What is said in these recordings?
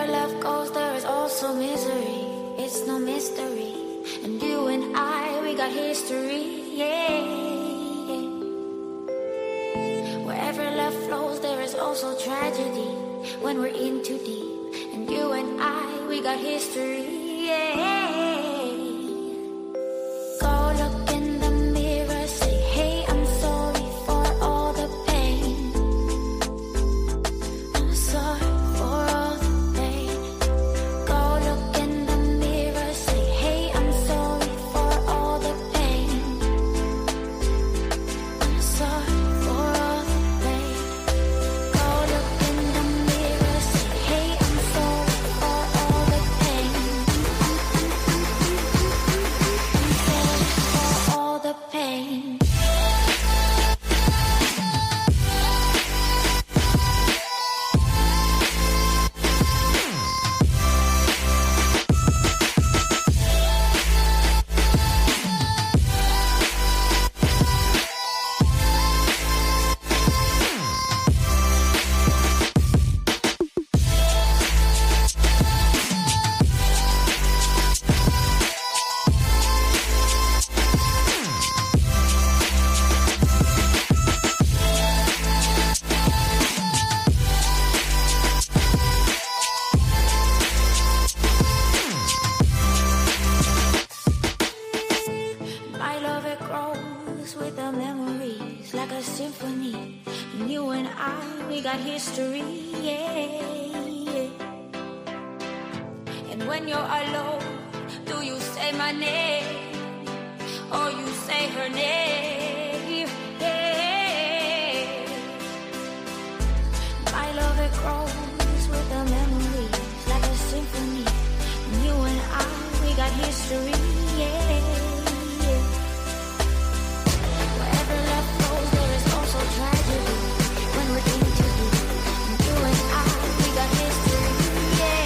love goes, there is also misery. It's no mystery. And you and I, we got history, yeah. Wherever love flows, there is also tragedy when we're in too deep. And you and I, we got history, yeah. Go look in the mirror, say, hey, I'm sorry for all the pain. I'm sorry for all the pain. Go look in the mirror, say, hey, I'm sorry for all the pain. I'm sorry for all the pain. Go look in the mirror, say, hey, I'm sorry for all the pain. I'm sorry for all the pain. My love, it grows with the memories like a symphony. And you and I, we got history, yeah. And when you're alone, do you say my name or you say her name? Yeah. My love, it grows with the memories like a symphony. And you and I, we got history, yeah. Wherever love goes, there is also tragedy when we're in too deep. And you and I, we got history, yeah.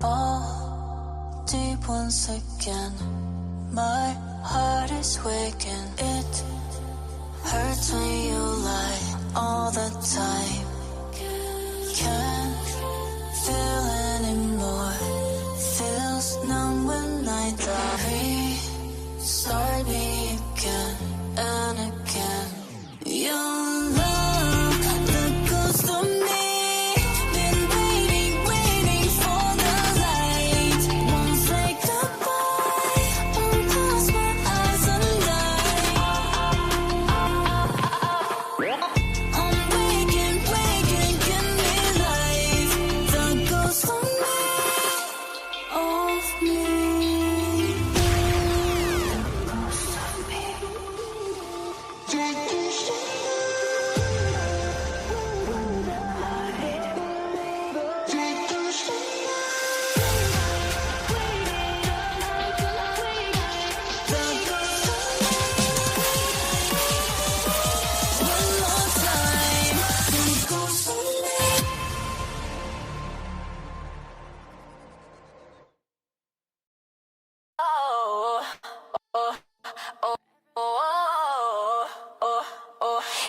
All deep once again. My heart is waking. It hurts when you lie all the time. Can't feel anymore. Feels numb when I die. Restart me again and again. Your love, the ghost of me.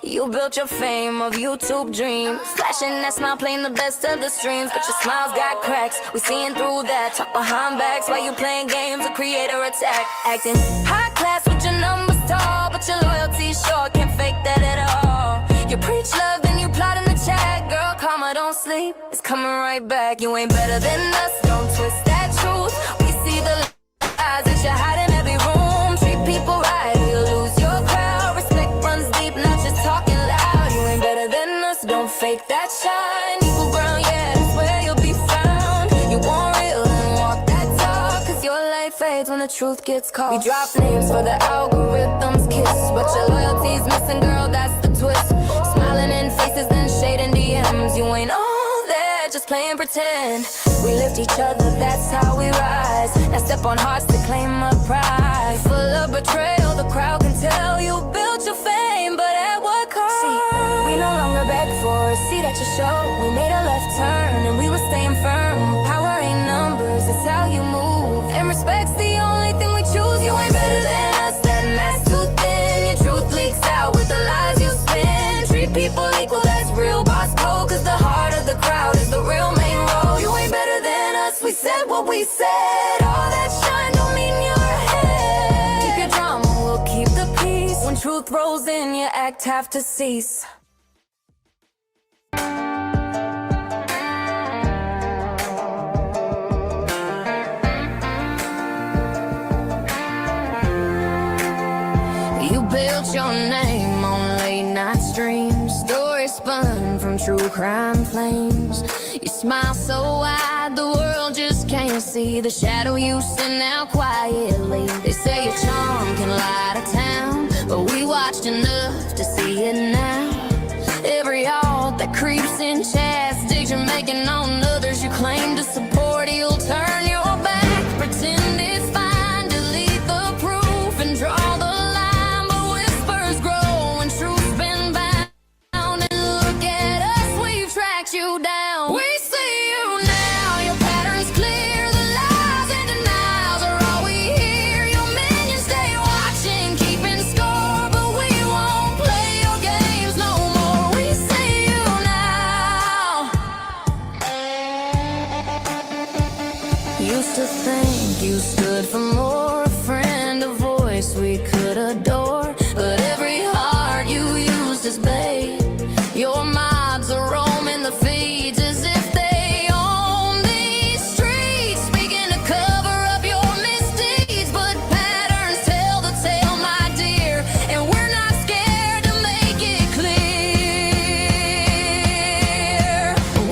You built your fame of YouTube dreams, flashing that smile, playing the best of the streams. But your smile's got cracks, we seeing through that. Talk behind backs while you playing games, a creator attack. Acting high class tall, but your loyalty's short, can't fake that at all. You preach love, then you plot in the chat. Girl, karma don't sleep, it's coming right back. You ain't better than us, don't twist that truth. We see the lies that you hide in every room. Treat people right, you'll lose your crowd. Respect runs deep, not just talking loud. You ain't better than us, don't fake that shine. Equal ground, yeah, that's where you'll be found. You want real and walk that talk, cause your light fades when the truth gets caught. We drop names for the algorithms kiss, but your loyalty's missing, girl, that's the twist. Smiling in faces, then shading DMs. You ain't all there, just playing pretend. We lift each other, that's how we rise. Now step on hearts to claim a prize. Full of betrayal, the crowd can tell you built your fame, but at what cost? See, we no longer beg for a seat at your show. We made a left turn and we were staying firm. Power ain't numbers, it's how you move. And respect's the only thing we choose. You ain't better than us, that mask too thin. Your truth leaks out with the lies you spin. Treat people equal, that's real boss code. Cause the heart of the crowd is the real main role. You ain't better than us, we said what we said. All that shine don't mean you're ahead. Keep your drama, we'll keep the peace. When truth rolls in, your act have to cease. You built your name on late night streams, stories spun from true crime flames. You smile so wide, the world just can't see the shadow you send out quietly. They say your charm can light a town, but we watched enough to see it now. Every alt that creeps in chats, digs you're making on others you claim to support. You'll turn your back, pretend it's fine, delete the proof and draw the line. But whispers grow when truth's been bound. And look at us, we've tracked you down. We see you now, your pattern's clear. The lies and denials are all we hear. Your minions stay watching, keeping score, but we won't play your games no more. We see you now. Used to think you stood for more, a friend, a voice we could adore. But every heart you used as bait. Your mobs are roaming the feeds as if they own these streets, speaking to cover up your misdeeds. But patterns tell the tale, my dear, and we're not scared to make it clear.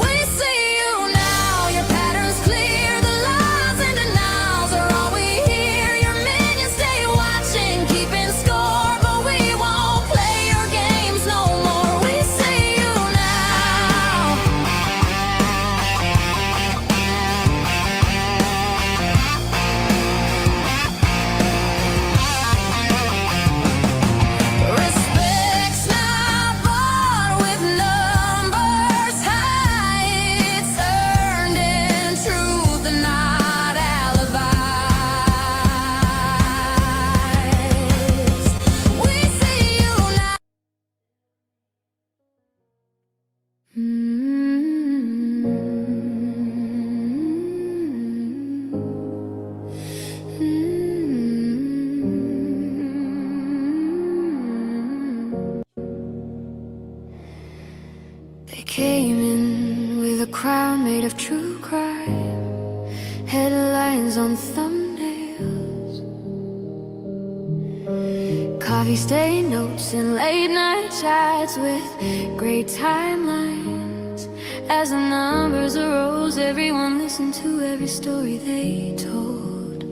We see you now, your pattern's clear. The lies and denials are all we hear. Your minions stay watching, keeping score, but we won't play your games no more. We see you now. Respect's not bought with numbers high. It's earned in truth and not alibis. We see you now. They came in with a crown made of true crime, headlines on thumbnails, coffee stain notes and late night chats with great timelines. As the numbers arose, everyone listened to every story they told.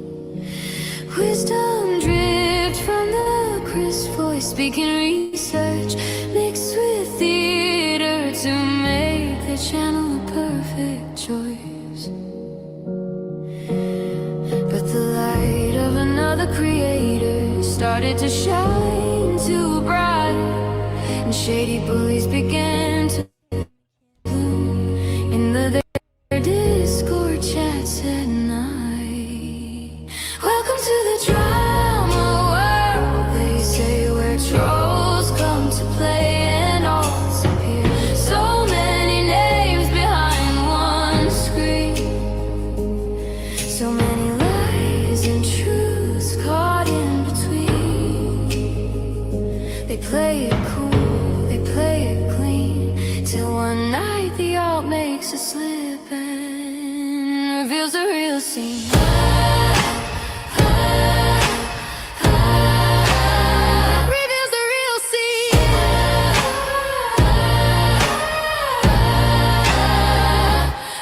Wisdom dripped from the crisp voice, speaking research mixed with theater to make the channel a perfect choice. But the light of another creator started to shine too bright, and shady bullies began to bloom in their Discord chats at night. Welcome to the drama world, they say, where trolls come to play and alts appear. So many names behind one screen, so many lies and truths caught in between. slipping reveals the real scene. Reveals the real scene.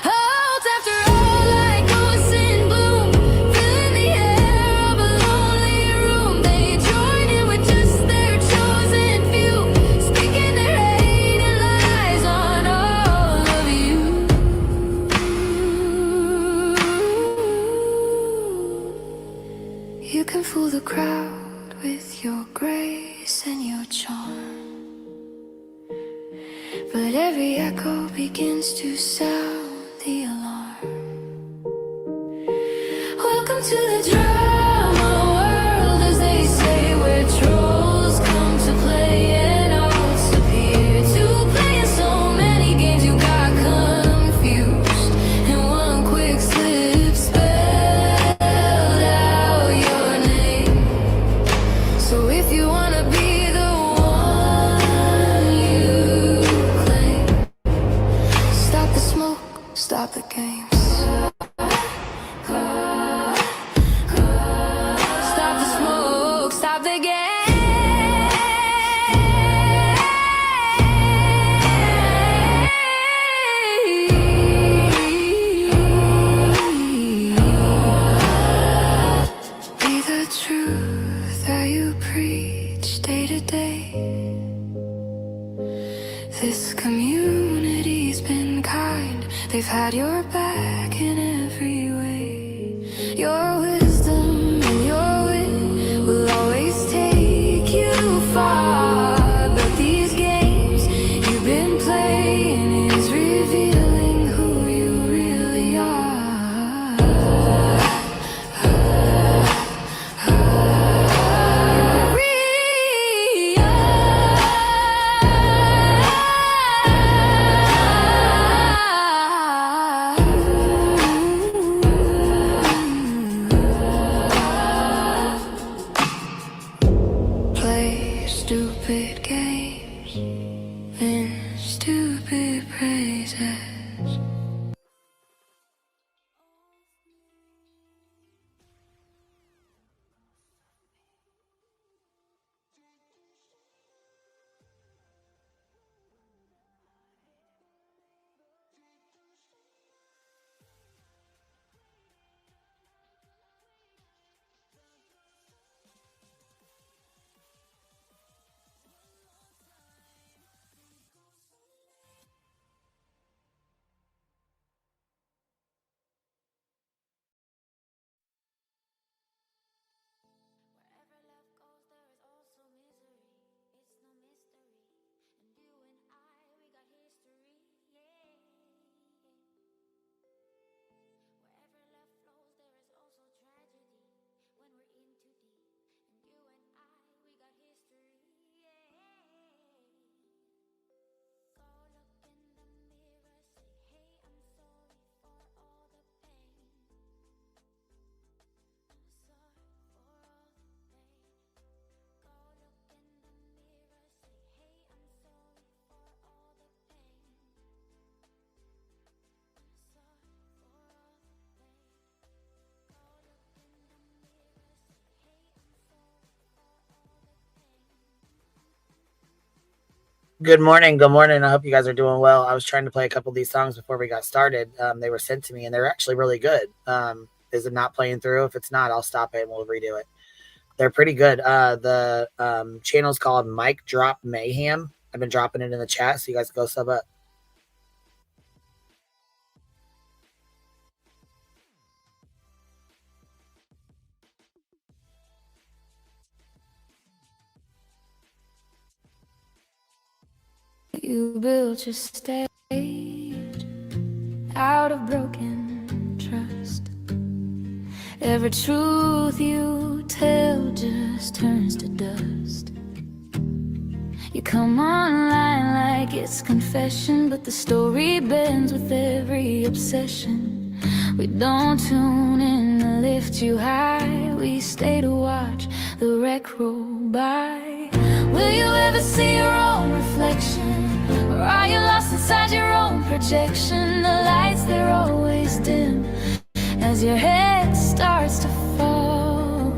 Holds after all like ghosts in bloom, filling the air of a lonely room. They join in with just their chosen few, speaking their hate and lies on all of you. You can fool the crowd with your grace and your charm, but every echo begins to sound the alarm. Welcome to the drama world, as they say, where trolls come to play and odds appear to play in so many games you got confused, and one quick slip spelled out your name. So if you wanna be the one you claim, stop the smoke, stop the games. Stop the smoke, stop the game. Be the truth that you preach day to day. This community's been kind, they've had your back in every way. Your wisdom and your wit will always take you far, but these games you've been playing is revealing who you really are. Play stupid games, win stupid praises. Wherever love goes, there is also misery. It's no mystery. And you and I, we got history. Yeah. Wherever love flows, there is also tragedy. When we're in too deep. And you and I, we got history. Yeah. Go look in the mirror, say, hey, I'm sorry for all the pain. I'm sorry for all the pain. Go look in the mirror, say, hey, I'm sorry for all the pain. I'm sorry for all the pain. Go look in the mirror, say, hey, I'm sorry for all the pain. Good morning. Good morning. I hope you guys are doing well. I was trying to play a couple of these songs before we got started. They were sent to me and they're actually really good. Is it not playing through? If it's not, I'll stop it and we'll redo it. They're pretty good. The channel's called Mic Drop Mayhem. I've been dropping it in the chat, so you guys go sub up. You built your stage out of broken trust. Every truth you tell just turns to dust. You come online like it's confession, but the story bends with every obsession. We don't tune in to lift you high, we stay to watch the wreck roll by. Will you ever see your own reflection, or are you lost in inside your own projection. The lights, they're always dim as your head starts to fall,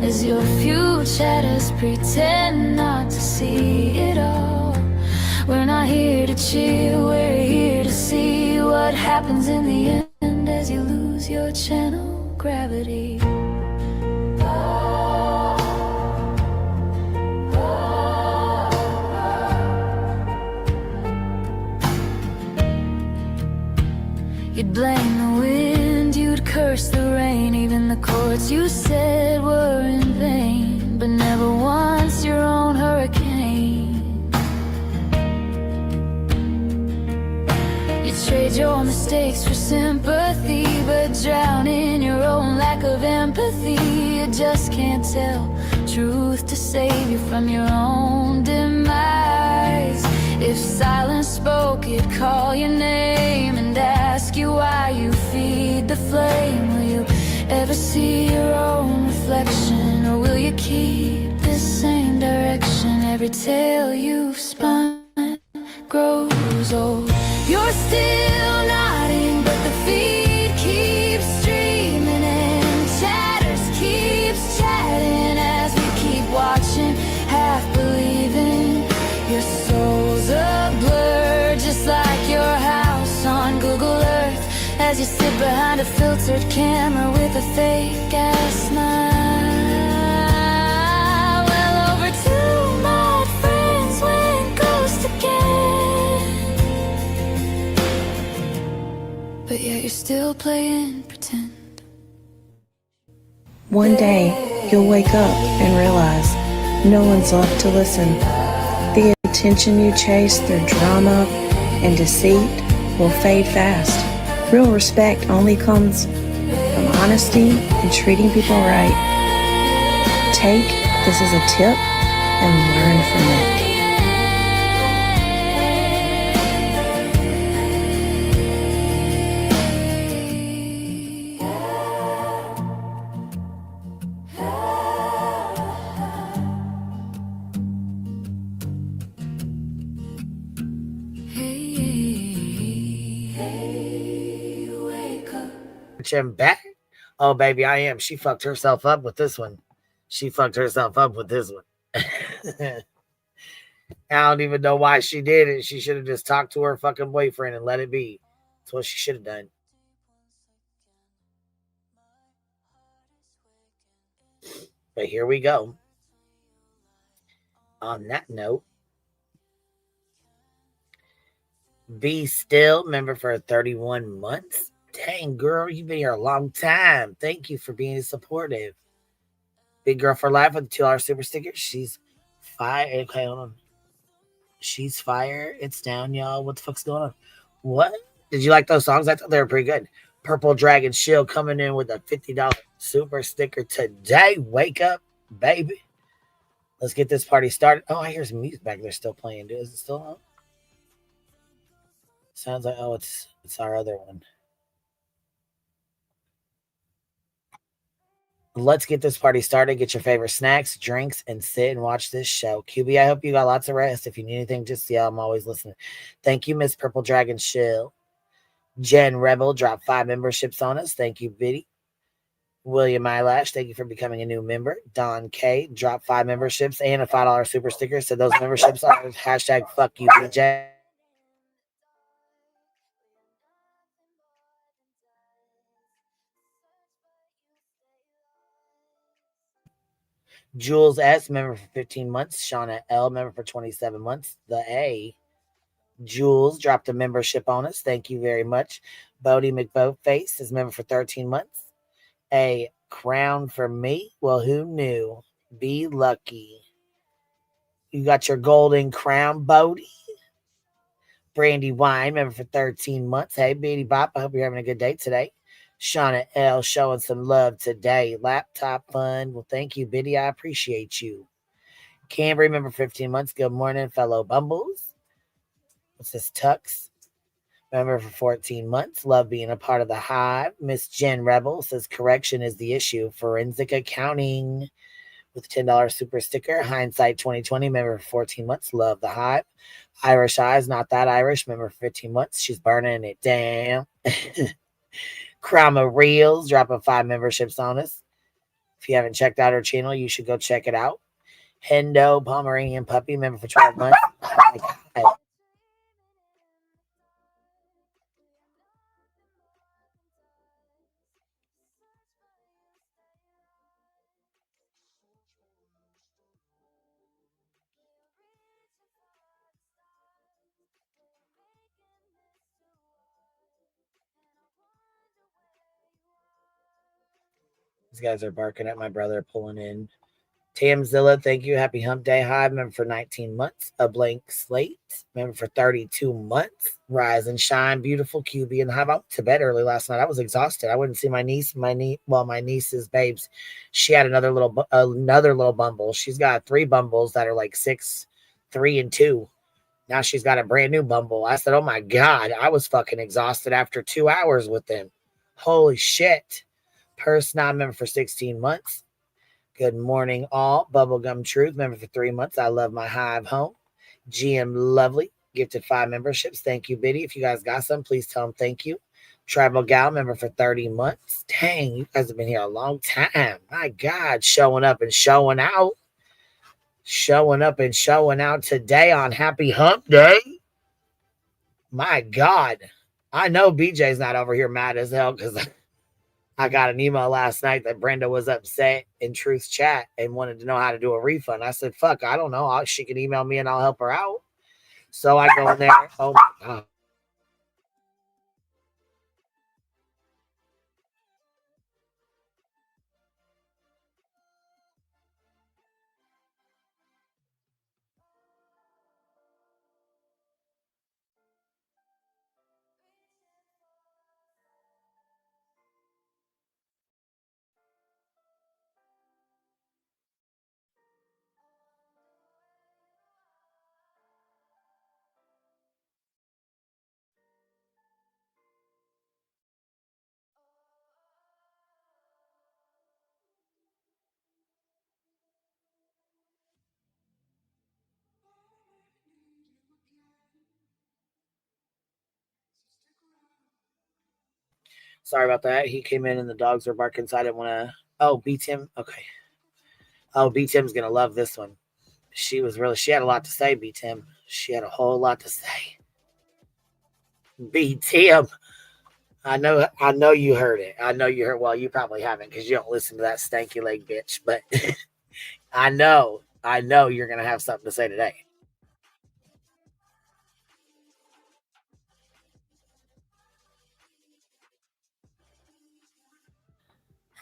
as your few shadows pretend not to see it all. We're not here to cheer, we're here to see what happens in the end as you lose your channel gravity. You'd blame the wind, you'd curse the rain, even the chords you said were in vain, but never once your own hurricane. You trade your mistakes for sympathy, but drown in your own lack of empathy. You just can't tell truth to save you from your own demise. If silence spoke, it'd call your name and ask you why you feed the flame. Will you ever see your own reflection, or will you keep the same direction? Every tale you've spun grows old. You're still nodding, but the feed keeps streaming and chatters keeps chatting as we keep watching, half believing. Your soul's a blur, just like your house on Google Earth, as you sit behind a filtered camera with a fake-ass smile. Well, over 2 my friends went ghost again, but yet you're still playing pretend. One day, you'll wake up and realize no one's left to listen. The attention you chase through drama and deceit will fade fast. Real respect only comes from honesty and treating people right. Take this as a tip and learn from it. Him back. Oh, baby, I am. She fucked herself up with this one. I don't even know why she did it. She should have just talked to her fucking boyfriend and let it be. That's what she should have done. But here we go. On that note, Be Still, member for 31 months. Dang, girl, you've been here a long time. Thank you for being supportive. Big Girl for Life with the $2 super sticker. She's fire. Okay, hold on. She's fire. It's down, y'all. What the fuck's going on? What? Did you like those songs? I thought they were pretty good. Purple Dragon Shield coming in with a $50 super sticker today. Wake up, baby. Let's get this party started. Oh, I hear some music back there still playing. Dude, is it still on? Sounds like, oh, it's our other one. Let's get this party started. Get your favorite snacks, drinks, and sit and watch this show. QB, I hope you got lots of rest. If you need anything, just I'm always listening. Thank you, Miss Purple Dragon Shill. Jen Rebel dropped 5 memberships on us. Thank you, Biddy. William Eyelash, thank you for becoming a new member. Don K dropped 5 memberships and a $5 super sticker. So those memberships are hashtag fuck you, BJ. Jules S, member for 15 months. Shauna L, member for 27 months. The A, Jules dropped a membership on us. Thank you very much. Bodie McBoatface is member for 13 months. A crown for me. Well, who knew? Be lucky. You got your golden crown, Bodie. Brandy Wine, member for 13 months. Hey, Beatty Bop, I hope you're having a good day today. Shauna L showing some love today. Laptop fun. Well, thank you, Biddy. I appreciate you. Cambry, member 15 months. Good morning, fellow Bumbles. What's this? Tux, member for 14 months. Love being a part of the hive. Miss Jen Rebel says correction is the issue. Forensic accounting. with a $10 super sticker. Hindsight 2020, member for 14 months. Love the Hive. Irish Eyes, not that Irish, member for 15 months. She's burning it down. Crama Reels, dropping 5 memberships on us. If you haven't checked out her channel, you should go check it out. Hendo, Pomeranian Puppy, member for 12 months. Oh my God. These guys are barking at my brother pulling in. Tamzilla, thank you. Happy Hump Day Hive, member for 19 months. A Blank Slate, member for 32 months. Rise and Shine, beautiful QB and Hive. I went to bed early last night. I was exhausted. I wouldn't see my niece. My niece's babes. She had another little bumble. She's got 3 bumbles that are like 6, 3, and 2. Now she's got a brand new bumble. I said, oh my God, I was fucking exhausted after 2 hours with them. Holy shit. Purse non member for 16 months. Good morning, all. Bubblegum Truth, member for 3 months. I love my Hive home. GM Lovely, gifted 5 memberships. Thank you, Biddy. If you guys got some, please tell them thank you. Tribal Gal, member for 30 months. Dang, you guys have been here a long time. My God, showing up and showing out. Showing up and showing out today on Happy Hump Day. My God. I know BJ's not over here mad as hell because I got an email last night that Brenda was upset in Truth's chat and wanted to know how to do a refund. I said, fuck, I don't know. She can email me and I'll help her out. So I go in there. Oh my God. Sorry about that. He came in and the dogs were barking, so I didn't want to. Oh, B Tim. Okay. Oh, B Tim's going to love this one. She had a lot to say, B Tim. She had a whole lot to say. B Tim. I know you heard it. I know you heard. Well, you probably haven't because you don't listen to that stanky leg bitch. But I know you're gonna have something to say today.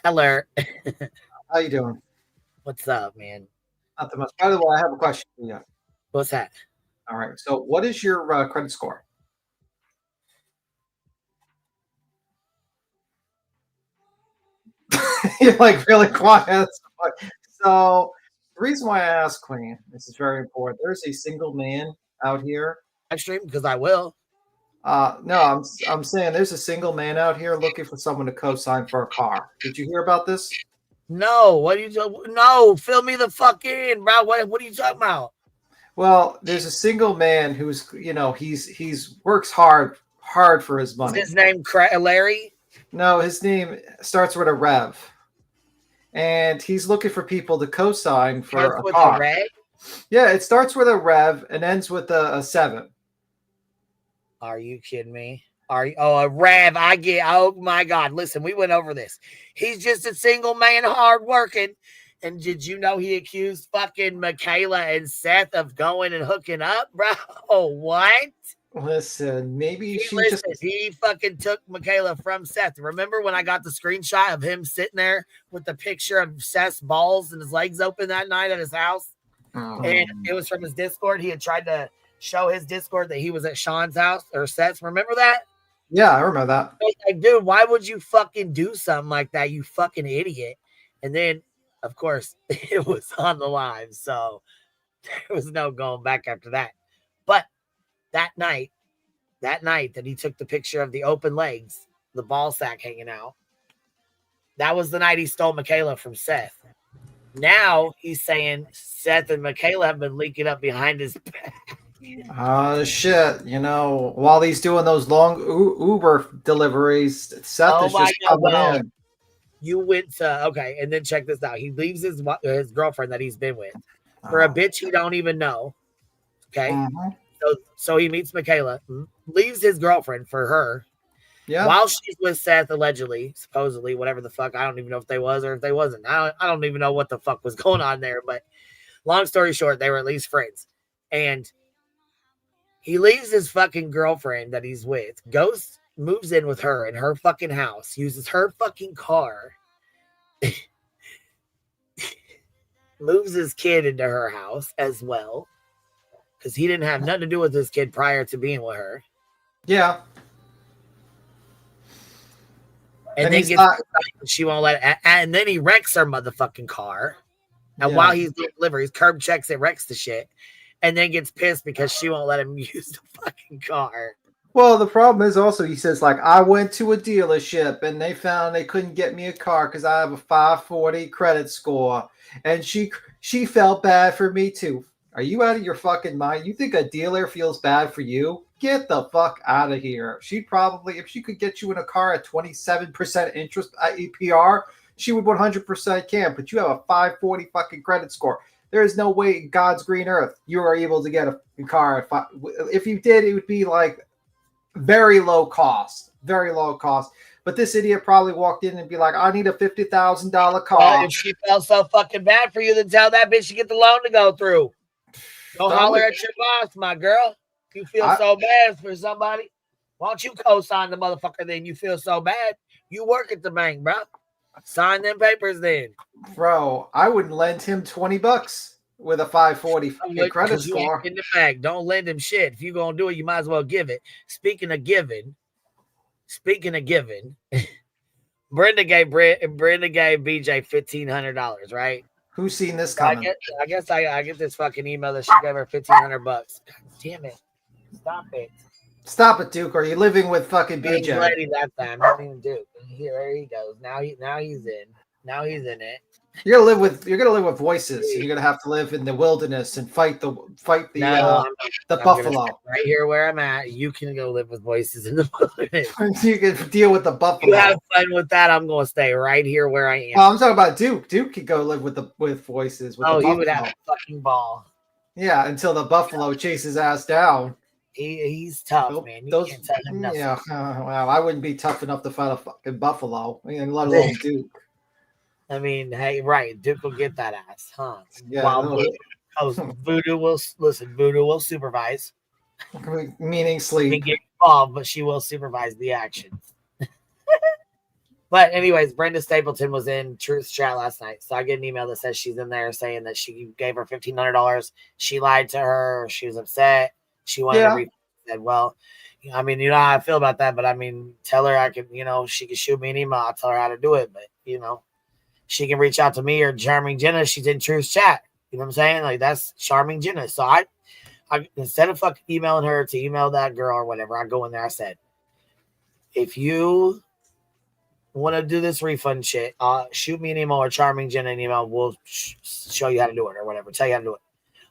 Hello. How you doing? What's up, man? Not that much. By the way, I have a question for you. What's that? All right. So, what is your credit score? You're like really quiet. So, the reason why I ask, Queen, this is very important. There's a single man out here. Live stream because I will. No, I'm saying there's a single man out here looking for someone to co-sign for a car. Did you hear about this? No, what are you talking? No, fill me the fuck in, bro. What are you talking about? Well, there's a single man who's he's works hard for his money. Is his name Larry? No, his name starts with a Rev. And he's looking for people to co-sign for a car. Yeah, it starts with a Rev and ends with a 7. Are you kidding me? A Rev? I get. Oh my God! Listen, we went over this. He's just a single man, hard working. And did you know he accused fucking Michaela and Seth of going and hooking up, bro? What? Listen, maybe he fucking took Michaela from Seth. Remember when I got the screenshot of him sitting there with the picture of Seth's balls and his legs open that night at his house? Oh. And it was from his Discord. He had tried to show his Discord that he was at Sean's house or Seth's. Remember that? Yeah, I remember that. Like, dude, why would you fucking do something like that, you fucking idiot? And then, of course, it was on the live, so there was no going back after that. But that night that he took the picture of the open legs, the ball sack hanging out, that was the night he stole Michaela from Seth. Now he's saying Seth and Michaela have been linking up behind his back. Shit. You know, while he's doing those long Uber deliveries, Seth is just coming in. You went to, okay, and then check this out. He leaves his girlfriend that he's been with for a bitch he don't even know. Okay. Mm-hmm. So he meets Michaela, leaves his girlfriend for her. Yeah. While she's with Seth, allegedly, supposedly, whatever the fuck. I don't even know if they was or if they wasn't. I don't even know what the fuck was going on there. But long story short, they were at least friends. And he leaves his fucking girlfriend that he's with, moves in with her in her fucking house, uses her fucking car, moves his kid into her house as well. Because he didn't have nothing to do with this kid prior to being with her. Yeah. And then she won't let it. And then he wrecks her motherfucking car. And while he's doing deliveries, curb checks it, wrecks the shit. And then gets pissed because she won't let him use the fucking car. Well, the problem is also, he says, like, I went to a dealership and they found they couldn't get me a car because I have a 540 credit score. And she felt bad for me too. Are you out of your fucking mind? You think a dealer feels bad for you? Get the fuck out of here. She'd probably, if she could get you in a car at 27% interest APR, she would 100% can. But you have a 540 fucking credit score. There is no way in God's green earth you are able to get a car. If you did, it would be like very low cost. Very low cost. But this idiot probably walked in and be like, I need a $50,000 car. Well, if she felt so fucking bad for you, then tell that bitch to get the loan to go through. Go holler at your boss, my girl. If you feel so bad for somebody, why don't you co-sign the motherfucker then? You feel so bad. You work at the bank, bro. Sign them papers then. Bro, I wouldn't lend him $20 with a 540 credit score. In the bag. Don't lend him shit. If you're going to do it, you might as well give it. Speaking of giving, Brenda gave BJ $1,500, right? Who's seen this coming? I guess I get this fucking email that she gave her $1,500. God damn it. Stop it, Duke. Are you living with fucking BJ? Lady that time. Not even Duke. There he goes. Now he's in. Now he's in it. You're gonna live with voices. You're gonna have to live in the wilderness and fight the buffalo. Right here where I'm at, you can go live with voices in the wilderness. You can deal with the buffalo. You have fun with that. I'm gonna stay right here where I am. Oh, I'm talking about Duke. Duke could go live with voices. With he would have a fucking ball. Yeah, until the buffalo chases his ass down. He's tough, man. You can't tell him nothing. Yeah, wow. I wouldn't be tough enough to fight a fucking buffalo, let alone Duke. I mean, hey, right. Duke will get that ass, huh? Yeah. Voodoo will supervise. Meaning sleep. And get involved, but she will supervise the action. But anyways, Brenda Stapleton was in Truth's chat last night. So I get an email that says she's in there saying that she gave her $1,500. She lied to her. She was upset. She wanted to refund. Said, well, I mean, you know how I feel about that, but I mean, tell her I can, she can shoot me an email. I'll tell her how to do it. But, she can reach out to me or Charming Jenna. She's in Truth's chat. You know what I'm saying? Like, that's Charming Jenna. So I instead of fucking emailing her to email that girl or whatever, I go in there. I said, if you want to do this refund shit, shoot me an email or Charming Jenna an email. We'll show you how to do it or whatever. Tell you how to do it.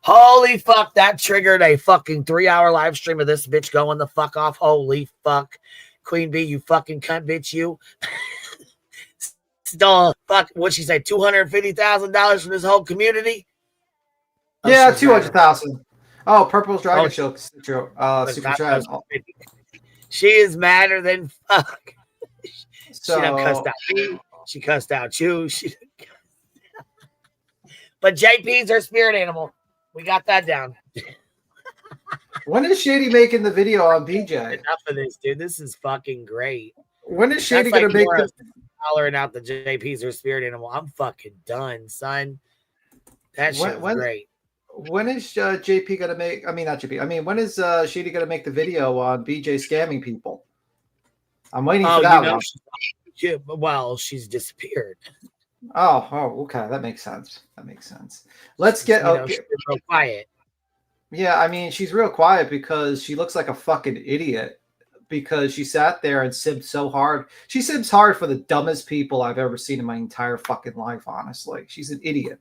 Holy fuck, that triggered a fucking 3-hour live stream of this bitch going the fuck off. Holy fuck. Queen Bee, you fucking cunt bitch, you. Stole, fuck, what'd she say, $250,000 from this whole community? Yeah, 200,000. Oh, Purple's Dragon Show. Super chat. She is madder than fuck. She done cussed out me. She cussed out you. But JP's her spirit animal. We got that down. When is Shady making the video on BJ? Enough of this, dude. This is fucking great. When is Shady going to make this? Hollering out the JP's her spirit animal. I'm fucking done, son. That shit was great. When is JP going to make? I mean, not JP. I mean, when is Shady going to make the video on BJ scamming people? I'm waiting for that one. Well, she's disappeared. Oh, okay. That makes sense. Let's get she's real quiet. Yeah, I mean, she's real quiet because she looks like a fucking idiot because she sat there and sibbed so hard. She sibs hard for the dumbest people I've ever seen in my entire fucking life, honestly. She's an idiot.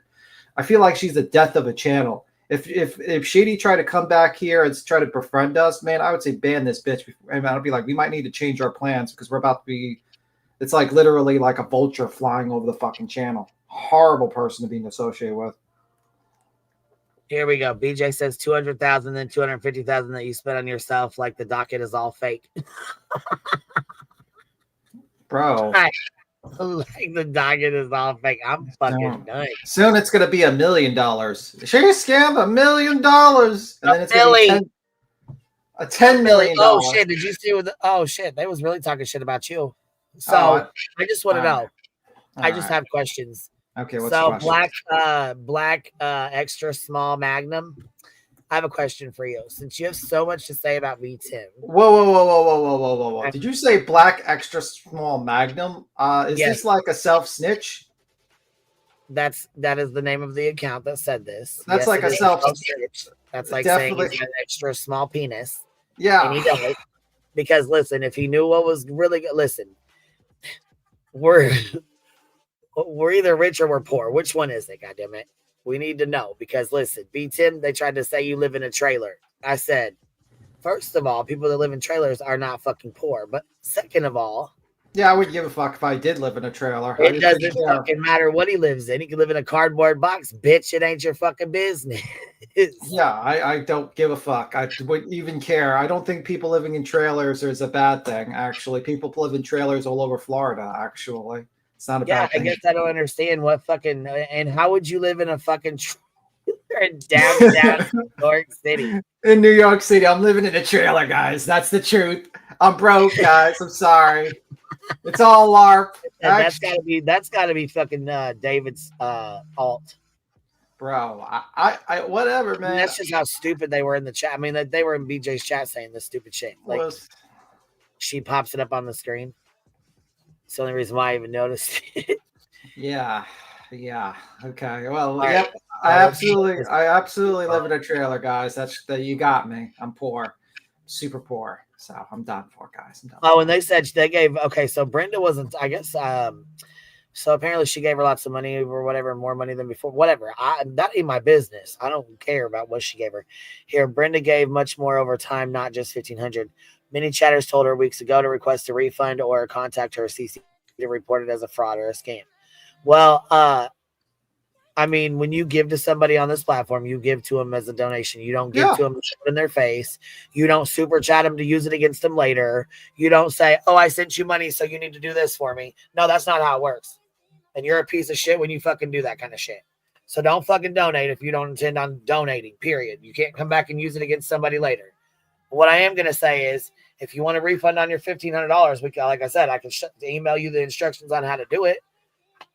I feel like she's the death of a channel. If Shady tried to come back here and try to befriend us, man, I would say ban this bitch. And I'd be like, we might need to change our plans because we're about to be. It's like literally like a vulture flying over the fucking channel. Horrible person to be associated with. Here we go. BJ says 200,000, then 250,000 that you spent on yourself. Like the docket is all fake. Bro. Like the docket is all fake. I'm fucking done. Soon it's gonna be $1 million. She scammed $1 million, and then it's gonna be $10 million. Oh shit! Did you see what? Oh shit! They was really talking shit about you. So I just want to know. I just have questions. Okay, what's the question? Black extra small Magnum. I have a question for you. Since you have so much to say about V10. Whoa. Did you say black extra small Magnum? Is this like a self snitch? That is the name of the account that said this. That's like a self snitch. That's like saying he's got an extra small penis. Yeah. And he does. Because listen, if he knew what was really good, listen, we're either rich or we're poor. Which one is it? God damn it. We need to know because listen, B10, they tried to say you live in a trailer. I said, first of all, people that live in trailers are not fucking poor. But second of all, yeah, I wouldn't give a fuck if I did live in a trailer. It doesn't fucking matter what he lives in. He can live in a cardboard box. Bitch, it ain't your fucking business. Yeah, I don't give a fuck. I wouldn't even care. I don't think people living in trailers is a bad thing, actually. People live in trailers all over Florida, actually. It's not a bad thing. I guess I don't understand what fucking... And how would you live in a fucking trailer in downtown New York City? In New York City. I'm living in a trailer, guys. That's the truth. I'm broke, guys. I'm sorry. It's all LARP. That's gotta be fucking David's alt. Bro, I whatever, man. That's just how stupid they were in the chat. I mean, they were in BJ's chat saying this stupid shit. Like, she pops it up on the screen. It's the only reason why I even noticed it. Yeah. Okay. Well, yep. I absolutely live in a trailer, guys. That's that. You got me. I'm poor, super poor. So I'm done for, guys. And they said they gave. Okay, so Brenda wasn't. I guess. So apparently she gave her lots of money or whatever, more money than before. Whatever. That ain't my business. I don't care about what she gave her. Here, Brenda gave much more over time, not just $1,500. Many chatters told her weeks ago to request a refund or contact her CC to report it as a fraud or a scam. Well, I mean, when you give to somebody on this platform, you give to them as a donation. You don't give to them in their face. You don't super chat them to use it against them later. You don't say, oh, I sent you money, so you need to do this for me. No, that's not how it works. And you're a piece of shit when you fucking do that kind of shit. So don't fucking donate if you don't intend on donating, period. You can't come back and use it against somebody later. What I am going to say is, if you want a refund on your $1,500, like I said, I can email you the instructions on how to do it.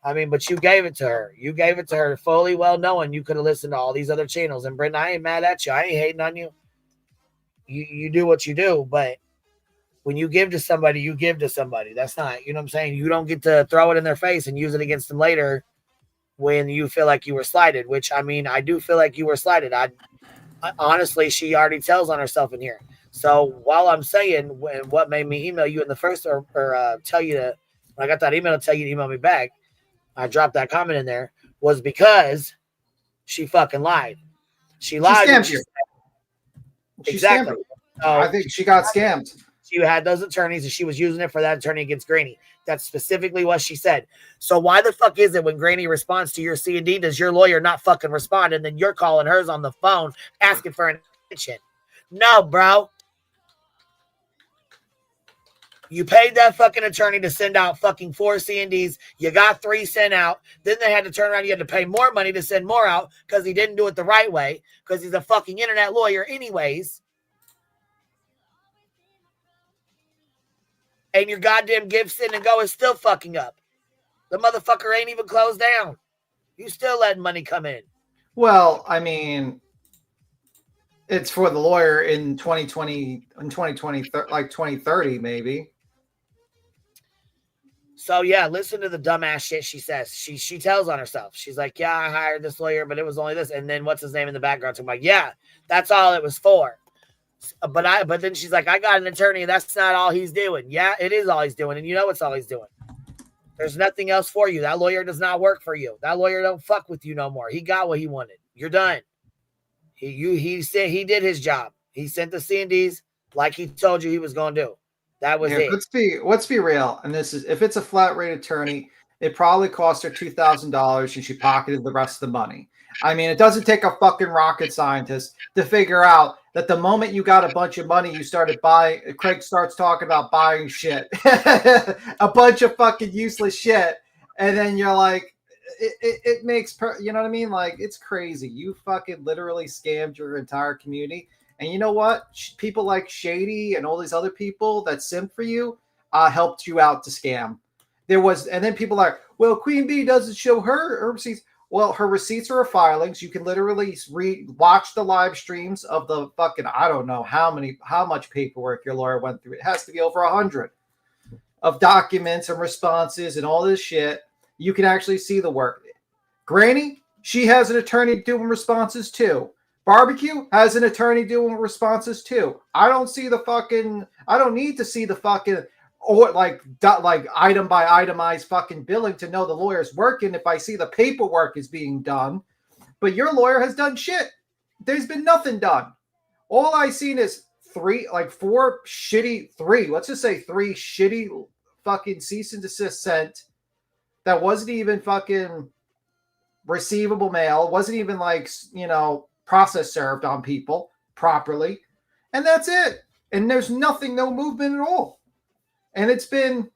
I mean, but you gave it to her. You gave it to her fully well knowing you could have listened to all these other channels. And Brenda, I ain't mad at you. I ain't hating on you. You do what you do, but when you give to somebody, you give to somebody. That's not, you know what I'm saying? You don't get to throw it in their face and use it against them later when you feel like you were slighted, which, I mean, I do feel like you were slighted. I honestly, she already tells on herself in here. So while I'm saying what made me email you in the first or tell you to, when I got that email to tell you to email me back, I dropped that comment in there, was because she fucking lied. She lied. She scammed you. Exactly. So I think she got scammed. She had those attorneys and she was using it for that attorney against Granny. That's specifically what she said. So why the fuck is it when Granny responds to your C&D, does your lawyer not fucking respond? And then you're calling hers on the phone asking for an attention? No, bro. You paid that fucking attorney to send out fucking 4 C&Ds. You got 3 sent out. Then they had to turn around. You had to pay more money to send more out because he didn't do it the right way because he's a fucking internet lawyer anyways. And your goddamn give, send, and go is still fucking up. The motherfucker ain't even closed down. You still letting money come in. Well, I mean, it's for the lawyer in 2020, like 2030, maybe. So yeah, listen to the dumbass shit she says. She tells on herself. She's like, yeah, I hired this lawyer, but it was only this. And then what's his name in the background? So I'm like, yeah, that's all it was for. But then she's like, I got an attorney. And that's not all he's doing. Yeah, it is all he's doing. And you know what's all he's doing. There's nothing else for you. That lawyer does not work for you. That lawyer don't fuck with you no more. He got what he wanted. You're done. He said he did his job. He sent the C&Ds like he told you he was going to do. That was it. Let's be real. And this is, if it's a flat rate attorney, it probably cost her $2,000 and she pocketed the rest of the money. I mean, it doesn't take a fucking rocket scientist to figure out that the moment you got a bunch of money, you started buying. Craig starts talking about buying shit, a bunch of fucking useless shit. And then you're like, it makes, you know what I mean? Like, it's crazy. You fucking literally scammed your entire community. And you know what? People like Shady and all these other people that simp for you helped you out to scam. And then people are like, well, Queen Bee doesn't show her receipts. Well, her receipts are her filings. You can literally watch the live streams of the fucking, I don't know how much paperwork your lawyer went through. It has to be over 100 of documents and responses and all this shit. You can actually see the work. Granny, she has an attorney doing responses too. Barbecue has an attorney doing responses too. I don't need to see the fucking, or like item by itemized fucking billing to know the lawyer's working if I see the paperwork is being done. But your lawyer has done shit. There's been nothing done. All I seen is three shitty fucking cease and desist sent that wasn't even fucking receivable mail, wasn't even like, process served on people properly. And that's it. And there's no movement at all. And it's been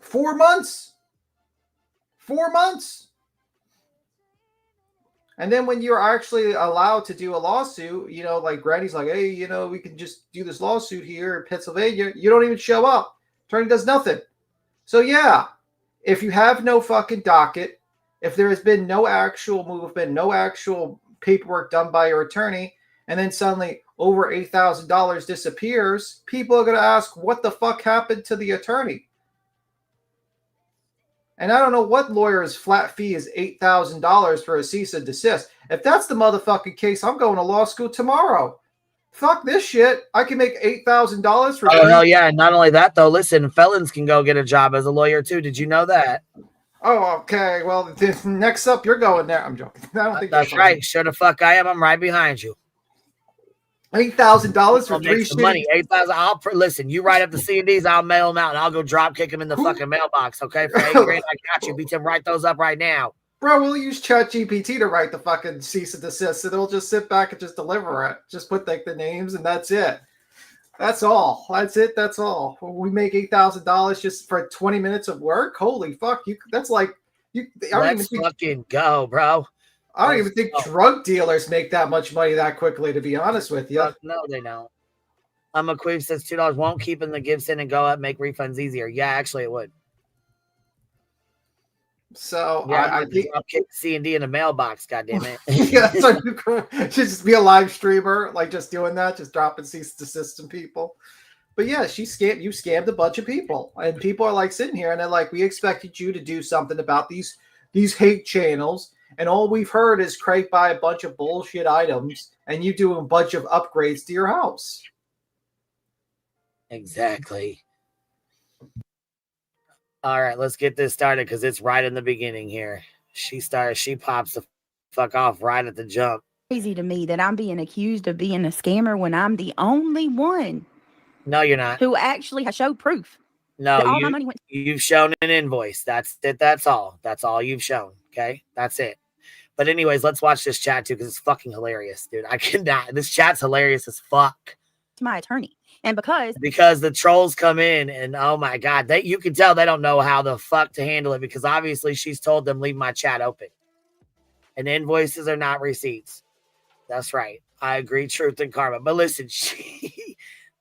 4 months. 4 months. And then when you're actually allowed to do a lawsuit, like Granny's like, hey, we can just do this lawsuit here in Pennsylvania. You don't even show up. Attorney does nothing. So yeah, if you have no fucking docket, if there has been no actual movement, no actual paperwork done by your attorney, and then suddenly over $8,000 disappears, people are going to ask, what the fuck happened to the attorney? And I don't know what lawyer's flat fee is $8,000 for a cease and desist. If that's the motherfucking case, I'm going to law school tomorrow. Fuck this shit. I can make $8,000 for. Oh, hell yeah. And not only that, though, listen, felons can go get a job as a lawyer, too. Did you know that? Oh, okay. Well, next up, you're going there. I'm joking. I don't think that's right. Sure the fuck I am. I'm right behind you. $8,000 for three shitty money. $8,000. Listen. You write up the C&Ds. I'll mail them out, and I'll go drop kick them in the fucking mailbox. Okay, for $8 grand, I got you. BTM, write those up right now, bro. We'll use ChatGPT to write the fucking cease and desist, and it'll just sit back and just deliver it. Just put the names, and that's it. That's all. That's it. That's all. We make $8,000 just for 20 minutes of work. Holy fuck! That's like you. Let's fucking go, bro. I don't even think drug dealers make that much money that quickly. To be honest with you, no, they don't. McQueen says $2 won't keep in the gives in and go up, make refunds easier. Yeah, actually, it would. So yeah, I think I'll kick C&D in the mailbox. Goddamn it! Yeah, that's like you just be a live streamer, like just doing that, just dropping cease to desist people. But yeah, you scammed a bunch of people, and people are like sitting here and they're like, we expected you to do something about these hate channels, and all we've heard is Craig buy a bunch of bullshit items, and you do a bunch of upgrades to your house. Exactly. All right, let's get this started because it's right in the beginning here. She pops the fuck off right at the jump. Crazy to me that I'm being accused of being a scammer when I'm the only one. No, you're not. Who actually has showed proof. No, you've shown an invoice. That's it. That's all. That's all you've shown. Okay, that's it. But anyways, let's watch this chat too because it's fucking hilarious, dude. I cannot. This chat's hilarious as fuck. My attorney. And because the trolls come in and oh my god, you can tell they don't know how the fuck to handle it because obviously she's told them leave my chat open. And invoices are not receipts. That's right. I agree, truth and karma. But listen,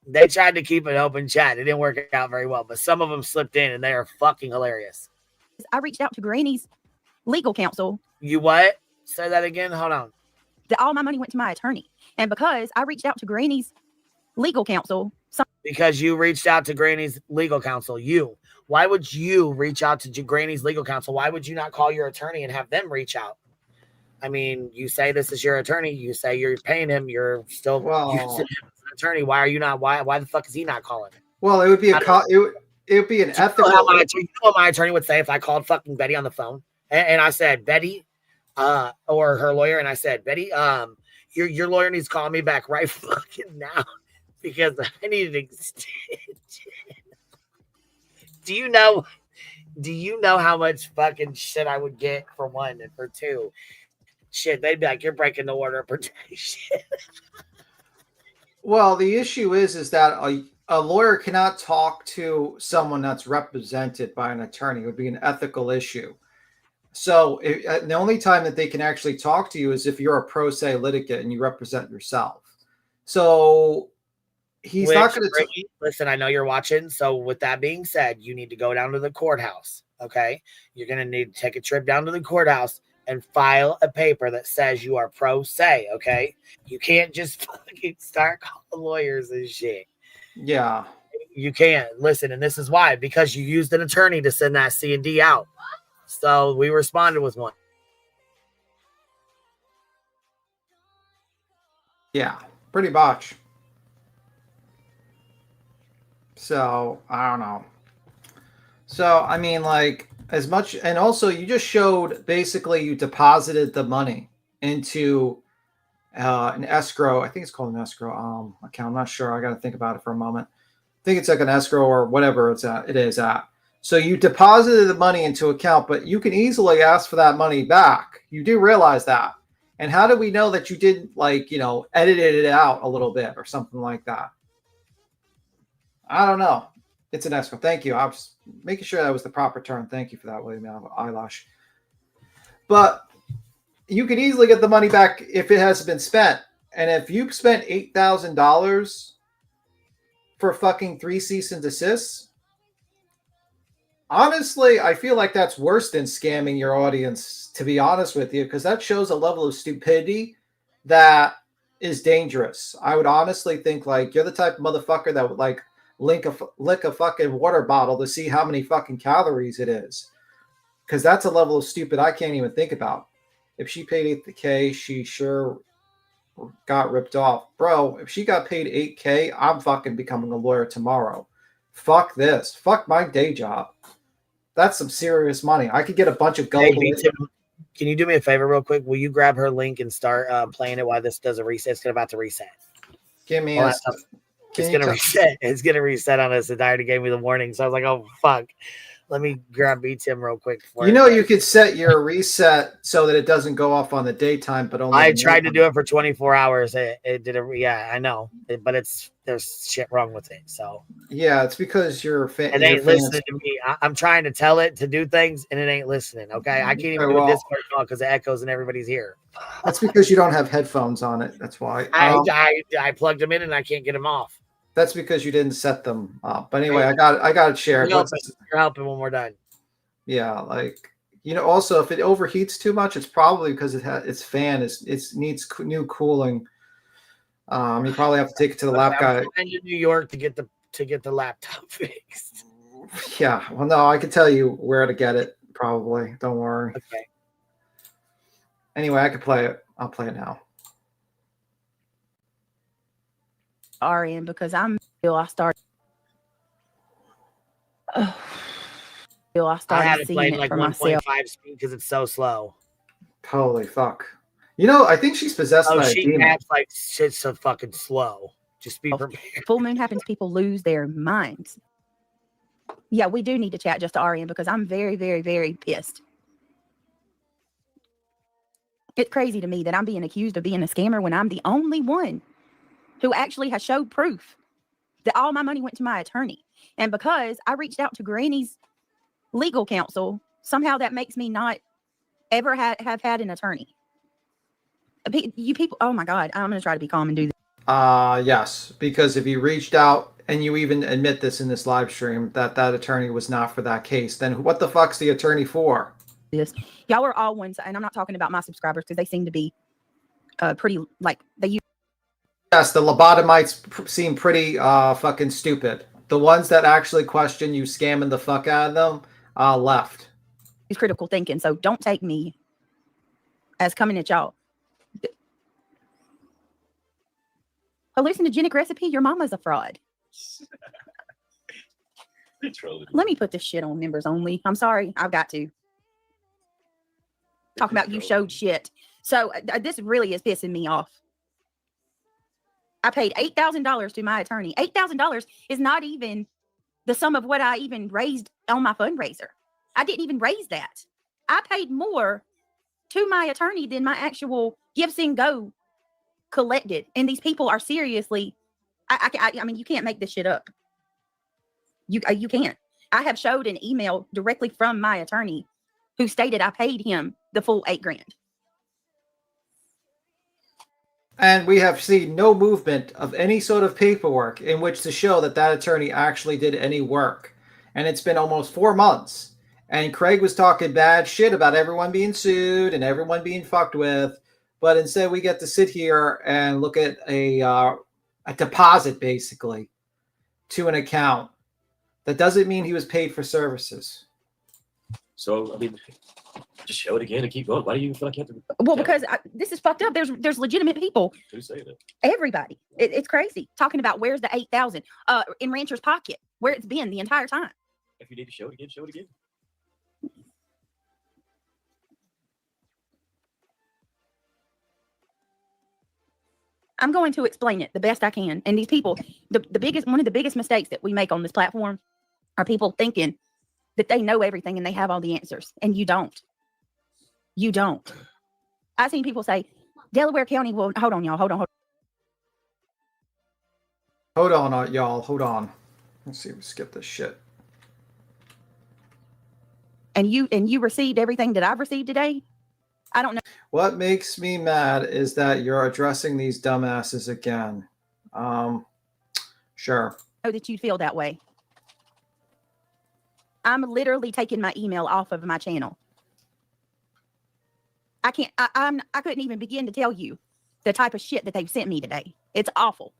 they tried to keep an open chat. It didn't work out very well, but some of them slipped in and they are fucking hilarious. I reached out to Granny's legal counsel. You what? Say that again. Hold on. All my money went to my attorney. And because I reached out to Granny's legal counsel. Because you reached out to Granny's legal counsel. Why would you reach out to Granny's legal counsel? Why would you not call your attorney and have them reach out? I mean, you say this is your attorney. You say you're paying him. You're still using him as an attorney. Why are you not? Why the fuck is he not calling? Well, it would be it would be an You know ethical. you know what my attorney would say if I called fucking Betty on the phone and I said, Betty, or her lawyer, and I said, Betty, your lawyer needs to call me back right fucking now because I need an extension. Do you know how much fucking shit I would get for one and for two? Shit, they'd be like, you're breaking the order of protection. Well, the issue is that a lawyer cannot talk to someone that's represented by an attorney. It would be an ethical issue. So the only time that they can actually talk to you is if you're a pro se litigant and you represent yourself. So he's not going to listen. I know you're watching. So with that being said, you need to go down to the courthouse. Okay, you're going to need to take a trip down to the courthouse and file a paper that says you are pro se. Okay, you can't just fucking start calling lawyers and shit. Yeah, you can't. Listen, and this is why, because you used an attorney to send that C&D out. So we responded with one. Yeah, pretty much. So I don't know. So I mean, like, as much, and also you just showed basically you deposited the money into an escrow. I think it's called an escrow account. I'm not sure. I got to think about it for a moment. I think it's like an escrow or whatever it is at. So you deposited the money into account, but you can easily ask for that money back. You do realize that. And how do we know that you didn't, like, edited it out a little bit or something like that? I don't know. It's an escrow. Thank you. I was making sure that was the proper term. Thank you for that, William Eyelash. But you can easily get the money back if it hasn't been spent. And if you've spent $8,000 for fucking 3 cease and desists, honestly, I feel like that's worse than scamming your audience, to be honest with you, because that shows a level of stupidity that is dangerous. I would honestly think, like, you're the type of motherfucker that would, like, lick a fucking water bottle to see how many fucking calories it is. Because that's a level of stupid I can't even think about. If she paid $8K, she sure got ripped off. Bro, if she got paid $8K, I'm fucking becoming a lawyer tomorrow. Fuck this. Fuck my day job. That's some serious money. I could get a bunch of gullible. Hey, can you do me a favor real quick? Will you grab her link and start playing it while this does a reset? It's about to reset. Give me a... It's going to reset. It's going to reset on us. It already gave me the warning. So I was like, oh, fuck. Let me grab BTM real quick. You could set your reset so that it doesn't go off on the daytime, but only. I tried to do it for 24 hours. It did it. Yeah, I know. But there's shit wrong with it. So yeah, it's because it ain't listening to me. I'm trying to tell it to do things, and it ain't listening. Okay, I can't even do a Discord call because it echoes and everybody's here. That's because you don't have headphones on it. That's why. I plugged them in and I can't get them off. That's because you didn't set them up. But anyway, I got it shared. You're helping when we're done. Yeah, like, also if it overheats too much, it's probably because its fan needs new cooling. You probably have to take it to the lap guy. I'm in New York to get the laptop fixed. Yeah, well, no, I can tell you where to get it. Probably, don't worry. Okay. Anyway, I can play it. I'll play it now. RN because I started had to play seeing like 1.5 speed because it's so slow. Holy fuck! I think she's possessed by a demon. Acts like shit's so fucking slow. Just be prepared. Full moon happens, people lose their minds. Yeah, we do need to chat just to RN because I'm very, very, very pissed. It's crazy to me that I'm being accused of being a scammer when I'm the only one who actually has showed proof that all my money went to my attorney. And because I reached out to Granny's legal counsel, somehow that makes me not ever have had an attorney. You people, oh my God, I'm going to try to be calm and do this. Yes, because if you reached out and you even admit this in this live stream, that attorney was not for that case, then what the fuck's the attorney for? Y'all are all ones, and I'm not talking about my subscribers because they seem to be pretty, like, they use. Yes, the lobotomites seem pretty fucking stupid. The ones that actually question you scamming the fuck out of them left. Use critical thinking, so don't take me as coming at y'all. Hallucinogenic recipe, your mama's a fraud. Let me put this shit on members only. I'm sorry. I've got to. Talk about you showed shit. So this really is pissing me off. I paid $8,000 to my attorney. $8,000 is not even the sum of what I even raised on my fundraiser. I didn't even raise that. I paid more to my attorney than my actual Give, Sing, Go collected. And these people are seriously, I mean, you can't make this shit up. You can't. I have showed an email directly from my attorney who stated I paid him the full $8,000. And we have seen no movement of any sort of paperwork in which to show that that attorney actually did any work. And it's been almost 4 months. And Craig was talking bad shit about everyone being sued and everyone being fucked with. But instead we get to sit here and look at a deposit, basically, to an account. That doesn't mean he was paid for services. So, I mean, just show it again and keep going. Why do you feel like you have to? Well, because this is fucked up. There's legitimate people. Who's saying that? Everybody. It's crazy. Talking about where's the 8,000 in Rancher's pocket, where it's been the entire time. If you need to show it again, show it again. I'm going to explain it the best I can. And these people, one of the biggest mistakes that we make on this platform are people thinking that they know everything and they have all the answers. And you don't. You don't. I've seen people say, Delaware County will, hold on, y'all. Hold on. Hold on, y'all. Hold on. Let's see if we skip this shit. And you received everything that I've received today? I don't know. What makes me mad is that you're addressing these dumbasses again. Sure. Know that you feel that way. I'm literally taking my email off of my channel. I couldn't even begin to tell you the type of shit that they've sent me today. It's awful.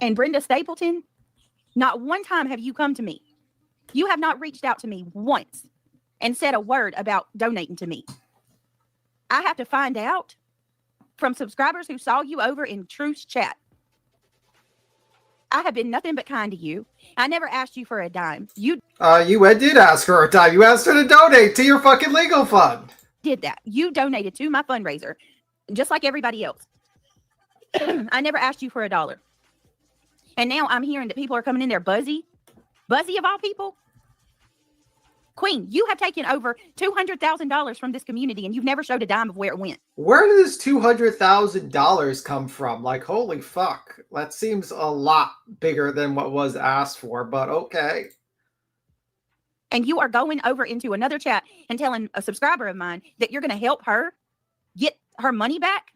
And Brenda Stapleton, not one time have you come to me. You have not reached out to me once and said a word about donating to me. I have to find out from subscribers who saw you over in Truth's chat. I have been nothing but kind to you. I never asked you for a dime. You did ask her a dime. You asked her to donate to your fucking legal fund. Did that. You donated to my fundraiser, just like everybody else. I never asked you for $1. And now I'm hearing that people are coming in there buzzy of all people. Queen, you have taken over $200,000 from this community and you've never showed a dime of where it went. Where did this $200,000 come from? Like, holy fuck. That seems a lot bigger than what was asked for, but okay. And you are going over into another chat and telling a subscriber of mine that you're going to help her get her money back.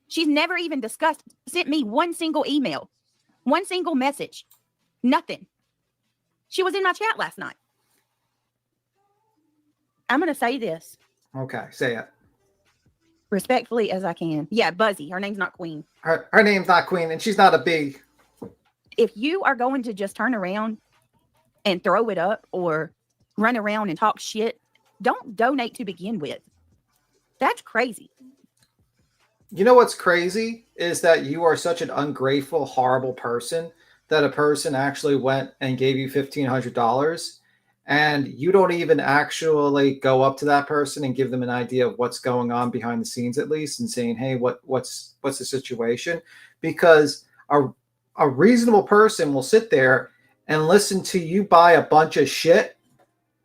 She's never even sent me one single email, one single message, nothing. She was in my chat last night. I'm going to say this. Okay, say it. Respectfully as I can. Yeah, Buzzy. Her name's not Queen. Her name's not Queen, and she's not a big. If you are going to just turn around and throw it up or run around and talk shit, don't donate to begin with. That's crazy. You know what's crazy is that you are such an ungrateful, horrible person that a person actually went and gave you $1,500 and you don't even actually go up to that person and give them an idea of what's going on behind the scenes, at least, and saying, hey, what's the situation? Because a reasonable person will sit there and listen to you buy a bunch of shit,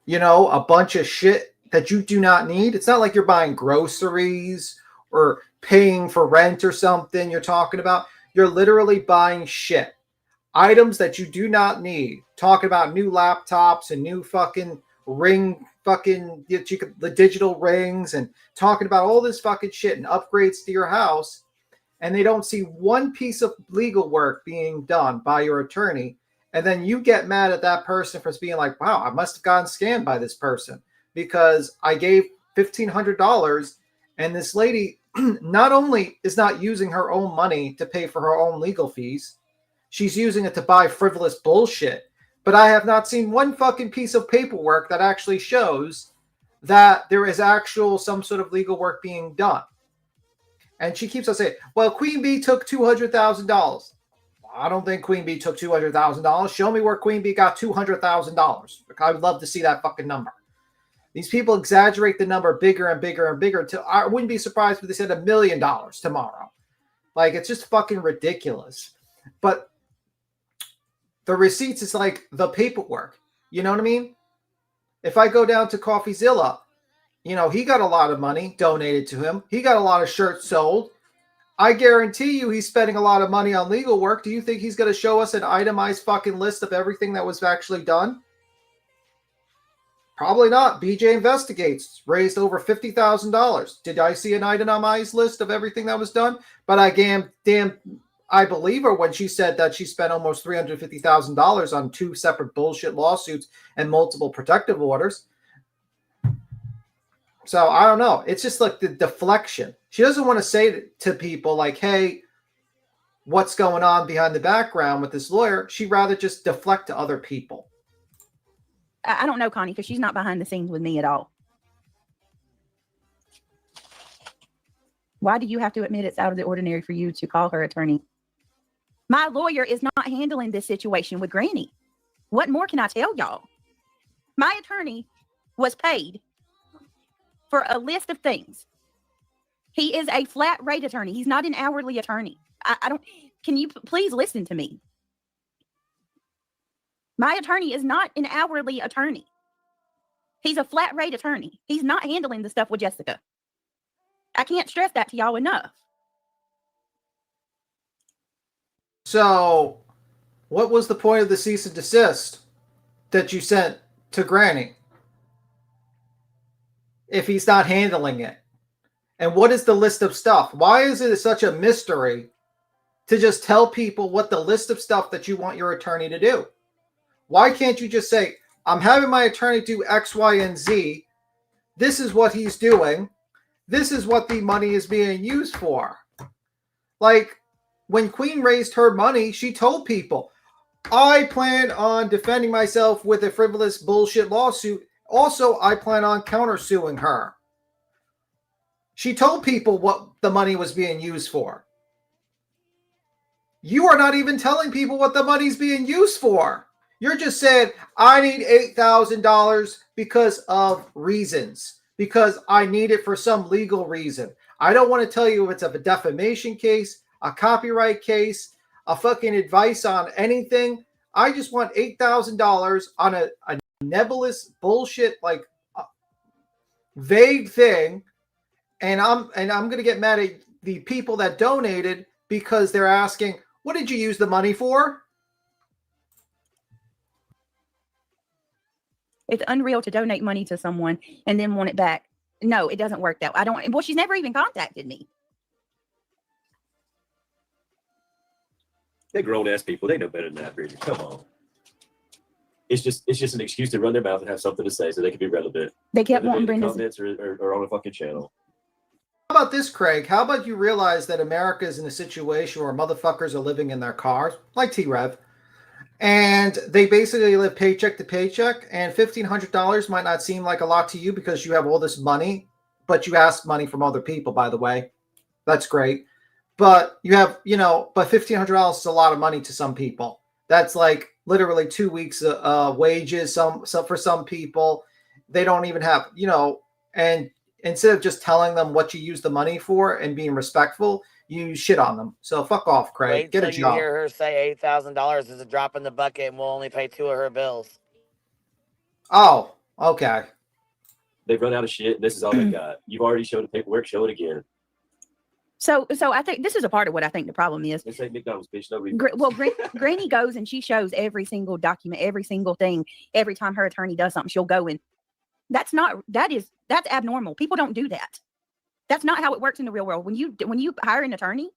a bunch of shit that you do not need. It's not like you're buying groceries or paying for rent or something you're talking about. You're literally buying shit. Items that you do not need. Talking about new laptops and new fucking the digital rings, and talking about all this fucking shit and upgrades to your house. And they don't see one piece of legal work being done by your attorney. And then you get mad at that person for being like, wow, I must have gotten scammed by this person because I gave $1,500 and this lady not only is not using her own money to pay for her own legal fees, she's using it to buy frivolous bullshit. But I have not seen one fucking piece of paperwork that actually shows that there is some sort of legal work being done. And she keeps on saying, well, Queen Bee took $200,000. I don't think Queen Bee took $200,000. Show me where Queen Bee got $200,000. I would love to see that fucking number. These people exaggerate the number bigger and bigger and bigger. I wouldn't be surprised if they said $1 million tomorrow. Like, it's just fucking ridiculous. But the receipts is like the paperwork. You know what I mean? If I go down to CoffeeZilla, you know, he got a lot of money donated to him. He got a lot of shirts sold. I guarantee you he's spending a lot of money on legal work. Do you think he's going to show us an itemized fucking list of everything that was actually done? Probably not. BJ Investigates raised over $50,000. Did I see an itemized list of everything that was done? But I believe her when she said that she spent almost $350,000 on 2 separate bullshit lawsuits and multiple protective orders. So I don't know. It's just like the deflection. She doesn't want to say to people like, hey, what's going on behind the background with this lawyer? She'd rather just deflect to other people. I don't know, Connie, because she's not behind the scenes with me at all. Why do you have to admit it's out of the ordinary for you to call her attorney? My lawyer is not handling this situation with Granny. What more can I tell y'all? My attorney was paid for a list of things. He is a flat rate attorney. He's not an hourly attorney. Can you please listen to me? My attorney is not an hourly attorney. He's a flat rate attorney. He's not handling the stuff with Jessica. I can't stress that to y'all enough. So, what was the point of the cease and desist that you sent to Granny if he's not handling it? And what is the list of stuff? Why is it such a mystery to just tell people what the list of stuff that you want your attorney to do? Why can't you just say, I'm having my attorney do X, Y, and Z. This is what he's doing. This is what the money is being used for. Like, when Queen raised her money, she told people, I plan on defending myself with a frivolous bullshit lawsuit. Also, I plan on countersuing her. She told people what the money was being used for. You are not even telling people what the money's being used for. You're just saying, I need $8,000 because of reasons, because I need it for some legal reason. I don't want to tell you if it's a defamation case, a copyright case, a fucking advice on anything. I just want $8,000 on a nebulous bullshit, like vague thing. And I'm going to get mad at the people that donated because they're asking, what did you use the money for? It's unreal to donate money to someone and then want it back. No, it doesn't work that way. Well, she's never even contacted me. They're grown-ass people. They know better than that, Bridget. Come on. It's just an excuse to run their mouth and have something to say so they can be relevant. They kept wanting Brenda's comments or on a fucking channel. How about this, Craig? How about you realize that America is in a situation where motherfuckers are living in their cars, like T-Rev, and they basically live paycheck to paycheck, and $1,500 might not seem like a lot to you because you have all this money, but you ask money from other people, by the way. That's great. But you have, but $1,500 is a lot of money to some people. That's like literally 2 weeks wages. Some for some people, they don't even have, and instead of just telling them what you use the money for and being respectful, you shit on them. So fuck off, Craig. Wait Get a till job. You hear her say $8,000 is a drop in the bucket and we'll only pay 2 of her bills. Oh, okay. They've run out of shit. This is all they got. You've already showed the paperwork. Show it again. So I think this is a part of what I think the problem is. They say McDonald's, bitch. No refunds. Well, Granny goes and she shows every single document, every single thing. Every time her attorney does something, she'll go and that's abnormal. People don't do that. That's not how it works in the real world. When you hire an attorney,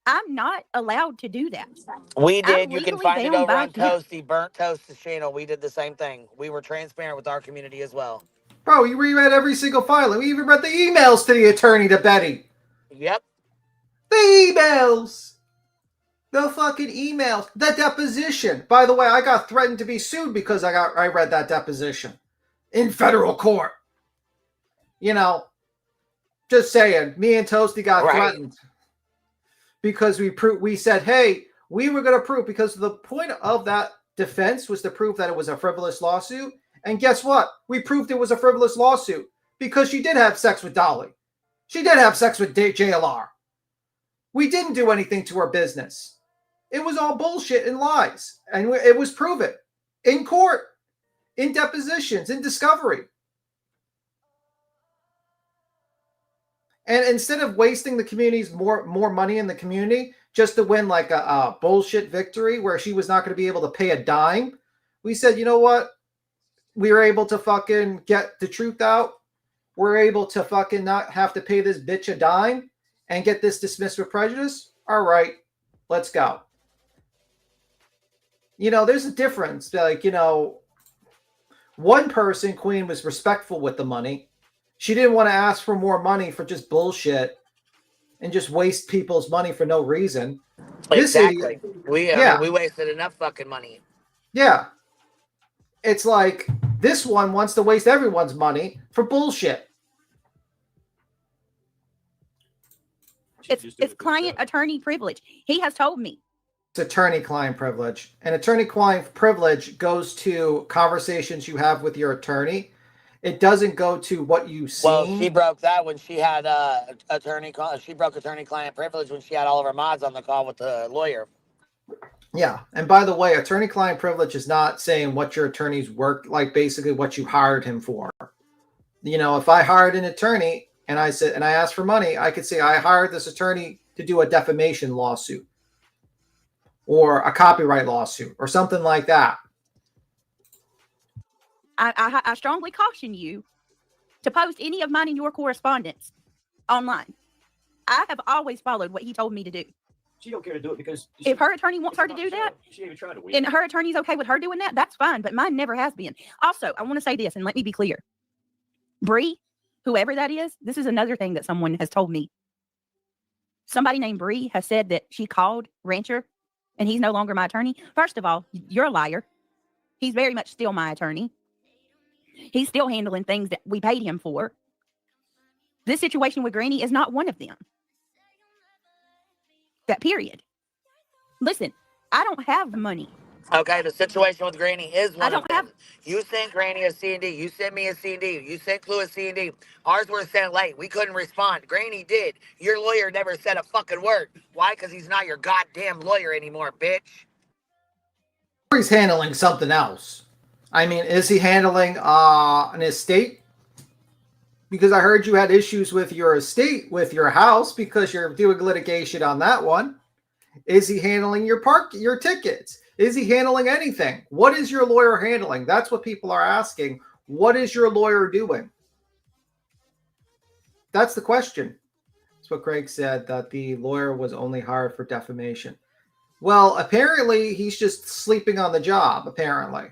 I'm not allowed to do that. We did. I'm You can legally find it bound over by on Toasty, Burnt Toast's channel. We did the same thing. We were transparent with our community as well. Bro, you reread every single file. We even read the emails to the attorney to Betty. Yep. The emails. The fucking emails. The deposition. By the way, I got threatened to be sued because I read that deposition in federal court. Just saying. Me and Toasty got threatened because we said, hey, We were going to prove, because the point of that defense was to prove that it was a frivolous lawsuit. And guess what? We proved it was a frivolous lawsuit because she did have sex with Dolly. She did have sex with JLR. We didn't do anything to her business. It was all bullshit and lies. And it was proven in court, in depositions, in discovery. And instead of wasting the community's more money in the community just to win like a bullshit victory where she was not going to be able to pay a dime, we said, you know what? We were able to fucking get the truth out. We're able to fucking not have to pay this bitch a dime and get this dismissed with prejudice. All right, let's go. You know, there's a difference. Like, you know, one person, Queen, was respectful with the money. She didn't want to ask for more money for just bullshit and just waste people's money for no reason. Exactly. I mean, we wasted enough fucking money. Yeah. It's like this one wants to waste everyone's money for bullshit. It's client-attorney privilege. He has told me. It's attorney-client privilege. And attorney-client privilege goes to conversations you have with your attorney. It doesn't go to what you see. Well, she broke that when she had she broke attorney-client privilege when she had all of her mods on the call with the lawyer. Yeah. And by the way, attorney-client privilege is not saying what your attorney's work, like basically what you hired him for. You know, if I hired an attorney and I asked for money, I could say I hired this attorney to do a defamation lawsuit or a copyright lawsuit or something like that. I strongly caution you to post any of mine in your correspondence online. I have always followed what he told me to do. She don't care to do it because if her attorney wants her to do that, she even tried to win. And her attorney's okay with her doing that, that's fine. But mine never has been. Also, I want to say this, and let me be clear. Bree, whoever that is, this is another thing that someone has told me. Somebody named Bree has said that she called Rancher, and he's no longer my attorney. First of all, you're a liar. He's very much still my attorney. He's still handling things that we paid him for. This situation with Granny is not one of them. That period. Listen, I don't have money. Okay, the situation with Granny is one of them. have. You sent Granny a C&D. You sent me a C&D. You sent Clue a C&D. Ours were sent late. We couldn't respond. Granny did. Your lawyer never said a fucking word. Why? Because he's not your goddamn lawyer anymore, bitch. He's handling something else. I mean, is he handling an estate? Because I heard you had issues with your estate, with your house, because you're doing litigation on that one. Is he handling your tickets? Is he handling anything? What is your lawyer handling? That's what people are asking. What is your lawyer doing? That's the question. That's what Craig said, that the lawyer was only hired for defamation. Well, apparently he's just sleeping on the job, apparently.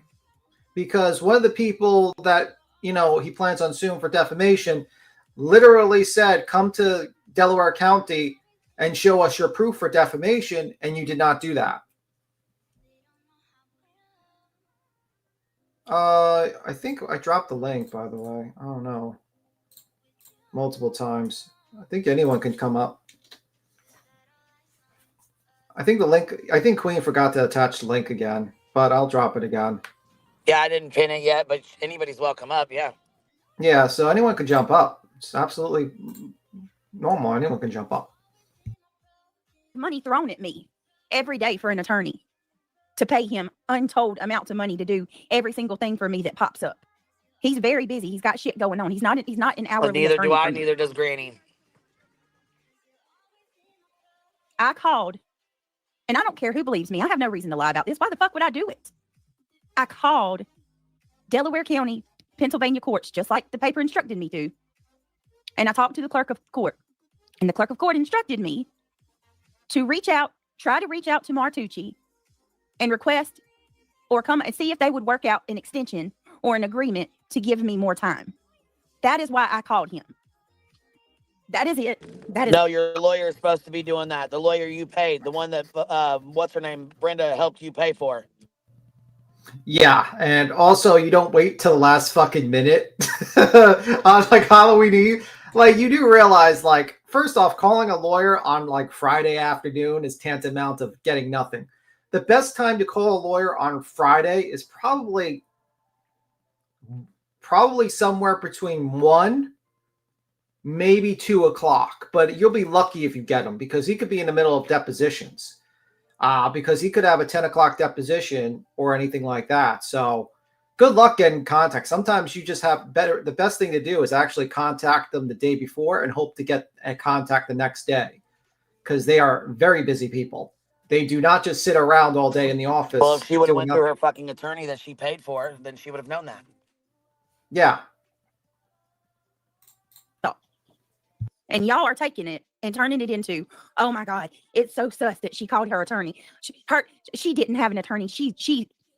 Because one of the people that, you know, he plans on suing for defamation literally said, come to Delaware County and show us your proof for defamation, and you did not do that. I think I dropped the link, by the way. I don't know. Multiple times. I think anyone can come up. I think the link, I think Queen forgot to attach the link again, but I'll drop it again. Yeah, I didn't pin it yet, but anybody's welcome up, yeah. Yeah, so anyone can jump up. It's absolutely normal. Anyone can jump up. Money thrown at me every day for an attorney to pay him untold amounts of money to do every single thing for me that pops up. He's very busy. He's got shit going on. He's not an hourly neither attorney do I, for me. neither does Granny. I called, and I don't care who believes me. I have no reason to lie about this. Why the fuck would I do it? I called Delaware County, Pennsylvania courts, just like the paper instructed me to. And I talked to the clerk of court. And the clerk of court instructed me to try to reach out to Martucci and request or come and see if they would work out an extension or an agreement to give me more time. That is why I called him. That is it. No, your lawyer is supposed to be doing that. The lawyer you paid, the one that, what's her name, Brenda helped you pay for. Yeah, and also you don't wait till the last fucking minute on like Halloween Eve. Like, you do realize, like, first off, calling a lawyer on like Friday afternoon is tantamount of getting nothing. The best time to call a lawyer on Friday is probably somewhere between 1, maybe 2 o'clock. But you'll be lucky if you get him, because he could be in the middle of depositions. Because he could have a 10 o'clock deposition or anything like that. So good luck getting contact. Sometimes you just have the best thing to do is actually contact them the day before and hope to get a contact the next day, because they are very busy people. They do not just sit around all day in the office. Well, if she would have went through her fucking attorney that she paid for, then she would have known that. Yeah. And y'all are taking it and turning it into, oh my God, it's so sus that she called her attorney. She didn't have an attorney. She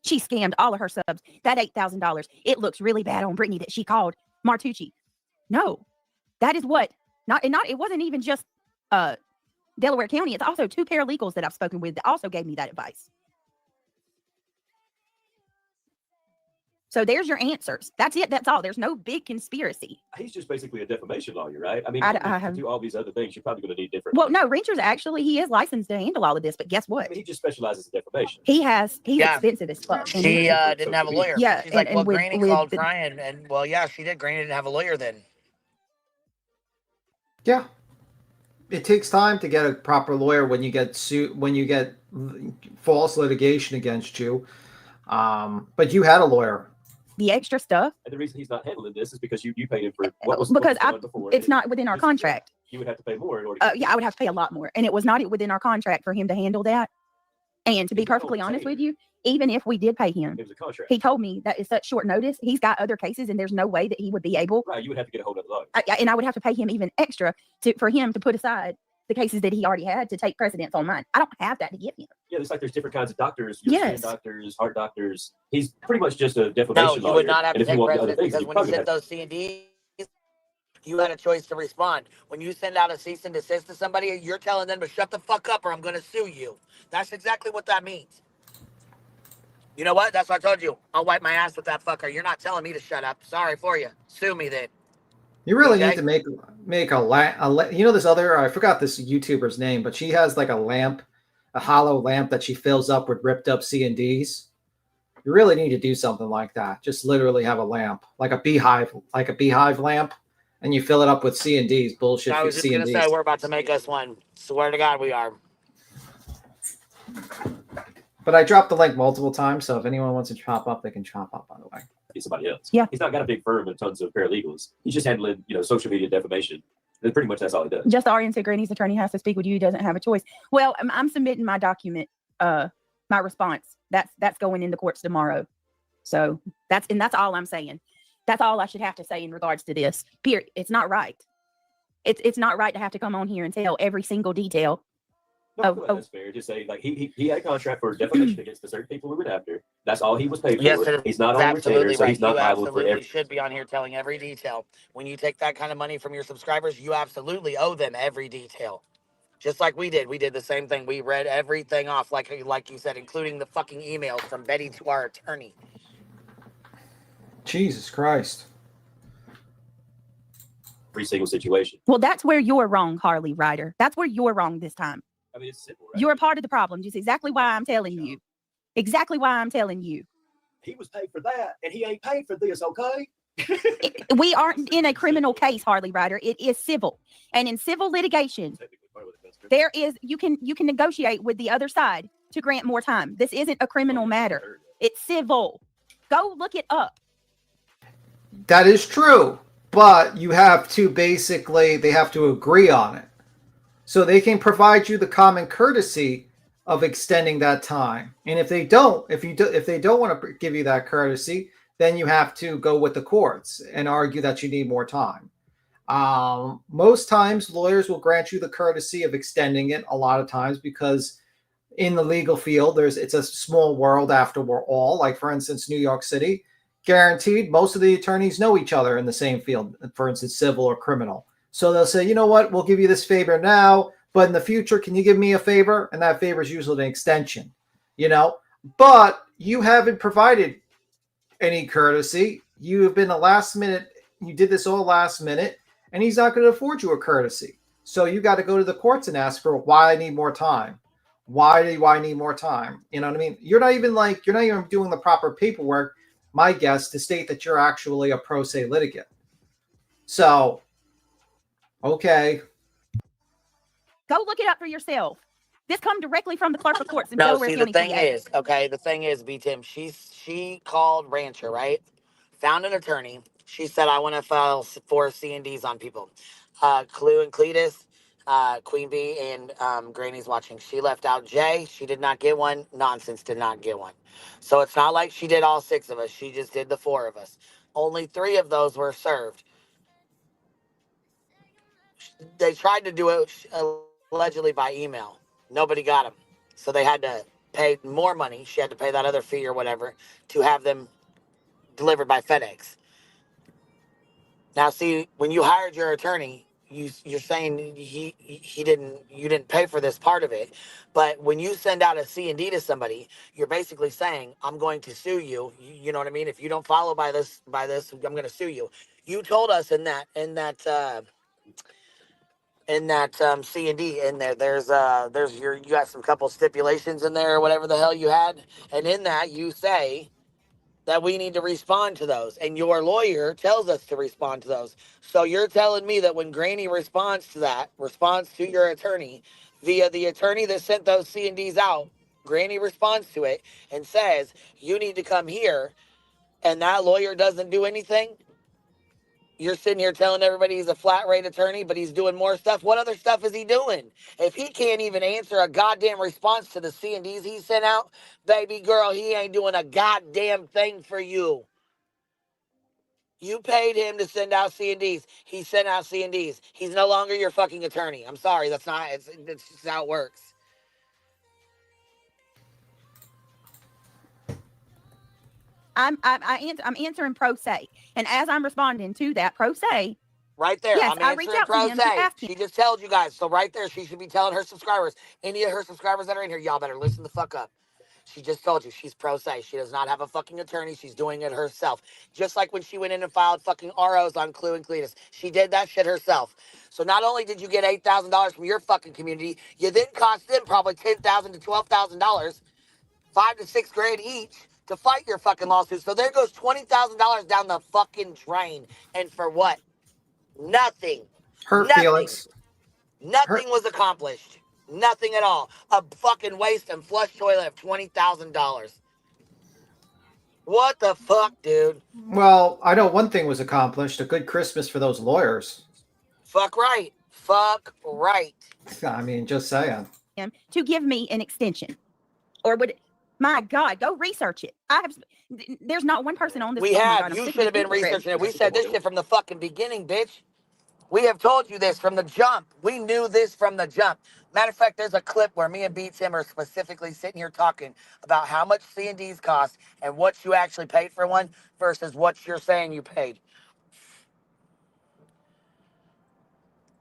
scammed all of her subs. That $8,000. It looks really bad on Brittany that she called Martucci. No, that is what it wasn't even just Delaware County. It's also 2 paralegals that I've spoken with that also gave me that advice. So there's your answers. That's it. That's all. There's no big conspiracy. He's just basically a defamation lawyer, right? I mean, I to do all these other things, you're probably going to need different. Well, no, Rencher's actually, he is licensed to handle all of this, but guess what? I mean, he just specializes in defamation. He's Yeah. expensive as fuck. She didn't have a lawyer. Yeah, She's like, and well, with- Granny with called the- crying, and well, yeah, she did. Granny didn't have a lawyer then. Yeah. It takes time to get a proper lawyer when you get false litigation against you. But you had a lawyer. The extra stuff, And the reason he's not handling this is because you paid him for what was because done before. it's not within our Just- contract. You would have to pay more in order to Yeah, I would have to pay a lot more. And it was not within our contract for him to handle that. And to be You don't perfectly honest say. with you, even if we did pay him, It was a contract. he told me that is such short notice. He's got other cases and there's no way that he would be able, Right, you would have to get a hold of the lawyer. and I would have to pay him even extra for him to put aside the cases that he already had to take precedence on mine. I don't have that to give him. Yeah, it's like there's different kinds of doctors. Yes. Skin doctors, heart doctors. He's pretty much just a No, defamation you lawyer. would not have And to if you take want the other precedence things, because you when you probably sent have those C&Ds, you had a choice to respond. When you send out a cease and desist to somebody, you're telling them to shut the fuck up or I'm going to sue you. That's exactly what that means. You know what? That's what I told you. I'll wipe my ass with that fucker. You're not telling me to shut up. Sorry for you. Sue me then. You really Okay. need to make you know, this other, I forgot this YouTuber's name, but she has like a hollow lamp that she fills up with ripped up C&Ds. You really need to do something like that. Just literally have a lamp, like a beehive lamp, and you fill it up with C&Ds, bullshit I for was just going to C&Ds. say, we're about to make us one. Swear to God we are. But I dropped the link multiple times, so if anyone wants to chop up, they can chop up, by the way. be somebody else. Yeah. He's not got a big firm and tons of paralegals. He's just handling, social media defamation. And pretty much that's all he does. Just Arian said Granny's attorney has to speak with you. He doesn't have a choice. Well, I'm submitting my document, my response. That's going into courts tomorrow. So that's all I'm saying. That's all I should have to say in regards to this. Period. It's not right. It's not right to have to come on here and tell every single detail. No, that's fair. Just say like he had a contract for defamation against the certain people we went after. That's all he was paid Yes, for. it is He's not on retainer, absolutely so right. he's not You liable for absolutely every. should be on here telling every detail. When you take that kind of money from your subscribers, you absolutely owe them every detail. Just like we did. We did the same thing. We read everything off, like you said, including the fucking emails from Betty to our attorney. Jesus Christ. Every single situation. Well, that's where you're wrong, Harley Ryder. That's where you're wrong this time. I mean, it's simple, right? You're a part of the problem. Just exactly why I'm telling you. Exactly why I'm telling you. He was paid for that, and he ain't paid for this, okay? We aren't in a criminal case, Harley Ryder. It is civil. And in civil litigation, there is you can negotiate with the other side to grant more time. This isn't a criminal matter. It's civil. Go look it up. That is true, but you have to they have to agree on it. So they can provide you the common courtesy of extending that time. And if they don't want to give you that courtesy, then you have to go with the courts and argue that you need more time. Most times lawyers will grant you the courtesy of extending it a lot of times because in the legal field, it's a small world after we're all, like for instance, New York City, guaranteed most of the attorneys know each other in the same field, for instance, civil or criminal. So they'll say, you know what, we'll give you this favor now, but in the future, can you give me a favor? And that favor is usually an extension, but you haven't provided any courtesy. You have been you did this all last minute, and he's not going to afford you a courtesy. So you got to go to the courts and ask for why I need more time. Why do I need more time? You know what I mean? You're not even doing the proper paperwork, my guess, to state that you're actually a pro se litigant. So, okay. Go look it up for yourself. This come directly from the clerk of courts in No, Delaware see, County, the thing PA. is, okay, the thing is, B Tim, she called Rancher, right? Found an attorney. She said, I want to file for C&Ds on people. Clue and Cletus, Queen Bee, and Granny's watching. She left out Jay. She did not get one. Nonsense did not get one. So it's not like she did all 6 of us. She just did the 4 of us. Only 3 of those were served. They tried to do it allegedly by email. Nobody got them. So they had to pay more money. She had to pay that other fee or whatever to have them delivered by FedEx. Now, see, when you hired your attorney, you're saying you didn't pay for this part of it, but when you send out a C&D to somebody, you're basically saying, I'm going to sue you. You know what I mean? If you don't follow by this, I'm going to sue you. You told us in that C&D in there, there's you got some couple stipulations in there or whatever the hell you had, and in that you say that we need to respond to those, and your lawyer tells us to respond to those. So you're telling me that when Granny responds to your attorney via the attorney that sent those C&Ds out, Granny responds to it and says you need to come here, and that lawyer doesn't do anything? You're sitting here telling everybody he's a flat rate attorney, but he's doing more stuff. What other stuff is he doing? If he can't even answer a goddamn response to the C&Ds he sent out, baby girl, he ain't doing a goddamn thing for you. You paid him to send out C&Ds. He sent out C&Ds. He's no longer your fucking attorney. I'm sorry. It's just how it works. I'm answering pro se, and as I'm responding to that pro se, Right there. yes, I'm I reach answering out to pro him to se. ask him. She just told you guys. So right there, she should be telling her subscribers. Any of her subscribers that are in here, y'all better listen the fuck up. She just told you she's pro se. She does not have a fucking attorney. She's doing it herself. Just like when she went in and filed fucking ROs on Clue and Cletus. She did that shit herself. So not only did you get $8,000 from your fucking community, you then cost them probably $10,000 to $12,000, $5 to $6 grand each to fight your fucking lawsuit. So there goes $20,000 down the fucking drain. And for what? Nothing. Hurt Nothing. feelings. Nothing was accomplished. Nothing at all. A fucking waste and flush toilet of $20,000. What the fuck, dude? Well, I know one thing was accomplished: a good Christmas for those lawyers. Fuck right. Fuck right. I mean, just saying. Him to give me an extension, or would my God, go research it. There's not one person on this. We oh my have. God, I'm You sick should of have been this people researching it. We said this shit from the fucking beginning, bitch. We have told you this from the jump. We knew this from the jump. Matter of fact, there's a clip where me and B. Tim are specifically sitting here talking about how much C&Ds cost and what you actually paid for one versus what you're saying you paid.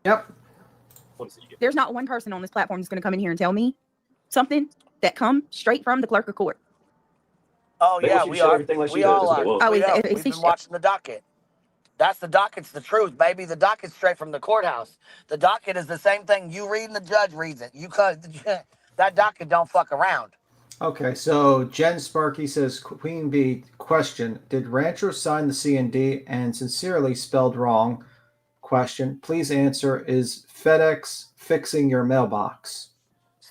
Yep. There's not one person on this platform that's going to come in here and tell me something that come straight from the clerk of court. Oh, Maybe yeah, she we said are. everything like she We does, all is what are. it was. Oh, We know. is We've he been watching the docket. That's the docket's the truth, baby. The docket's straight from the courthouse. The docket is the same thing you read and the judge reads it. That docket don't fuck around. Okay, so Jen Sparky says, Queen Bee, question: did Rancher sign the C&D and sincerely spelled wrong? Question: please answer. Is FedEx fixing your mailbox?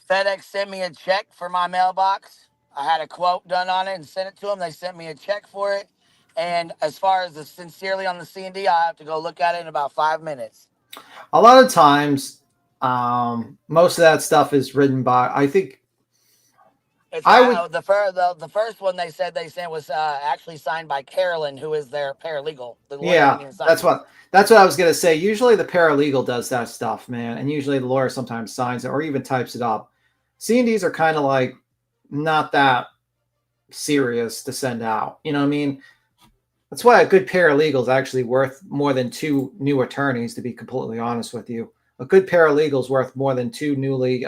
FedEx sent me a check for my mailbox. I had a quote done on it and sent it to them. They sent me a check for it. And as far as the sincerely on the C&D, I have to go look at it in about 5 minutes. A lot of times, most of that stuff is written by, I think, It's I would, the first one they said was actually signed by Carolyn, who is their paralegal. The lawyer didn't yeah, even sign that's it. what I was gonna say. Usually the paralegal does that stuff, man, and usually the lawyer sometimes signs it or even types it up. C&Ds are kind of like not that serious to send out. You know what I mean? That's why a good paralegal is actually worth more than 2 new attorneys, to be completely honest with you. A good paralegal is worth more than 2 newly,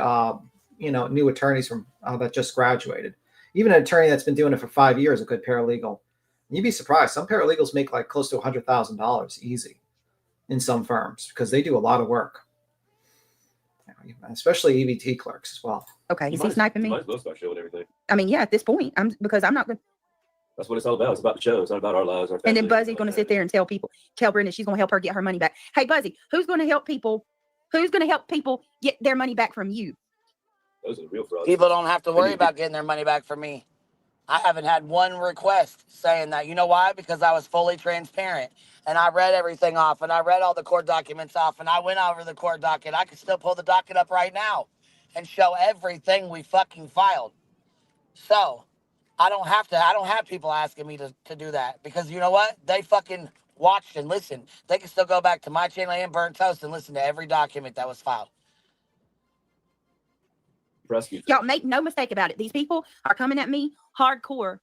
new attorneys from that just graduated. Even an attorney that's been doing it for 5 years, a good paralegal. You'd be surprised. Some paralegals make like close to $100,000 easy in some firms because they do a lot of work. especially EBT clerks as well. Okay, is he sniping me? Might as well start showing everything. I mean, yeah, at this point, because I'm not going to. That's what it's all about. It's about the show. It's not about our lives. Our And then families, Buzzy's like going to that. sit there and tell Brenda she's going to help her get her money back. Hey, Buzzy, who's going to help people? Who's going to help people get their money back from you? Those are the real frauds. People don't have to worry about getting their money back from me. I haven't had one request saying that. You know why? Because I was fully transparent and I read everything off and I read all the court documents off and I went over the court docket. I could still pull the docket up right now and show everything we fucking filed. So I don't have people asking me to do that because you know what? They fucking watched and listened. They can still go back to my channel and Burnt Toast and listen to every document that was filed. Y'all make no mistake about it. These people are coming at me hardcore,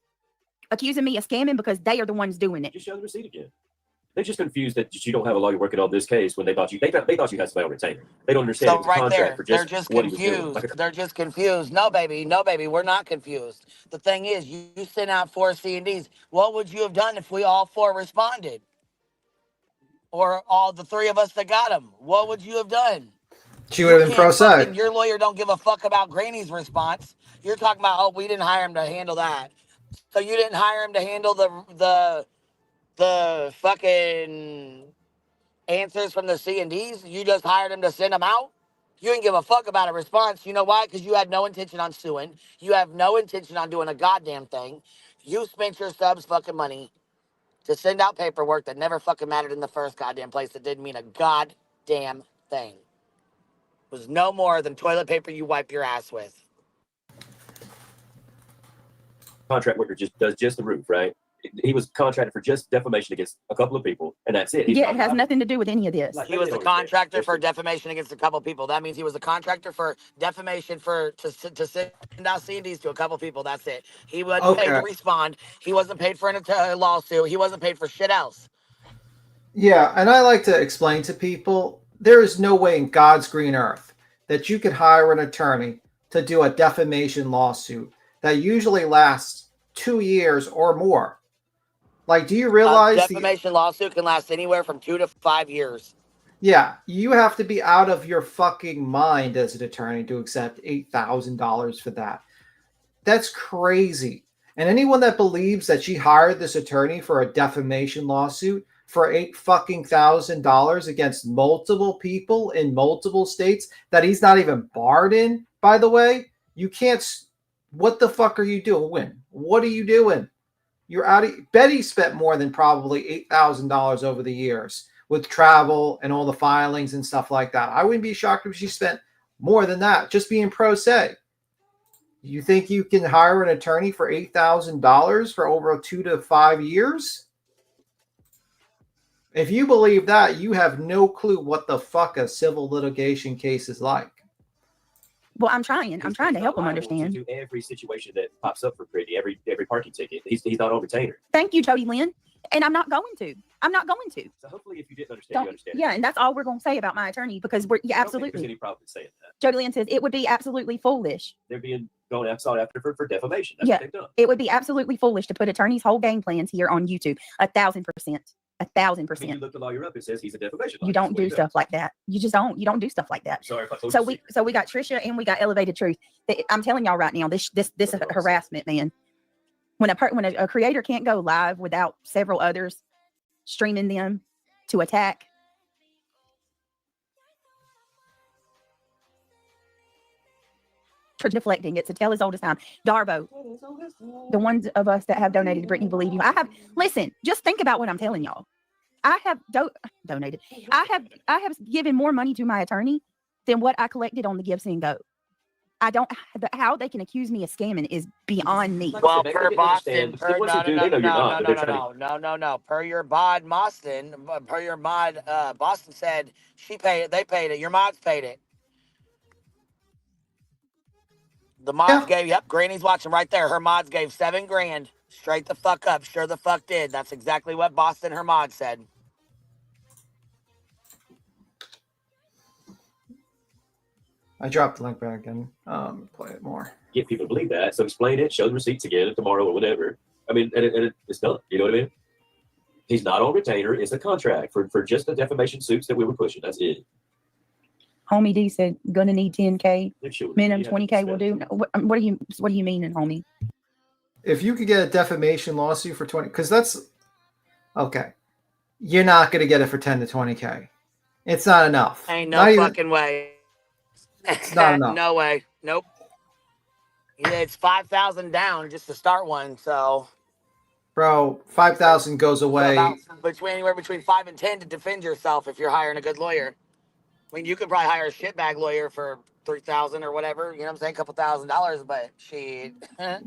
accusing me of scamming because they are the ones doing it. Just show the receipt again. They're just confused that you don't have a lawyer working on this case when they thought you had somebody on retainer. They don't understand. So it was a right contract there, for they're just what he was doing. confused. They're just confused. No, baby, we're not confused. The thing is, you sent out 4 C&Ds. What would you have done if we all 4 responded? Or all the 3 of us that got them? What would you have done? She would have been pro se. Your lawyer don't give a fuck about Granny's response. You're talking about, oh, we didn't hire him to handle that. So you didn't hire him to handle the fucking answers from the C&Ds? You just hired him to send them out? You didn't give a fuck about a response. You know why? Because you had no intention on suing. You have no intention on doing a goddamn thing. You spent your subs fucking money to send out paperwork that never fucking mattered in the first goddamn place that didn't mean a goddamn thing. It was no more than toilet paper you wipe your ass with. Contract worker does just the roof, right? He was contracted for just defamation against a couple of people, and that's it. Yeah, it has nothing to do with any of this. He was a contractor for defamation against a couple people. That means he was a contractor for defamation to send out C&Ds to a couple people. That's it. He wasn't paid to respond. He wasn't paid for a lawsuit. He wasn't paid for shit else. Yeah, and I like to explain to people, there is no way in God's green earth that you could hire an attorney to do a defamation lawsuit that usually lasts 2 years or more. Like, do you realize a defamation lawsuit can last anywhere from 2 to 5 years? Yeah, you have to be out of your fucking mind as an attorney to accept $8,000 for that. That's crazy. And anyone that believes that she hired this attorney for a defamation lawsuit for $8,000 against multiple people in multiple states that he's not even barred in, by the way, you can't. What the fuck are you doing? What are you doing? You're out of. Betty spent more than probably $8,000 over the years with travel and all the filings and stuff like that. I wouldn't be shocked if she spent more than that just being pro se. You think you can hire an attorney for $8,000 for over 2 to 5 years? If you believe that, you have no clue what the fuck a civil litigation case is like. Well, I'm trying to help him understand. To every situation that pops up for Pretty, every parking ticket, he's not on retainer. Thank you, Jody Lynn. And I'm not going to. So hopefully, if you didn't understand, you understand. Yeah, and that's all we're going to say about my attorney because we're absolutely. There's any problem saying that? Jody Lynn says it would be absolutely foolish. They're being going outside after for defamation. That's what they've done. It would be absolutely foolish to put attorneys' whole game plans here on YouTube. 1,000%. 1,000%. You look the lawyer up, it says he's a defamation lawyer. You don't do stuff like that. You just don't. You don't do stuff like that. Sorry if I told So you. we got Trisha and we got Elevated Truth. I'm telling y'all right now, this is harassment, man. When a creator can't go live without several others streaming them to attack. For deflecting, it's a tale as old as time. Darbo, the ones of us that have donated to Brittany believe you. Listen, just think about what I'm telling y'all. I have donated. I have given more money to my attorney than what I collected on the Give Send Go. I don't. How they can accuse me of scamming is beyond me. Well, per Boston, no. Per your mod, Boston said she paid it. They paid it. Your mods paid it. The mods gave, Granny's watching right there. Her mods gave $7,000 straight the fuck up. Sure the fuck did. That's exactly what Boston, her mod said. I dropped the link back and play it more. Get people to believe that. So explain it, show the receipts again tomorrow or whatever. I mean, and it's done. You know what I mean? He's not on retainer. It's a contract for just the defamation suits that we were pushing. That's it. Homie D said, gonna need 10K. Sure, Minimum you have to 20K will do. spend. What do you mean, homie? If you could get a defamation lawsuit for 20, because that's okay. You're not going to get it for 10 to 20K. It's not enough. Ain't no Not even, fucking way. it's not enough. No way. Nope. Yeah, it's 5,000 down just to start one. So, Bro, 5,000 goes so away. about anywhere between 5 and 10 to defend yourself if you're hiring a good lawyer. I mean, you could probably hire a shitbag lawyer for 3,000 or whatever. You know what I'm saying? A couple $1,000s, but shit.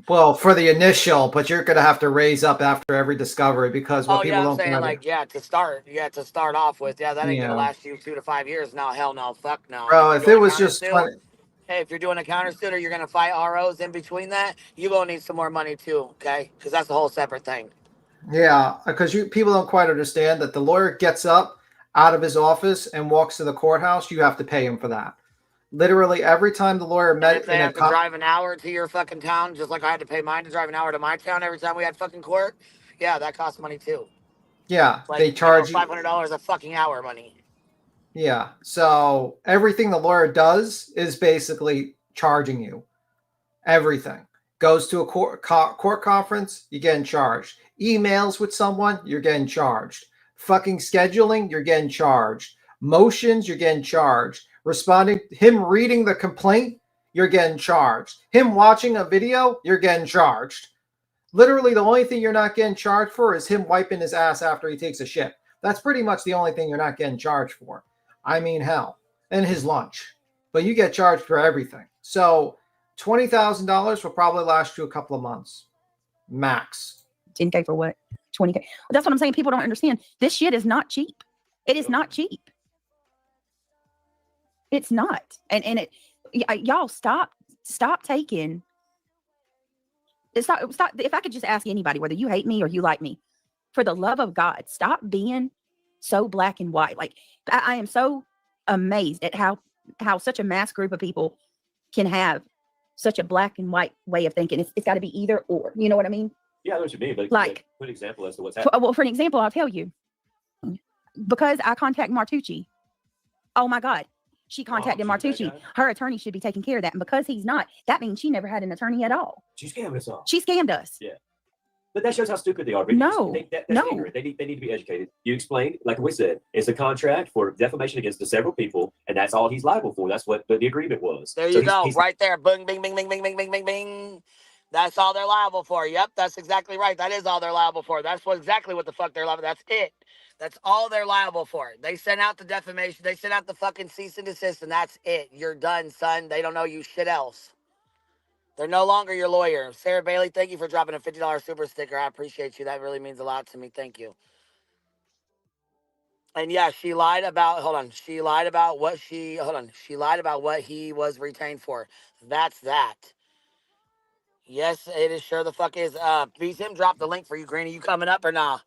Well, for the initial, but you're going to have to raise up after every discovery because what Oh people yeah, I'm don't saying get like to start off with. Yeah, that ain't gonna Yeah. last you 2 to 5 years. No, hell no, fuck no. Bro, you're if doing it a was just countersuit, 20, hey, if you're doing a countersuit or you're gonna fight ROs in between that, you gonna need some more money too, okay? Because that's a whole separate thing. yeah, because people don't quite understand that the lawyer gets up out of his office and walks to the courthouse, you have to pay him for that. Literally every time the lawyer And met if they in a have to drive an hour to your fucking town, just like I had to pay mine to drive an hour to my town every time we had fucking court, yeah, that costs money too. yeah, Like they charge you. $500 a fucking hour money. Yeah, so everything the lawyer does is basically charging you. Everything goes to a court conference, you're getting charged. Emails with someone, you're getting charged. Fucking scheduling, you're getting charged. Motions, you're getting charged. Responding, him reading the complaint, you're getting charged. Him watching a video, you're getting charged. Literally, the only thing you're not getting charged for is him wiping his ass after he takes a shit. That's pretty much the only thing you're not getting charged for. I mean, hell, and his lunch. But you get charged for everything. So $20,000 will probably last you a couple of months, max. 10K for what? 20K. That's what I'm saying. People don't understand. This shit is not cheap. It is not cheap. It's not. And it, y'all stop taking. Stop. If I could just ask anybody, whether you hate me or you like me, for the love of God, stop being so black and white. Like I am so amazed at how such a mass group of people can have such a black and white way of thinking. It's got to be either or. You know what I mean? Yeah, I know what you mean, but Like, put an example as to what's happening. well, for an example, I'll tell you. Because I contact Martucci. Oh my God. She contacted she's that Martucci. guy? Her attorney should be taking care of that. And because he's not, that means she never had an attorney at all. She's scamming us all. She scammed us. Yeah. But that shows how stupid they are. Ricky. No, That's no. ignorant. They need to be educated. You explained, like we said, it's a contract for defamation against the several people, and that's all he's liable for. That's what the agreement was. There you go, right there. Boom, bing, bing, bing, bing, bing, bing, bing, bing. That's all they're liable for. Yep, that's exactly right. That is all they're liable for. That's exactly what the fuck they're liable. That's it. That's all they're liable for. They sent out the defamation. They sent out the fucking cease and desist, and that's it. You're done, son. They don't know you shit else. They're no longer your lawyer. Sarah Bailey, thank you for dropping a $50 super sticker. I appreciate you. That really means a lot to me. Thank you. And yeah, she lied about, she lied about what she lied about what he was retained for. That's that. Yes, it is sure the fuck is. Please him drop the link for you, Granny. You coming up or nah?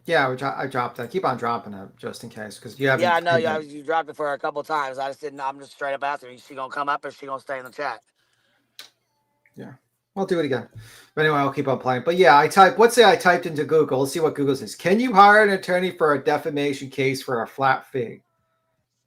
Yeah, I dropped that. Keep on dropping it just in case, because you haven't. Yeah, I know. Yeah, you dropped it for her a couple times. I just didn't. I'm just straight up asking. Is she gonna come up or is she gonna stay in the chat? Yeah, I'll do it again. But anyway, I'll keep on playing. But yeah, let's say I typed into Google. Let's see what Google says. Can you hire an attorney for a defamation case for a flat fee?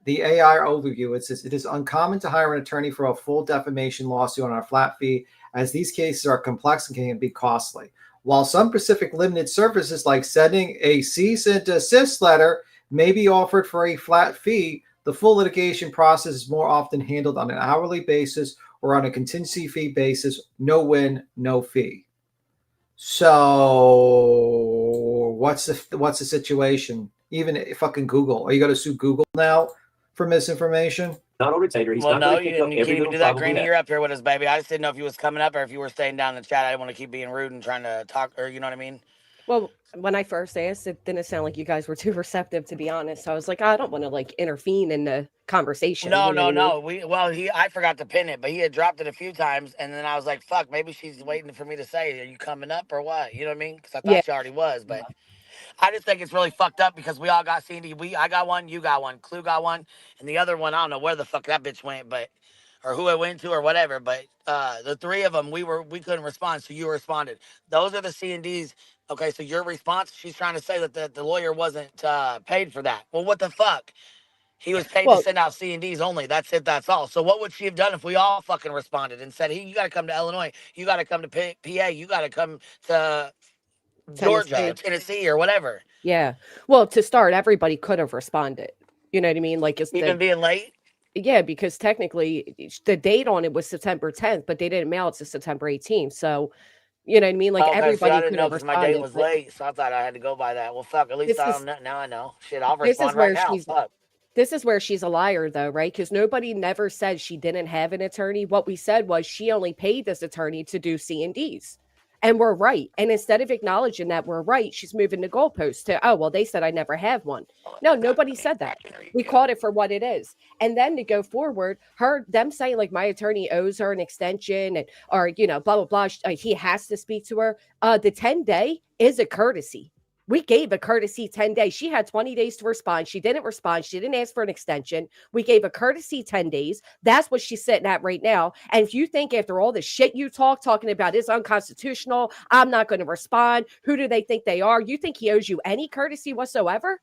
The AI overview, it says, it is uncommon to hire an attorney for a full defamation lawsuit on a flat fee, as these cases are complex and can be costly. While some specific limited services like sending a cease and desist letter may be offered for a flat fee, the full litigation process is more often handled on an hourly basis or on a contingency fee basis, no win, no fee. So what's the situation? Even fucking Google. Are you going to sue Google now for misinformation? Not on retainer. He's Well, not no, going to you pick up can't every even little do that, problem we Granny. have. You're up here with us, baby. I just didn't know if you was coming up or if you were staying down in the chat. I didn't want to keep being rude and trying to talk, or you know what I mean? Well, when I first asked, it didn't sound like you guys were too receptive, to be honest. So I was like, I don't want to like intervene in the conversation. No, you know no, what I mean? no. I forgot to pin it, but he had dropped it a few times, and then I was like, "Fuck, maybe she's waiting for me to say, are you coming up or what?" You know what I mean? Because I thought Yeah. she already was, but I just think it's really fucked up because we all got C&D. I got one, you got one, Clue got one, and the other one, I don't know where the fuck that bitch went, but or who it went to or whatever. But the three of them, we couldn't respond, so you responded. Those are the C&Ds. Okay, so your response, she's trying to say that the lawyer wasn't paid for that. Well, what the fuck? He was paid Well, to send out C&Ds only. That's it. That's all. So what would she have done if we all fucking responded and said, "Hey, you got to come to Illinois. You got to come to PA. You got to come to Georgia, Tennessee. Tennessee, or whatever." Yeah. Well, to start, everybody could have responded. You know what I mean? Like, it's Even being late. yeah, because technically the date on it was September 10th, but they didn't mail it to September 18th. So, you know what I mean? Like, Okay, see, I everybody didn't could know have because my date responded. was But late, so I thought I had to go by that. Well, fuck. At least this is now I know. Shit, I'll this is respond right where now. she's Fuck. this is where she's a liar, though, right? Because nobody never said she didn't have an attorney. What we said was she only paid this attorney to do C&Ds. And we're right. And instead of acknowledging that we're right, she's moving the goalposts to, oh, well, they said I never have one. No, nobody said that. We called it for what it is. And then to go forward, them saying like my attorney owes her an extension and, or, you know, blah, blah, blah. He has to speak to her. The 10-day is a courtesy. We gave a courtesy 10 days. She had 20 days to respond. She didn't respond. She didn't ask for an extension. We gave a courtesy 10 days. That's what she's sitting at right now. And if you think after all the shit you talking about is unconstitutional, I'm not going to respond. Who do they think they are? You think he owes you any courtesy whatsoever?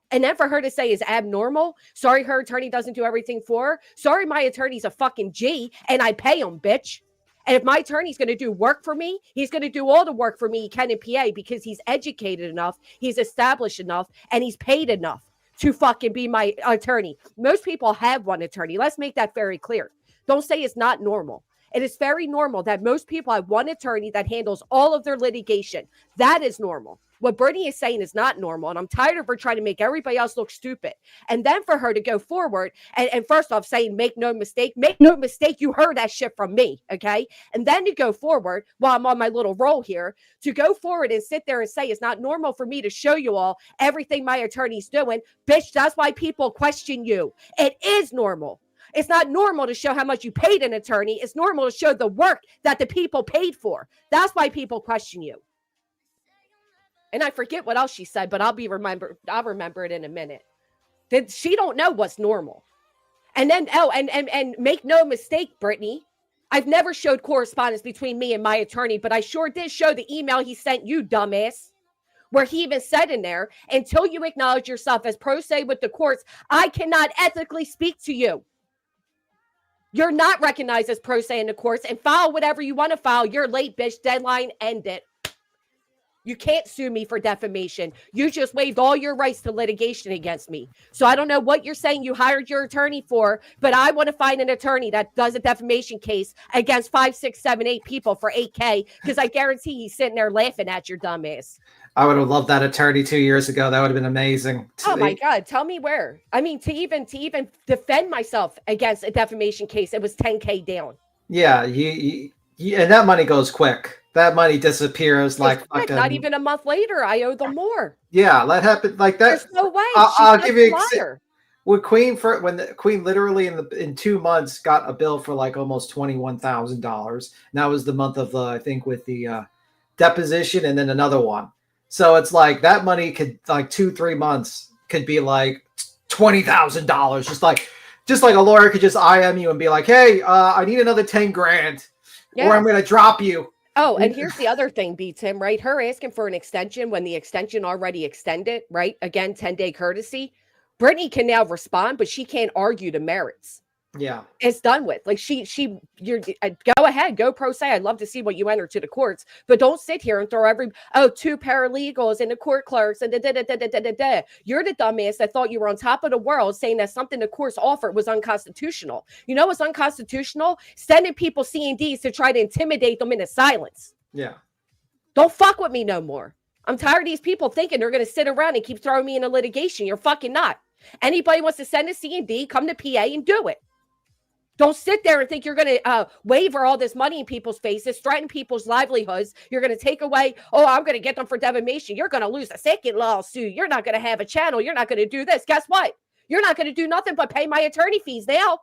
And then for her to say is abnormal. Sorry, her attorney doesn't do everything for her. Sorry, my attorney's a fucking G and I pay him, bitch. And if my attorney's going to do work for me, he's going to do all the work for me he can in PA because he's educated enough, he's established enough, and he's paid enough to fucking be my attorney. Most people have one attorney. Let's make that very clear. Don't say it's not normal. It is very normal that most people have one attorney that handles all of their litigation. That is normal. What Brittany is saying is not normal, and I'm tired of her trying to make everybody else look stupid. And then for her to go forward and first off saying, make no mistake, you heard that shit from me, okay? And then to go forward, while I'm on my little roll here, to go forward and sit there and say it's not normal for me to show you all everything my attorney's doing, bitch, that's why people question you. It is normal. It's not normal to show how much you paid an attorney. It's normal to show the work that the people paid for. That's why people question you. And I forget what else she said, but I'll remember it in a minute. That she don't know what's normal. And then, and make no mistake, Brittany, I've never showed correspondence between me and my attorney, but I sure did show the email he sent you, dumbass, where he even said in there, until you acknowledge yourself as pro se with the courts, I cannot ethically speak to you. You're not recognized as pro se in the courts, and file whatever you want to file. You're late, bitch. Deadline, end it. You can't sue me for defamation. You just waived all your rights to litigation against me. So I don't know what you're saying you hired your attorney for, but I want to find an attorney that does a defamation case against 5, 6, 7, 8 people for $8K, because I guarantee he's sitting there laughing at your dumb ass. I would have loved that attorney 2 years ago. That would have been amazing. Oh my God. Tell me where. I mean, to even defend myself against a defamation case, it was $10K down. Yeah, you and that money goes quick. That money disappears like fucking, not even a month later. I owe them more. Yeah, that happened like that. There's no way. I'll give you when the Queen literally in 2 months got a bill for like almost $21,000. And that was the month of I think with the deposition and then another one. So it's like that money could like 2-3 months could be like $20,000. Just like a lawyer could just IM you and be like, hey, I need another 10 grand or I'm going to drop you. Oh, and here's the other thing, B. Tim, right? Her asking for an extension when the extension already extended, right? Again, 10-day courtesy. Brittany can now respond, but she can't argue the merits. Yeah. It's done with. Like you're go ahead, go pro se. I'd love to see what you enter to the courts, but don't sit here and throw 2 paralegals and the court clerks and da. You're the dumbass that thought you were on top of the world saying that something the courts offered was unconstitutional. You know what's unconstitutional? Sending people C&Ds to try to intimidate them into silence. Yeah. Don't fuck with me no more. I'm tired of these people thinking they're going to sit around and keep throwing me into litigation. You're fucking not. Anybody wants to send a C&D, come to PA and do it. Don't sit there and think you're going to waiver all this money in people's faces, threaten people's livelihoods. You're going to take away, I'm going to get them for defamation. You're going to lose a second lawsuit. You're not going to have a channel. You're not going to do this. Guess what? You're not going to do nothing but pay my attorney fees now.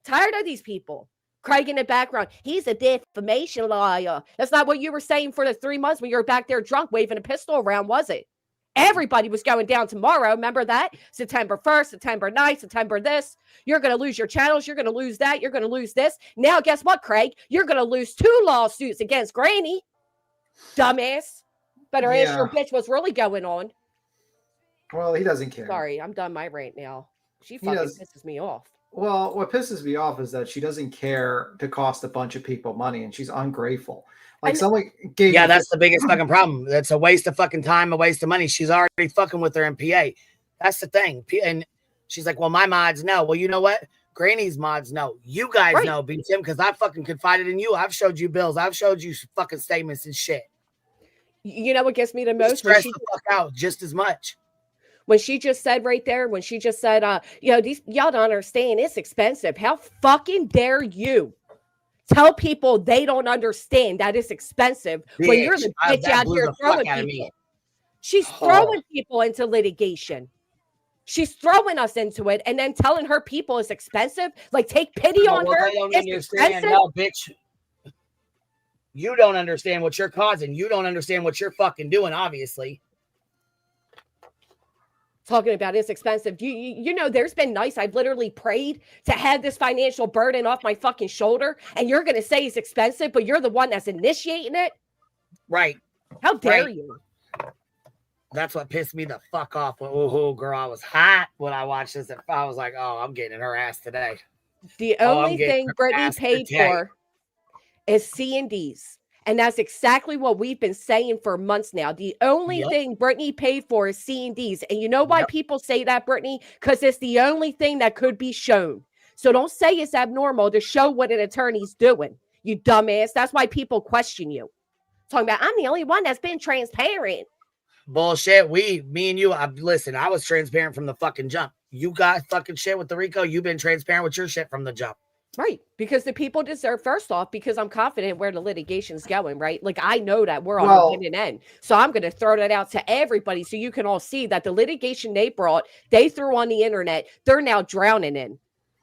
Tired of these people. Craig in the background. He's a defamation lawyer. That's not what you were saying for the 3 months when you were back there drunk waving a pistol around, was it? Everybody was going down tomorrow. Remember that? September 1st, September 9th, September this. You're going to lose your channels. You're going to lose that. You're going to lose this. Now, guess what, Craig? You're going to lose 2 lawsuits against Granny. Dumbass. Better ask your bitch what's really going on. Well, he doesn't care. Sorry, I'm done my rant now. She He fucking does. pisses me off. Well, what pisses me off is that she doesn't care to cost a bunch of people money, and she's ungrateful. Like someone gave Yeah, me that's the biggest fucking problem. That's a waste of fucking time, a waste of money. She's already fucking with her MPA. That's the thing. And she's like, well, my mods know. Well, you know what? Granny's mods know. You guys Right. know, BTM, because I fucking confided in you. I've showed you bills. I've showed you fucking statements and shit. You know what gets me the most? Stress the fuck out just as much. When she just said right there, when she just said, y'all don't understand, it's expensive. How fucking dare you tell people they don't understand that it's expensive when you're the bitch out here throwing people. She's throwing people into litigation. She's throwing us into it and then telling her people it's expensive. Like, take pity on her. They don't it's understand. expensive. No, bitch. You don't understand what you're causing. You don't understand what you're fucking doing, obviously. Talking about it's expensive. You know, there's been nights I've literally prayed to have this financial burden off my fucking shoulder, and you're going to say it's expensive, but you're the one that's initiating it? Right. How dare you? That's what pissed me the fuck off. Oh, girl, I was hot when I watched this. I was like, oh, I'm getting her ass today. The only thing Brittany paid for is C&Ds. And that's exactly what we've been saying for months now. The only thing Brittany paid for is C&Ds. And you know why people say that, Brittany? Because it's the only thing that could be shown. So don't say it's abnormal to show what an attorney's doing, you dumbass. That's why people question you. Talking about, I'm the only one that's been transparent. Bullshit. Me and you, listen, I was transparent from the fucking jump. You got fucking shit with the RICO. You've been transparent with your shit from the jump. Right. Because the people deserve, first off, because I'm confident where the litigation's going, right? Like, I know that we're on the winning end. So I'm going to throw that out to everybody so you can all see that the litigation they brought, they threw on the internet, they're now drowning in.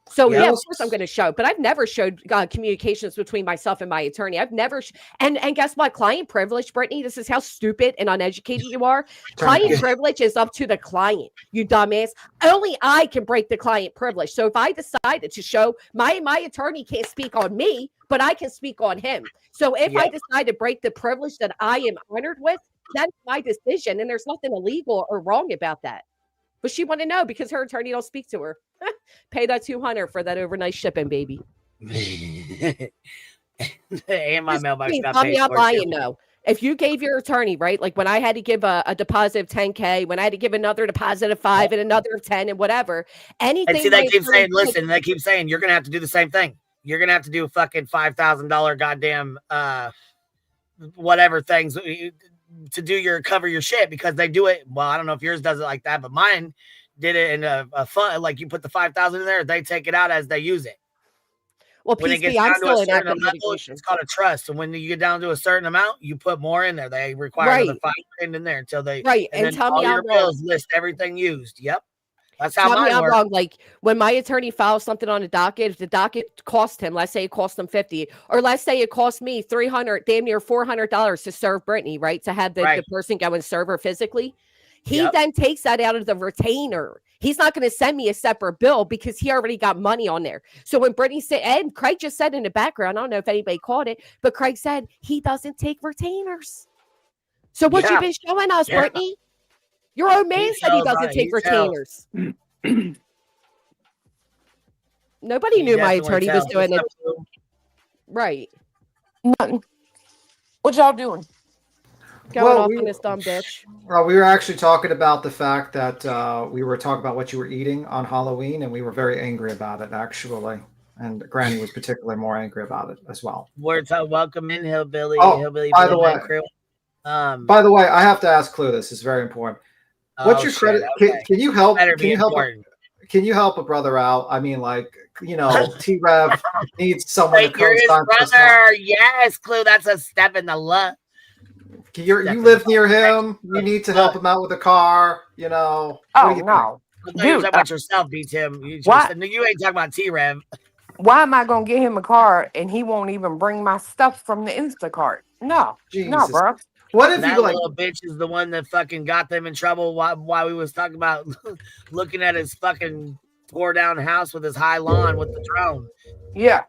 So, yeah, of course I'm going to show. But I've never showed communications between myself and my attorney. I've never. And guess what? Client privilege, Brittany, this is how stupid and uneducated you are. Client privilege is up to the client, you dumbass. Only I can break the client privilege. So if I decided to show, my attorney can't speak on me, but I can speak on him. So if I decide to break the privilege that I am honored with, that's my decision. And there's nothing illegal or wrong about that. But she wanted to know because her attorney don't speak to her. Pay that $200 for that overnight shipping, baby. And my mailbox got I'm paid not for lying, though. If you gave your attorney, right, like when I had to give a deposit of $10K, when I had to give another deposit of $5 and another of 10 and whatever, anything. And see, they keep saying, listen, they keep saying you're gonna have to do the same thing. You're gonna have to do a fucking $5,000 goddamn whatever things to do cover your shit, because they do it. Well, I don't know if yours does it like that, but mine did it in a fund. Like, you put the 5,000 in there, they take it out as they use it. Well, when it gets down to a certain amount, it's called a trust. And when you get down to a certain amount, you put more in there. They require another $5,000 in there until they And tell all me your bills list everything used. Yep. That's how Tell me mine I'm works. wrong. Like, when my attorney files something on a docket, if the docket cost him, let's say it cost him $50, or let's say it cost me $300, damn near $400 to serve Brittany, right? To have the person go and serve her physically. He then takes that out of the retainer. He's not going to send me a separate bill because he already got money on there. So when Brittany said, and Craig just said in the background, I don't know if anybody caught it, but Craig said he doesn't take retainers. So what you been showing us, Brittany? Your own man said he doesn't take retainers. Nobody knew my attorney was doing it. Right. What y'all doing? Going off on this dumb bitch. Well, we were actually talking about the fact that we were talking about what you were eating on Halloween, and we were very angry about it, actually. And Granny was particularly more angry about it as well. Words out, welcome in, Hillbilly. Oh, Hillbilly by the way, crew. By the way, I have to ask Clue. This is very important. What's your credit? Okay. Can you help? Can you help a brother out? I mean, like, you know, T-Rev needs someone to you're his co-sign. brother. Yes, Clue. That's a step in the luck. You live near him. You need to help him out with a car. You know. Oh no, dude! You're talking about yourself, B-Tim. You ain't talking about T-Rev. Why am I gonna get him a car and he won't even bring my stuff from the Instacart? No, no, bro. What if that little bitch is the one that fucking got them in trouble while we was talking about looking at his fucking tore down house with his high lawn with the drone? Yeah.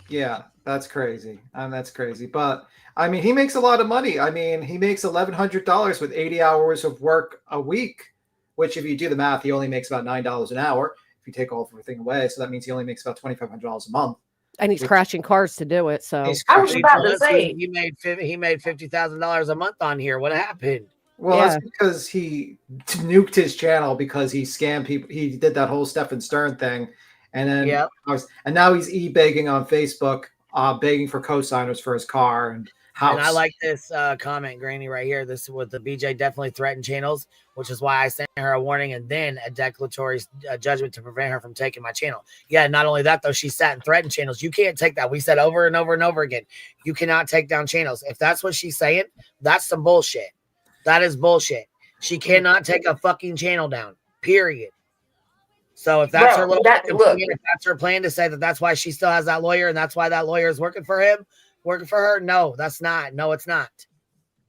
Yeah, that's crazy. That's crazy. But I mean, he makes a lot of money. I mean, he makes $1,100 with 80 hours of work a week, which if you do the math, he only makes about $9 an hour if you take all everything away. So that means he only makes about $2,500 a month. And he's crashing cars to do it. So I was about to say he made $50,000 a month on here. What happened? Well, Yeah. that's because he nuked his channel because he scammed people. He did that whole Stefan Stern thing, and then Yep. and now he's e-begging on Facebook, begging for co-signers for his car and house. And I like this comment, Granny, right here. This is with the BJ definitely threatened channels, which is why I sent her a warning and then a declaratory judgment to prevent her from taking my channel. Yeah, not only that, though, she sat and threatened channels. You can't take that. We said over and over and over again, you cannot take down channels. If that's what she's saying, that's some bullshit. That is bullshit. She cannot take a fucking channel down, period. So if that's her little plan, if that's her plan to say that that's why she still has that lawyer and that's why that lawyer is working for him, working for her, no, that's not. No, it's not.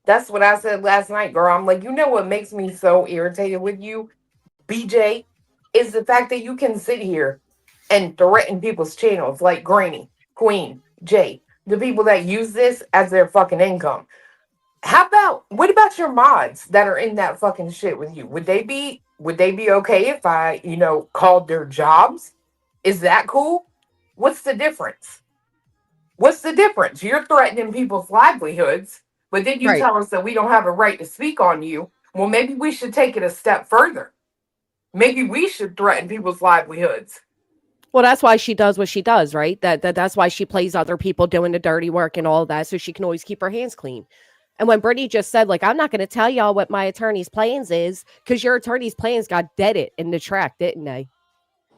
that's what I said last night, girl. I'm like, you know what makes me so irritated with you, BJ, is the fact that you can sit here and threaten people's channels like Granny, Queen, Jay, the people that use this as their fucking income. What about your mods that are in that fucking shit with you? Would they be okay if I, called their jobs? Is that cool? What's the difference? What's the difference? You're threatening people's livelihoods, but then you tell us that we don't have a right to speak on you. Well, maybe we should take it a step further. Maybe we should threaten people's livelihoods. Well, that's why she does what she does, right? That's why she plays other people doing the dirty work and all of that, so she can always keep her hands clean. And when Brittany just said, like, I'm not going to tell y'all what my attorney's plans is, because your attorney's plans got deaded in the track, didn't they?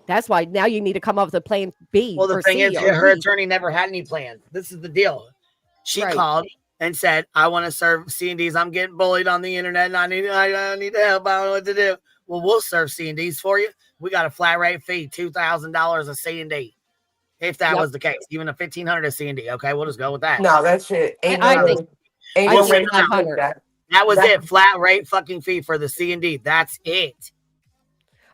That's why now you need to come up with a plan B. Well, the thing is, her attorney never had any plans. This is the deal. She called and said, I want to serve C&Ds. I'm getting bullied on the internet, and I need help. I don't know what to do. Well, we'll serve C&Ds for you. We got a flat rate fee, $2,000 a C&D. If that was the case, even a $1,500 a C&D. Okay, we'll just go with that. No, that shit ain't. I think that was it. Flat rate fucking fee for the C&D. That's it.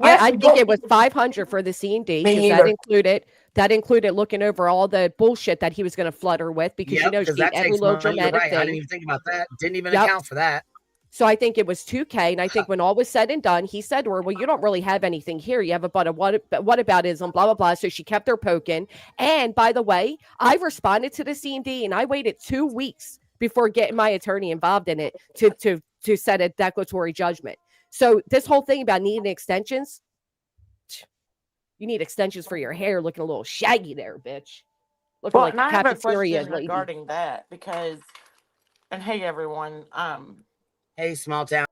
Yes, I think it was $500 for the C&D because that included looking over all the bullshit that he was going to flood her with because she did every little dramatic thing. I didn't even think about that. Didn't even account for that. So I think it was $2,000, and I think when all was said and done, he said to her, "Well, you don't really have anything here. You have about a whataboutism, blah blah blah." So she kept her poking. And by the way, I responded to the C&D, and I waited 2 weeks before getting my attorney involved in it to set a declaratory judgment. So this whole thing about needing extensions, you need extensions for your hair looking a little shaggy there, bitch. Looking like I have a cafeteria question lady. regarding that because, and hey everyone, hey small town.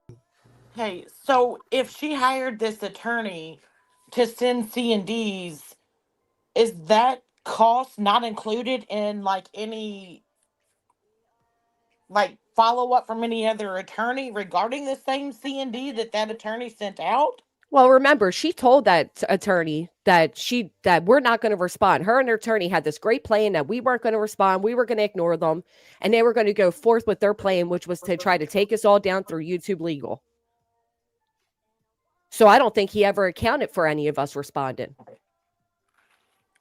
Hey, so if she hired this attorney to send C&Ds, is that cost not included in like any like follow up from any other attorney regarding the same C&D that attorney sent out? Well, remember, she told that attorney that we're not going to respond. Her and her attorney had this great plan that we weren't going to respond. We were going to ignore them, and they were going to go forth with their plan, which was to try to take us all down through YouTube legal. So I don't think he ever accounted for any of us responding.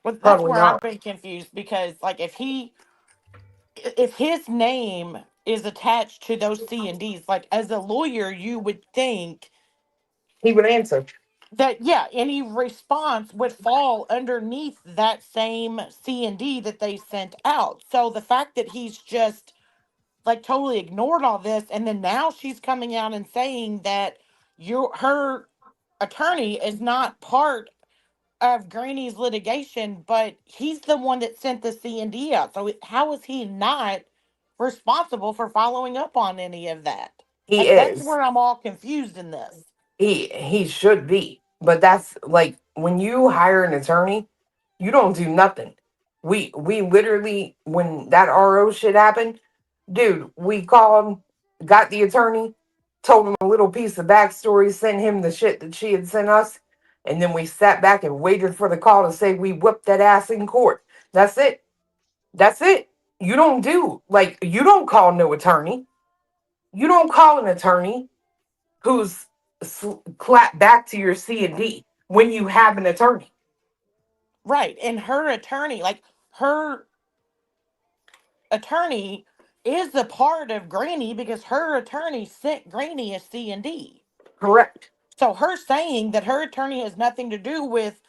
Well, that's where I've been confused because, like, if his name is attached to those C&Ds, like, as a lawyer, you would think he would answer that, any response would fall underneath that same C&D that they sent out. So the fact that he's just, like, totally ignored all this, and then now she's coming out and saying that her attorney is not part of Granny's litigation, but he's the one that sent the C&D out. So how is he not responsible for following up on any of that? That's where I'm all confused in this. He should be, but that's like when you hire an attorney, you don't do nothing. We literally, when that RO shit happened, dude, we called, got the attorney, told him a little piece of backstory, sent him the shit that she had sent us. And then we sat back and waited for the call to say we whipped that ass in court. That's it. That's it. You don't call no attorney. You don't call an attorney who's clapped back to your C&D when you have an attorney. Right. And her attorney is a part of Granny because her attorney sent Granny a C&D. Correct. So her saying that her attorney has nothing to do with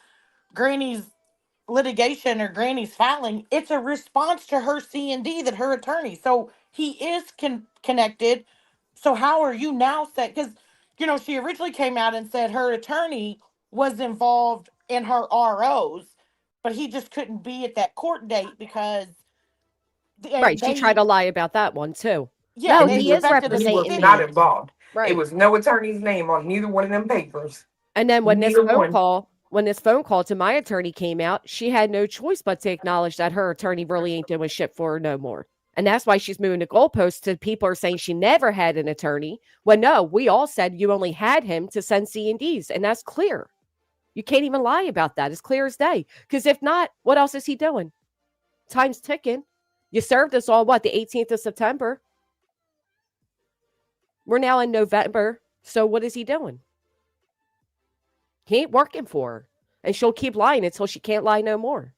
Granny's litigation or Granny's filing, it's a response to her C&D that her attorney. So he is connected. So how are you now saying? Because she originally came out and said her attorney was involved in her ROs, but he just couldn't be at that court date because Right. She tried they to lie about that one too. yeah, No, and they he is expected a He was representing not me. C&D. involved. It Right. was no attorney's name on neither one of them papers. And then when Neither one. this phone call to my attorney came out, she had no choice but to acknowledge that her attorney really ain't doing shit for her no more. And that's why she's moving the goalposts to people are saying she never had an attorney. When no, we all said you only had him to send C&Ds, and that's clear. You can't even lie about that. It's clear as day. Because if not, what else is he doing? Time's ticking. You served us all, the 18th of September? We're now in November. So what is he doing? He ain't working for her. And she'll keep lying until she can't lie no more.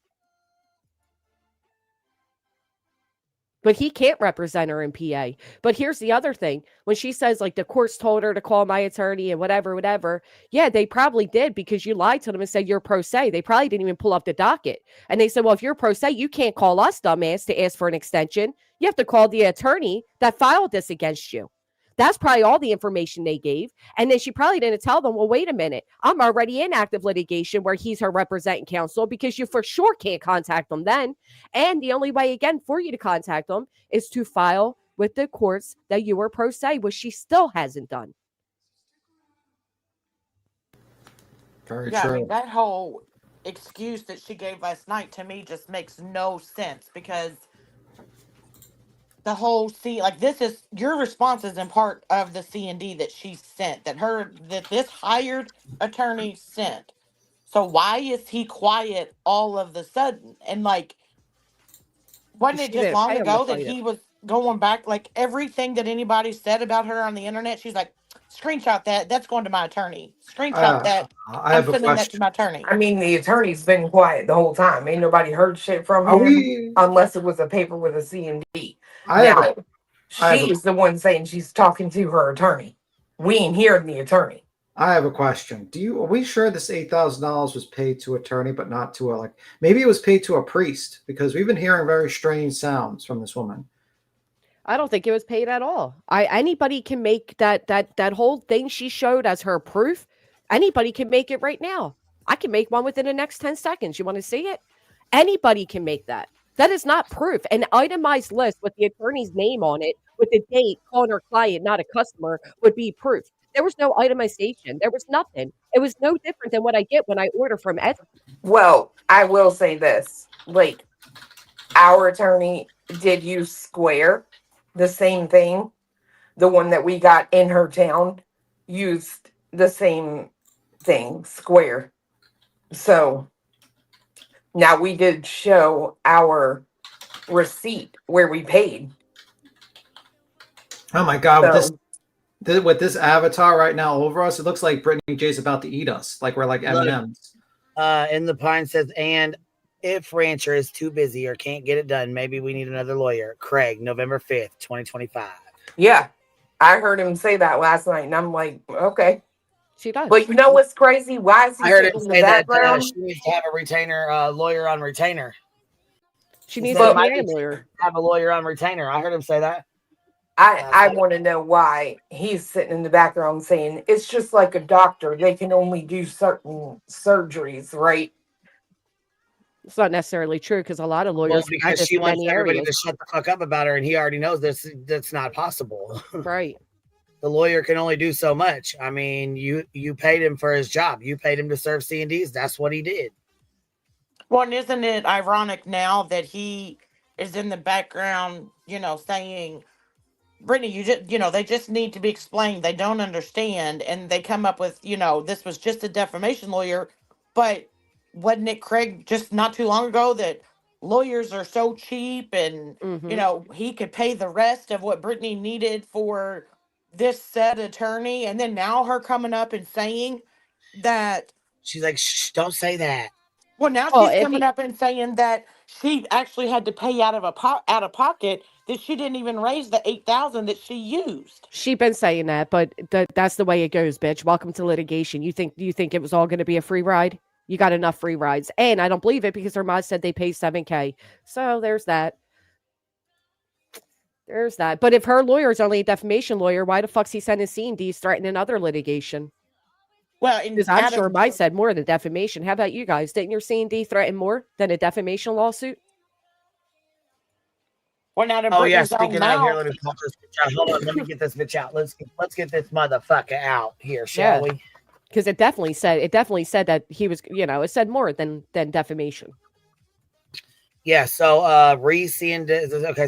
But he can't represent her in PA. But here's the other thing. When she says, like, the courts told her to call my attorney and whatever. Yeah, they probably did because you lied to them and said you're pro se. They probably didn't even pull up the docket. And they said, well, if you're pro se, you can't call us, dumbass, to ask for an extension. You have to call the attorney that filed this against you. That's probably all the information they gave. And then she probably didn't tell them, well, wait a minute. I'm already in active litigation where he's her representing counsel because you for sure can't contact them then. And the only way, again, for you to contact them is to file with the courts that you were pro se, which she still hasn't done. Very Yeah, I true. mean, that whole excuse that she gave last night to me just makes no sense because the whole this is your response is in part of the C&D that she sent that this hired attorney sent. So why is he quiet all of the sudden? And wasn't She it just didn't long pay him to ago that fight it. he was going back everything that anybody said about her on the internet? She's like, screenshot that. That's going to my attorney. Screenshot that. I I'm have a sending that to question. my attorney. I mean, the attorney's been quiet the whole time. Ain't nobody heard shit from Are him we? unless it was a paper with a C&D. I have Now, a, I have a, she's the one saying she's talking to her attorney. We ain't hearing the attorney. I have a question. Are we sure this $8,000 was paid to attorney, but not to maybe it was paid to a priest because we've been hearing very strange sounds from this woman. I don't think it was paid at all. Anybody can make that whole thing she showed as her proof. Anybody can make it right now. I can make one within the next 10 seconds. You want to see it? Anybody can make that. That is not proof. An itemized list with the attorney's name on it, with the date, calling her client, not a customer, would be proof. There was no itemization. There was nothing. It was no different than what I get when I order from Etsy. Well, I will say this. Our attorney did use Square, the same thing. The one that we got in her town used the same thing, Square. So now we did show our receipt where we paid. Oh my God! So, With this avatar right now over us, it looks like Brittany J's about to eat us, like we're like M&Ms. In the Pine says, and if Rancher is too busy or can't get it done, maybe we need another lawyer. Craig, November 5th, 2025. yeah, I heard him say that last night, and I'm like, okay. She does. But you know what's crazy? Why is he I heard him sitting in the say that background? she needs to have a retainer, lawyer on retainer. She needs said to it might be a be lawyer. to have a lawyer on retainer. I heard him say that. I want to know why he's sitting in the background saying it's just like a doctor. They can only do certain surgeries, right? It's not necessarily true because a lot of lawyers because practice she in wants many everybody areas. to shut the fuck up about her, and he already knows that's not possible. Right. The lawyer can only do so much. I mean, you paid him for his job. You paid him to serve C&Ds. That's what he did. Well, and isn't it ironic now that he is in the background, saying, Brittany, they just need to be explained. They don't understand. And they come up with, this was just a defamation lawyer. But wasn't it Craig just not too long ago that lawyers are so cheap and, he could pay the rest of what Brittany needed for this said attorney. And then now her coming up and saying that. She's like, shh, don't say that. Well, now she's coming up and saying that she actually had to pay out of pocket that she didn't even raise the 8,000 that she used. She been saying that, but that's the way it goes, bitch. Welcome to litigation. You think it was all going to be a free ride? You got enough free rides, and I don't believe it because her mom said they pay $7,000. So there's that. There's that. But if her lawyer is only a defamation lawyer, why the fuck's he sending C&Ds threatening other litigation? Well, Because I'm sure mine said more than defamation. How about you guys? Didn't your C&D threaten more than a defamation lawsuit? Well, now Oh yeah, speaking of here, let me pop this bitch out. Hold on, let me get this bitch out. Let's get this motherfucker out here, shall we? Because it definitely said that he was, it said more than defamation. Yeah, so okay,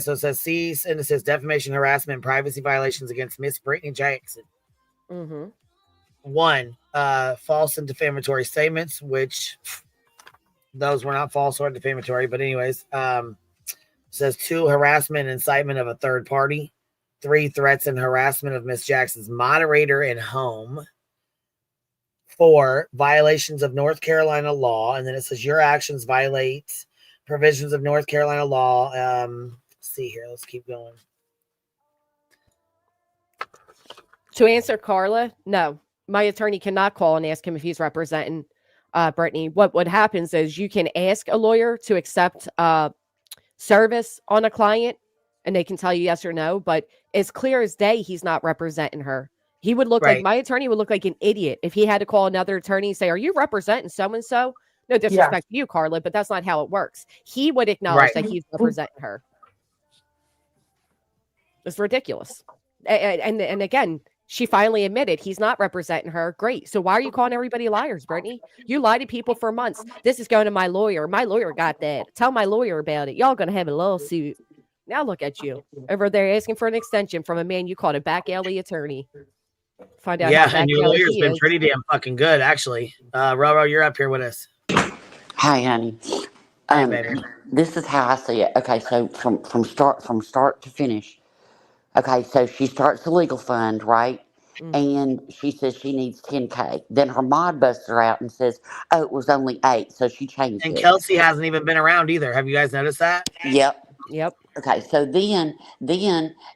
so it says cease and it says defamation, harassment, and privacy violations against Miss Brittany Jackson. Mm-hmm. 1, false and defamatory statements, which those were not false or defamatory, but anyways, says 2, harassment and incitement of a third party. 3, threats and harassment of Miss Jackson's moderator and home. 4, violations of North Carolina law, and then it says your actions violate provisions of North Carolina law. Let's see here. Let's keep going. To answer Carla, no, my attorney cannot call and ask him if he's representing Brittany. What happens is you can ask a lawyer to accept service on a client, and they can tell you yes or no. But it's clear as day he's not representing her. He would look like, my attorney would look like an idiot if he had to call another attorney and say, "Are you representing so and so?" No disrespect to you, Carla, but that's not how it works. He would acknowledge that he's representing her. It's ridiculous. And again, she finally admitted he's not representing her. Great. So why are you calling everybody liars, Brittany? You lied to people for months. This is going to my lawyer. My lawyer got that. Tell my lawyer about it. Y'all going to have a lawsuit. Now look at you over there asking for an extension from a man you called a back alley attorney. Find out. Yeah, and your lawyer's been pretty damn fucking good, actually. Roro, you're up here with us. Hi, honey. This is how I see it. Okay, so from start to finish. Okay, so she starts the legal fund, right? And she says she needs $10K. Then her mod busts her out and says, "Oh, it was only 8," so she changed it. And Kelsey hasn't even been around either. Have you guys noticed that? Yep. Okay, so then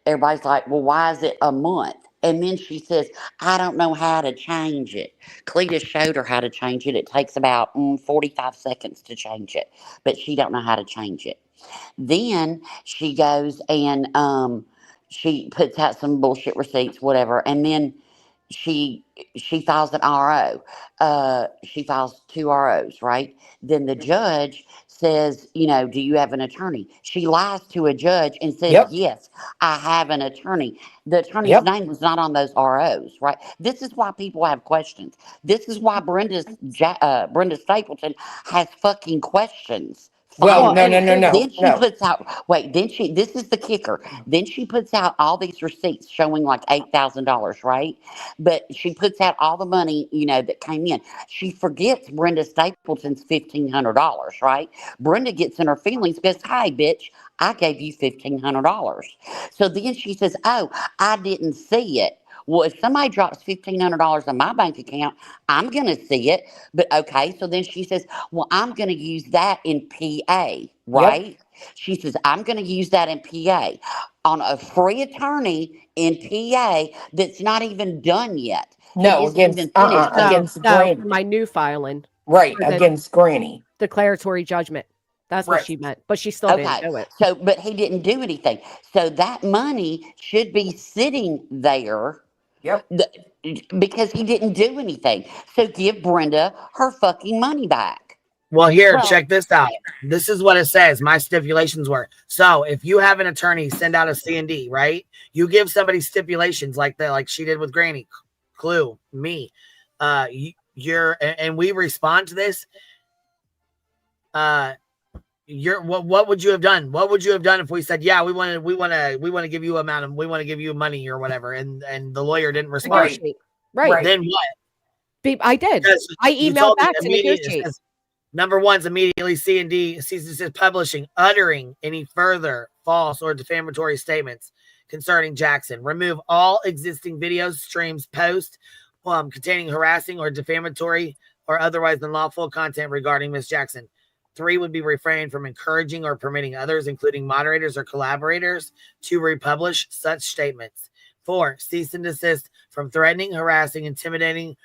everybody's like, "Well, why is it a month?" And then she says, "I don't know how to change it." Cletus showed her how to change it. It takes about 45 seconds to change it, but she don't know how to change it. Then she goes and she puts out some bullshit receipts, whatever, and then she files an RO. She files 2 ROs, right? Then the judge says, "Do you have an attorney?" She lies to a judge and says, "Yes, I have an attorney." The attorney's name was not on those ROs, right? This is why people have questions. This is why Brenda Stapleton has fucking questions. Well, no. Then she puts out, this is the kicker. Then she puts out all these receipts showing like $8,000, right? But she puts out all the money, that came in. She forgets Brenda Stapleton's $1,500, right? Brenda gets in her feelings, goes, "Hey, bitch, I gave you $1,500. So then she says, "Oh, I didn't see it." Well, if somebody drops $1,500 in my bank account, I'm going to see it. But okay, so then she says, "Well, I'm going to use that in PA," right? She says, "I'm going to use that in PA on a free attorney in PA that's not even done yet." No, against Granny. My new filing. Right, against Granny. Declaratory judgment. That's what she meant. But she still didn't do it. So, but he didn't do anything. So that money should be sitting there. Because he didn't do anything. So give Brenda her fucking money back. Well, here, check this out. This is what it says. My stipulations were. So if you have an attorney send out a C&D, right? You give somebody stipulations like that, like she did with Granny, Clue, me. And we respond to this. What would you have done? What would you have done if we said, "Yeah, we want to give you we want to give you money or whatever," and the lawyer didn't respond? Right. Then what? I did. I emailed back to negotiate. Number 1's immediately C&D ceases publishing, uttering any further false or defamatory statements concerning Jackson. Remove all existing videos, streams, posts containing harassing or defamatory or otherwise unlawful content regarding Miss Jackson. 3 would be refrain from encouraging or permitting others, including moderators or collaborators, to republish such statements. 4, cease and desist from threatening, harassing, intimidating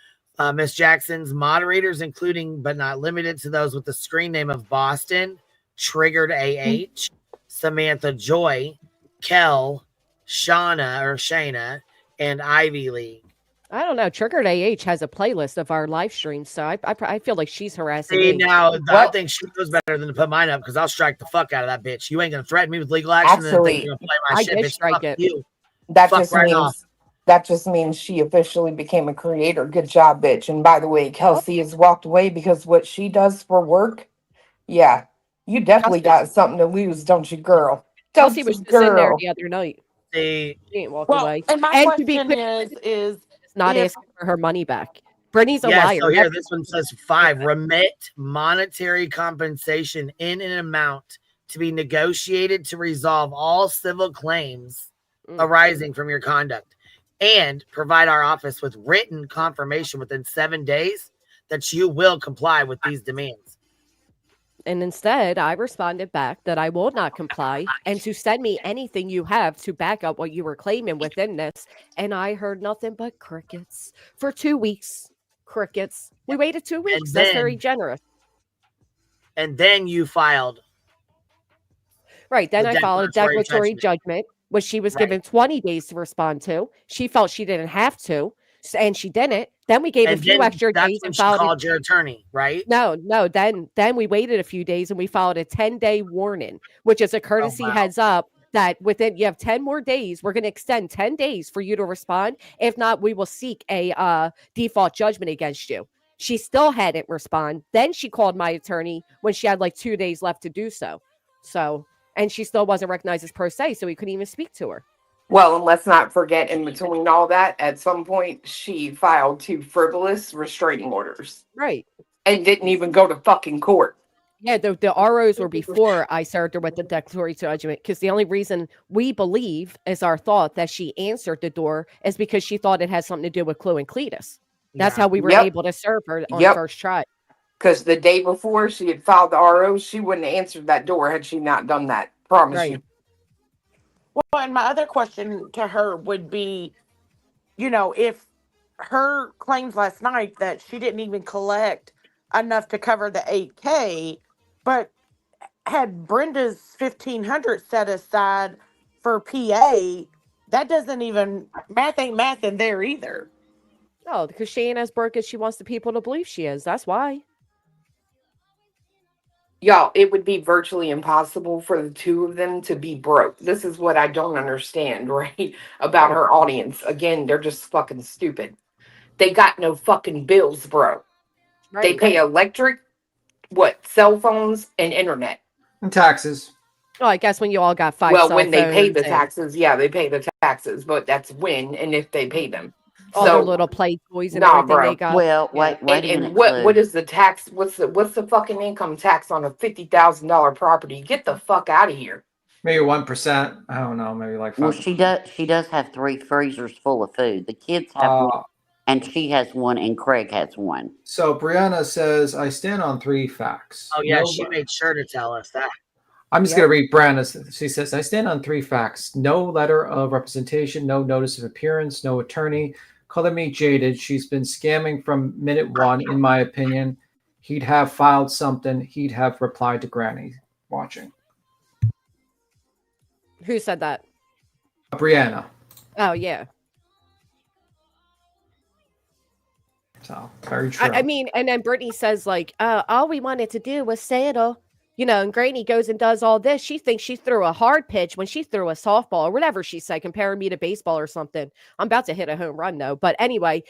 Miss Jackson's moderators, including but not limited to those with the screen name of Boston, Triggered AH, Samantha Joy, Kel, Shayna, and Ivy League. I don't know. Triggered AH has a playlist of our live streams, so I feel like she's harassing See, me. now I think she knows better than to put mine up because I'll strike the fuck out of that bitch. You ain't gonna threaten me with legal action and then think you're gonna play my shit, did bitch. strike Fuck it. you. That Fuck just right means off. that just means she officially became a creator. Good job, bitch. And by the way, Kelsey has walked away because what she does for work, yeah, you definitely got something to lose, don't you, girl? Kelsey was just in there the other night. See, she ain't walked Well, away. and my And to be question clear, is not if asking for her money back. Brittany's a yes, liar. so here, this one says 5, remit monetary compensation in an amount to be negotiated to resolve all civil claims arising from your conduct, and provide our office with written confirmation within 7 days that you will comply with these demands. And instead, I responded back that I will not comply and to send me anything you have to back up what you were claiming within this. And I heard nothing but crickets for 2 weeks. Crickets. We waited 2 weeks. That's very generous. And then you filed. Right. Then the I filed a declaratory declaratory judgment, which she was Right. given 20 days to respond to. She felt she didn't have to, and she didn't. Then we gave And a few then extra that's days when and she filed called your attorney, right? No. Then we waited a few days and we filed a 10-day warning, which is a courtesy heads up that within you have 10 more days. We're going to extend 10 days for you to respond. If not, we will seek a default judgment against you. She still hadn't respond. Then she called my attorney when she had like 2 days left to do so. And she still wasn't recognized as pro se, so we couldn't even speak to her. Well, and let's not forget, in between all that, at some point, she filed 2 frivolous restraining orders. Right. And didn't even go to fucking court. Yeah, the ROs were before I served her with the declaratory judgment, because the only reason we believe is our thought that she answered the door is because she thought it had something to do with Chloe and Cletus. That's how we were able to serve her on first try. Because the day before she had filed the ROs, she wouldn't have answered that door had she not done that. Promise you. Well, and my other question to her would be, if her claims last night that she didn't even collect enough to cover the $8K, but had Brenda's $1,500 set aside for PA, that doesn't even math ain't math in there either. No, because she ain't as broke as she wants the people to believe she is. That's why. Y'all, it would be virtually impossible for the two of them to be broke. This is what I don't understand, right? About her audience. Again, they're just fucking stupid. They got no fucking bills, bro. Right. They pay electric, cell phones, and internet. And taxes. Well, I guess when you all got 5 Well, cell when they pay the phones and taxes, they pay the taxes, but that's when and if they pay them. all their little play toys and everything bro. they got. Well, wait a minute. And what is the tax? What's the fucking income tax on a $50,000 property? Get the fuck out of here. Maybe 1%. I don't know. Maybe like 5%. Well, she does have 3 freezers full of food. The kids have one, and she has one, and Craig has one. So Brianna says, I stand on 3 facts. Oh, yeah, she made sure to tell us that. I'm just going to read Brianna's. She says, I stand on 3 facts. No letter of representation, no notice of appearance, no attorney. Color me jaded. She's been scamming from minute 1, in my opinion. He'd have filed something. He'd have replied to Granny watching. Who said that? Brianna. Oh, yeah. So, very true. I mean, and then Brittany says, like, all we wanted to do was settle. And Granny goes and does all this. She thinks she threw a hard pitch when she threw a softball or whatever she said, comparing me to baseball or something. I'm about to hit a home run, though. But anyway,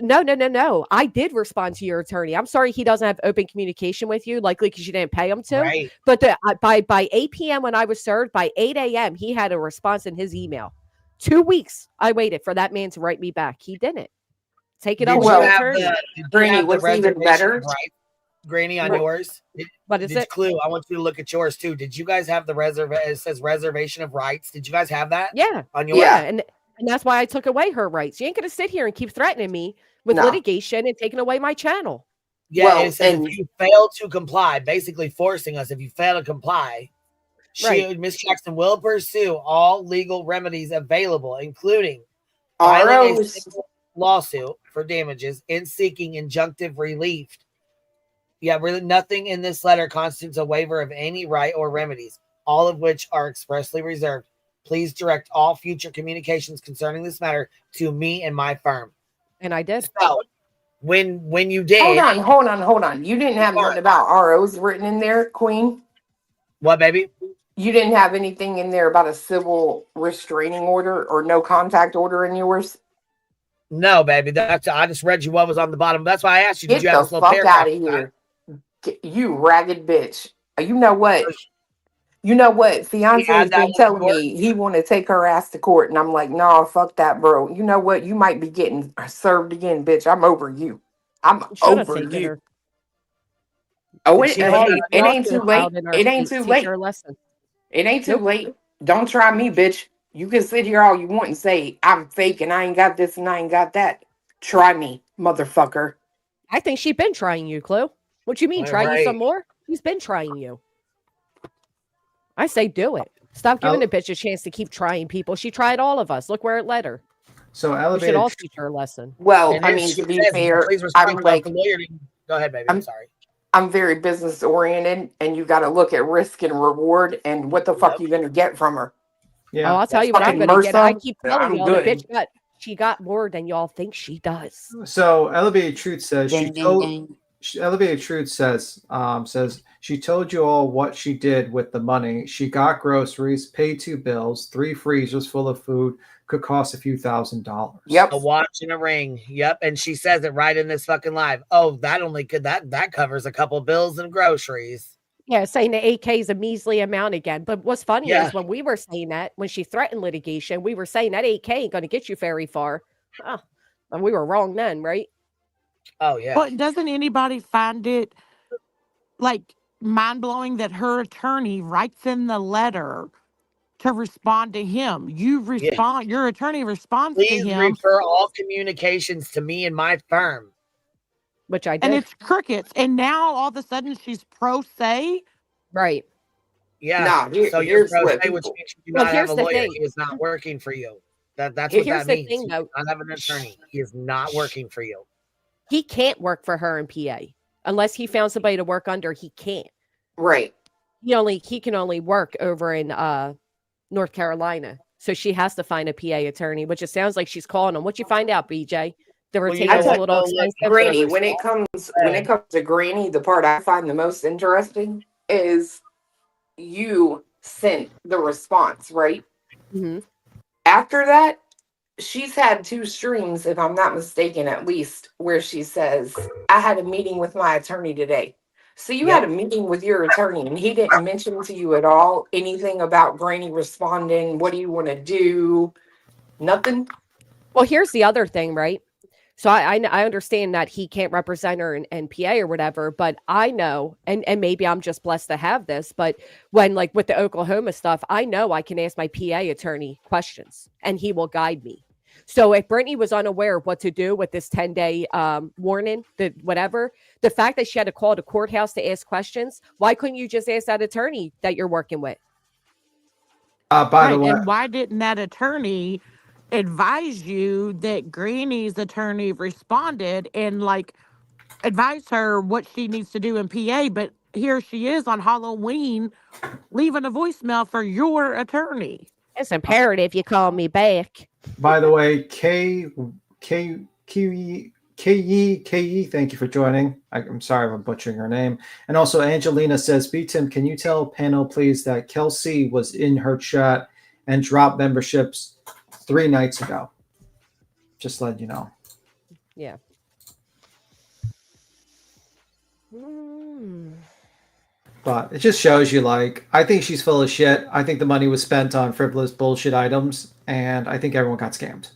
no. I did respond to your attorney. I'm sorry he doesn't have open communication with you, likely because you didn't pay him to. Right. But by 8 p.m. when I was served, by 8 a.m., he had a response in his email. 2 weeks I waited for that man to write me back. He didn't. Take it up with your attorney. Granny, what's even better? Granny, on yours. What is it? Clue, I want you to look at yours too. Did you guys have the it says reservation of rights? Did you guys have that? Yeah. On yours? Yeah. And that's why I took away her rights. You ain't going to sit here and keep threatening me with litigation and taking away my channel. Yeah, Well, it says and if you fail to comply, basically forcing us. If you fail to comply, Miss Jackson will pursue all legal remedies available, including filing a ROs. civil lawsuit for damages and seeking injunctive relief. Yeah, really, nothing in this letter constitutes a waiver of any right or remedies, all of which are expressly reserved. Please direct all future communications concerning this matter to me and my firm. And I did. So when you Hold did, on. You didn't have nothing about ROs written in there, Queen. what, baby? You didn't have anything in there about a civil restraining order or no contact order in yours. No, baby. I just read you what was on the bottom. That's why I asked you. Did Get you have the this little fuck paragraph? out of here, you ragged bitch. You know what? You know what? Fiance's been telling me he want to take her ass to court, and I'm like, nah, fuck that, bro. You know what? You might be getting served again, bitch. I'm over you. I'm Should have over taken you. her. Oh, Did it, she You take all, her? hey, you it all ain't should too have late. filed in her It ain't too teach late. her a lesson. It ain't too Nope. late. Don't try me, bitch. You can sit here all you want and say I'm fake and I ain't got this and I ain't got that. Try me, motherfucker. I think she's been trying you, Clue. What you mean? All Try you right. some more? She's been trying you. I say do it. Stop giving the bitch a chance to keep trying people. She tried all of us. Look where it led her. So We should elevated. all teach her a lesson. Well, And I it mean, to be says, fair, please I'm respond to like, the lawyer. Go ahead, baby. I'm sorry. I'm very business oriented, and you got to look at risk and reward and what the fuck you gonna get from her. Yeah. Oh, I'll tell you what I'm Fucking going to get. I MRSA? keep telling I'm y'all the good. bitch she got more than y'all think she does. So elevated truth says Ding, she ding, told. ding. Elevated truth says she told you all what she did with the money. She got groceries, paid 2 bills, 3 freezers full of food, could cost a few $1,000s. Yep. A watch and a ring. Yep. And she says it right in this fucking live. Oh, that covers a couple bills and groceries. Yeah, saying the 8K is a measly amount again. But what's funny Yeah. is when we were saying that, when she threatened litigation, we were saying that 8K ain't going to get you very far. Oh, and we were wrong then, right? Oh yeah. But doesn't anybody find it like mind blowing that her attorney writes in the letter to respond to him? Your attorney responds to Please him, refer all communications to me and my firm. Which I did. and it's crickets. And now all of a sudden she's pro se. Right. Yeah. Nah, So you're here's pro what se, which people. means you do Well, not have here's a the lawyer. thing. He is not working for you. That's what Here's that the means. thing, You though. do not have an attorney. He is not working for you. He can't work for her in PA unless he found somebody to work under. He can't. Right. He can only work over in North Carolina. So she has to find a PA attorney, which it sounds like she's calling him. What you find out, BJ? The Well, you retainer's know a what, little though, look, expensive. Granny, when it comes to Granny, the part I find the most interesting is you sent the response, right? Mm-hmm. After that, she's had 2 streams, if I'm not mistaken, at least, where she says, I had a meeting with my attorney today. So you had a meeting with your attorney and he didn't mention to you at all anything about Granny responding. What do you want to do? Nothing. Well, here's the other thing, right? So I understand that he can't represent her in PA or whatever, but I know, and maybe I'm just blessed to have this, but when like with the Oklahoma stuff, I know I can ask my PA attorney questions and he will guide me. So if Brittany was unaware of what to do with this 10-day warning, the fact that she had to call the courthouse to ask questions, why couldn't you just ask that attorney that you're working with? By the way, And why didn't that attorney advise you that Granny's attorney responded and like advise her what she needs to do in PA? But here she is on Halloween leaving a voicemail for your attorney. It's imperative you call me back. by the way, K-E, thank you for joining. I'm sorry if I'm butchering her name. And also Angelina says, B-Tim, can you tell panel please that Kelsey was in her chat and dropped memberships 3 nights ago? Just letting you know. Yeah. But it just shows you, like, I think she's full of shit. I think the money was spent on frivolous bullshit items, and I think everyone got scammed.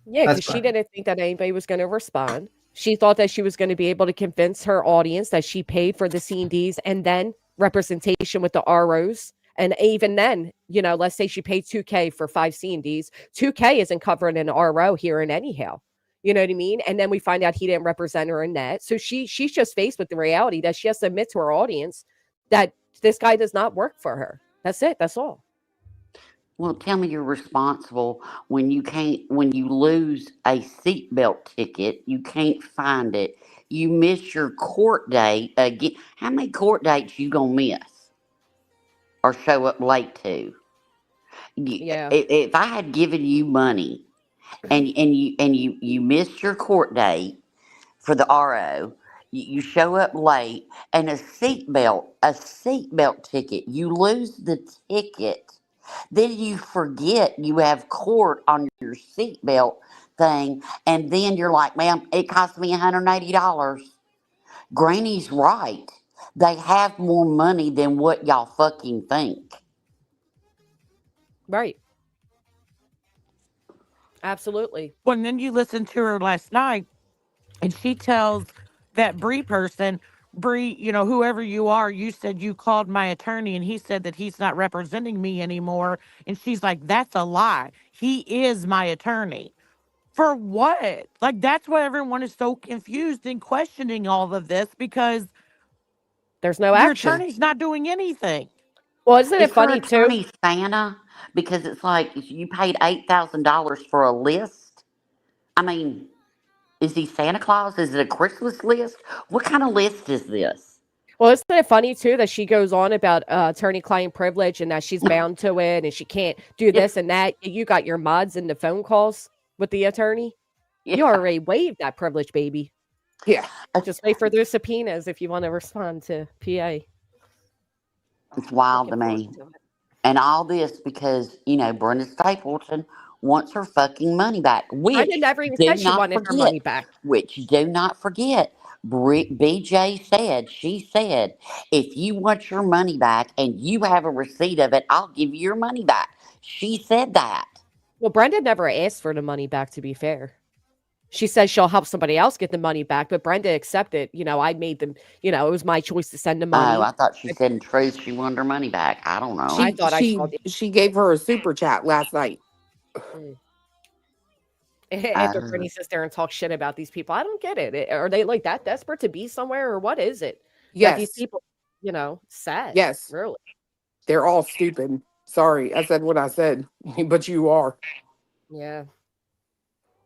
Yeah, That's because she fine. didn't think that anybody was going to respond. She thought that she was going to be able to convince her audience that she paid for the C&Ds and then representation with the ROs. And even then, let's say she paid $2K for 5 C&Ds. $2K isn't covering an RO here in anyhow. You know what I mean? And then we find out he didn't represent her in that. So she's just faced with the reality that she has to admit to her audience that this guy does not work for her. That's it. That's all. Well, tell me you're responsible when you lose a seatbelt ticket, you can't find it. You miss your court date again. How many court dates you gonna miss or show up late to? Yeah. If I had given you money and you missed your court date for the RO, you show up late and a seatbelt ticket, you lose the ticket. Then you forget you have court on your seatbelt thing, and then you're like, "Ma'am, it cost me $180." Granny's right. They have more money than what y'all fucking think. Right. Absolutely. Well, and then you listened to her last night, and she tells that Bree person, Bree, whoever you are, you said you called my attorney and he said that he's not representing me anymore. And she's like, that's a lie. He is my attorney. For what? Like, that's why everyone is so confused and questioning all of this, because there's no your action. attorney's not doing anything. Well, isn't it Is her funny too? attorney Santa? Because it's like you paid $8,000 for a list. I mean, is he Santa Claus? Is it a Christmas list? What kind of list is this? Well, isn't it funny too that she goes on about attorney-client privilege and that she's bound to it and she can't do this and that? You got your mods in the phone calls with the attorney. Yeah. You already waived that privilege, baby. Yeah. Just wait for those subpoenas if you want to respond to PA. It's wild to me. And all this because, Brenda Stapleton wants her fucking money back. Brenda never even said she wanted her money back. Which do not forget, BJ said, if you want your money back and you have a receipt of it, I'll give you your money back. She said that. Well, Brenda never asked for the money back, to be fair. She says she'll help somebody else get the money back, but Brenda accepted. I made them, it was my choice to send the money. Oh, I thought she said in truth she wanted her money back. I don't know. She gave her a super chat last night. After Brittany sits there and talks shit about these people. I don't get it. Are they like that desperate to be somewhere, or what is it? Yes. That these people, sad. Yes. Really. They're all stupid. Sorry, I said what I said, but you are. Yeah.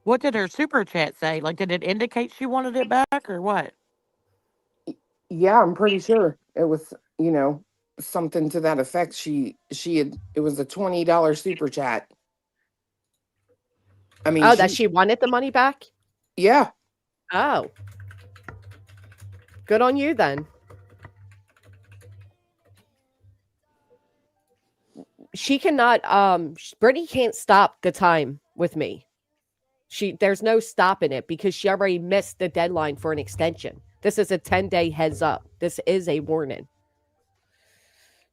What did her super chat say? Like, did it indicate she wanted it back or what? Yeah, I'm pretty sure it was, something to that effect. She had, it was a $20 super chat. I mean, that she wanted the money back? Yeah. Oh. Good on you then. She cannot, Brittany can't stop the time with me. There's no stopping it because she already missed the deadline for an extension. This is a 10-day heads up. This is a warning.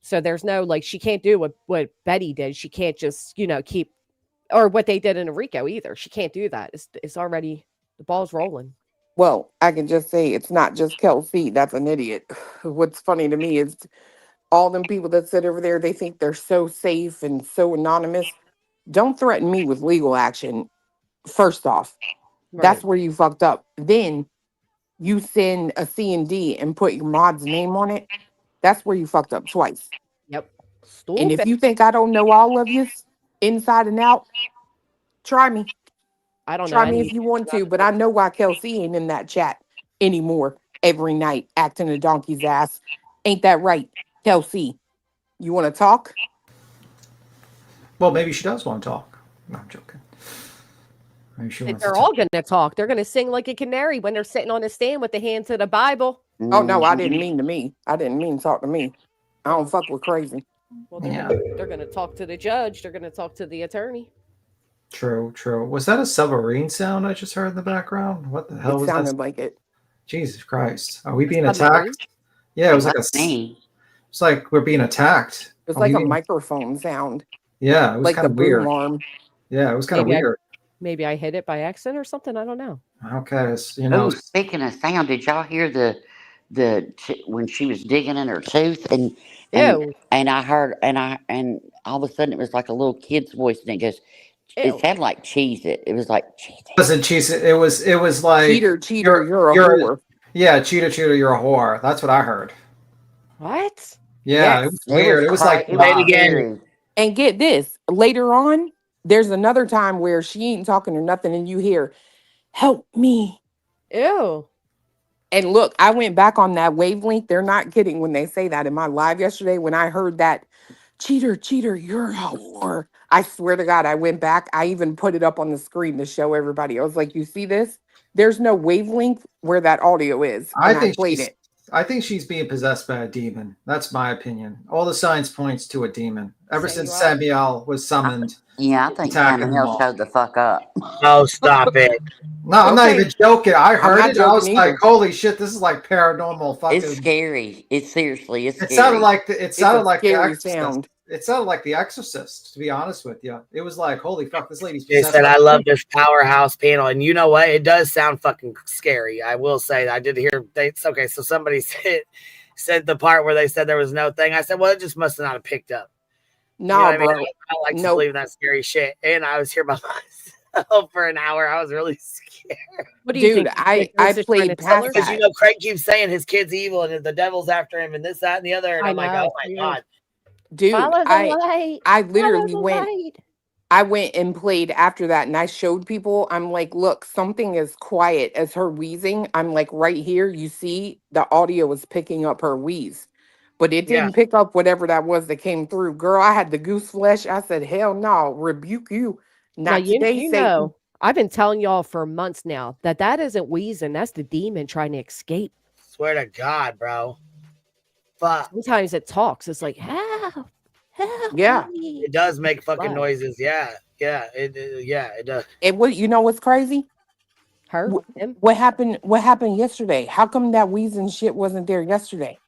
So there's no, she can't do what Betty did. She can't just, keep, or what they did in Enrico either. She can't do that. It's already, the ball's rolling. Well, I can just say it's not just Kelsey. That's an idiot. What's funny to me is all them people that sit over there, they think they're so safe and so anonymous. Don't threaten me with legal action. First off, that's where you fucked up. Then you send a C&D and put your mod's name on it. That's where you fucked up twice. Yep. Stupid. And if you think I don't know all of you inside and out, try me. I don't know. Try me if you want to, but I know why Kelsey ain't in that chat anymore every night acting a donkey's ass. Ain't that right, Kelsey? You want to talk? Well, maybe she does want to talk. No, I'm joking. They're all going to talk. They're going to sing like a canary when they're sitting on a stand with the hand to the Bible. Oh, no, I didn't mean to me. I didn't mean talk to me. I don't fuck with crazy. Well, they're going to talk to the judge. They're going to talk to the attorney. True. Was that a submarine sound I just heard in the background? What the hell was that? It sounded like it. Jesus Christ. Are we being attacked? Yeah, it was it's like we're being attacked. It was like a microphone sound. Yeah, it was like kind a of weird. Alarm. Yeah, it was kind of weird. Maybe I hit it by accident or something. I don't know. Okay, speaking of sound, did y'all hear the when she was digging in her tooth and I heard and all of a sudden it was like a little kid's voice and it goes, It sounded like cheese. It was like cheese. It wasn't cheese. It was like Cheater, you're a whore. Yeah, cheater, you're a whore. That's what I heard. What? Yeah, it Yes. was weird. It was like It Say it was again. scary. And get this, later on, there's another time where she ain't talking or nothing, and you hear, help me. Ew. And look, I went back on that wavelength. They're not kidding when they say that in my live yesterday. When I heard that, cheater, you're a whore. I swear to God, I went back. I even put it up on the screen to show everybody. I was like, you see this? There's no wavelength where that audio is. And I played it. I think she's being possessed by a demon. That's my opinion. All the signs points to a demon. Ever since Samuel was summoned. Yeah, I think attacking them Samuel all. showed the fuck up. Oh, stop it. No, I'm not Okay. even joking. I heard not it. I was joking like, either. holy shit, this is like paranormal fucking. It's scary. It's seriously, it's It scary. sounded like the It's a The scary Exorcist. sound. It sounded like The Exorcist, to be honest with you. It was like, holy fuck, this lady's They possessed. said, I love this powerhouse panel. And you know what? It does sound fucking scary. I will say, I did hear, okay, so somebody said the part where they said there was no thing. I said, well, it just must have not have picked up. No, You know what I bro. mean? I don't like to Nope. believe in that scary shit. And I was here by myself for an hour. I was really scared. What do you Dude, think? I played past Because, that. you know, Craig keeps saying his kid's evil and the devil's after him and this, that, and the other. And I I'm like, know, oh my dude. God. Dude, Follow the light. I Follow literally the went. light. I went and played after that, and I showed people. I'm like, look, something as quiet as her wheezing. I'm like, right here, you see, the audio was picking up her wheeze, but it Yeah. didn't pick up whatever that was that came through. Girl, I had the goose flesh. I said, hell no, rebuke you. Now, Not today, you Satan. know, I've been telling y'all for months now that isn't wheezing. That's the demon trying to escape. Swear to God, bro. Fuck. Sometimes it talks. It's like, help. Yeah. Me. It does make fucking Wow. noises. Yeah. It does. And what you know what's crazy? Her? Wh- Him? What happened yesterday? How come that wheezing shit wasn't there yesterday?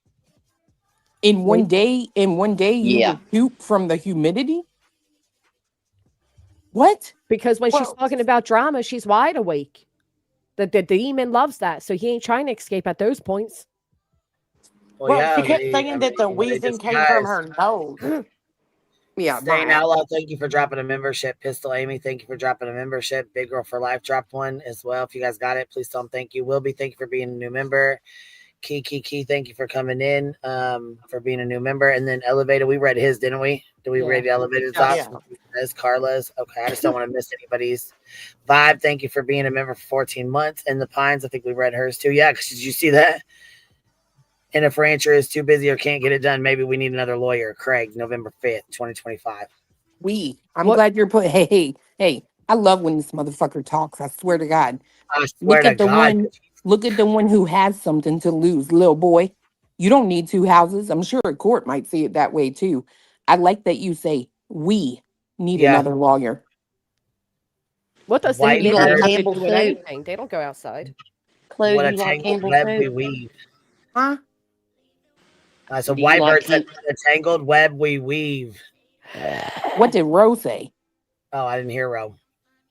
In one day, you Yeah. were cute from the humidity? What? Because when she's Well- talking about drama, she's wide awake. The demon loves that. So he ain't trying to escape at those points. Well, she kept they- saying that the they wheezing came disguise. from her nose. Yeah, Staying my- Outlaw, thank you for dropping a membership. Pistol Amy, thank you for dropping a membership. Big Girl for Life dropped one as well. If you guys got it, please tell them thank you. Wilby, thank you for being a new member. Key, thank you for coming in, for being a new member. And then Elevator, we read his, didn't we? Did we read Elevator's Yeah. thoughts? As Carla's. Okay, I just don't want to miss anybody's. Vibe, thank you for being a member for 14 months. And the Pines, I think we read hers too. Yeah, because did you see that? And if Rancher is too busy or can't get it done, maybe we need another lawyer. Craig, November 5th, 2025. I'm glad you're put. Hey. I love when this motherfucker talks. I swear to God. I swear to God. Look at the one who has something to lose, little boy. You don't need two houses. I'm sure a court might see it that way too. I like that you say we need another lawyer. What does White the like demon have to Campbell do with soup? anything? They don't go outside. Chloe, What a you like tangled Campbell web we soup? weave. Huh? So Do you like Whitebird said, Camp- "What a tangled web we weave." What did Rose say? Oh, I didn't hear Ro.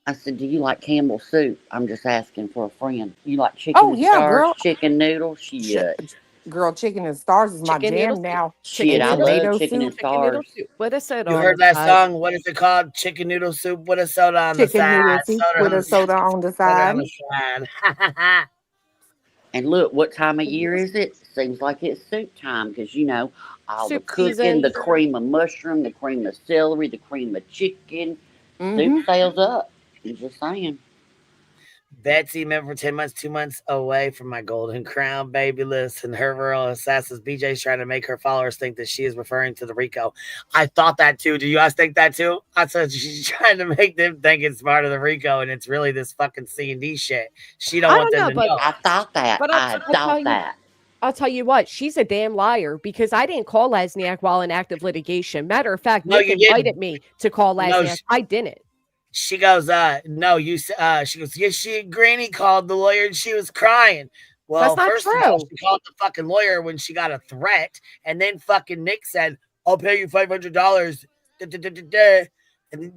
I said, do you like Campbell soup? I'm just asking for a friend. You like chicken Oh, and yeah, stars, girl. chicken noodles? Shit. Girl, chicken and stars is my Chicken noodle jam soup. now. Shit, I tomato love chicken soup. and Chicken noodle stars. soup with a soda. You on heard the that side. song? What is it called? Chicken noodle soup with a soda on the Chicken side. noodle soup with a soda on the Soda side. on the side. And look, what time of year is it? Seems like it's soup time because, you know, all the Soup cooking, season. the cream of mushroom, the cream of celery, the cream of chicken. Mhm. Soup sales up. I'm just saying. Betsy, member for 10 months, 2 months away from my golden crown, baby. Listen, her rural assassins. BJ's trying to make her followers think that she is referring to the Rico. I thought that too. Do you guys think that too? I said she's trying to make them think it's part of the Rico, and it's really this fucking C&D shit. She don't want them to know. I thought that. But I I'll tell thought you- that. I'll tell you what, she's a damn liar because I didn't call Lasniak while in active litigation. Matter of fact, No, Nick you didn't. invited me to call No, Lasniak. I didn't. She goes, no, she goes, yes, Granny called the lawyer and she was crying. Well, That's not first of all, true. she called the fucking lawyer when she got a threat, and then fucking Nick said, "I'll pay you $500." And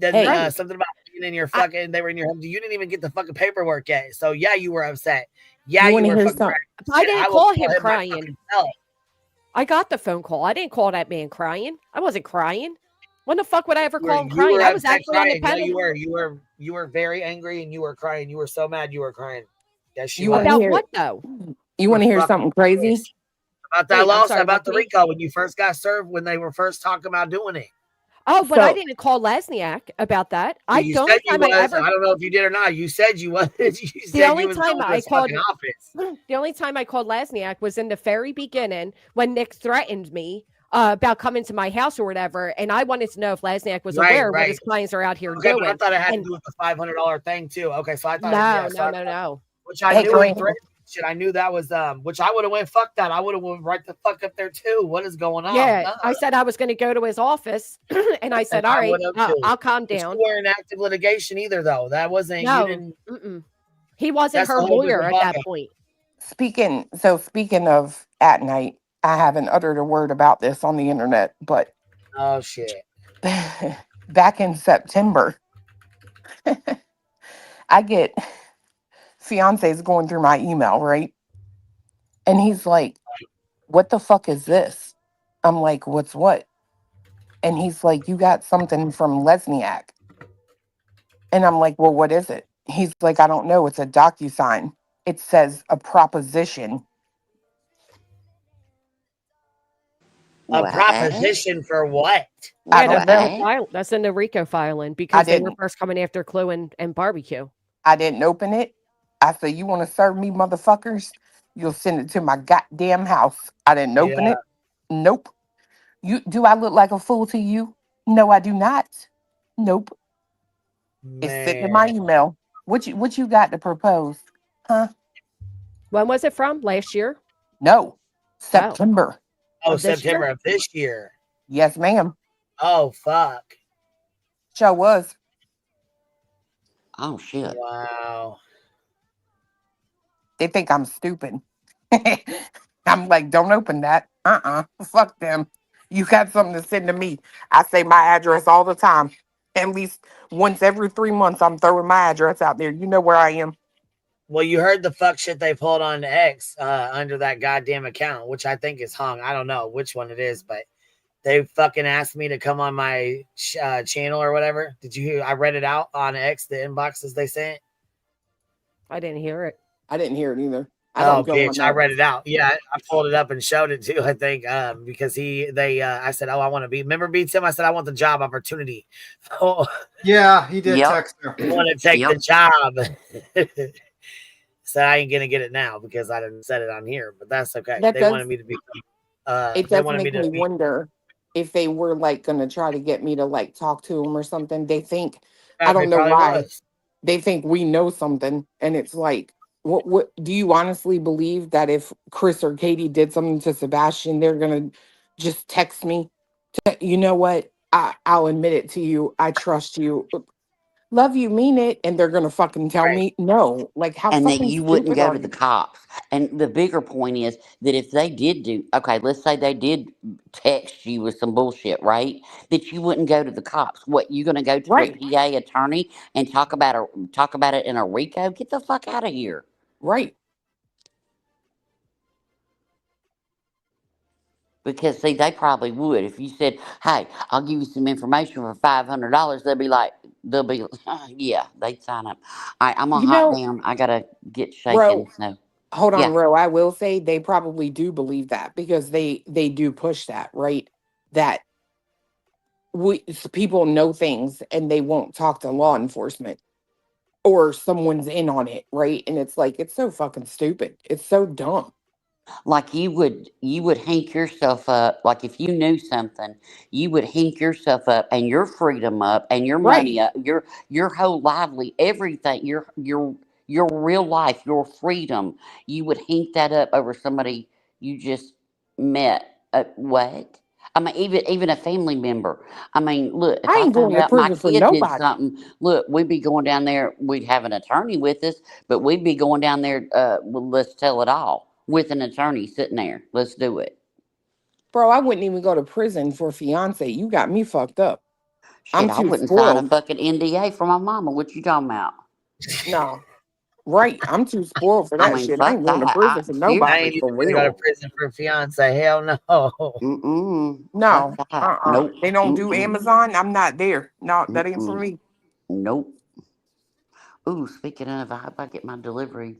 then Hey. something about being in your fucking, they were in your home. You didn't even get the fucking paperwork yet. So yeah, you were upset. Yeah, You you wanna were hear fucking something? crying. I Shit, didn't will call him my crying. fucking self. I got the phone call. I didn't call that man crying. I wasn't crying. When the fuck would I ever You call were, him you crying? were I was upset actually on the crying. No, panel. you were very angry and you were crying. You were so mad you were crying. Yes, You was. want to About hear? what though? You want to hear fucking something crazy? pissed. About that Wait, I'm loss, sorry, about the repeat. Rico when you first got served, when they were first talking about doing it. Oh, but I So didn't call Lesniak about that. You The only said you time I was. ever I don't know if you did or not. You said you was. You the said only you was time going to I his called fucking office. the only time I called Lesniak was in the very beginning when Nick threatened me about coming to my house or whatever, and I wanted to know if Lesniak was Right, aware of what right. his clients are out here Okay, but I doing. thought it had to And do with the $500 thing too. Okay, so I thought, no, yeah, so no, I no, thought, no. which I hey, knew he Granny. threatened shit. I knew that was which I would have went fuck that. I would have went right the fuck up there too. What is going on? Yeah, I said I was going to go to his office, and I said, And "All I right, would have too. I'll calm But you down." weren't in active litigation either, though. That wasn't. You No, didn't. he wasn't That's a her whole lawyer different at that ballgame. point. Speaking of at night, I haven't uttered a word about this on the internet, but Oh shit. back in September, I get fiance's going through my email, right? And he's like, "What the fuck is this?" I'm like, "What's what?" And he's like, "You got something from Lesniak." And I'm like, "Well, what is it?" He's like, "I don't know. It's a DocuSign. It says a proposition." A What? proposition for what? I Yeah, don't that's in the know. What? file. That's in the RICO filing I because they were didn't. first coming after Clue and Barbecue. I didn't open it. I said, "You want to serve me, motherfuckers? You'll send it to my goddamn house." I didn't open Yeah, it. Nope. You do I look like a fool to you? No, I do not. Nope. It's sitting in my man. email. What you got to propose? Huh? When was it from? Last year? No. Oh, September. Oh, of this September year? of this year. Yes, ma'am. Oh fuck. Sure was. Oh shit. Wow. They think I'm stupid. I'm like, don't open that. Fuck them. You got something to send to me. I say my address all the time. At least once every 3 months, I'm throwing my address out there. You know where I am. Well, you heard the fuck shit they pulled on X under that goddamn account, which I think is hung. I don't know which one it is, but they fucking asked me to come on my channel or whatever. Did you hear? I read it out on X, the inboxes they sent. I didn't hear it. I didn't hear it either. I Oh, don't go on bitch! I that. read it out. Yeah, I pulled it up and showed it too. I think because I said, "Oh, I want to be." Remember, beat him. I said, "I want the job opportunity." Oh, Yeah, he did Yep. text her. I want to take the Yep. job. So I ain't gonna get it now because I didn't set it on here, but that's okay. That They does wanted me to be. it They does wanted me make to me be. wonder if they were like gonna try to get me to like talk to them or something. They think I They don't know probably why. was. They think we know something, and it's like, what do you honestly believe that if Chris or Katie did something to Sebastian, they're gonna just text me? You know what? I'll admit it to you. I trust you. Love you, mean it, and they're gonna fucking tell Right. me no. Like how And that fucking you wouldn't stupid go are to the you? cops. And the bigger point is that if they did do, okay, let's say they did text you with some bullshit, right? That you wouldn't go to the cops. What, you going to go to a Right, PA attorney and talk about it in a RICO? Get the fuck out of here. right. Because see, they probably would. If you said, "Hey, I'll give you some information for $500," they'll be, yeah, they'd sign up. All right, I'm gonna You hop know, down. I gotta get shaking. bro. So Hold on, yeah, Ro. I will say they probably do believe that because they do push that, right? That people know things and they won't talk to law enforcement or someone's in on it, right? And it's like it's so fucking stupid. It's so dumb. like you would hink yourself up. Like if you knew something, you would hink yourself up and your freedom up and your money Right. up, your whole lively everything, your real life, your freedom. You would hink that up over somebody you just met. What? I mean, even a family member. I mean, look, if I I ain't found going to out my prison for kid did nobody. something, look, we'd be going down there. We'd have an attorney with us, but we'd be going down there. Well, let's tell it all with an attorney sitting there. Let's do it. Bro, I wouldn't even go to prison for fiance. You got me fucked up. I'm Shit, I too wouldn't sign a spoiled. fucking NDA for my mama. What you talking about? No. Right. I'm too spoiled for I that mean, shit. I fuck ain't going to that. prison for I nobody. ain't Seriously, even for gonna go to real. prison for a fiance. Hell no. Mm-mm. No. Fuck that. Nope. They don't do Mm-mm. Amazon. I'm not there. No, that ain't for Mm-mm. me. Nope. Ooh, speaking of, I hope I get my delivery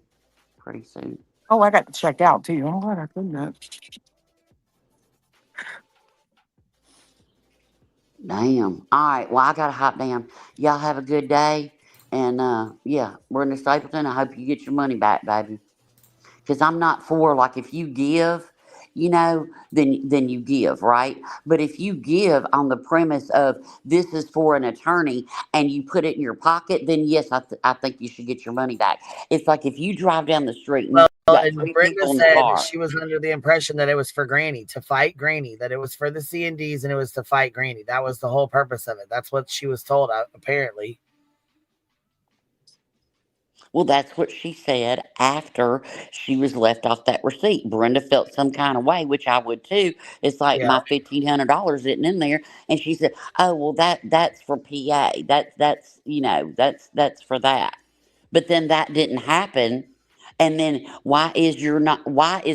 pretty soon. Oh, I got to check out too. I'm glad I did that. Damn. All right. Well, I got to hop down. Y'all have a good day. And yeah, we're in the Stapleton. I hope you get your money back, baby. Because I'm not for, like, if you give, then you give, right? But if you give on the premise of this is for an attorney and you put it in your pocket, then yes, I think you should get your money back. It's like if you drive down the street and Well, you got and three Brenda people in the said that car. she was under the impression that it was for Granny, to fight Granny, that it was for the C&Ds and it was to fight Granny. That was the whole purpose of it. That's what she was told, apparently. Well, that's what she said after she was left off that receipt. Brenda felt some kind of way, which I would too. It's like Yeah. my $1,500 isn't in there, and she said, "Oh, well, that's for PA. That's for that." But then that didn't happen. And then why is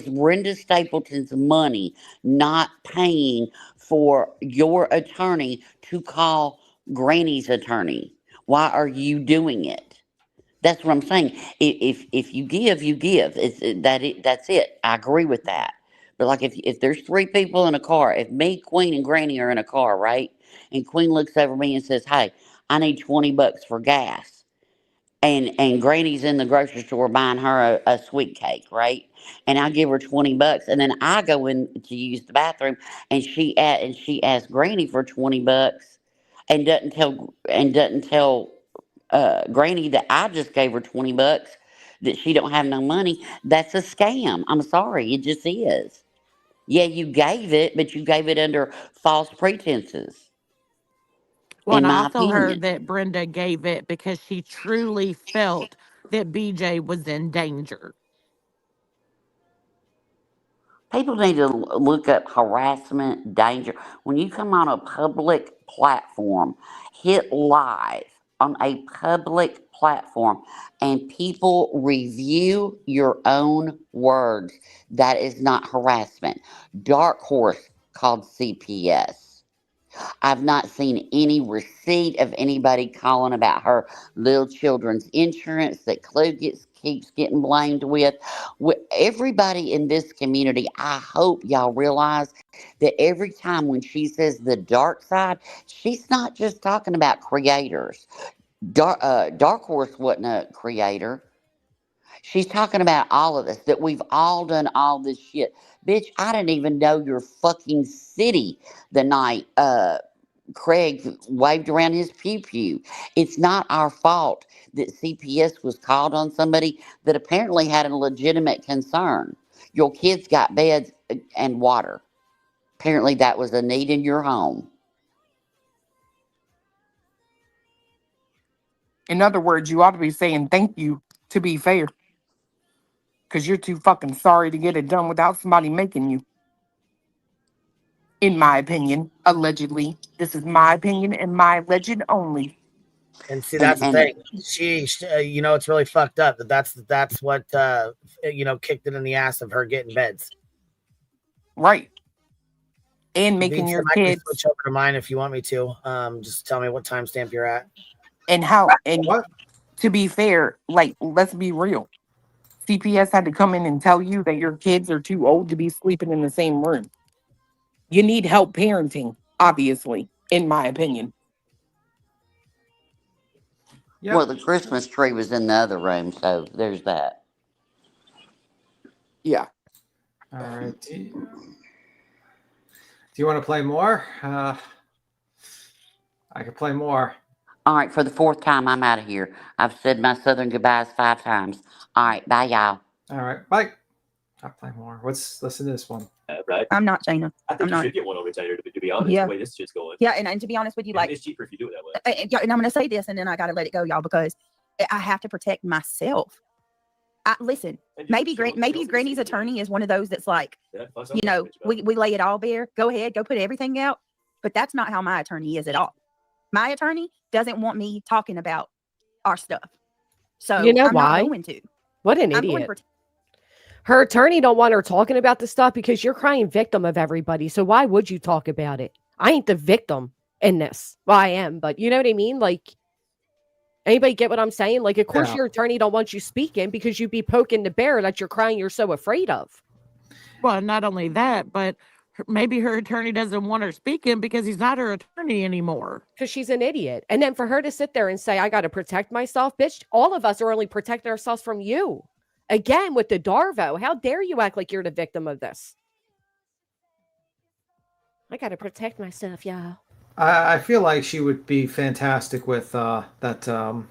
Brenda Stapleton's money not paying for your attorney to call Granny's attorney? Why are you doing it? That's what I'm saying. If you give, you give. That's it. I agree with that. But like if there's three people in a car, if me, Queen, and Granny are in a car, right? And Queen looks over me and says, "Hey, I need $20 for gas." And Granny's in the grocery store buying her a sweet cake, right? And I give her $20, and then I go in to use the bathroom, and she asks Granny for $20, and doesn't tell Granny that I just gave her $20, that she don't have no money. That's a scam. I'm sorry, it just is. Yeah, you gave it, but you gave it under false pretenses, Well, in and I my also heard opinion. that Brenda gave it because she truly felt that BJ was in danger. People need to look up harassment, danger. When you come on a public platform, hit live on a public platform, and people review your own words. That is not harassment. Dark Horse called CPS. I've not seen any receipt of anybody calling about her little children's insurance that keeps getting blamed with. Everybody in this community, I hope y'all realize that every time when she says the dark side, she's not just talking about creators. Dark Horse wasn't a creator. She's talking about all of us, that we've all done all this shit. Bitch, I didn't even know your fucking city the night Craig waved around his pew pew. It's not our fault that CPS was called on somebody that apparently had a legitimate concern. Your kids got beds and water. Apparently, that was a need in your home. In other words, you ought to be saying thank you, to be fair, because you're too fucking sorry to get it done without somebody making you. In my opinion, allegedly. This is my opinion and my legend only. And see, And that's the and thing. It's really fucked up that's what kicked it in the ass of her getting beds. Right. And making Beats, your I can kids switch over to mine if you want me to. Just tell me what timestamp you're at. and What? to be fair, like, let's be real. CPS had to come in and tell you that your kids are too old to be sleeping in the same room. You need help parenting, obviously, in my opinion. Yeah. well, the Christmas tree was in the other room, so there's that. Yeah. All right. Do you want to play more? I can play more. All right, for the fourth time, I'm out of here. I've said my southern goodbyes 5 times. All right, bye, y'all. All right. Bye. I'll play more. Listen to this one. Right? I'm not Shayna. I I'm think you not. should get one on retainer, to be honest, Yeah. the way this shit's going. Yeah, and to be honest with you, like, it's cheaper if you do it that way. and I'm going to say this, and then I got to let it go, y'all, because I have to protect myself. Listen, maybe Granny's attorney is one of those that's like, we lay it all bare. Go ahead, go put everything out. But that's not how my attorney is at all. My attorney doesn't want me talking about our stuff. So You know I'm not why? going to. What an I'm going to idiot. Her attorney don't want her talking about the stuff because you're crying victim of everybody. So why would you talk about it? I ain't the victim in this. Well, I am, but you know what I mean? Like, anybody get what I'm saying? Like, of course Yeah. your attorney don't want you speaking because you'd be poking the bear that you're crying you're so afraid of. Well, not only that, but maybe her attorney doesn't want her speaking because he's not her attorney anymore. Because she's an idiot. And then for her to sit there and say, I got to protect myself, bitch, all of us are only protecting ourselves from you. Again, with the Darvo, how dare you act like you're the victim of this? I got to protect myself, y'all. I feel like she would be fantastic with that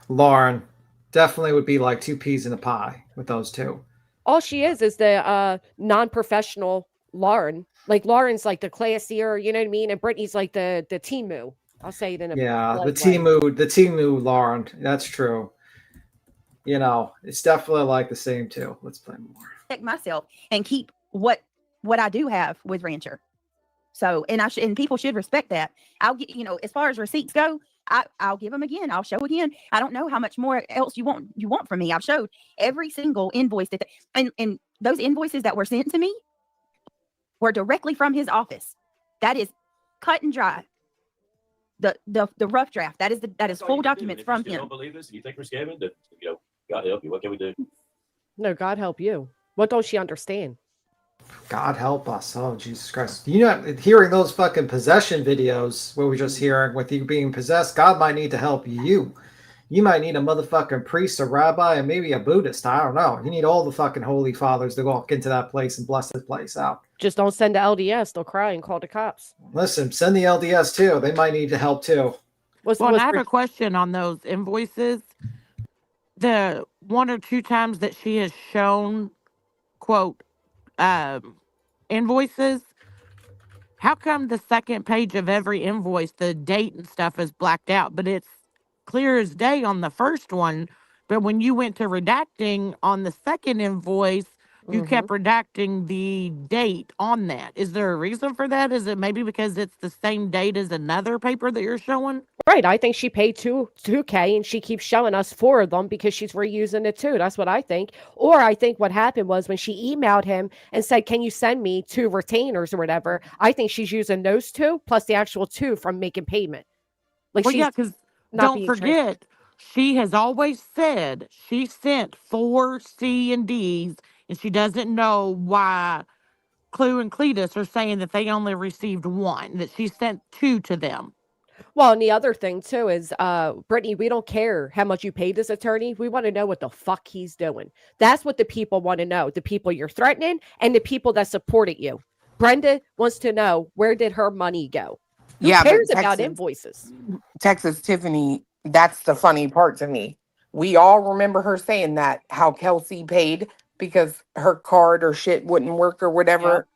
Lauren. Definitely would be like two peas in a pie with those two. All she is the non-professional Lauren. Like, Lauren's like the classier, you know what I mean? And Brittany's like the Timu. I'll say it in a Yeah, the polite way. Timu Lauren. That's true. You know, it's definitely like the same too. Let's play more. protect myself and keep what I do have with Rancher. So, and people should respect that. I'll get, as far as receipts go, I'll give them again. I'll show again. I don't know how much more else you want from me. I've showed every single invoice and those invoices that were sent to me were directly from his office. That is cut and dry. The rough draft. That is full documents from him. Don't believe us? You think we're scamming? God help you. What can we do? No, God help you. What don't she understand? God help us. Oh, Jesus Christ. You know, hearing those fucking possession videos, what we're just hearing with you being possessed, God might need to help you. You might need a motherfucking priest, a rabbi, and maybe a Buddhist. I don't know. You need all the fucking holy fathers to walk into that place and bless the place out. Just don't send the LDS. They'll cry and call the cops. Listen, send the LDS too. They might need to help too. Well, I have a question on those invoices. The one or two times that she has shown, quote, invoices, how come the second page of every invoice, the date and stuff is blacked out, but it's clear as day on the first one? But when you went to redacting on the second invoice, you kept redacting the date on that. Is there a reason for that? Is it maybe because it's the same date as another paper that you're showing? Right. I think she paid 2K and she keeps showing us 4 of them because she's reusing it too. That's what I think. Or I think what happened was when she emailed him and said, can you send me 2 retainers or whatever? I think she's using those 2 plus the actual 2 from making payment. Like, Well, she's yeah, because not don't being forget, she has always said she sent 4 C&Ds, and she doesn't know why Clue and Cletus are saying that they only received 1, that she sent 2 to them. Well, and the other thing too is, Brittany, we don't care how much you paid this attorney. We want to know what the fuck he's doing. That's what the people want to know. The people you're threatening and the people that supported you. Brenda wants to know, where did her money go? Who cares about invoices? Texas Tiffany, that's the funny part to me. We all remember her saying that, how Kelsey paid because her card or shit wouldn't work or whatever.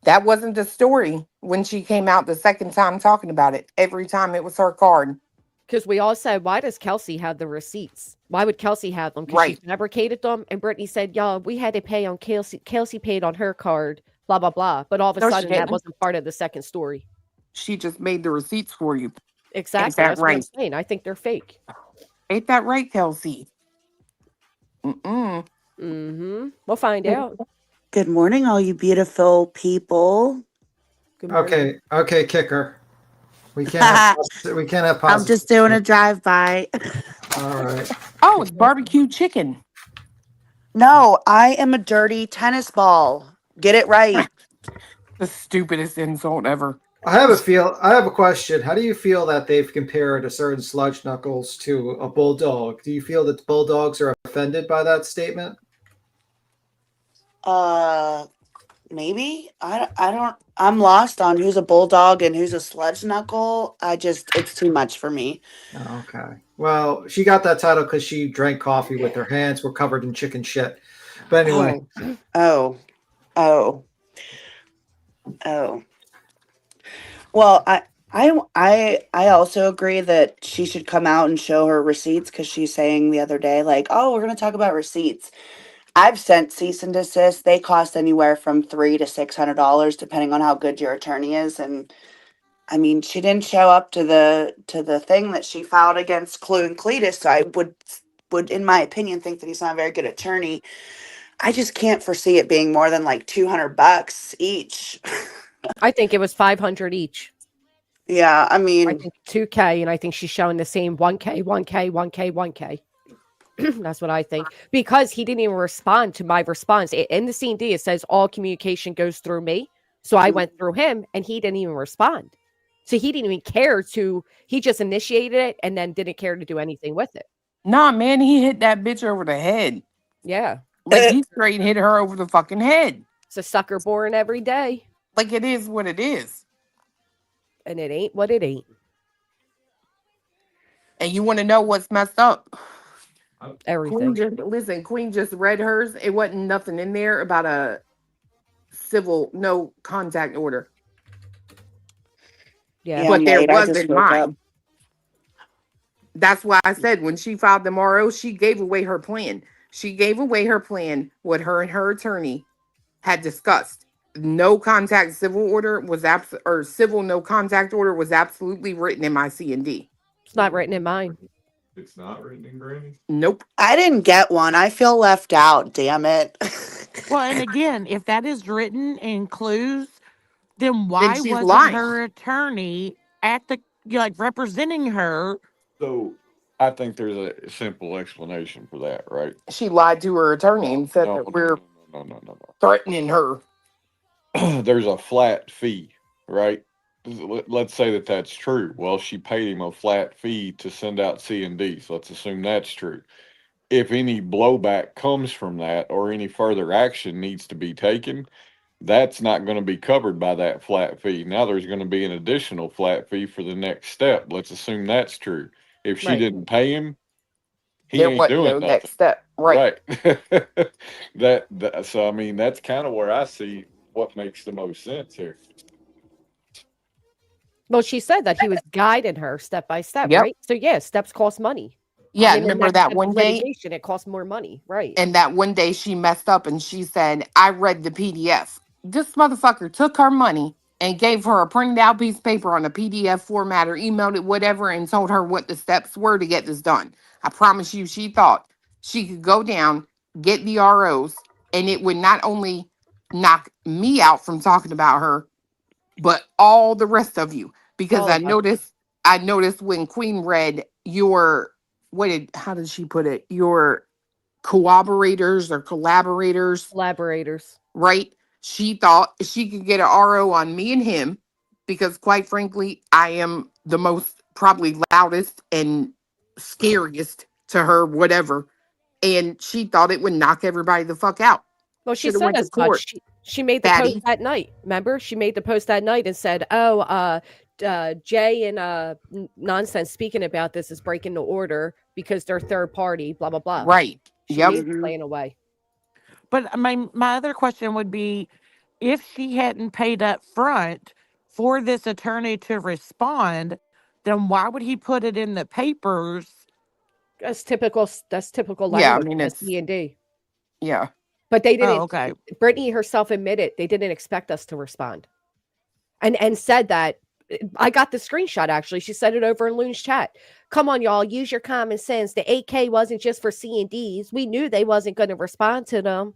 That wasn't the story when she came out the second time talking about it. Every time it was her card. Because we all said, why does Kelsey have the receipts? Why would Kelsey have them? Because she fabricated them. And Brittany said, y'all, we had to pay on Kelsey. Kelsey paid on her card, blah, blah, blah. But all of a sudden, that wasn't part of the second story. She just made the receipts for you. Exactly. That's what I'm saying. I think they're fake. Ain't that right, Kelsey? We'll find out. Good morning, all you beautiful people. Good morning. Okay, kicker. We can't have positive. I'm just doing a drive-by. All right. Oh, it's barbecue chicken. No, I am a dirty tennis ball. Get it right. The stupidest insult ever. I have a question. How do you feel that they've compared a certain sludge knuckles to a bulldog? Do you feel that the bulldogs are offended by that statement? Maybe. I don't. I'm lost on who's a bulldog and who's a sludge knuckle. It's too much for me. Oh, okay. Well, she got that title because she drank coffee with her hands were covered in chicken shit. But anyway. Oh. Well, I also agree that she should come out and show her receipts because she's saying the other day, like, oh, we're going to talk about receipts. I've sent cease and desist. They cost anywhere from $300 to $600, depending on how good your attorney is. And I mean, she didn't show up to the thing that she filed against Clue and Cletus, so I would in my opinion think that he's not a very good attorney. I just can't foresee it being more than like $200 each. I think it was 500 each. Yeah, I I mean, think 2K, and I think she's showing the same 1K, 1K, 1K, 1K. That's what I think. Because he didn't even respond to my response. In the C&D, it says all communication goes through me. So I went through him, and he didn't even respond. So he didn't even care to, he just initiated it and then didn't care to do anything with it. Nah, man, he hit that bitch over the head. Yeah. Like, he straight hit her over the fucking head. It's a sucker born every day. Like, it is what it is. And it ain't what it ain't. And you want to know what's messed up? Everything. Queen just read hers. It wasn't nothing in there about a civil no contact order. Yeah. But there mate, I was just in woke mine. up. That's why I said when she filed the RO, she gave away her plan. She gave away her plan, what her and her attorney had discussed. No contact civil order was or civil no contact order was absolutely written in my C&D. It's not written in mine. It's not written in Granny? Nope. I didn't get one. I feel left out, damn it. Well, and again, if that is written in clues, then Then why she's wasn't lying. her attorney at the like representing her? So I think there's a simple explanation for that, right? She lied to her attorney and said that we're No. threatening her. There's a flat fee, right? Let's say that that's true. Well, she paid him a flat fee to send out C&Ds. Let's assume that's true. If any blowback comes from that or any further action needs to be taken, that's not going to be covered by that flat fee. Now there's going to be an additional flat fee for the next step. Let's assume that's true. If she Right. didn't pay him, he There ain't wasn't doing no nothing. next step. Right. that so I mean that's kind of where I see what makes the most sense here. Well, she said that he was guiding her step by step, Yep. right? So yeah, steps cost money. Yeah, In the remember next that step of one day? litigation, it costs more money, right? And that one day she messed up and she said, I read the PDF. This motherfucker took her money and gave her a printed out piece of paper on a PDF format or emailed it, whatever, and told her what the steps were to get this done. I promise you, she thought she could go down, get the ROs, and it would not only knock me out from talking about her, but all the rest of you. Because All I of us. noticed when Queen read your how did she put it? Your cooperators or collaborators, Collaborators. right? She thought she could get an RO on me and him because, quite frankly, I am the most probably loudest and scariest to her, whatever. And she thought it would knock everybody the fuck out. Well, she Shoulda said went to as much. court. She made the post Fatty. that night. Remember, she made the post that night and said, "Oh, Jay and Nonsense speaking about this is breaking the order because they're third party." Blah blah blah. Right. She Yep. gave the plan away. But my other question would be, if she hadn't paid up front for this attorney to respond, then why would he put it in the papers? That's typical. That's typical Yeah, I language. mean, That's it's C&D. yeah. But they Oh, didn't. okay. Brittany herself admitted they didn't expect us to respond, and said that. I got the screenshot actually. She said it over in Loon's chat. Come on, y'all, use your common sense. The 8K wasn't just for C&Ds. We knew they wasn't going to respond to them.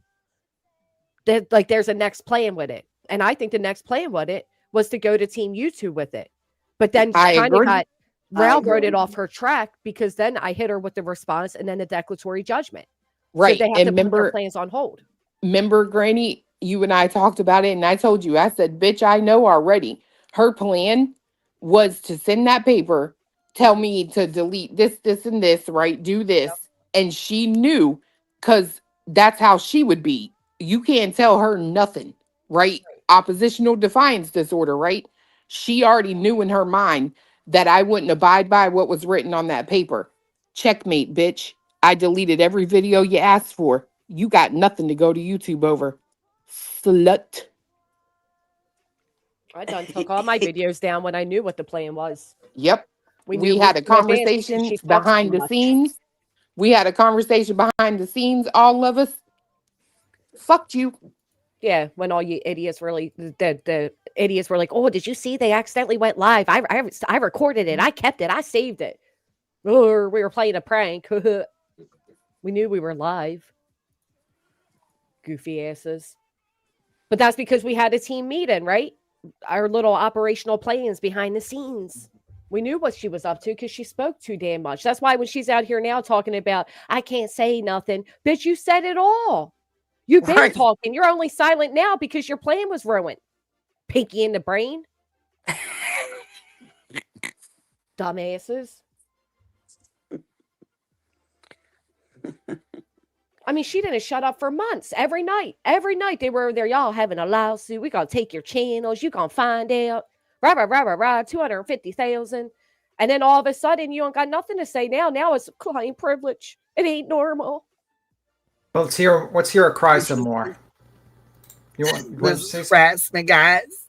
Like there's a next plan with it, and I think the next plan with it was to go to Team YouTube with it. But then she I kind of agree. got I railroaded agree. off her track because then I hit her with the response and then the declaratory judgment. Right. So they have And to put their remember, plans on hold. Granny, you and I talked about it, and I told you, I said, bitch, I know already. Her plan was to send that paper, tell me to delete this, this, and this, right? Do this. And she knew because that's how she would be. You can't tell her nothing, right? Oppositional defiance disorder, right? She already knew in her mind that I wouldn't abide by what was written on that paper. Checkmate, bitch. I deleted every video you asked for. You got nothing to go to YouTube over. Slut. I done took all my videos down when I knew what the plan was. Yep. We We knew had a in advance because conversation she talks too behind the much. scenes. We had a conversation behind the scenes, all of us. Fucked you. Yeah, when all you idiots really the idiots were like, oh, did you see they accidentally went live? I recorded it. I kept it. I saved it. Or we were playing a prank. We knew we were live. Goofy asses. But that's because we had a team meeting, right? Our little operational plans behind the scenes. We knew what she was up to because she spoke too damn much. That's why when she's out here now talking about, I can't say nothing. Bitch, you said it all. You've been Right. talking. You're only silent now because your plan was ruined. Pinky in the brain. Dumbasses. I mean, she didn't shut up for months. Every night they were there. Y'all having a lawsuit. We gonna take your channels. You gonna find out. Rah, rah, rah, rah, rah, 250,000. And then all of a sudden you don't got nothing to say now. Now it's client privilege. It ain't normal. Well, let's hear her cry some more. You want to This say is something? harassment, guys.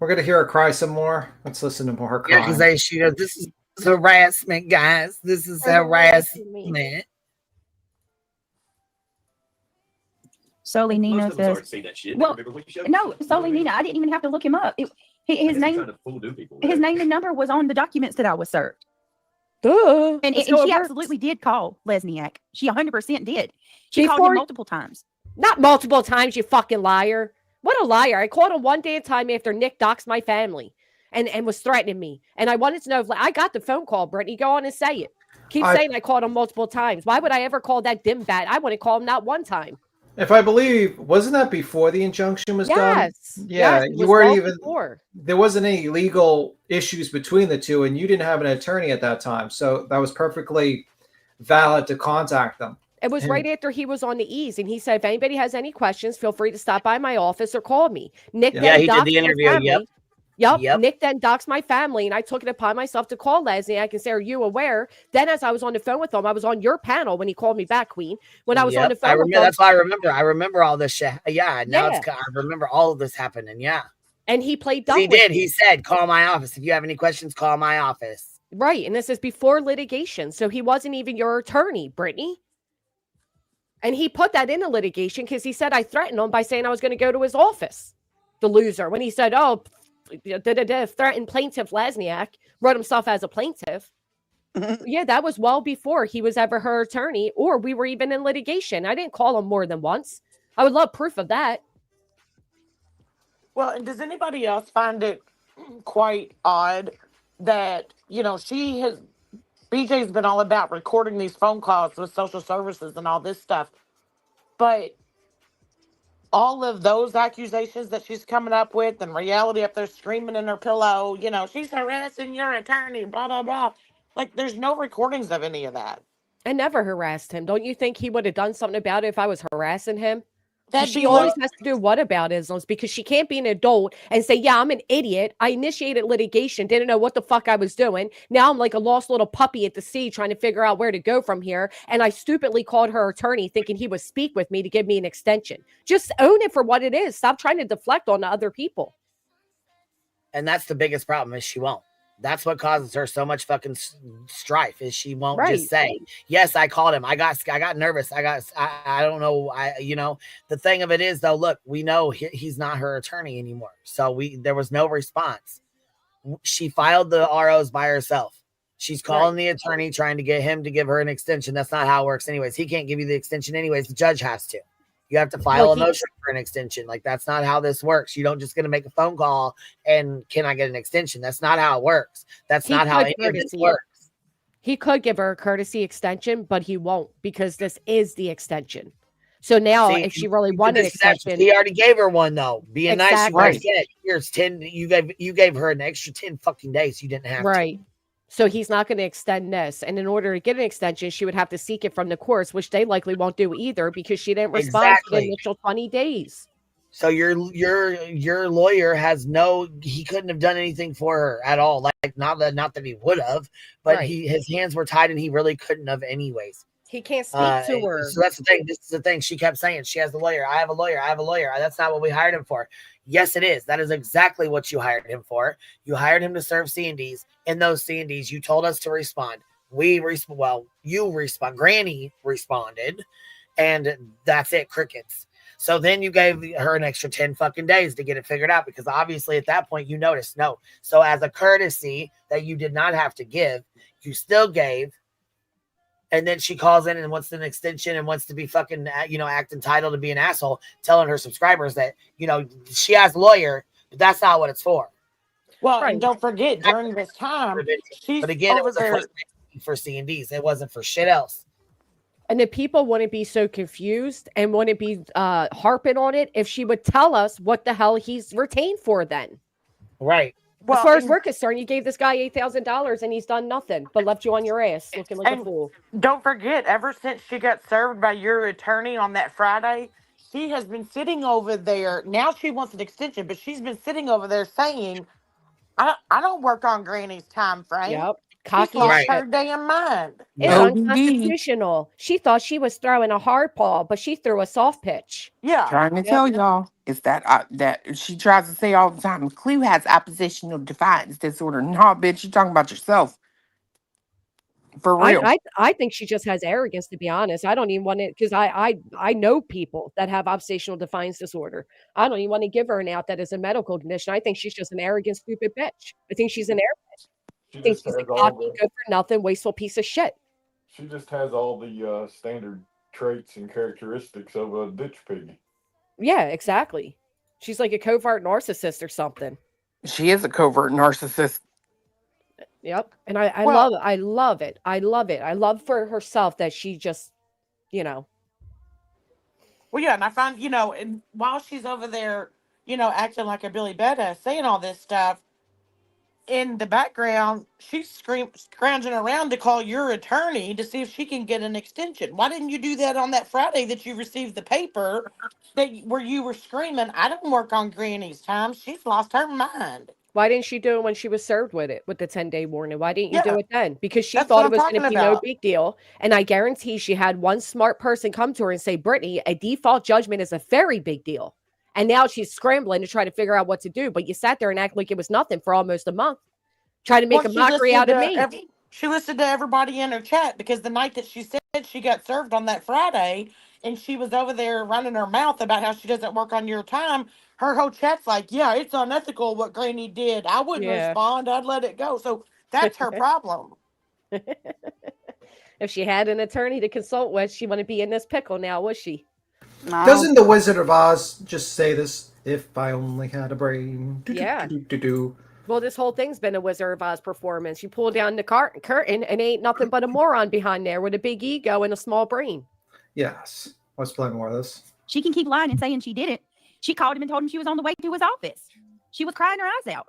We're gonna hear her cry some more. Let's listen to more her Yeah, crying. because she goes, this is harassment, guys. This is harassment. Solely Nina Most of us says, already seen that shit. well, Remember when you showed no, me? Solely Nina. I didn't even have to look him up. His I guess I'm name, trying to fool new people. his name and number was on the documents that I was served. Duh. And That's she how it works. absolutely did call Lesniak. She 100% did. She called Before- him multiple times. Not multiple times, you fucking liar. What a liar. I called him one day at a time after Nick doxed my family and was threatening me. And I wanted to know if I got the phone call, Brittany. Go on and say it. Keep saying I called him multiple times. Why would I ever call that dimbat? I wouldn't call him not one time. If I believe, wasn't that before the injunction was done? Yes. Yeah, Yes, it you was weren't well even. before. There wasn't any legal issues between the two, and you didn't have an attorney at that time, so that was perfectly valid to contact them. It was And- right after he was on the ease, and he said, if anybody has any questions, feel free to stop by my office or call me. Nick Yeah, then he did doxed the my interview. family. Yep. Nick then doxed my family, and I took it upon myself to call Lesniak and say, are you aware? Then as I was on the phone with him, I was on your panel when he called me back, Queen. When I was on the phone I with remember. him. That's why I remember. I remember all this shit. Yeah. Now Yeah. I remember all of this happening. Yeah. And he played dumb. He did. He said, call my office. If you have any questions, call my office. Right. And this is before litigation. So he wasn't even your attorney, Brittany. And he put that in the litigation because he said I threatened him by saying I was going to go to his office. The loser. When he said, oh, threatened plaintiff Lesniak, wrote himself as a plaintiff. Yeah, that was well before he was ever her attorney or we were even in litigation. I didn't call him more than once. I would love proof of that. Well, and does anybody else find it quite odd that, BJ's been all about recording these phone calls with social services and all this stuff, but all of those accusations that she's coming up with and reality up there screaming in her pillow, she's harassing your attorney, blah, blah, blah. Like, there's no recordings of any of that. I never harassed him. Don't you think he would have done something about it if I was harassing him? That'd She be always like- has to do whataboutisms because she can't be an adult and say, yeah, I'm an idiot. I initiated litigation, didn't know what the fuck I was doing. Now I'm like a lost little puppy at the sea trying to figure out where to go from here. And I stupidly called her attorney thinking he would speak with me to give me an extension. Just own it for what it is. Stop trying to deflect on other people. And that's the biggest problem is she won't. That's what causes her so much fucking strife is she won't just say, yes, I called him. I got nervous. I don't know. The thing of it is though, look, we know he's not her attorney anymore. So there was no response. She filed the ROs by herself. She's calling the attorney trying to get him to give her an extension. That's not how it works anyways. He can't give you the extension anyways. The judge has to. You have to file a motion for an extension. Like, that's not how this works. You don't just going to make a phone call and can I get an extension? That's not how it works. That's not how any of this works. He could give her a courtesy extension, but he won't because this is the extension. So now if she really wanted an extension. He already gave her one though. Being nice, you said, here's 10. You gave her an extra 10 fucking days. You didn't have to. So he's not going to extend this. And in order to get an extension, she would have to seek it from the courts, which they likely won't do either because she didn't respond for the initial 20 days. So your lawyer he couldn't have done anything for her at all. Like not that he would have, but his hands were tied and he really couldn't have anyways. He can't speak to her. So that's the thing. This is the thing. She kept saying she has a lawyer. I have a lawyer. I have a lawyer. That's not what we hired him for. Yes, it is. That is exactly what you hired him for. You hired him to serve C&Ds. In those C&Ds, you told us to respond. You respond. Granny responded, and that's it. Crickets. So then you gave her an extra 10 fucking days to get it figured out, because obviously at that point you noticed no. So as a courtesy that you did not have to give, you still gave. And then she calls in and wants an extension and wants to be fucking, act entitled to be an asshole, telling her subscribers that, she has a lawyer, but that's not what it's for. Well, and don't forget, during this time, she's But again, it over was there. for C&Ds. It wasn't for shit else. And the people wouldn't be so confused and wouldn't be harping on it if she would tell us what the hell he's retained for then. Right. Well, as far as we're concerned, you gave this guy $8,000 and he's done nothing but left you on your ass looking like a fool. Don't forget, ever since she got served by your attorney on that Friday, she has been sitting over there. Now she wants an extension, but she's been sitting over there saying, I don't work on Granny's time frame. Yep. She's Cocky lost shit. her damn mind. It's unconstitutional. She thought she was throwing a hard ball, but she threw a soft pitch. Yeah. Trying to tell y'all is that she tries to say all the time, Cleo has oppositional defiance disorder. No, bitch, you're talking about yourself. For real. I think she just has arrogance, to be honest. I don't even want to, because I know people that have oppositional defiance disorder. I don't even want to give her an out that is a medical condition. I think she's just an arrogant, stupid bitch. I think she's an arrogant. I think she's a cocky, good for nothing, wasteful piece of shit. She just has all the standard traits and characteristics of a ditch piggy. Yeah, exactly. She's like a covert narcissist or something. She is a covert narcissist. Yep. And I love it. I love it. I love it. I love for herself that she just, Well, yeah, and I find, and while she's over there, acting like a Billy Badass, saying all this stuff, in the background, she's scrounging around to call your attorney to see if she can get an extension. Why didn't you do that on that Friday that you received the paper where you were screaming, I don't work on Granny's time. She's lost her mind. why didn't she do it when she was served with it, with the 10-day warning? Why didn't you do it then? Because she That's thought what it was I'm going to be talking no about. big deal. And I guarantee she had one smart person come to her and say, Brittany, a default judgment is a very big deal. And now she's scrambling to try to figure out what to do. But you sat there and acted like it was nothing for almost a month. Trying to make a mockery out of me. She listened to everybody in her chat because the night that she said she got served on that Friday and she was over there running her mouth about how she doesn't work on your time, her whole chat's like, yeah, it's unethical what Granny did. I wouldn't respond. I'd let it go. So that's her problem. If she had an attorney to consult with, she wouldn't be in this pickle now, was she? No. Doesn't the Wizard of Oz just say this? If I only had a brain. Yeah. Do. Well, this whole thing's been a Wizard of Oz performance. You pull down the curtain and ain't nothing but a moron behind there with a big ego and a small brain. Yes. Let's play more of this. She can keep lying and saying she did it. She called him and told him she was on the way to his office. She was crying her eyes out.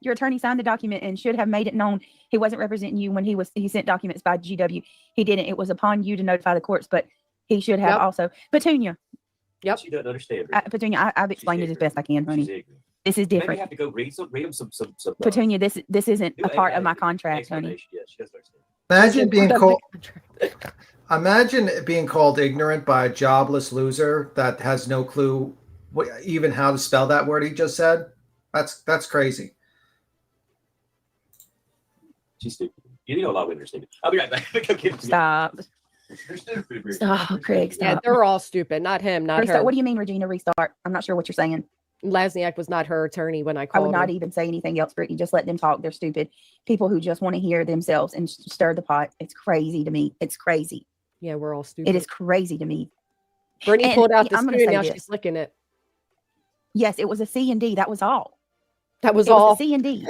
Your attorney signed the document and should have made it known he wasn't representing you when he sent documents by GW. He didn't. It was upon you to notify the courts, but he should have also. Petunia. Yep. She doesn't understand. Petunia, I've explained it as best I can, honey. This is different. Maybe you have to go read them some. Petunia, this isn't a part of my contract, honey. Yeah, she doesn't understand. Imagine being called ignorant by a jobless loser that has no clue even how to spell that word he just said. That's crazy. She's stupid. You know a lot of women are stupid. I'll be right back. Stop. They're stupid. Stop, Craig. Stop. Yeah, they're all stupid. Not him, not restart. her. What do you mean, Regina, restart? I'm not sure what you're saying. Lasniak was not her attorney when I I called would not her. even say anything else, Brittany. Just let them talk. They're stupid. People who just want to hear themselves and stir the pot. It's crazy to me. It's crazy. Yeah, we're all stupid. It is crazy to me. Brittany pulled out the I'm gonna spoon. say Now this. she's licking it. Yes, it was a C&D. That was all. That was It all. was a C&D.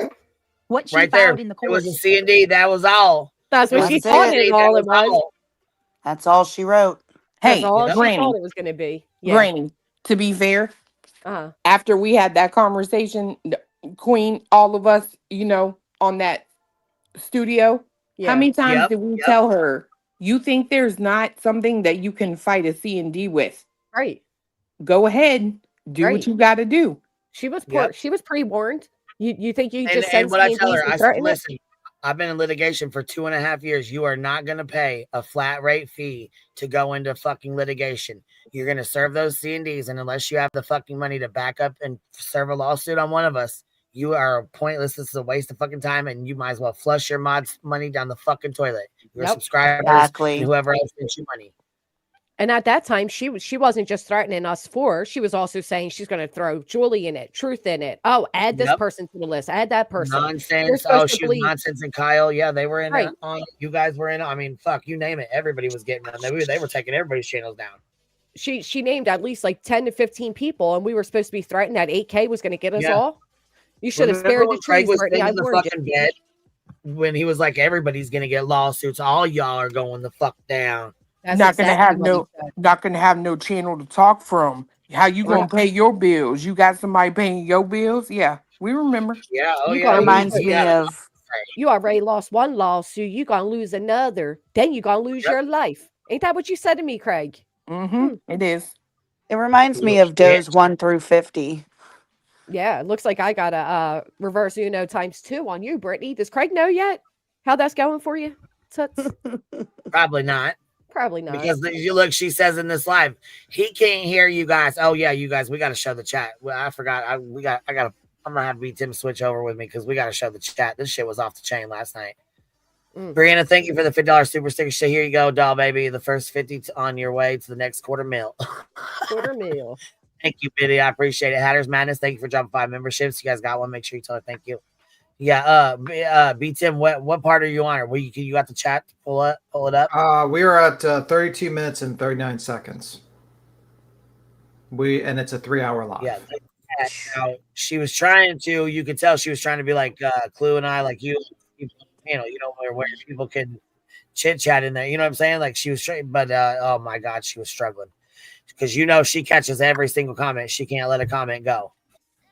What she Right there. filed in the It was court. a C&D. That was all. That's what she thought it all it was. That's all she wrote. That's Hey, all she Granny. thought it was going to be. Yeah. Granny, to be fair, Uh-huh. after we had that conversation, Queen, all of us, on that studio, Yeah. how many times Yep, did we tell her, you think there's not something that you can fight a C&D with? Right. Go ahead, do Right. what you got to do. She was Yep. she was pre-warned. You think you And, just said and what I tell her, C&Ds I and said, threaten it? listen, I've been in litigation for 2.5 years. You are not going to pay a flat rate fee to go into fucking litigation. You're going to serve those C&Ds, and unless you have the fucking money to back up and serve a lawsuit on one of us, you are pointless. This is a waste of fucking time, and you might as well flush your mods money down the fucking toilet. Your Yep. subscribers Exactly. and whoever else sent you money. And at that time, she wasn't just threatening us four. She was also saying she's going to throw Julie in it, Truth in it. Oh, add this Yep. person to the list. Add that person. We're Nonsense. supposed Oh, to she was believe. nonsense and Kyle. Yeah, they were in Right. on. You guys were in. I mean, fuck, you name it. Everybody was getting on. They were taking everybody's channels down. She named at least like 10 to 15 people, and we were supposed to be threatened that 8K was going to get us all. You should have spared the Craig trees, was Brittany. I in the warned you. fucking bed when he was like, everybody's gonna get lawsuits. All y'all are going the fuck down. That's not exactly gonna have no channel to talk from. How you gonna pay your bills? You got somebody paying your bills? Yeah, we remember. Yeah, oh You yeah. Reminds me of You already lost one lawsuit. You gonna lose another. Then you gonna lose your life. Ain't that what you said to me, Craig? It is. It reminds me of Doe's 1 through 50. Yeah, it looks like I got a reverse Uno ×2 on you, Brittany. Does Craig know yet how that's going for you? Probably not. Probably not. Because you look, she says in this live, he can't hear you guys. Oh yeah, you guys, we got to show the chat. Well, I forgot. I'm gonna have to be Tim switch over with me because we got to show the chat. This shit was off the chain last night. Brianna, thank you for the $50 super sticker. So here you go, doll baby. The first 50 on your way to the next quarter mil. Quarter mil. Thank you, Biddy. I appreciate it. Hatters Madness, thank you for dropping 5 memberships. You guys got one. Make sure you tell her thank you. Yeah, B Tim, what part are you on? Or you got the chat to pull it up? We are at 32 minutes and 39 seconds. And it's a 3-hour live. Yeah. Now, she was trying to, you could tell she was trying to be like Clue and I, like you know, where people can chit chat in there. You know what I'm saying? Like she was trying, but oh my God, she was struggling. Because she catches every single comment. She can't let a comment go.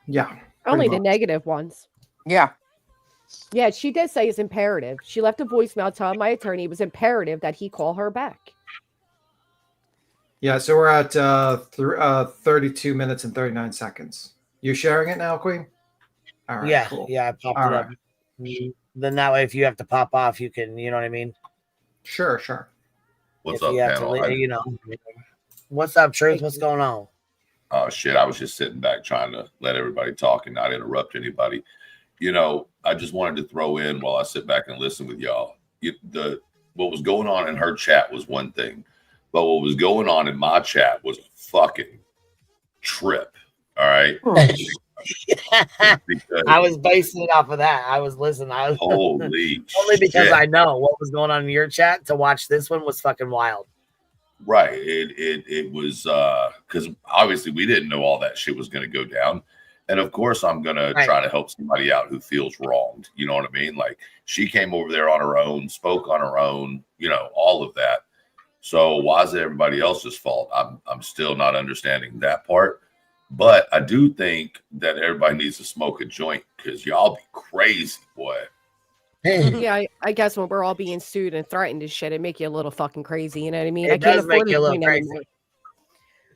Yeah. Only the negative ones. Yeah. Yeah, she did say it's imperative. She left a voicemail telling my attorney it was imperative that he call her back. Yeah, so we're at 32 minutes and 39 seconds. You're sharing it now, Queen? All right. Yeah, cool. yeah, I popped it up. Then that way, if you have to pop off, you can, you know what I mean? Sure. What's if up, you have panel? to, what's up, Truth? What's going on? Oh, shit. I was just sitting back trying to let everybody talk and not interrupt anybody. You know, I just wanted to throw in while I sit back and listen with y'all. What was going on in her chat was one thing, but what was going on in my chat was a fucking trip. All right. I was basing it off of that. I was listening. Holy only because shit. I know what was going on in your chat. To watch this one was fucking wild. Right. It was because obviously we didn't know all that shit was going to go down. And of course, I'm going to try to help somebody out who feels wronged. You know what I mean? Like she came over there on her own, spoke on her own, you know, all of that. So why is it everybody else's fault? I'm still not understanding that part. But I do think that everybody needs to smoke a joint because y'all be crazy, boy. Yeah, I guess when we're all being sued and threatened and shit, it make you a little fucking crazy. You know what I mean? It I can't does make afford you a little crazy. anymore.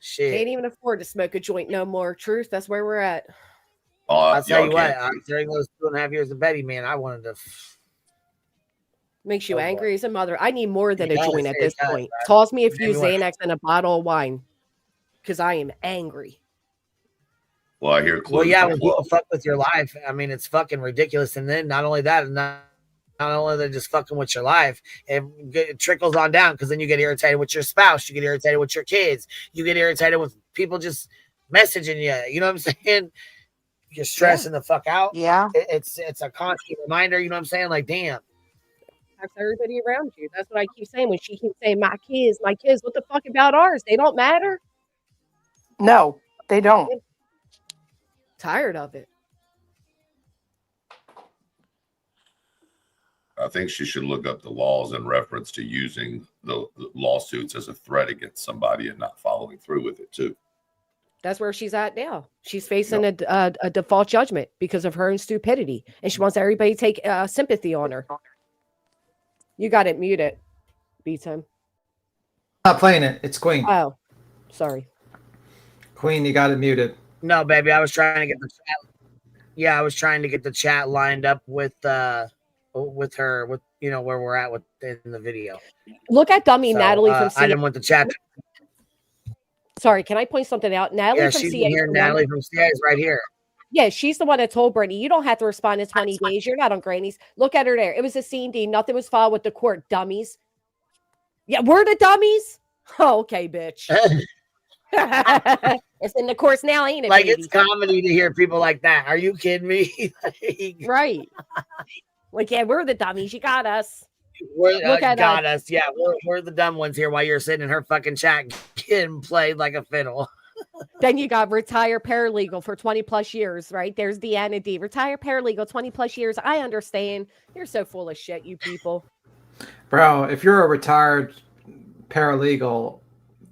Shit. Can't even afford to smoke a joint no more. Truth, that's where we're at. I'll tell you what, during those 2.5 years of Betty, man, I wanted to. Makes you angry as a mother. I need more than a joint at this point. Right? Toss me a few Xanax and a bottle of wine because I am angry. Well, I hear. Well, yeah, when people fuck with your life, I mean, it's fucking ridiculous. And then not only that, not only they're just fucking with your life, it trickles on down because then you get irritated with your spouse, you get irritated with your kids, you get irritated with people just messaging you. You know what I'm saying? You're stressing the fuck out. Yeah. It's a constant reminder. You know what I'm saying? Like, damn. That's everybody around you. That's what I keep saying when she keeps saying, my kids. What the fuck about ours? They don't matter. No, they don't. I'm tired of it. I think she should look up the laws in reference to using the lawsuits as a threat against somebody and not following through with it too. That's where she's at now. She's facing a default judgment because of her own stupidity, and she wants everybody to take sympathy on her. You got it muted, B-Tim. Not playing it. It's Queen. Oh, sorry. Queen, you got it muted. No, baby, I was trying to get the chat. Yeah, I was trying to get the chat lined up with her, with where we're at in the video. Look at dummy Natalie from I didn't want the chat. Sorry, can I point something out? Natalie from she's CA. here. Natalie from CA is right here. Yeah, she's the one that told Brittany, you don't have to respond in 20 days. You're not on Granny's. Look at her there. It was a C&D. Nothing was filed with the court, dummies. Yeah, we're the dummies. Oh, okay, bitch. It's in the course now, ain't it? Like, baby? it's comedy to hear people like that. Are you kidding me? Like, right. Like, yeah, we're the dummies. You got us. we're Look at got us. Yeah, we're the dumb ones here while you're sitting in her fucking chat getting played like a fiddle. Then you got retired paralegal for 20 plus years, right? There's Deanna D. Retired paralegal, 20 plus years. I understand. You're so full of shit, you people. Bro, if you're a retired paralegal,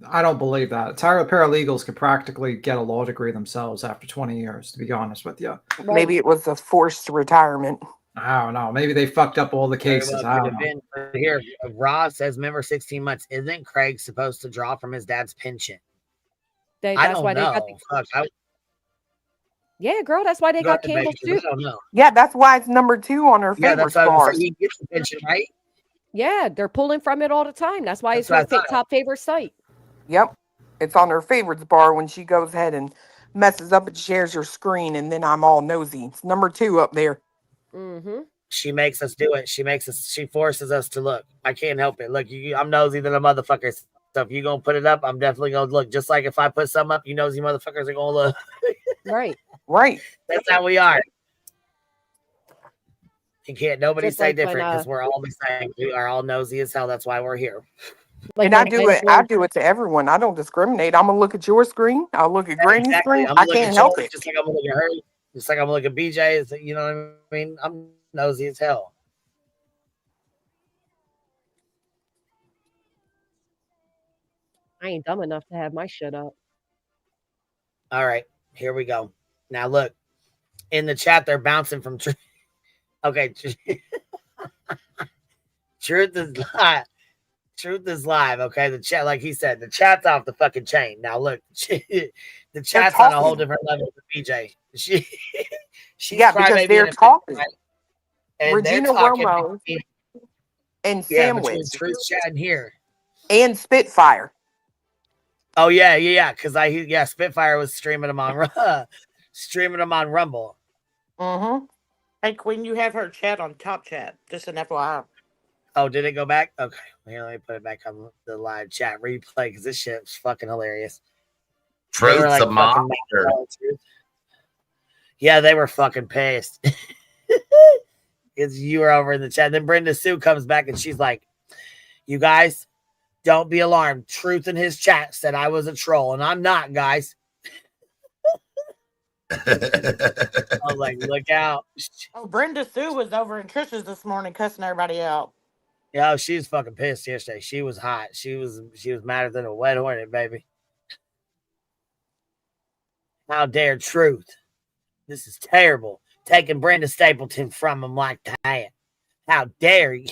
I don't believe that. Retired paralegals could practically get a law degree themselves after 20 years, to be honest with you. Right. Maybe it was a forced retirement. I don't know. Maybe they fucked up all the Very cases. well I could don't have know. been. Here, Ross says, member 16 months. Isn't Craig supposed to draw from his dad's pension? I That's don't why they got know. Fuck, Yeah, girl, that's why they go got ahead, baby, Campbell's 'cause too. I don't know. Yeah, that's why it's number 2 on her Yeah, favorites that's what I was bar. saying. He gets the pension, right? Yeah, they're pulling from it all the time. That's why That's it's what I her thought. top favorite site. Yep. It's on her favorites bar when she goes ahead and messes up and shares your screen, and then I'm all nosy. It's number 2 up there. Mm-hmm. She makes us do it. She forces us to look. I can't help it. Look, I'm nosy than a motherfucker. So if you're going to put it up, I'm definitely going to look. Just like if I put something up, you nosy motherfuckers are going to look. Right. Right. That's how we are. You can't nobody Just say like when, different because we're all the same. We are all nosy as hell. That's why we're here. Like And I when do it. I do it to everyone. I don't discriminate. I'm gonna look at your screen. I'll look at Granny's Exactly. screen. I'm I gonna look can't at help yours, it. just like I'm gonna look at her. Just like I'm gonna look at BJ. You know what I mean? I'm nosy as hell. I ain't dumb enough to have my shit up. All right, here we go. Now look, in the chat they're bouncing from. Okay, truth is live. Truth is live. Okay, the chat, like he said, the chat's off the fucking chain. Now look, the chat's on a whole different level with BJ. She's Yeah, because crybaby they're and talking. right? And Regina they're talking. Romo and Yeah, between Sandwich Truth chat and here. and Spitfire. Oh yeah. Because Spitfire was streaming them on Rumble. Mm-hmm. Hey, Queen, you have her chat on Top Chat. Just an FYI. Oh, did it go back? Okay, here, let me put it back on the live chat replay because this shit's fucking hilarious. Truth's a monster. Yeah, they were fucking pissed. Because you were over in the chat. Then Brenda Sue comes back and she's like, "You guys, don't be alarmed. Truth in his chat said I was a troll, and I'm not, guys." I was like, "Look out!" Oh, Brenda Sue was over in Trisha's this morning cussing everybody out. Yeah, she was fucking pissed yesterday. She was hot. She was madder than a wet hornet, baby. How dare Truth? This is terrible. Taking Brenda Stapleton from him like that. How dare you?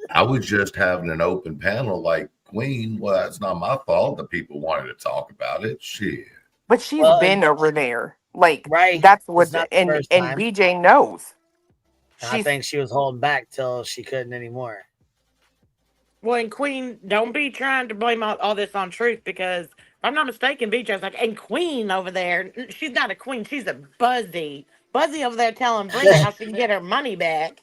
I was just having an open panel like Queen. Well, that's not my fault. The people wanted to talk about it. Shit. But she's been over there. Like, right. that's what, It's not the and first time. BJ knows. I think she was holding back till she couldn't anymore. Well, and Queen, don't be trying to blame all this on Truth because if I'm not mistaken, BJ's like, and Queen over there, she's not a queen, she's a Buzzy. Buzzy over there telling Brenda how she can get her money back.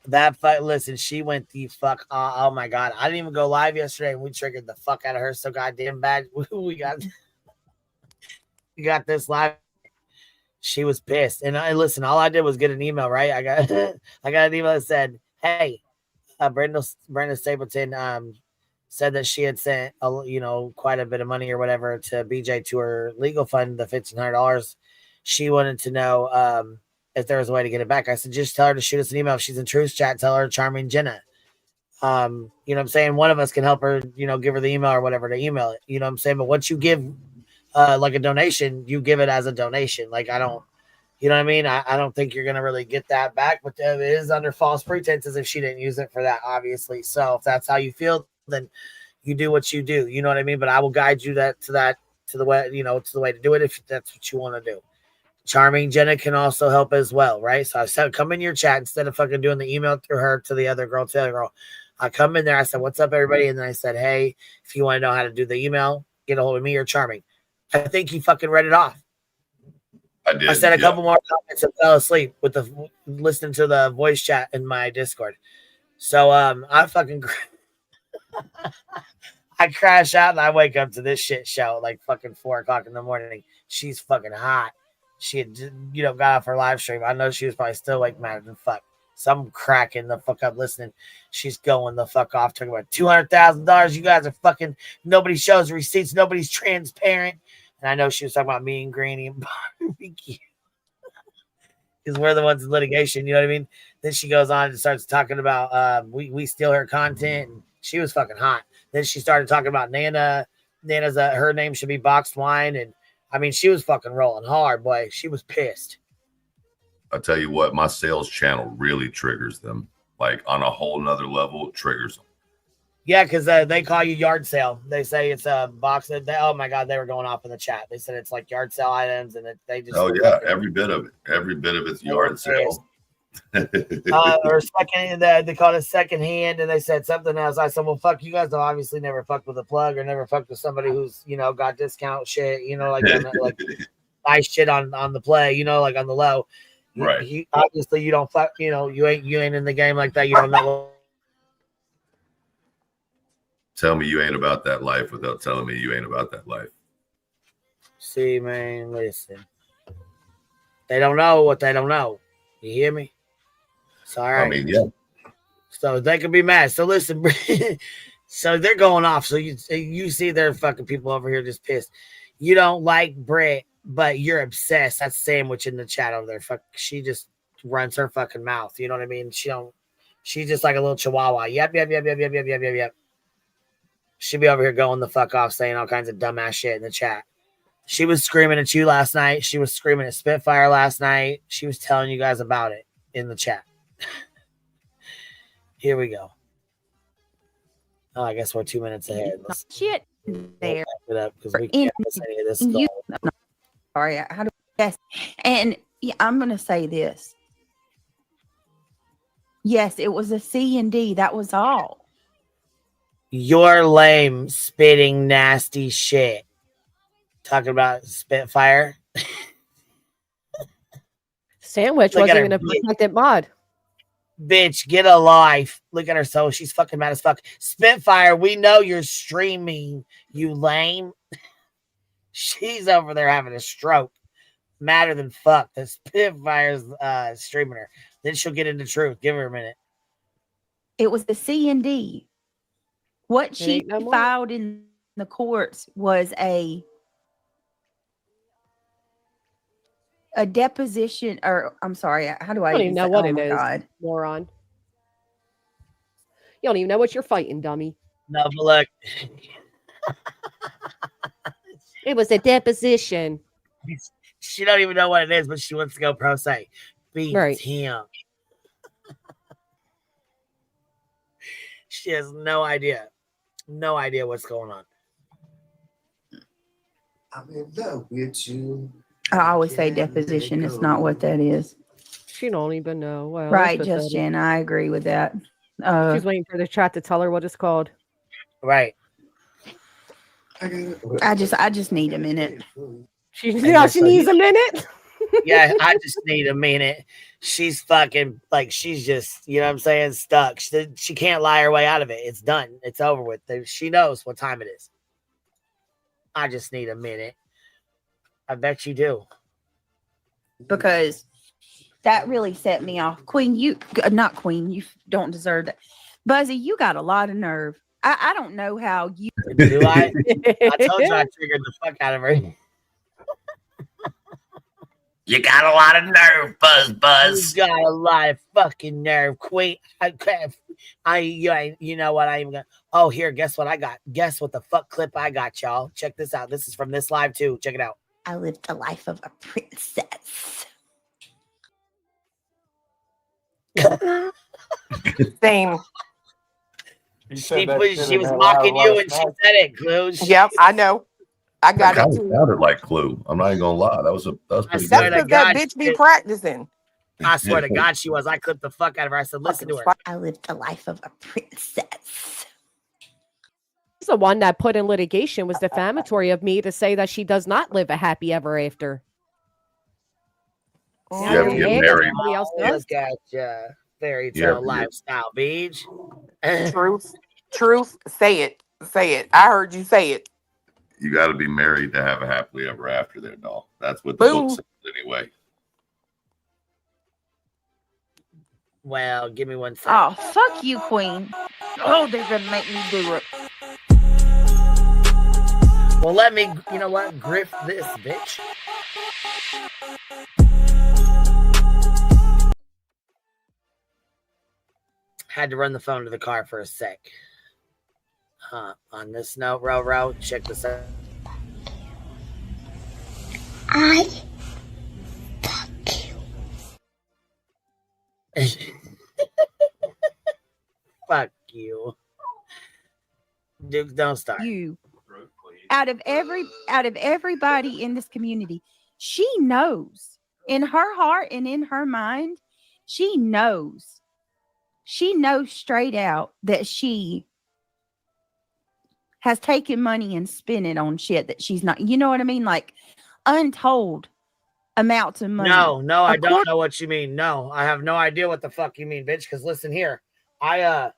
That fight, listen, she went the fuck. Oh my god, I didn't even go live yesterday, and we triggered the fuck out of her so goddamn bad. We got this live. She was pissed, and listen. All I did was get an email. Right, I got an email that said, "Hey, Brenda Stapleton said that she had sent quite a bit of money or whatever to BJ to her legal fund, the $1,500. She wanted to know if there was a way to get it back." I said, "Just tell her to shoot us an email. If she's in Truth's chat, tell her Charming Jenna. You know what I'm saying? One of us can help her, give her the email or whatever to email it. You know what I'm saying? But once you give like a donation, you give it as a donation. Like, I don't, you know what I mean? I don't think you're going to really get that back, but it is under false pretenses if she didn't use it for that, obviously. So if that's how you feel, then you do what you do. You know what I mean? But I will guide you to the way, to the way to do it if that's what you want to do. Charming Jenna can also help as well, right? So I said, come in your chat instead of fucking doing the email through her to the other girl, I come in there, I said, "What's up, everybody?" And then I said, "Hey, if you want to know how to do the email, get a hold of me or Charming." I think he fucking read it off. I did. I said a couple more comments and fell asleep with listening to the voice chat in my Discord. So I fucking I crash out and I wake up to this shit show at like fucking 4 o'clock in the morning. She's fucking hot. She had, got off her live stream. I know she was probably still like mad than fuck. So I'm cracking the fuck up listening. She's going the fuck off talking about $200,000. You guys are fucking, nobody shows receipts. Nobody's transparent. And I know she was talking about me and Granny and barbecue. Because we're the ones in litigation, you know what I mean? Then she goes on and starts talking about we steal her content. And she was fucking hot. Then she started talking about Nana. Nana's her name should be Boxed Wine. And I mean, she was fucking rolling hard, boy. She was pissed. I'll tell you what, my sales channel really triggers them. Like on a whole nother level, it triggers them. Yeah, because they call you yard sale. They say it's a box. Oh my God, they were going off in the chat. They said it's like yard sale items, and they just. Oh yeah, every bit of it's yard sale. Or second, they called it second hand, and they said something else. I said, well, fuck, you guys have obviously never fucked with a plug or never fucked with somebody who's got discount shit, like like nice shit on the play, like on the low. Right. Obviously, you don't fuck. You ain't in the game like that. You don't know. Tell me you ain't about that life without telling me you ain't about that life. See, man, listen. They don't know what they don't know. You hear me? Sorry. I mean, yeah. So they can be mad. So listen, so they're going off. So you see their fucking people over here just pissed. You don't like Brit, but you're obsessed. That's Sandwich in the chat over there. Fuck, she just runs her fucking mouth. You know what I mean? She's just like a little chihuahua. Yep. She'd be over here going the fuck off, saying all kinds of dumbass shit in the chat. She was screaming at you last night. She was screaming at Spitfire last night. She was telling you guys about it in the chat. Here we go. Oh, I guess we're 2 minutes ahead. Let's shit there. It up because we can't miss any of this. Sorry, how do yes? And yeah, I'm gonna say this. Yes, it was a C&D. That was all. You're lame, spitting nasty shit. Talking about Spitfire. Sandwich wasn't even a protected mod. Bitch, get a life. Look at her soul. She's fucking mad as fuck. Spitfire, we know you're streaming, you lame. She's over there having a stroke. Madder than fuck. The Spitfire's streaming her. Then she'll get into truth. Give her a minute. It was the C&D. What she filed in the courts was a deposition, or I'm sorry, how do I don't even know what it is, God. Moron. You don't even know what you're fighting, dummy. No, but look. It was a deposition. She don't even know what it is, but she wants to go pro se. Beat him. She has no idea. No idea what's going on. I'm in love with you. I always say deposition. It's not what that is. She don't even know. Well, right, Justin. I agree with that. She's waiting for the chat to tell her what it's called. Right. I just need a minute. She needs a minute. Yeah, I just need a minute. She's fucking like she's just, you know what I'm saying, stuck. She can't lie her way out of it. It's done. It's over with. She knows what time it is. I just need a minute. I bet you do. Because that really set me off. Queen, you don't deserve that. Buzzy, you got a lot of nerve. I don't know how you do. I told you I triggered the fuck out of her. You got a lot of nerve, Buzz. You got a lot of fucking nerve, Queen. You know what? I even got. Oh, here, guess what I got? Guess what the fuck clip I got, y'all? Check this out. This is from this live too. Check it out. I lived the life of a princess. Same. She was mocking you and she said it, Clue. Yep, I know. I got it too. Sounded like Clue. I'm not even gonna lie. That was pretty good. That's that bitch be practicing. I swear to God, she was. I clipped the fuck out of her. I said, listen to her. I lived the life of a princess. The one that put in litigation was defamatory of me to say that she does not live a happy ever after. You have to get married. Look at ya. Fairy tale lifestyle, Beach. Truth. Truth, say it. Say it. I heard you say it. You got to be married to have a happily ever after there, doll. That's what the book Boom. says anyway. Well, give me 1 second. Oh, fuck you, Queen. Oh, they're gonna make me do it. Well, let me, you know what? Griff this, bitch. Had to run the phone to the car for a sec. On this note, row, check this out. I fuck you. Fuck you. Duke, don't start. You. Out of everybody in this community, she knows in her heart and in her mind, she knows straight out that she has taken money and spent it on shit that she's not, you know what I mean? Like untold amounts of money. No, I don't know what you mean. No, I have no idea what the fuck you mean, bitch. Because listen here, I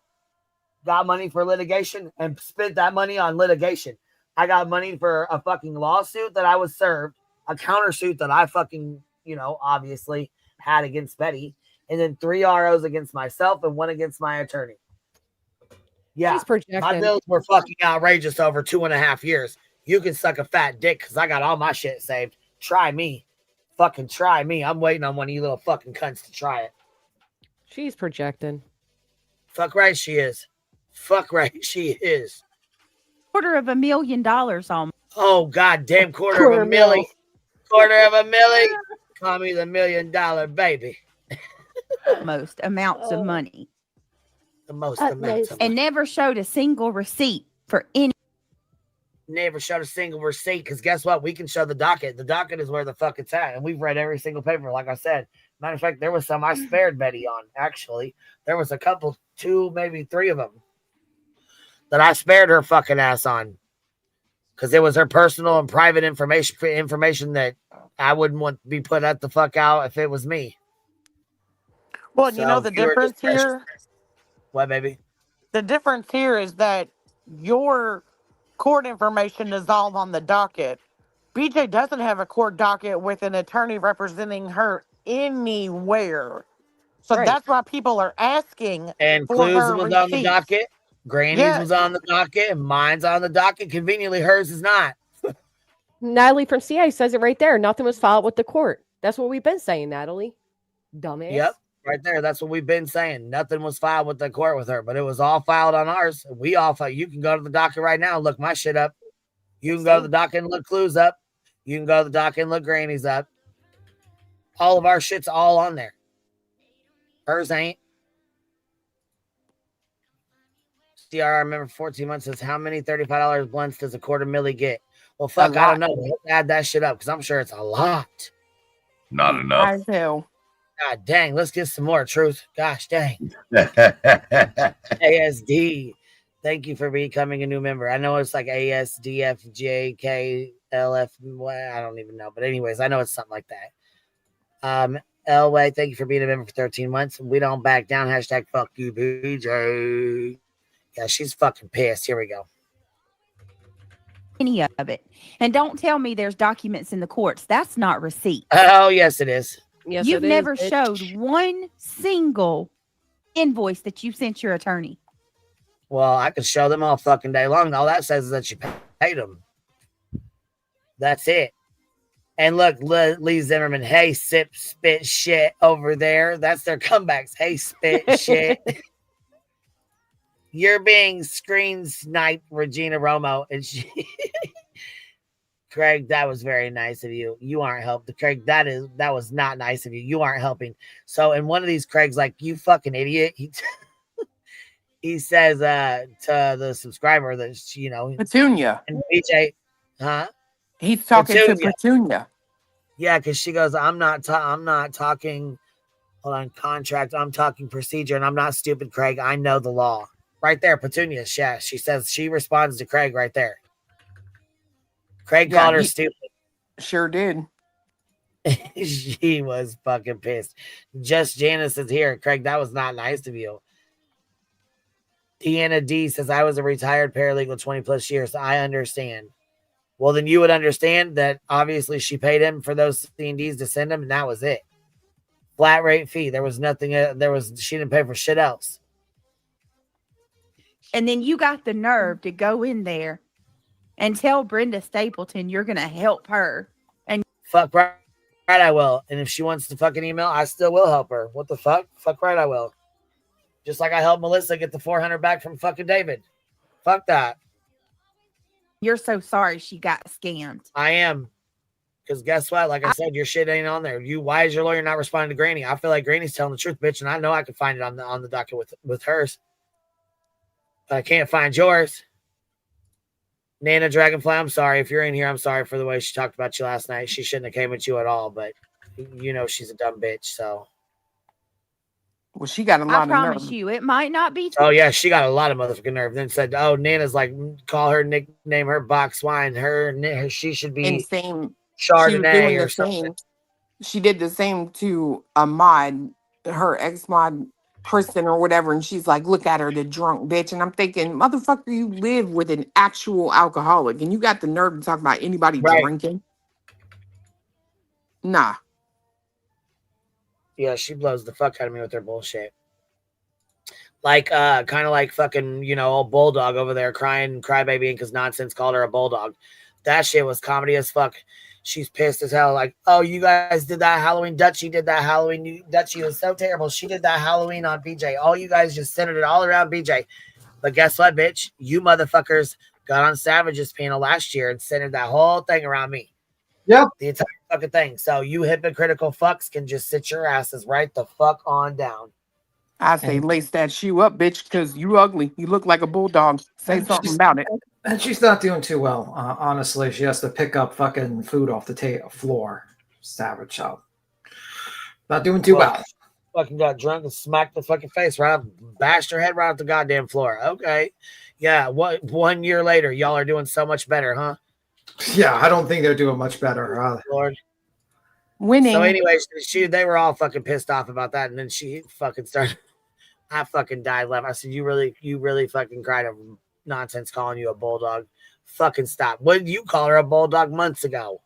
got money for litigation and spent that money on litigation. I got money for a fucking lawsuit that I was served, a countersuit that I fucking, obviously had against Betty, and then 3 ROs against myself and 1 against my attorney. Yeah, my bills were fucking outrageous over 2.5 years. You can suck a fat dick because I got all my shit saved. Try me. Fucking try me. I'm waiting on one of you little fucking cunts to try it. She's projecting. Fuck right she is. Fuck right she is. $250,000 on. Oh, goddamn, quarter of a milli. Quarter of a milli. Call me the $1 million baby. Most amounts of money. The most amounts of money. And never showed a single receipt for any. Never showed a single receipt because guess what? We can show the docket. The docket is where the fuck it's at. And we've read every single paper, like I said. Matter of fact, there was some I spared Betty on, actually. There was a couple, 2, maybe 3 of them that I spared her fucking ass on. Because it was her personal and private information that I wouldn't want to be put at the fuck out if it was me. Well, so, you know the difference here? What, baby? The difference here is that your court information is all on the docket. BJ doesn't have a court docket with an attorney representing her anywhere. So that's why people are asking and for Clues her was receipts. On the docket. Granny's was on the docket. And mine's on the docket. Conveniently, hers is not. Natalie from CA says it right there. Nothing was filed with the court. That's what we've been saying, Natalie. Dumbass. Yep. Right there. That's what we've been saying. Nothing was filed with the court with her, but it was all filed on ours. We all filed. You can go to the docket right now and look my shit up. You can go to the docket and look Clues up. You can go to the docket and look Granny's up. All of our shit's all on there. Hers ain't. CR, I remember 14 months says, how many $35 blunts does a $250,000 get? Well, fuck, I don't know. Let's add that shit up because I'm sure it's a lot. Not enough. I do. God dang, let's get some more truth. Gosh dang. ASD. Thank you for becoming a new member. I know it's like ASDFJKLF. I don't even know. But anyways, I know it's something like that. Elway, thank you for being a member for 13 months. We don't back down. Hashtag fuck you, BJ. Yeah, she's fucking pissed. Here we go. Any of it. And don't tell me there's documents in the courts. That's not receipts. Oh, yes, it is. Yes, You've never showed one single invoice that you sent your attorney. Well, I could show them all fucking day long. All that says is that you paid them. That's it. And look, Lee Zimmerman, hey, sip, spit, shit over there. That's their comebacks. Hey, spit, shit. You're being screen sniped, Regina Romo. And she... Craig, that was very nice of you. You aren't helping. Craig, that was not nice of you. You aren't helping. So in one of these, Craig's like, you fucking idiot. He says to the subscriber that, Petunia. And BJ, huh? He's talking to Petunia. Yeah, because she goes, I'm not talking on contract. I'm talking procedure, and I'm not stupid, Craig. I know the law. Right there, Petunia. Yeah, she says she responds to Craig right there. Craig called her stupid. Sure did. She was fucking pissed. Just Janice is here. Craig, that was not nice of you. Deanna D says, I was a retired paralegal 20 plus years. I understand. Well, then you would understand that obviously she paid him for those C&Ds to send him, and that was it. Flat rate fee. There was nothing. She didn't pay for shit else. And then you got the nerve to go in there and tell Brenda Stapleton you're going to help her. And fuck right, I will. And if she wants to fucking email, I still will help her. What the fuck? Fuck right, I will. Just like I helped Melissa get the $400 back from fucking David. Fuck that. You're so sorry she got scammed. I am. Because guess what? Like I said, your shit ain't on there. Why is your lawyer not responding to Granny? I feel like Granny's telling the truth, bitch, and I know I can find it on the docket with hers. But I can't find yours. Nana Dragonfly, I'm sorry. If you're in here, I'm sorry for the way she talked about you last night. She shouldn't have came at you at all, but you know she's a dumb bitch, so. Well, she got a lot I of promise nerve. you, it might not be. Oh, yeah, she got a lot of motherfucking nerve. Then said, oh, Nana's like, nickname her box wine. She should be Insane. She was doing Chardonnay the or something. same. She did the same to a mod, her ex mod, Kristen or whatever, and she's like, look at her, the drunk bitch. And I'm thinking, motherfucker, you live with an actual alcoholic and you got the nerve to talk about anybody drinking? Nah. Yeah, she blows the fuck out of me with her bullshit. Like, kind of like fucking, old Bulldog over there crying, crybaby, because Nonsense called her a bulldog. That shit was comedy as fuck. She's pissed as hell. Like, oh, you guys did that Halloween. Dutchie did that Halloween. Dutchie was so terrible. She did that Halloween on BJ. All you guys just centered it all around BJ. But guess what, bitch? You motherfuckers got on Savage's panel last year and centered that whole thing around me. Yep. The entire fucking thing. So you hypocritical fucks can just sit your asses right the fuck on down. I say lace that shoe up, bitch, because you ugly. You look like a bulldog. Say something about it. And she's not doing too well, honestly. She has to pick up fucking food off the floor. Savage child. Not doing too well. Fucking got drunk and smacked the fucking face right up, bashed her head right off the goddamn floor. Okay. Yeah, what 1 year later, y'all are doing so much better, huh? Yeah, I don't think they're doing much better. Lord. Winning. So anyway, they were all fucking pissed off about that, and then she fucking started. I fucking died laughing. I said, you really fucking cried over Nonsense calling you a bulldog. Fucking stop. What did you call her a bulldog months ago?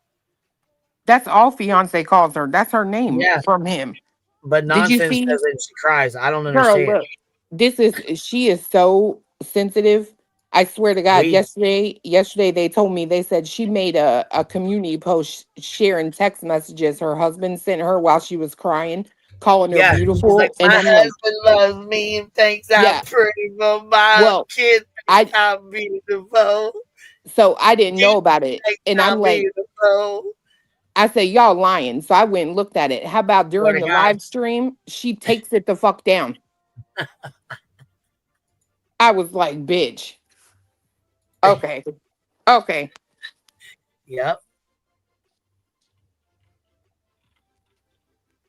That's all fiance calls her. That's her name from him. But Nonsense says that she cries. I don't understand. Girl, look, she is so sensitive. I swear to God, yesterday they told me, they said she made a community post sharing text messages her husband sent her while she was crying, calling her beautiful. Like, my husband loves me and thinks I'm pretty, but my kids think I'm beautiful. So I didn't know about it. And I'm like, I say, y'all lying. So I went and looked at it. How about during the live stream, she takes it the fuck down. I was like, bitch. Okay. Yep.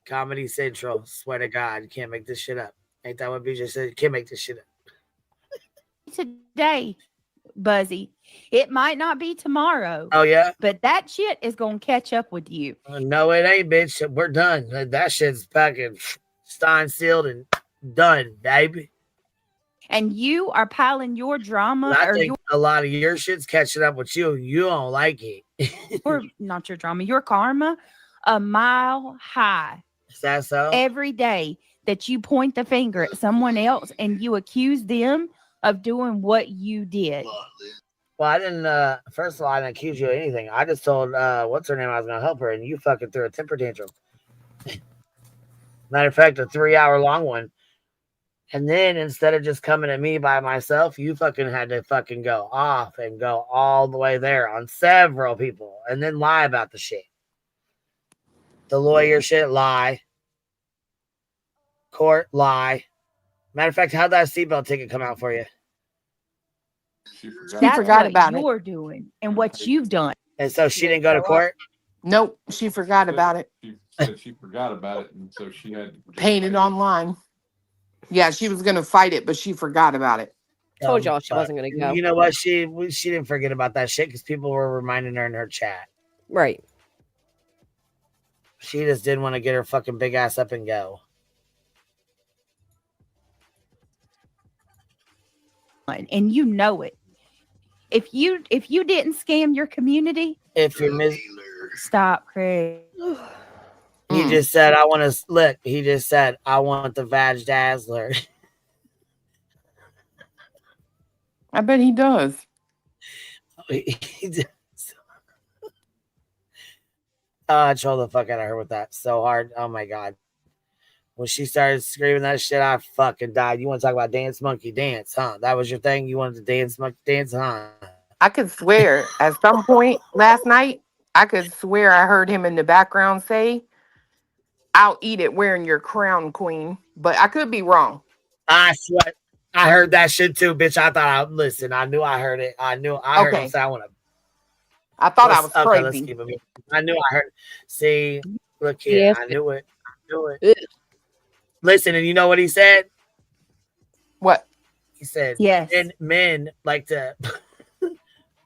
Comedy Central. Swear to God, you can't make this shit up. Ain't that what BJ said? You can't make this shit up. Today, Buzzy, it might not be tomorrow. Oh, yeah? But that shit is going to catch up with you. No, it ain't, bitch. We're done. That shit's fucking stein sealed and done, baby. And you are piling your drama. I think a lot of your shit's catching up with you. You don't like it. Or not your drama, your karma a mile high. Is that so? Every day that you point the finger at someone else and you accuse them of doing what you did. Well, I didn't, first of all, I didn't accuse you of anything. I just told, what's her name, I was going to help her, and you fucking threw a temper tantrum. Matter of fact, a 3-hour long one. And then instead of just coming at me by myself, you fucking had to fucking go off and go all the way there on several people and then lie about the shit. The lawyer shit, lie. Court, lie. Matter of fact, how'd that seatbelt ticket come out for you? She forgot about it. You're doing and what you've done. And so she didn't go to court? Nope, she forgot about it. She said she forgot about it, and so she had to paint it online. Yeah, she was going to fight it, but she forgot about it. Told y'all she wasn't going to go. You know what? She didn't forget about that shit because people were reminding her in her chat. Right. She just didn't want to get her fucking big ass up and go. and you know it. If you didn't scam your community, If you're stop, Craig. He just said, I want to look. He just said, I want the Vag Dazzler. I bet he does. He does. I troll the fuck out of her with that so hard. Oh my God. When she started screaming that shit, I fucking died. You want to talk about dance monkey dance, huh? That was your thing? You wanted to dance monkey dance, huh? I could swear at some point last night, I could swear I heard him in the background say, I'll eat it wearing your crown, queen. But I could be wrong. I swear. I heard that shit too, bitch. I thought listen, I knew I heard it. I heard him say I want to. I thought I was crazy. Let's keep it. I knew I heard. See, look here. Yes. I knew it. Listen, and you know what he said? What? He said, yes. Men like to,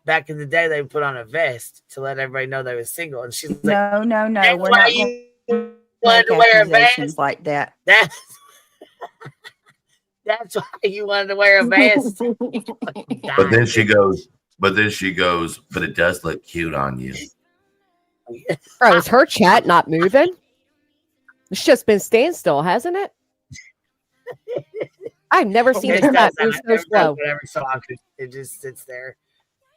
back in the day, they would put on a vest to let everybody know they were single. And she's like, no. We're not going to wear a vest like that. That's why you wanted to wear a vest. But then she goes, but it does look cute on you. Bro, is her chat not moving? It's just been standstill, hasn't it? I've never seen a chat move so slow. Every so often, it just sits there.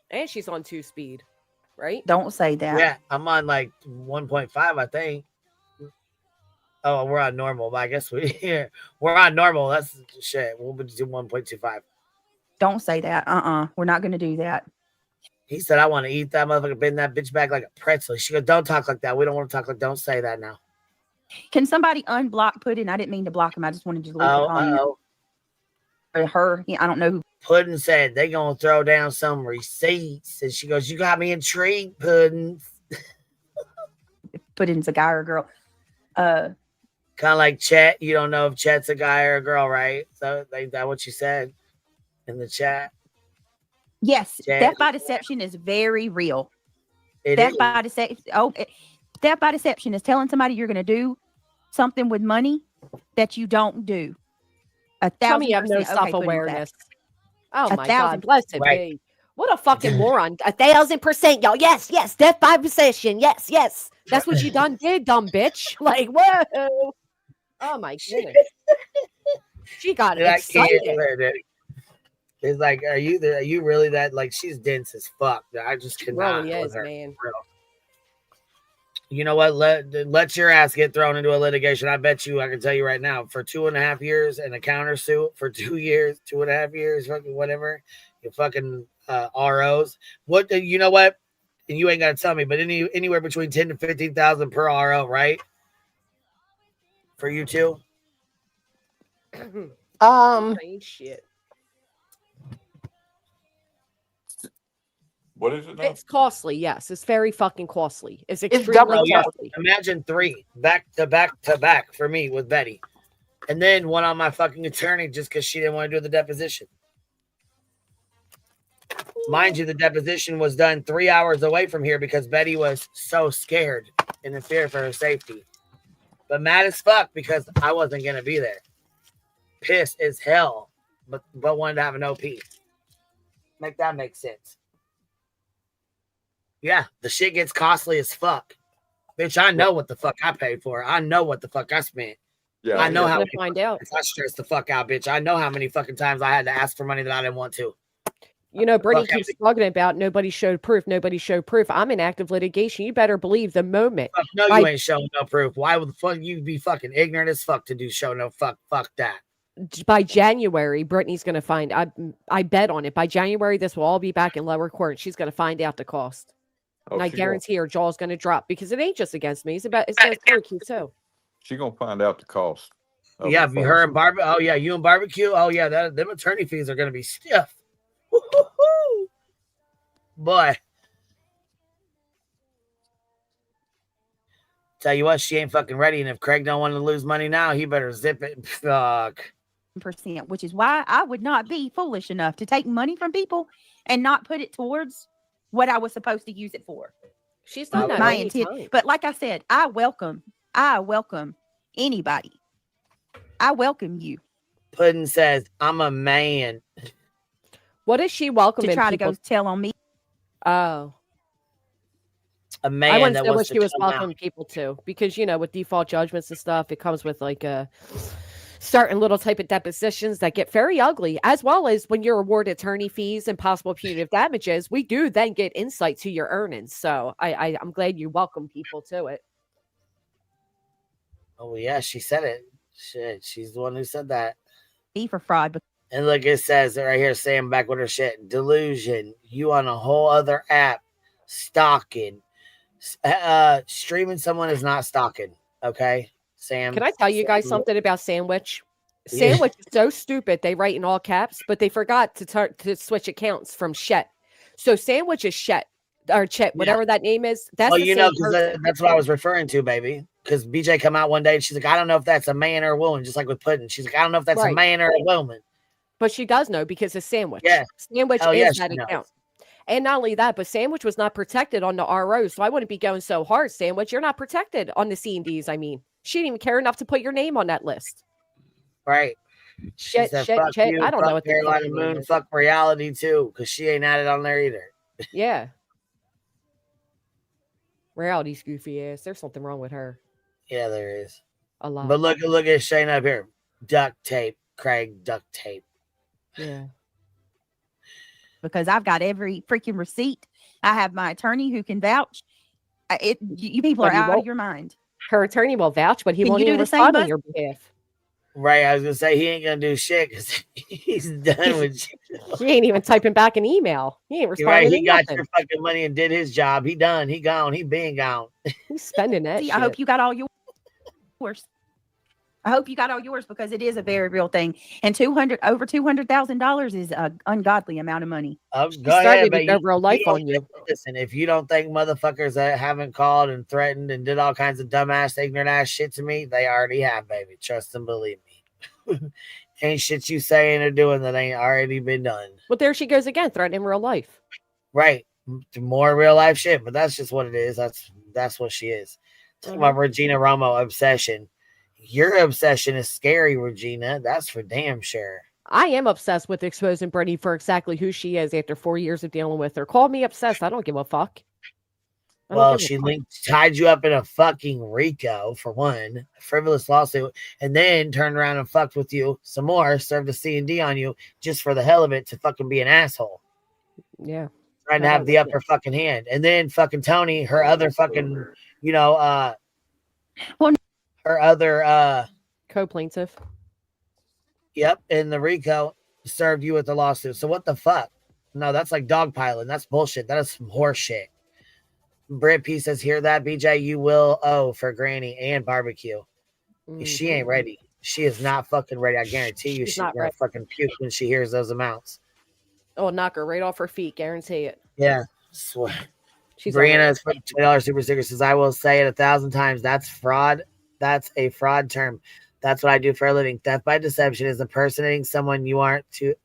And she's on 2-speed, right? Don't say that. Yeah, I'm on like 1.5, I think. Oh, we're on normal. But I guess we're on normal. That's shit. We'll do 1.25. Don't say that. We're not going to do that. He said, I want to eat that motherfucker, bend that bitch back like a pretzel. She goes, don't talk like that. We don't want to talk like, don't say that now. Can somebody unblock Puddin'? I didn't mean to block him. I just wanted to leave a comment. Or her. I don't know who. Puddin' said, they going to throw down some receipts. And she goes, you got me intrigued, Puddin'. Puddin's a guy or a girl. Kind of like Chet. You don't know if Chet's a guy or a girl, right? So that's what you said in the chat. Yes, Chet. theft by deception is very real. Theft by deception. Theft by deception is telling somebody you're going to do something with money that you don't do. 1,000%. Tell me you have no okay, self-awareness. Oh my 1,000%. God, blessed be. What a fucking moron. 1,000%, y'all. Yes, death by possession. Yes. That's what you done did, dumb bitch. Like, whoa. Oh my goodness. She got excited. It's like, are you really that? Like, she's dense as fuck. I just cannot really with her. Man. You know what? Let your ass get thrown into a litigation. I bet you, I can tell you right now, for 2.5 years and a countersuit for 2 years, 2.5 years, fucking whatever, you fucking ROs. What you know what? And you ain't got to tell me, but anywhere between 10 to 15,000 per RO, right? For you two. Shit. What is it now? It's costly. Yes, it's very fucking costly. It's extremely costly. Imagine 3 back to back for me with Betty, and then one on my fucking attorney just because she didn't want to do the deposition. Mind you, the deposition was done 3 hours away from here because Betty was so scared and in fear for her safety. But mad as fuck because I wasn't gonna be there. Pissed as hell, but wanted to have an OP. Make that make sense. Yeah, the shit gets costly as fuck. Bitch, I know what the fuck I paid for. I know what the fuck I spent. Yeah, I know how to find out. I stressed the fuck out, bitch. I know how many fucking times I had to ask for money that I didn't want to. You know, Brittany keeps talking about nobody showed proof. I'm in active litigation. You better believe the moment. No, you ain't showing no proof. Why would the fuck you be fucking ignorant as fuck to do show no fuck that? By January, Brittany's going to find, I bet on it. By January, this will all be back in lower court. She's going to find out the cost. And I guarantee her jaw's going to drop because it ain't just against me. It's against barbecue too. She going to find out the cost. Yeah, her and barbecue. Oh yeah, you and barbecue. Oh yeah, them attorney fees are going to be stiff. Boy, tell you what, she ain't fucking ready. And if Craig don't want to lose money now, he better zip it. Fuck. %, which is why I would not be foolish enough to take money from people and not put it towards what I was supposed to use it for. She's done that my many intent. times. But like I said, I welcome anybody. I welcome you. Puddin' says, I'm a man. What is she welcoming to try people? to go tell on me. Oh. A man I want to that know what wants she to was come out. welcoming people to, because with default judgments and stuff, it comes with like a certain little type of depositions that get very ugly, as well as when you're awarded attorney fees and possible punitive damages, we do then get insight to your earnings. So I'm glad you welcome people to it. Oh yeah, she said it. Shit, she's the one who said that. Be for fraud. And look, it says right here, Sam back with her shit. Delusion. You on a whole other app, stalking. Streaming someone is not stalking. Okay, Sam. Can I tell you guys something about Sandwich? Sandwich is so stupid. They write in all caps, but they forgot to switch accounts from Shet. So Sandwich is Shet or Chet, whatever that name is. That's well, the you know, same person. that's what I was referring to, baby. Because BJ come out one day and she's like, I don't know if that's a man or a woman, just like with Pudding. She's like, I don't know if that's a man or a woman. But she does know because it's Sandwich. Yeah. Sandwich Oh, is yeah, that she account. knows. And not only that, but Sandwich was not protected on the RO, so I wouldn't be going so hard, Sandwich. You're not protected on the C&Ds, I mean. She didn't even care enough to put your name on that list. Right. She said, fuck you, I don't know fuck what the Carolina fuck Moon, is. fuck reality too, because she ain't added on there either. Yeah. Reality's goofy ass. There's something wrong with her. Yeah, there is. A lot. But look at Shane up here. Duct tape, Craig, duct tape. Yeah. Because I've got every freaking receipt. I have my attorney who can vouch. You people are out of your mind. Her attorney will vouch, but he Can won't you do even the same, respond on Buzz? your behalf. Right, I was gonna say he ain't gonna do shit because he's done with you. He ain't even typing back an email. He ain't responding. Right, he to got nothing. your fucking money and did his job. He done. He gone. He been gone. He's spending that. See, I hope you got all yours. I hope you got all yours because it is a very real thing. And over $200,000 is an ungodly amount of money. Oh, go ahead, but real life on you. Listen, if you don't think motherfuckers that haven't called and threatened and did all kinds of dumbass, ignorant ass shit to me, they already have, baby. Trust and believe me. Ain't shit you saying or doing that ain't already been done. Well, there she goes again, threatening real life. Right, more real life shit, but that's just what it is. That's what she is. Talking about Regina Romo obsession. Your obsession is scary, Regina. That's for damn sure. I am obsessed with exposing Brittany for exactly who she is after 4 years of dealing with her. Call me obsessed. I don't give a fuck. Well, she tied you up in a fucking RICO, for one, a frivolous lawsuit, and then turned around and fucked with you some more, served a C&D on you just for the hell of it to fucking be an asshole. Yeah. Trying to have the upper fucking hand. And then fucking Tony, her other fucking, her other co-plaintiff. Yep, in the RICO served you with the lawsuit. So what the fuck? No, that's like dogpiling. That's bullshit. That is some horse shit. Britt P says, hear that, BJ? You will owe for Granny and barbecue. She ain't ready. She is not fucking ready. I guarantee you she's gonna fucking puke when she hears those amounts. Oh, knock her right off her feet. Guarantee it. Yeah. Swear. Brianna is $20 super sticker says, I will say it 1,000 times. That's fraud. That's a fraud term. That's what I do for a living. Theft by deception is impersonating someone you aren't to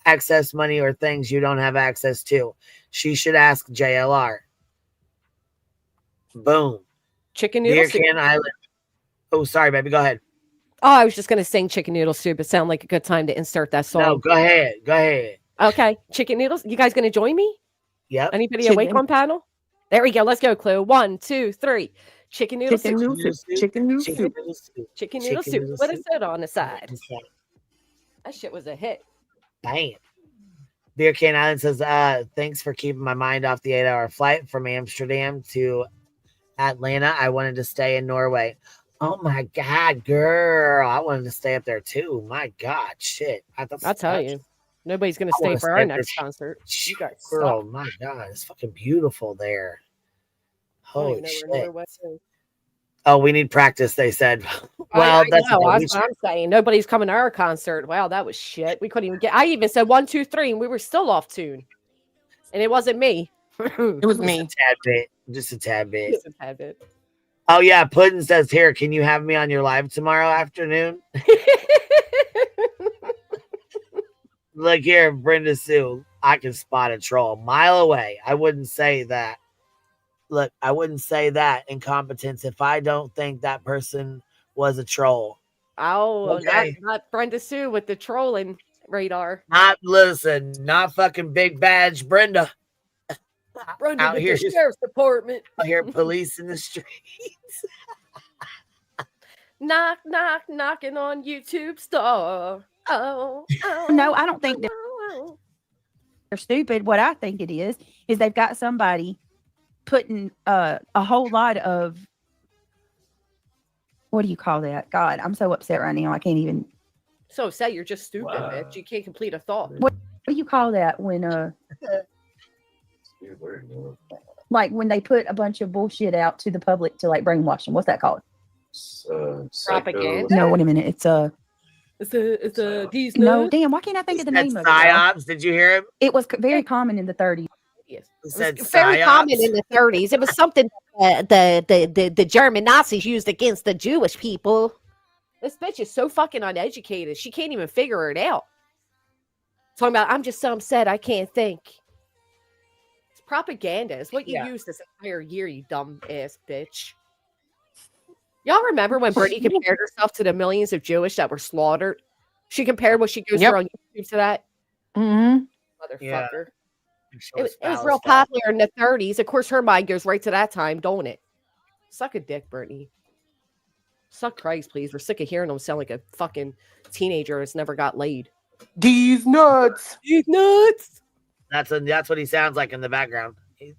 access money or things you don't have access to. She should ask JLR. Boom. Chicken noodle soup. Can Island. Oh, sorry, baby. Go ahead. Oh, I was just going to sing chicken noodle soup. It sounded like a good time to insert that song. No, go ahead. Go ahead. Okay. Chicken noodles. You guys going to join me? Yep. Anybody awake on panel? There we go. Let's go, Clue. 1, 2, 3. Chicken noodle soup. Chicken noodle soup. Chicken noodle soup. With a soda on the side. That shit was a hit. Bam. Beer Can Island says, thanks for keeping my mind off the 8-hour flight from Amsterdam to Atlanta. I wanted to stay in Norway. Oh my God, girl. I wanted to stay up there too. My God, shit. I'll tell you. Nobody's going to stay for our next concert. You guys girl, suck. my God. It's fucking beautiful there. Holy shit. Oh, we need practice, they said. Well, that's what I'm saying. Nobody's coming to our concert. Wow, that was shit. We couldn't even get. I even said 1, 2, 3, and we were still off tune. And it wasn't me. It was me. Just a tad bit. Just a tad bit. Oh yeah, Puddin says here. Can you have me on your live tomorrow afternoon? Look here, Brenda Sue. I can spot a troll a mile away. I wouldn't say that. Look, I wouldn't say that incompetence if I don't think that person was a troll. Oh, okay. not Brenda Sue with the trolling. radar. Not fucking Big Badge Brenda. Brenda Out with here, the sheriff's department. out here, police in the streets. Knock, knock, knocking on YouTube star. Oh, No, I don't think they're stupid. What I think it is they've got somebody putting a whole lot of, what do you call that? God, I'm so upset right now. I can't even. So say you're just stupid, bitch. You can't complete a thought. What do you call that when like when they put a bunch of bullshit out to the public to like brainwash them? What's that called? Propaganda. No, wait a minute. It's these no, damn. Why can't I think of the name of it? Psyops. Did you hear him? It was very common in the 30s. Yes. He said It was very psyops. common in the 30s. It was something the German Nazis used against the Jewish people. This bitch is so fucking uneducated. She can't even figure it out. Talking about, I'm just so upset I can't think. It's propaganda. It's what you used this entire year, you dumb ass bitch. Y'all remember when Brittany compared herself to the millions of Jewish that were slaughtered? She compared what she goes through on YouTube to that. Mm-hmm. Motherfucker. Yeah. It was real popular in the 30s. Of course, her mind goes right to that time, don't it? Suck a dick, Brittany. Suck Christ, please. We're sick of hearing them sound like a fucking teenager that's never got laid. These nuts. These nuts. That's what he sounds like in the background.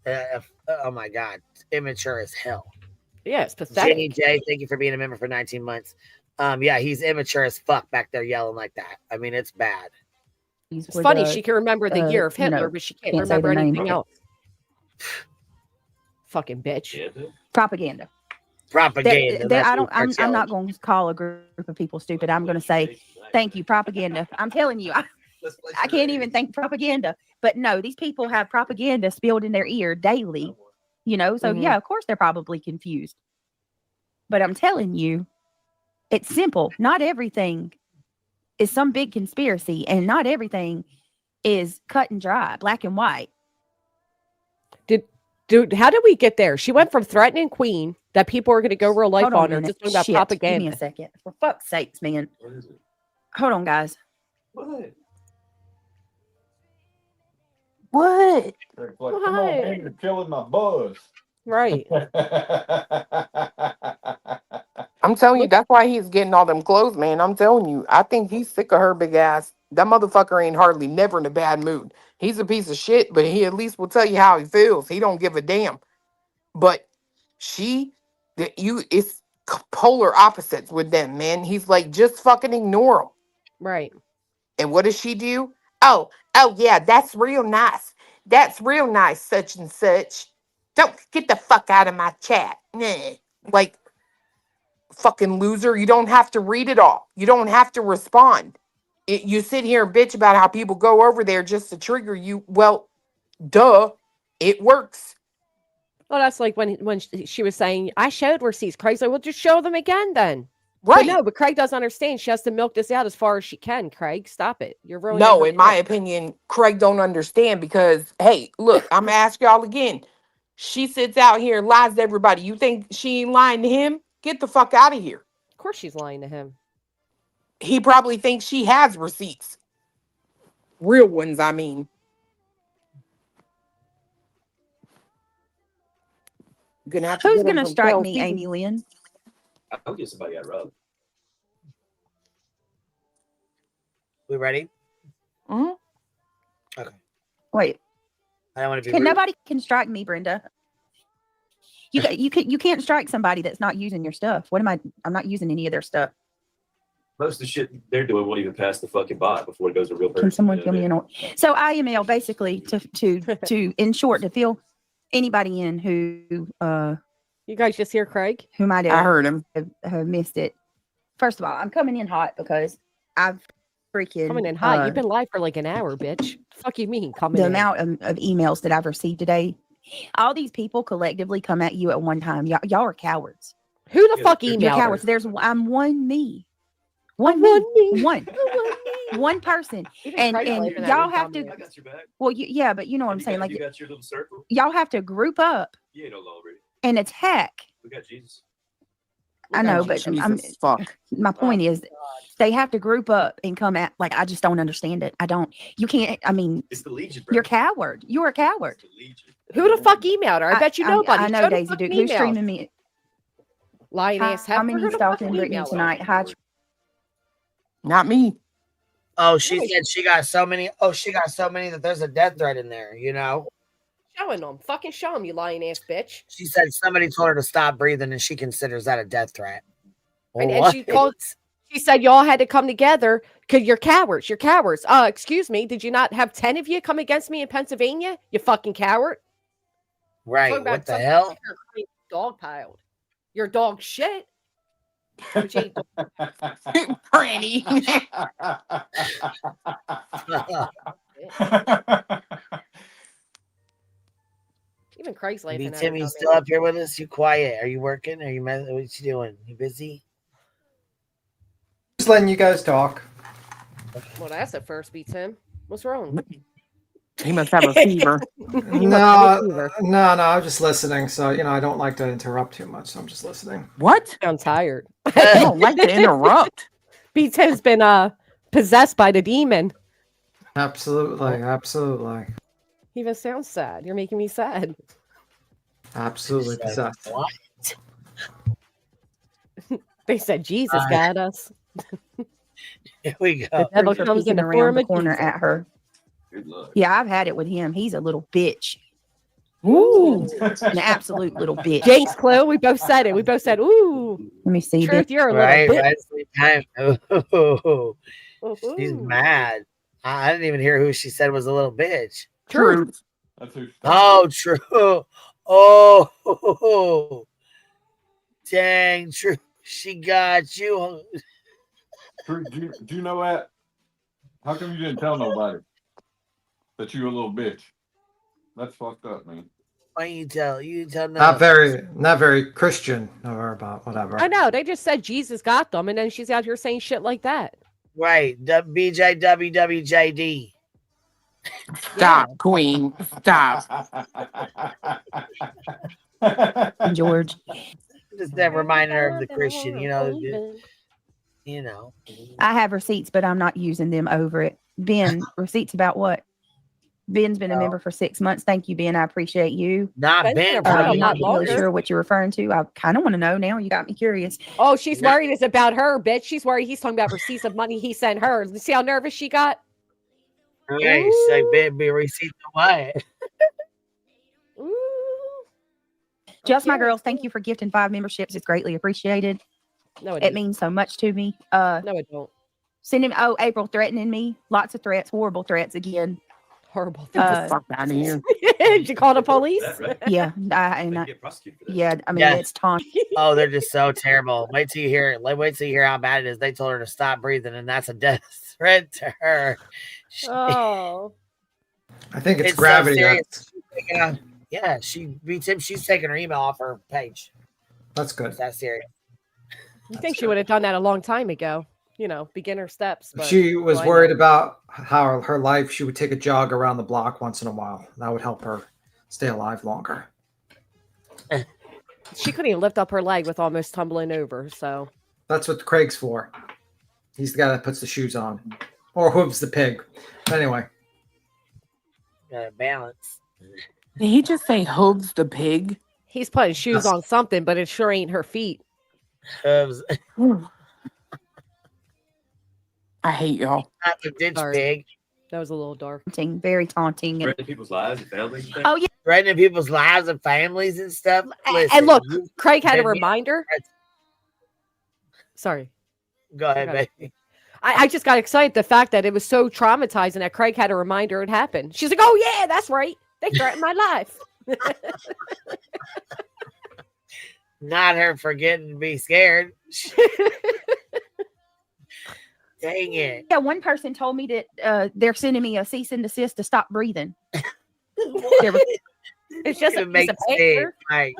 Oh my God. Immature as hell. Yeah, it's pathetic. Jenny J, thank you for being a member for 19 months. Yeah, he's immature as fuck back there yelling like that. I mean, it's bad. It's funny, she can remember the year of Hitler, but she can't remember anything else. Fucking bitch. Propaganda. Propaganda. I'm not going to call a group of people stupid. I'm going to say, thank you, propaganda. I'm telling you, I can't even think propaganda. But no, these people have propaganda spilled in their ear daily. You know, so yeah, of course they're probably confused. But I'm telling you, it's simple. Not everything is some big conspiracy, and not everything is cut and dry, black and white. Dude, how did we get there? She went from threatening Queen that people are going to go real life on her, just talking about propaganda. Give me a second. For fuck's sakes, man. What is it? Hold on, guys. What? Like, come on, man, you're killing my buzz. Right. I'm telling you, that's why he's getting all them clothes, man. I'm telling you, I think he's sick of her big ass. That motherfucker ain't hardly never in a bad mood. He's a piece of shit, but he at least will tell you how he feels. He don't give a damn. But it's polar opposites with them, man. He's like, just fucking ignore them. Right. And what does she do? Oh yeah, that's real nice. That's real nice, such and such. Don't get the fuck out of my chat. Nah. Like, fucking loser. You don't have to read it all. You don't have to respond. You sit here and bitch about how people go over there just to trigger you. Well, duh, it works. Well, that's like when she was saying, I showed receipts. Craig's like, well, just show them again then. Right. But Craig doesn't understand. She has to milk this out as far as she can. Craig, stop it. You're ruining No, her in my career. opinion, Craig don't understand because, hey, look, I'm gonna ask y'all again. She sits out here and lies to everybody. You think she ain't lying to him? Get the fuck out of here. Of course she's lying to him. He probably thinks she has receipts. Real ones, I mean. Gonna have to Who's get him going to some strike Kel me, Keaton. Amy Lynn? I'll get somebody got robbed. We ready? Mm-hmm. Okay. Wait. I don't want to be rude. Nobody can strike me, Brenda. You can't strike somebody that's not using your stuff. I'm not using any of their stuff. Most of the shit they're doing won't even pass the fucking bot before it goes to real person. Can someone fill me in on? So I email basically to in short to fill anybody in who you guys just hear Craig? Who might I heard him. Have missed it. First of all, I'm coming in hot because I've freaking Coming in hot. You've been live for like an hour, bitch. Fuck you mean coming the in? amount of emails that I've received today. All these people collectively come at you at one time. Y'all are cowards. Who the fuck You're emailed cowards. her? I'm one me. One person. And y'all have to. I got your back. Well, yeah, but you know what I'm saying. Like you got your little circle. y'all have to group up You ain't no law already. and attack We got Jesus. I know, but fuck. my point is they have to group up and come at, like, I just don't understand it. I don't, you can't, I mean, It's the Legion, bro. you're a coward. You're a coward. It's the Legion. Who the fuck emailed her? I bet you nobody. I know, Show the Daisy fucking Duke. Who's email. streaming me? Lying ass How heifer. many Who the stalking fucking Brittany emailed her? tonight? Hi, Not me. Oh, she said she got so many. Oh, she got so many that there's a death threat in there, you know? Showing them. Fucking show them, you lying ass bitch. She said somebody told her to stop breathing and she considers that a death threat. And she called. She said y'all had to come together because you're cowards. You're cowards. Excuse me. Did you not have 10 of you come against me in Pennsylvania? You fucking coward. Right. What the hell? Dog piled. Your dog shit. Pretty. Even Craig's laughing at her. Tim, you still up here with us? You quiet? Are you working? Are you what you doing? You busy? Just letting you guys talk. Well, that's a first, B Tim. What's wrong? He must have a fever. No, I'm just listening. So, I don't like to interrupt too much. So I'm just listening. What? I'm tired. I don't like to interrupt. B Tim's been possessed by the demon. Absolutely. Absolutely. He even sounds sad. You're making me sad. Absolutely possessed. What? They said Jesus got us. Here we go. The devil comes in the form the of corner Jesus. at her. Good luck. Yeah, I've had it with him. He's a little bitch. Ooh. An absolute little bitch. Jinx clue. We both said it. We both said, ooh. Let me see. Truth, Bitch. you're a Right, little right. bitch. She's Ooh. mad. I didn't even hear who she said was a little bitch. Truth. That's who. Oh, true. Oh, dang, true. She got you. True. Do you know that? How come you didn't tell nobody that you a little bitch? That's fucked up, man. Why you tell? You tell no. Not very Christian or about whatever. I know. They just said Jesus got them, and then she's out here saying shit like that. Right. BJWWJD. Stop, Queen. Stop. George. Just that reminder of the Christian, I have receipts, but I'm not using them over it. Ben, receipts about what? Ben's been a member for 6 months. Thank you, Ben. I appreciate you. Not Ben's Ben. been around a I'm lot not really longer. sure what you're referring to. I kind of want to know now. You got me curious. Oh, she's worried it's about her, bitch. She's worried he's talking about receipts of money he sent her. See how nervous she got? Right. She's like, Ben, be receipts of what? Ooh. Just my girls, thank you for gifting 5 memberships. It's greatly appreciated. No, It means so much to me. No, it don't. Sending April threatening me. Lots of threats, horrible threats again. Horrible. Fuck out of here. Did you call the police? That's right. Yeah, They get prosecuted for that. yeah. I mean, Yeah. it's taunt. Oh, they're just so terrible. Wait till you hear it. Wait till you hear how bad it is. They told her to stop breathing, and that's a death threat to her. Oh. I think it's so gravity. serious. She's she's taking her email off her page. That's good. It's that serious. You think she would have done that a long time ago? Beginner steps. But She was why worried not? about how her life, she would take a jog around the block once in a while. That would help her stay alive longer. She couldn't even lift up her leg with almost tumbling over. So That's what Craig's for. He's the guy that puts the shoes on or hooves the pig. Anyway, Gotta balance. Did he just say hooves the pig? he's putting shoes on something, but it sure ain't her feet. Hooves. I hate y'all. Not the ditch Sorry. pig. That was a little dark. Very taunting. And, Threatening people's lives and families. And oh, yeah. Threatening people's lives and families and stuff. And Listen, look, you- Craig had a baby, reminder. Sorry. Go ahead, Okay. baby. I just got excited the fact that it was so traumatizing that Craig had a reminder it happened. She's like, oh, yeah, that's right. They threatened my life. Not her forgetting to be scared. Dang it. Yeah, one person told me that they're sending me a cease and desist to stop breathing. It's just a It piece makes of paper. sense. Like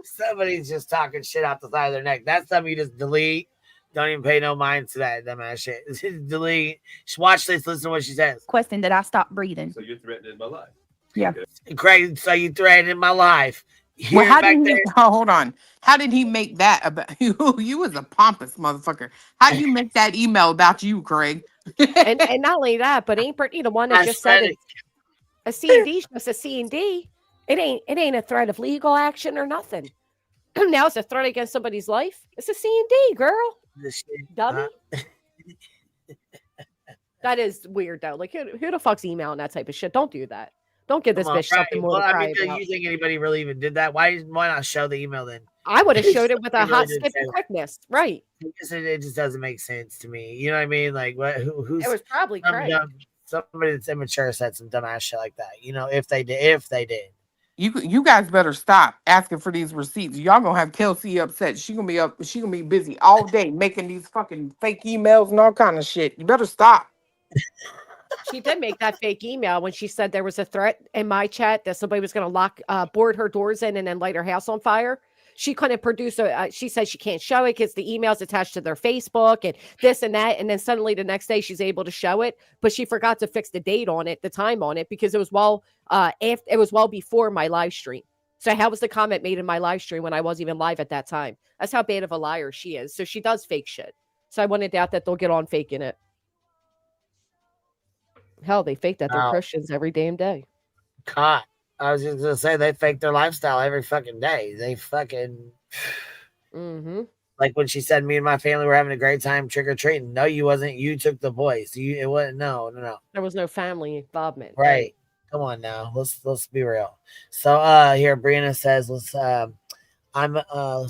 somebody's just talking shit out the side of their neck. That's something you just delete. Don't even pay no mind to that dumbass shit. Just delete. Just watch this. Listen to what she says. Question that I stop breathing. so you're threatening my life. Yeah. Craig, so you threatened my life. Hear Well, it how back did there? he? Oh, hold on. How did he make that about you? You was a pompous motherfucker. How do you make that email about you, Craig? And not only that, but ain't Brittany the one that I just said spread it. a C&D is just a C&D? It ain't a threat of legal action or nothing. Now it's a threat against somebody's life. It's a C&D, girl. This shit, Dummy. That is weird though. Like who the fuck's emailing that type of shit? Don't do that. Don't give Come this on, bitch right? something more Well, to I cry mean, do about. you think anybody really even did that? Why not show the email then? I would have showed it with a They really hot did skip say and that. quickness. Right. It just doesn't make sense to me. You know what I mean? Like, what? It Who's was probably Craig. somebody that's immature said some dumbass shit like that? You know, if they did. You guys better stop asking for these receipts. Y'all gonna have Kelsey upset. She gonna be busy all day making these fucking fake emails and all kind of shit. You better stop. She did make that fake email when she said there was a threat in my chat that somebody was going to board her doors in and then light her house on fire. She couldn't produce she said she can't show it because the email's attached to their Facebook and this and that. And then suddenly the next day she's able to show it, but she forgot to fix the date on it, the time on it, because it was well before my live stream. So how was the comment made in my live stream when I wasn't even live at that time? That's how bad of a liar she is. So she does fake shit. So I wouldn't doubt that they'll get on faking it. Hell, they fake that they're Christians every damn day. God, I was just gonna say they fake their lifestyle every fucking day. They fucking like when she said me and my family were having a great time trick or treating. No, you wasn't. You took the boys. It wasn't. No. There was no family involvement. Right. Come on now. Let's be real. So here Brianna says let's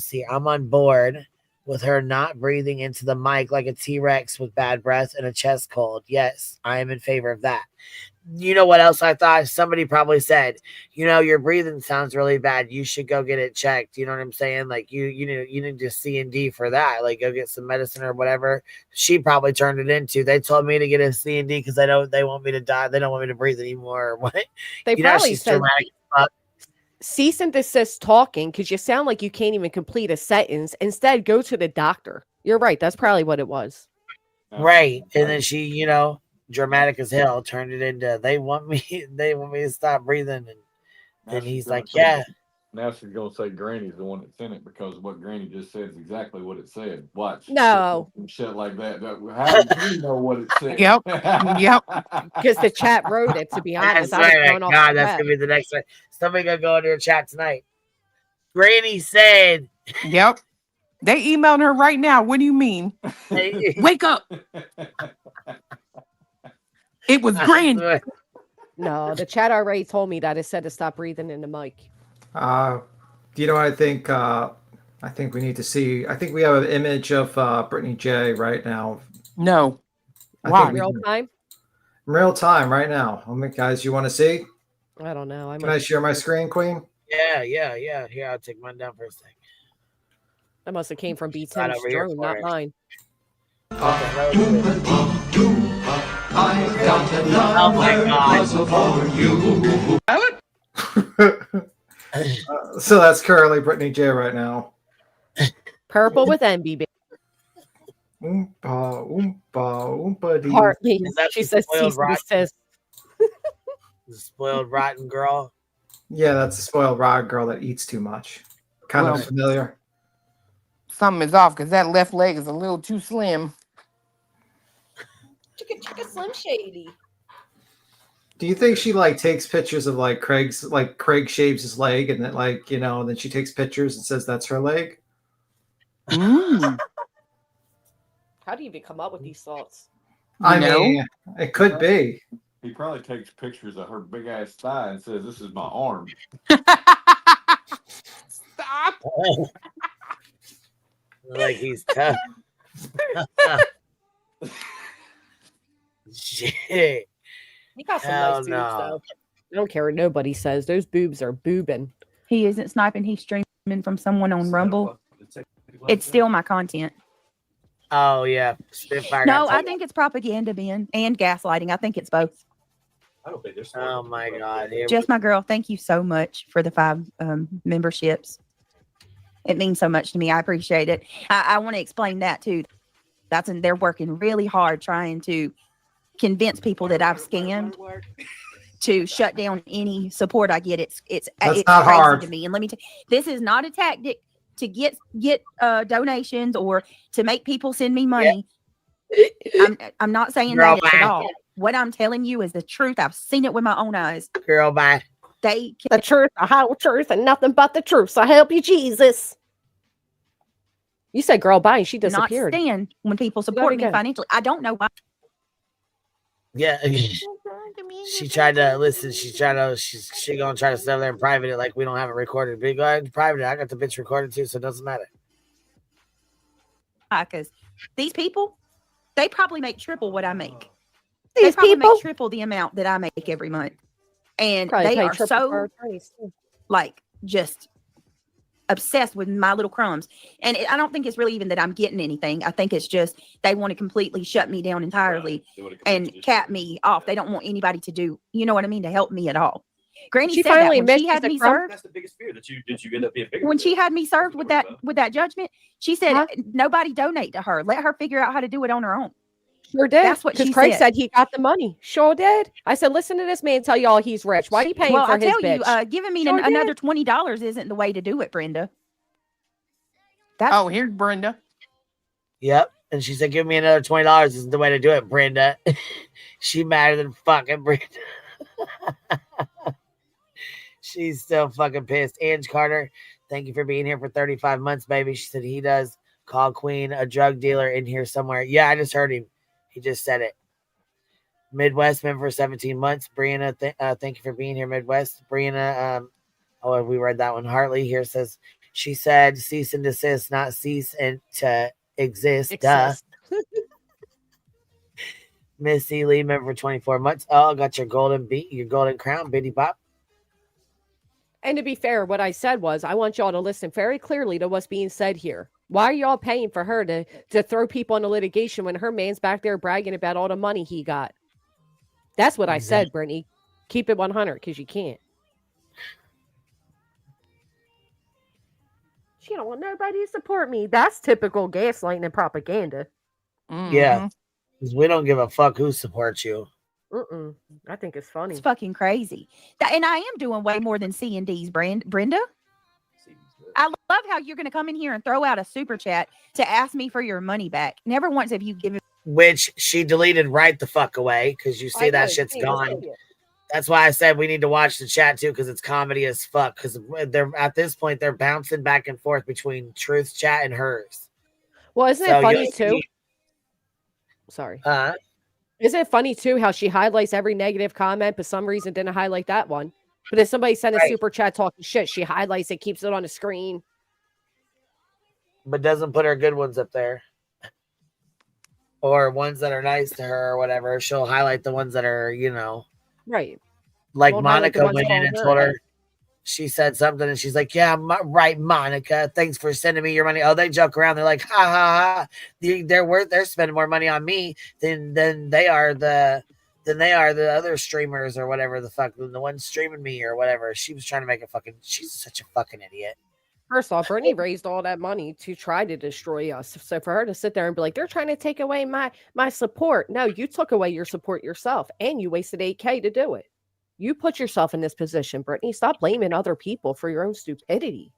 see, I'm on board with her not breathing into the mic like a T-Rex with bad breath and a chest cold. Yes, I am in favor of that. You know what else I thought? Somebody probably said, your breathing sounds really bad. You should go get it checked. You know what I'm saying? Like you need to C&D for that. Like go get some medicine or whatever. She probably turned it into. They told me to get a C&D because they want me to die. They don't want me to breathe anymore. Or what? They probably she's said dramatic as fuck. Cease and desist talking because you sound like you can't even complete a sentence. Instead, go to the doctor. You're right. That's probably what it was. Right. And then she, dramatic as hell, turned it into they want me to stop breathing. And then he's like, yeah. Now she's gonna say Granny's the one that sent it because what Granny just said is exactly what it said. Watch. No. Shit like that. How do you know what it said? Yep. Because the chat wrote it, to be honest. That's right. God, that's gonna be the next one. Somebody gonna go into a chat tonight. Granny said. Yep. They emailed her right now. What do you mean? Wake up. It was Granny. No, the chat already told me that it said to stop breathing in the mic. Do you know what I think? I think we need to see. I think we have an image of Brittany J right now. No. Why? Real time? Real time right now. Guys, you want to see? I don't know. Can I share my screen, Queen? Yeah. Here, I'll take mine down for a second. That must have came from B10's drone, not mine. Oh my God. So that's currently Brittany J right now. Purple with envy. Oompa, oompa, oompa dee. Partly. She says cease and desist. The spoiled rotten girl. Yeah, that's the spoiled rotten girl that eats too much. Kind of familiar. Something is off because that left leg is a little too slim. Chicka Slim Shady. Do you think she takes pictures of Craig shaves his leg and then and then she takes pictures and says that's her leg? How do you even come up with these thoughts? I mean, it could be. He probably takes pictures of her big ass thigh and says, "This is my arm." Stop. Like he's tough. Shit. He got some nice boobs, though. I don't care what nobody says. Those boobs are boobing. He isn't sniping. He's streaming from someone on Rumble. It's still my content. Oh, yeah. Spitfire. No, I think it's propaganda, Ben, and gaslighting. I think it's both. I don't think there's. Oh, my God. Just my girl, thank you so much for the 5 memberships. It means so much to me. I appreciate it. I want to explain that, too. They're working really hard trying to convince people that I've scammed. to shut down any support I get. It's That's it's not crazy hard. to me. And let me tell you, this is not a tactic to get donations or to make people send me money. I'm not saying Girl, that at bye. all. What I'm telling you is the truth. I've seen it with my own eyes. Girl, bye. They The truth, the whole truth, and nothing but the truth. So help you, Jesus. You said girl bye and she not disappeared. stand when people support me financially. I don't know why. Yeah. She tried to listen. She's gonna try to stay there in private it like we don't have it recorded. But go ahead and private it. I got the bitch recorded too, so it doesn't matter. Because these people, they probably make triple what I make. These they probably people make triple the amount that I make every month. And probably they pay are triple for so our attorneys, too. like just obsessed with my little crumbs. And I don't think it's really even that I'm getting anything. I think it's just they want to completely shut me down entirely and cap me off. They don't want anybody to do, you know what I mean, to help me at all. Granny She said that finally when admits she she's had a me crumb. served. That's the biggest fear that you end up being bigger. When she had me served with that judgment, she said nobody donate to her. Let her figure out how to do it on her own. Sure did. That's what Because she Craig said. said he got the money. Sure did. I said, listen to this man tell y'all he's rich. Why are you paying Well, for I his tell you, bitch? giving me Sure another did. $20 isn't the way to do it, Brenda. Oh, here's Brenda. Yep. And she said, give me another $20 isn't the way to do it, Brenda. She madder than fucking Brenda. She's still fucking pissed. Ange Carter, thank you for being here for 35 months, baby. She said he does call Queen a drug dealer in here somewhere. Yeah, I just heard him. He just said it. Midwest member for 17 months. Brianna, thank you for being here, Midwest. Brianna, we read that one. Hartley here says, she said cease and desist, not cease and to exist. Duh. Missy Lee, member for 24 months. Oh, I got your golden crown, Biddy Bop. And to be fair, what I said was, I want y'all to listen very clearly to what's being said here. Why are y'all paying for her to throw people into litigation when her man's back there bragging about all the money he got? That's what I said, Brittany. Keep it 100 because you can't. She don't want nobody to support me. That's typical gaslighting and propaganda. Yeah. Because we don't give a fuck who supports you. I think it's funny. It's fucking crazy. And I am doing way more than C&Ds, Brenda. I love how you're going to come in here and throw out a super chat to ask me for your money back. Never once have you given. Which she deleted right the fuck away because you see that shit's gone. That's why I said we need to watch the chat too because it's comedy as fuck. Because they're at this point they're bouncing back and forth between Truth's chat and hers. Well, isn't it funny too? Sorry. Isn't it funny too how she highlights every negative comment, but some reason didn't highlight that one? But if somebody sent a super chat talking shit, she highlights it, keeps it on the screen, but doesn't put her good ones up there, or ones that are nice to her or whatever. She'll highlight the ones that are, right. Like Monica went in and told her. She said something and she's like, yeah, right, Monica. Thanks for sending me your money. Oh, they joke around. They're like, ha, ha, ha. They're spending more money on me than they are the other streamers or whatever the fuck, the ones streaming me or whatever. She was trying to make she's such a fucking idiot. First off, Brittany raised all that money to try to destroy us. So for her to sit there and be like, they're trying to take away my support. No, you took away your support yourself and you wasted $8,000 to do it. You put yourself in this position, Brittany. Stop blaming other people for your own stupidity.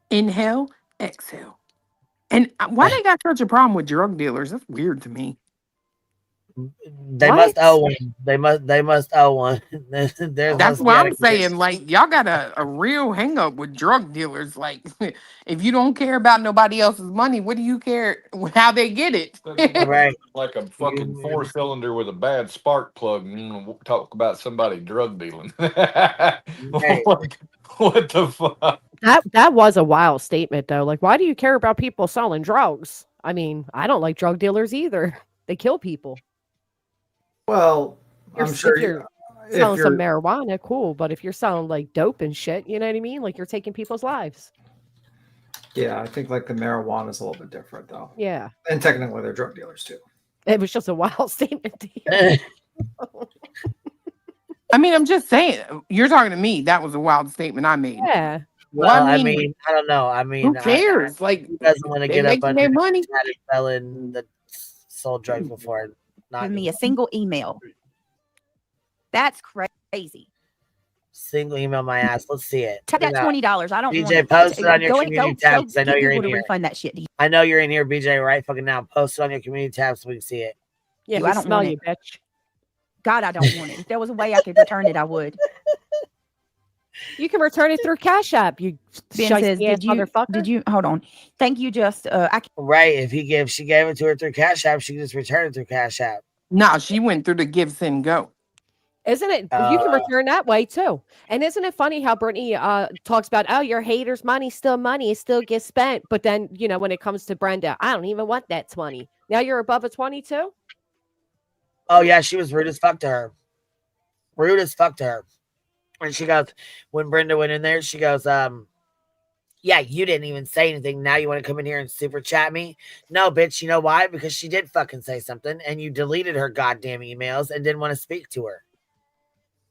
Inhale, exhale. And why they got such a problem with drug dealers? That's weird to me. They must owe one. They must owe one. That's what I'm saying. Like, y'all got a real hang up with drug dealers. Like, if you don't care about nobody else's money, what do you care how they get it? Right. Like a fucking 4-cylinder with a bad spark plug and talk about somebody drug dealing. Right. What the fuck? That was a wild statement though. Like, why do you care about people selling drugs? I mean, I don't like drug dealers either. They kill people. Well, I'm sure if you're selling some marijuana, cool. But if you're selling like dope and shit, you know what I mean? Like, you're taking people's lives. Yeah, I think like the marijuana is a little bit different though. Yeah. And technically they're drug dealers too. It was just a wild statement to hear. I mean, I'm just saying, you're talking to me. That was a wild statement I made. Yeah. Well, I I mean, mean, I don't know. I who mean, cares? Like, he doesn't want to they get up making under their the money. chat and selling the sold drugs before. Not Give me a single email. That's crazy. single email my ass. Let's see it. Take that $20. I don't want BJ, it. post it on your Go ahead, community go tab because I know get you're in Google to here. refund that shit to you. I know you're in here, BJ, right fucking now. Post it on your community tab so we can see it. Yeah, I we don't smell want you, it. bitch. God, I don't want it. If there was a way I could return it, I would. You can return it through Cash App. You Ben says, shiesty ass motherfucker. did you hold on? Thank you. Just Right. If she gave it to her through Cash App, she can just return it through Cash App. No, she went through the give, send, go. Isn't it? You can return that way too. And isn't it funny how Brittany talks about, oh, your haters' money still money, it still gets spent. But then, you know, when it comes to Brenda, I don't even want that 20. Now you're above a 22? Oh yeah, she was rude as fuck to her. Rude as fuck to her. And she goes, when Brenda went in there, she goes, yeah, you didn't even say anything. Now you want to come in here and super chat me? No, bitch. You know why? Because she did fucking say something and you deleted her goddamn emails and didn't want to speak to her.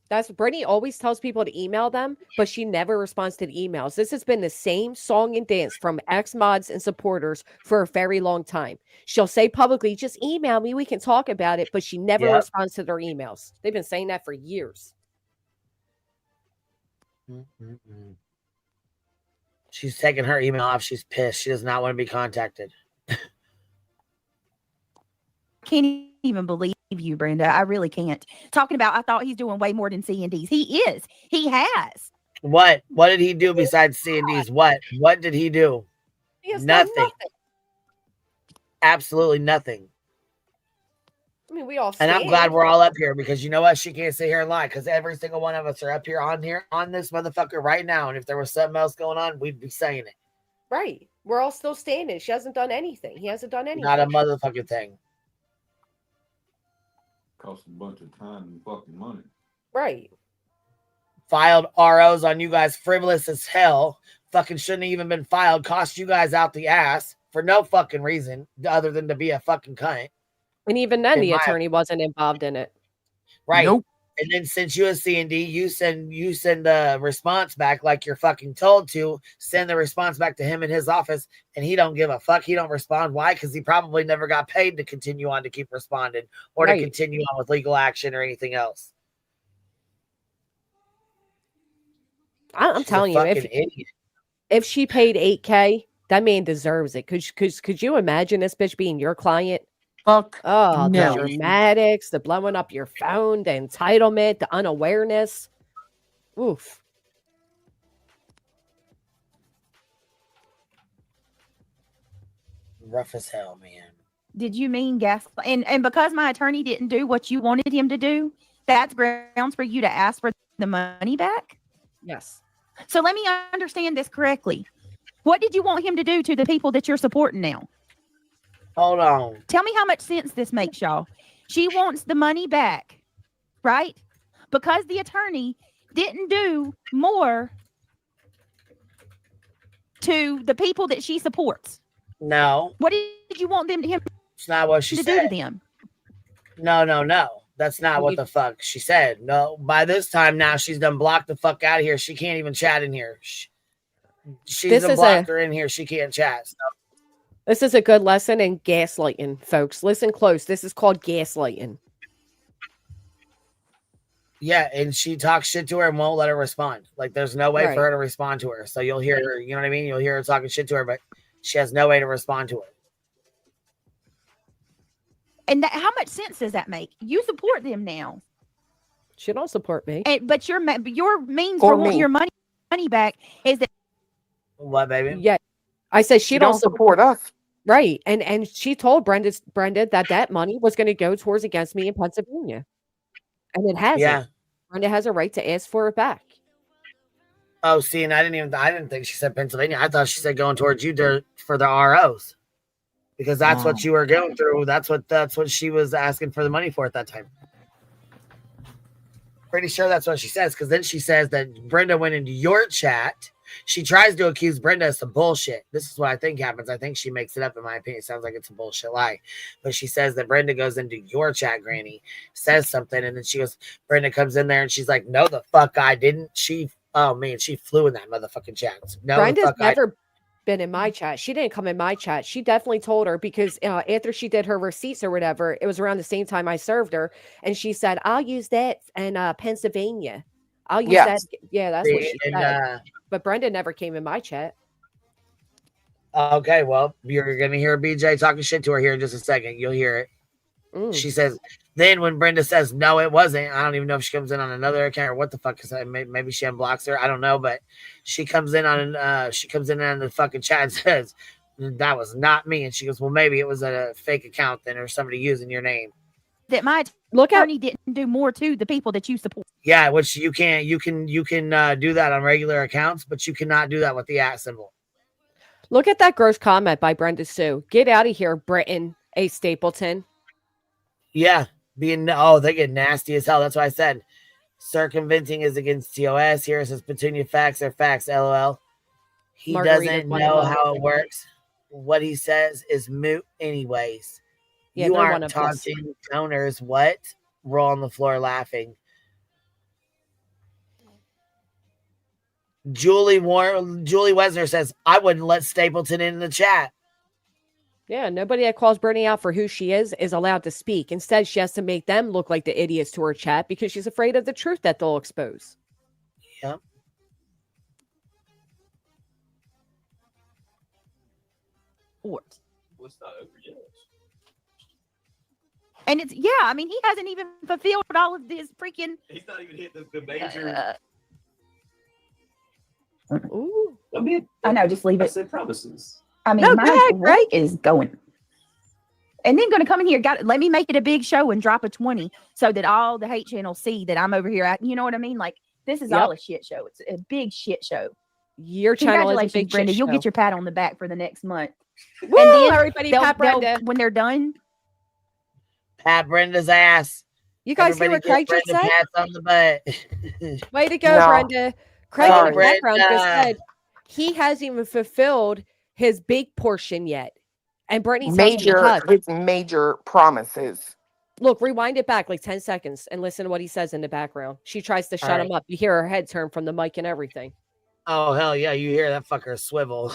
That's Brittany always tells people to email them, but she never responds to the emails. This has been the same song and dance from ex-mods and supporters for a very long time. She'll say publicly, just email me, we can talk about it, but she never responds to their emails. They've been saying that for years. She's taking her email off. She's pissed. She does not want to be contacted. can't even believe you, Brenda. I really can't. Talking about, I thought he's doing way more than C&Ds. He is. He has. What did he do besides C&Ds? What did he do? He has nothing. Absolutely nothing. I mean, we all and I'm glad we're all up here because you know what? She can't sit here and lie because every single one of us are up here on this motherfucker right now. And if there was something else going on, we'd be saying it. Right. We're all still standing. She hasn't done anything. He hasn't done anything. Not a motherfucking thing. Cost a bunch of time and fucking money. Right. Filed ROs on you guys, frivolous as hell. Fucking shouldn't have even been filed. Cost you guys out the ass for no fucking reason other than to be a fucking cunt. And even then, the attorney wasn't involved in it. Right. Nope. And then since you a C&D, you send the response back like you're fucking told to. Send the response back to him in his office, and he don't give a fuck. He don't respond. Why? Because he probably never got paid to continue on to keep responding or to continue on with legal action or anything else. I'm telling you, if she paid $8K, that man deserves it. Could you imagine this bitch being your client? Fuck. Oh, no. the dramatics, the blowing up your phone, the entitlement, the unawareness. Oof. Rough as hell, man. Did you mean gas? And because my attorney didn't do what you wanted him to do, that's grounds for you to ask for the money back? Yes. So let me understand this correctly. What did you want him to do to the people that you're supporting now? Hold on. Tell me how much sense this makes, y'all. She wants the money back, right? Because the attorney didn't do more to the people that she supports. No. What did you want them to him? It's not what she to said. do to them? No. That's not what the fuck she said. No. By this time now, she's done blocked the fuck out of here. She can't even chat in here. She's done blocked her in here. She can't chat. So. This is a good lesson in gaslighting, folks. Listen close. This is called gaslighting. Yeah, and she talks shit to her and won't let her respond. Like, there's no way for her to respond to her. So you'll hear her, you know what I mean? You'll hear her talking shit to her, but she has no way to respond to her. And how much sense does that make? You support them now. She don't support me. But your means for wanting your money back is that. What, baby? Yeah. I said she don't support us. Right. And she told Brenda that money was going to go towards against me in Pennsylvania. And it hasn't. Yeah. Brenda has a right to ask for it back. Oh, see, and I didn't think she said Pennsylvania. I thought she said going towards you for the ROs. Because that's what you were going through. That's what she was asking for the money for at that time. Pretty sure that's what she says. Because then she says that Brenda went into your chat. She tries to accuse Brenda of some bullshit. This is what I think happens. I think she makes it up, in my opinion. It sounds like it's a bullshit lie. But she says that Brenda goes into your chat, Granny, says something, and then Brenda comes in there and she's like, no, the fuck I didn't. She Oh man, she flew in that motherfucking chat. No, Brenda's the fuck never been in my chat. She didn't come in my chat. She definitely told her because after she did her receipts or whatever, it was around the same time I served her, and she said, "I'll use that in Pennsylvania. I'll use that." Yeah, that's what she said. But Brenda never came in my chat. Okay, well, you're gonna hear BJ talking shit to her here in just a second. You'll hear it. She says, then when Brenda says, no, it wasn't, I don't even know if she comes in on another account or what the fuck is that. Maybe she unblocks her. I don't know, but she comes in on the fucking chat and says, that was not me. And she goes, well, maybe it was a fake account then or somebody using your name. That my attorney didn't do more to the people that you support. Yeah, which you can do that on regular accounts, but you cannot do that with the @ symbol. Look at that gross comment by Brenda Sue. Get out of here, Britton A. Stapleton. Yeah, they get nasty as hell. That's why I said circumventing is against TOS. Here it says Petunia facts are facts, LOL. He doesn't know how it works. What he says is moot anyways. Yeah, you aren't taunting donors. What? Roll on the floor laughing. Julie Wesner says, I wouldn't let Stapleton in the chat. Yeah, nobody that calls Brittany out for who she is allowed to speak. Instead, she has to make them look like the idiots to her chat because she's afraid of the truth that they'll expose. Yep. What? Well, it's not over yet. And it's, yeah, I mean, he hasn't even fulfilled all of his freaking. He's not even hit the major. Ooh. I know, just leave it. I said promises. I mean, my rate is going. And then going to come in here, let me make it a big show and drop a 20 so that all the hate channels see that I'm over here at, you know what I mean? Like, this is all a shit show. It's a big shit show. Your channel is a big Brenda. shit You'll show. get your pat on the back for the next month. Woo, and then everybody pat Brenda. when they're done, pat Brenda's ass. You guys hear what Craig just said? Pats on the butt. Way to go, Brenda. Craig in the background just said he hasn't even fulfilled his big portion yet. And Brittany's major promises. Look, rewind it back like 10 seconds and listen to what he says in the background. She tries to shut him up. You hear her head turn from the mic and everything. Oh, hell yeah. You hear that fucker swivel.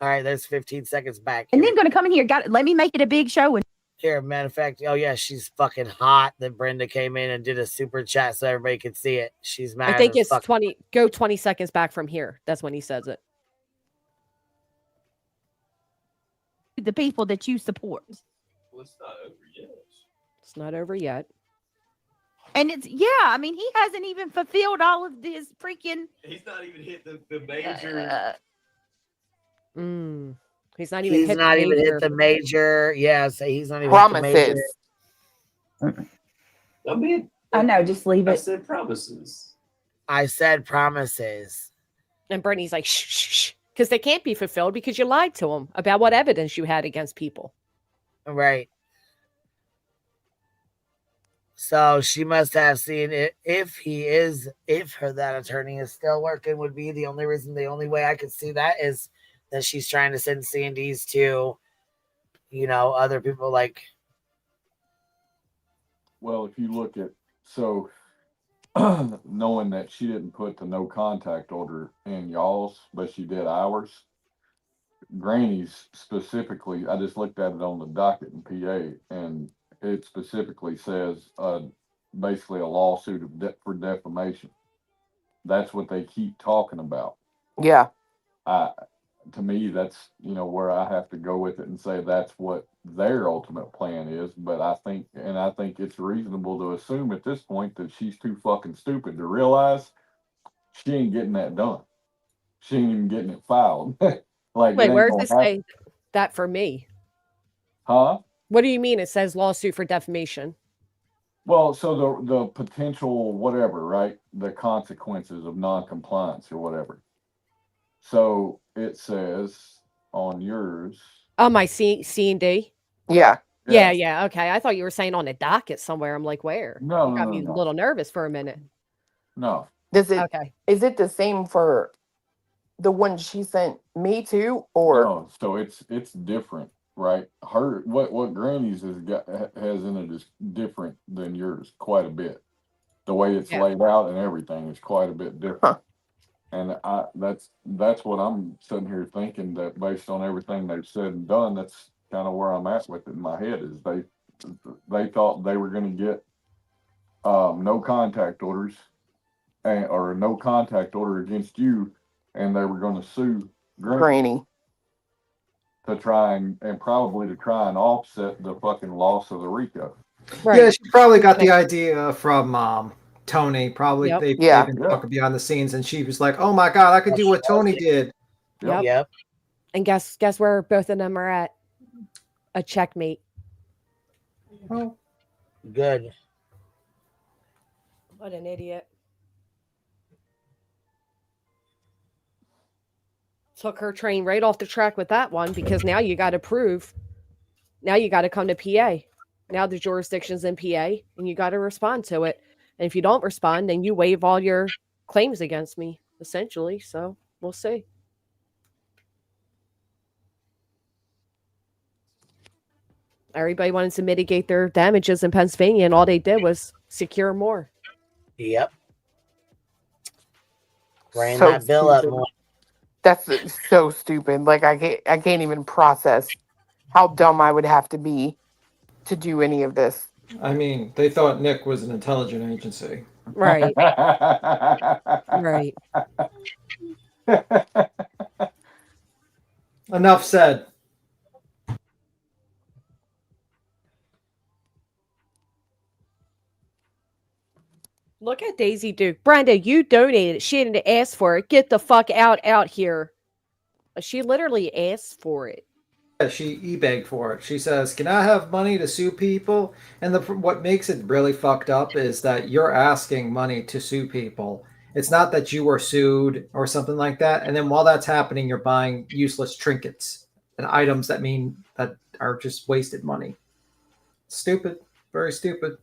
All right, there's 15 seconds back. And then going to come in here, let me make it a big show. And here, matter of fact, oh yeah, she's fucking hot that Brenda came in and did a super chat so everybody could see it. She's mad. I think it's 20. Go 20 seconds back from here. That's when he says it. The people that you support. Well, it's not over yet. It's not over yet. And it's, yeah, I mean, he hasn't even fulfilled all of his freaking. He's not even hit the major. He's not even hit the major. Yeah, so he's not even promises. I know, just leave it. I said promises. I said promises. And Brittany's like, shh, shh, shh. Because they can't be fulfilled because you lied to him about what evidence you had against people. Right. So she must have seen it. If that attorney is still working, would be the only way I could see that is that she's trying to send C&Ds to, other people like. Well, if you look at, knowing that she didn't put the no contact order in y'all's, but she did ours. Granny's specifically, I just looked at it on the docket in PA, and it specifically says basically a lawsuit for defamation. That's what they keep talking about. Yeah. To me, that's where I have to go with it and say that's what their ultimate plan is. But I think it's reasonable to assume at this point that she's too fucking stupid to realize she ain't getting that done. She ain't even getting it filed. Wait, where does it say that for me? Huh? What do you mean it says lawsuit for defamation? Well, so the potential whatever, right? The consequences of non-compliance or whatever. So it says on yours. Oh, my C&D? Yeah. Yeah. Okay. I thought you were saying on the docket somewhere. I'm like, where? No, you got me a little nervous for a minute. No. Is it okay? Is it the same for the one she sent me to, or no? So it's different, right? Her what Granny's has in it is different than yours quite a bit. The way it's Yeah. laid out and everything is quite a bit different. Huh. And that's what I'm sitting here thinking, that based on everything they've said and done, that's kind of where I'm at with it in my head, is they thought they were going to get no contact orders or no contact order against you, and they were going to sue Granny. to try and probably to try and offset the fucking loss of the RICO. Right. Yeah, she probably got the idea from Tony. Probably Yep. they've Yeah. been talking behind the scenes, and she was like, "Oh my god, I could do what Tony did." Yep. Yep. And guess where both of them are at? A checkmate. Oh, Good. What an idiot. Took her train right off the track with that one, because now you got to prove. Now you got to come to PA. Now the jurisdiction's in PA, and you got to respond to it. And if you don't respond, then you waive all your claims against me, essentially. So we'll see. Everybody wanted to mitigate their damages in Pennsylvania, and all they did was secure more. Yep. Ran So that bill up stupid. more. That's so stupid. Like I can't even process how dumb I would have to be to do any of this. I mean, they thought Nick was an intelligent agency. Right. Right. Enough said. Look at Daisy Duke. Brenda, you donated. She didn't ask for it. Get the fuck out here. She literally asked for it. Yeah, she e-begged for it. She says, "Can I have money to sue people?" And what makes it really fucked up is that you're asking money to sue people. It's not that you were sued or something like that. And then while that's happening, you're buying useless trinkets and items that are just wasted money. Stupid. Very stupid.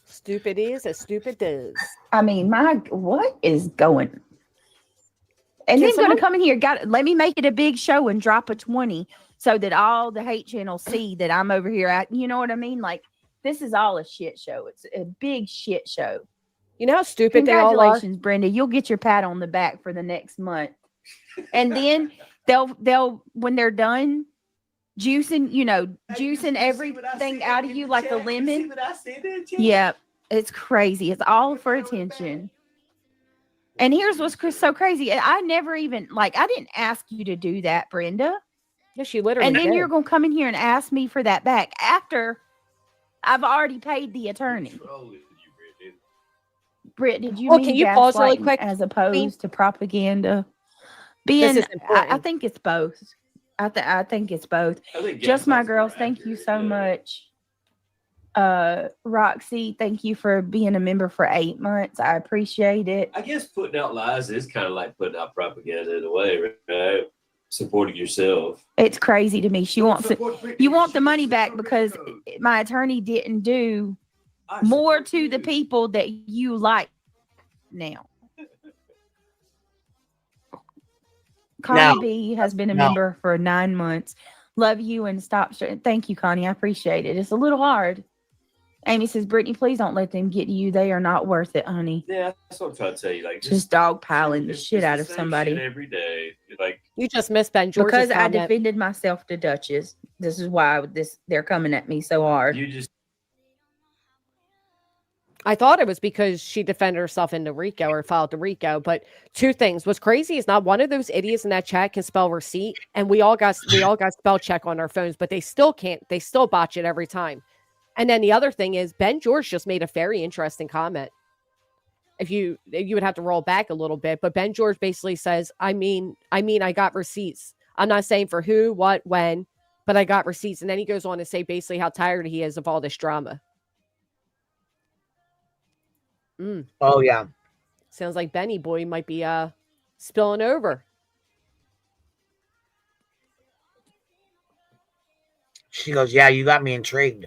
Stupid is as stupid does. I mean, what is going? And then going to come in here, let me make it a big show and drop a 20 so that all the hate channels see that I'm over here at, you know what I mean? Like, this is all a shit show. It's a big shit show. You know how stupid they all are? Congratulations, Brenda. You'll get your pat on the back for the next month. And then they'll when they're done juicing everything out of you like a lemon. Yeah, it's crazy. It's all for attention. And here's what's so crazy. I never even, I didn't ask you to do that, Brenda. Yeah, she literally And then did. you're going to come in here and ask me for that back after I've already paid the attorney. Britt, did you mean can you pause really gaslighting quick? as opposed to propaganda? This is important. I think it's both. I think it's both. Just my girls, thank you so much. Roxy, thank you for being a member for 8 months. I appreciate it. I guess putting out lies is kind of like putting out propaganda in a way, right? Supporting yourself. It's crazy to me. You want the money back because my attorney didn't do more to the people that you like now. Connie B has been a member for 9 months. Love you and stop. Thank you, Connie. I appreciate it. It's a little hard. Amy says, Brittany, please don't let them get to you. They are not worth it, honey. Yeah, that's what I'm trying to tell you. Like just dogpiling the shit out of the same somebody shit every day. Like you just missed Ben George's because I comment. defended myself to Duchess. This is why they're coming at me so hard. I thought it was because she defended herself in the RICO or filed the RICO, but two things. What's crazy is not one of those idiots in that chat can spell receipt, and we all got spell check on our phones, but they still can't. They still botch it every time. And then the other thing is Ben George just made a very interesting comment. If you would have to roll back a little bit, but Ben George basically says, I mean, I got receipts. I'm not saying for who, what, when, but I got receipts. And then he goes on to say basically how tired he is of all this drama. Oh, yeah. Sounds like Benny boy might be spilling over. She goes, yeah, you got me intrigued.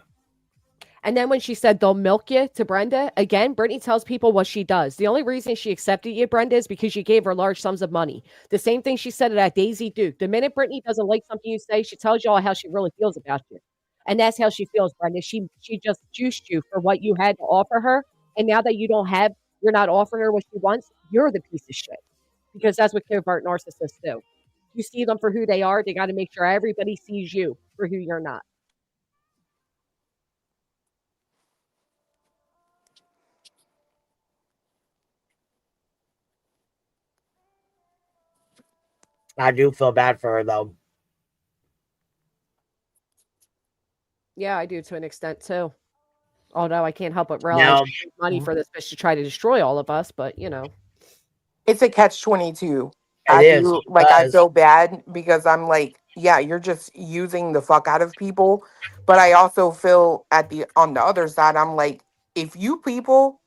And then when she said they'll milk you to Brenda, again, Brittany tells people what she does. The only reason she accepted you, Brenda, is because you gave her large sums of money. The same thing she said at Daisy Duke. The minute Brittany doesn't like something you say, she tells you all how she really feels about you. And that's how she feels, Brenda. She just juiced you for what you had to offer her. And now that you're not offering her what she wants, you're the piece of shit. Because that's what covert narcissists do. You see them for who they are, they got to make sure everybody sees you for who you're not. I do feel bad for her though. Yeah, I do to an extent too. Although I can't help but realize Now, she paid money for this bitch to try to destroy all of us, but you know. It's a catch-22. it I is do like I because feel bad because I'm like, yeah, you're just using the fuck out of people. But I also feel on the other side, I'm like, if you people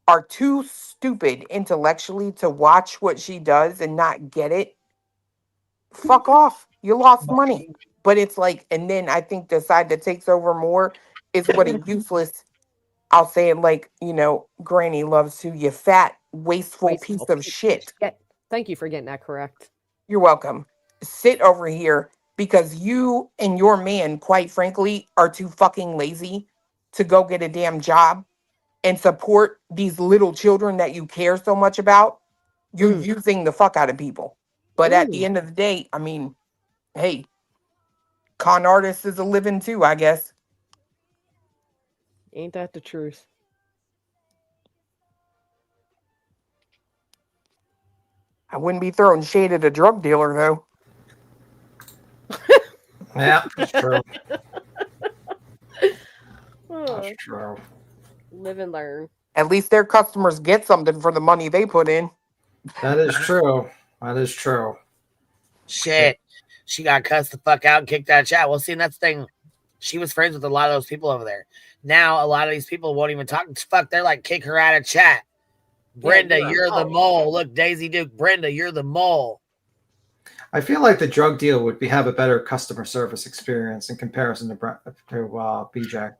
are too stupid intellectually to watch what she does and not get it, fuck off. You lost money. But it's like, and then I think the side that takes over more is what a useless, I'll say it like, Granny loves to, you fat, wasteful piece Wasteful of piece of shit. shit. Thank you for getting that correct. You're welcome. Sit over here because you and your man, quite frankly, are too fucking lazy to go get a damn job and support these little children that you care so much about. You're using the fuck out of people. But at the end of the day, I mean, hey, con artist is a living too, I guess. Ain't that the truth? I wouldn't be throwing shade at a drug dealer though. Yeah, that's true. Oh, That's true. live and learn. At least their customers get something for the money they put in. That is true. That is true. shit, she got cussed the fuck out and kicked out of chat. Well, see, and that's the thing. She was friends with a lot of those people over there. Now, a lot of these people won't even talk. Fuck, they're like, kick her out of chat. Brenda, you're the mole. Look, Daisy Duke, Brenda, you're the mole. I feel like the drug deal would have a better customer service experience in comparison to BJ.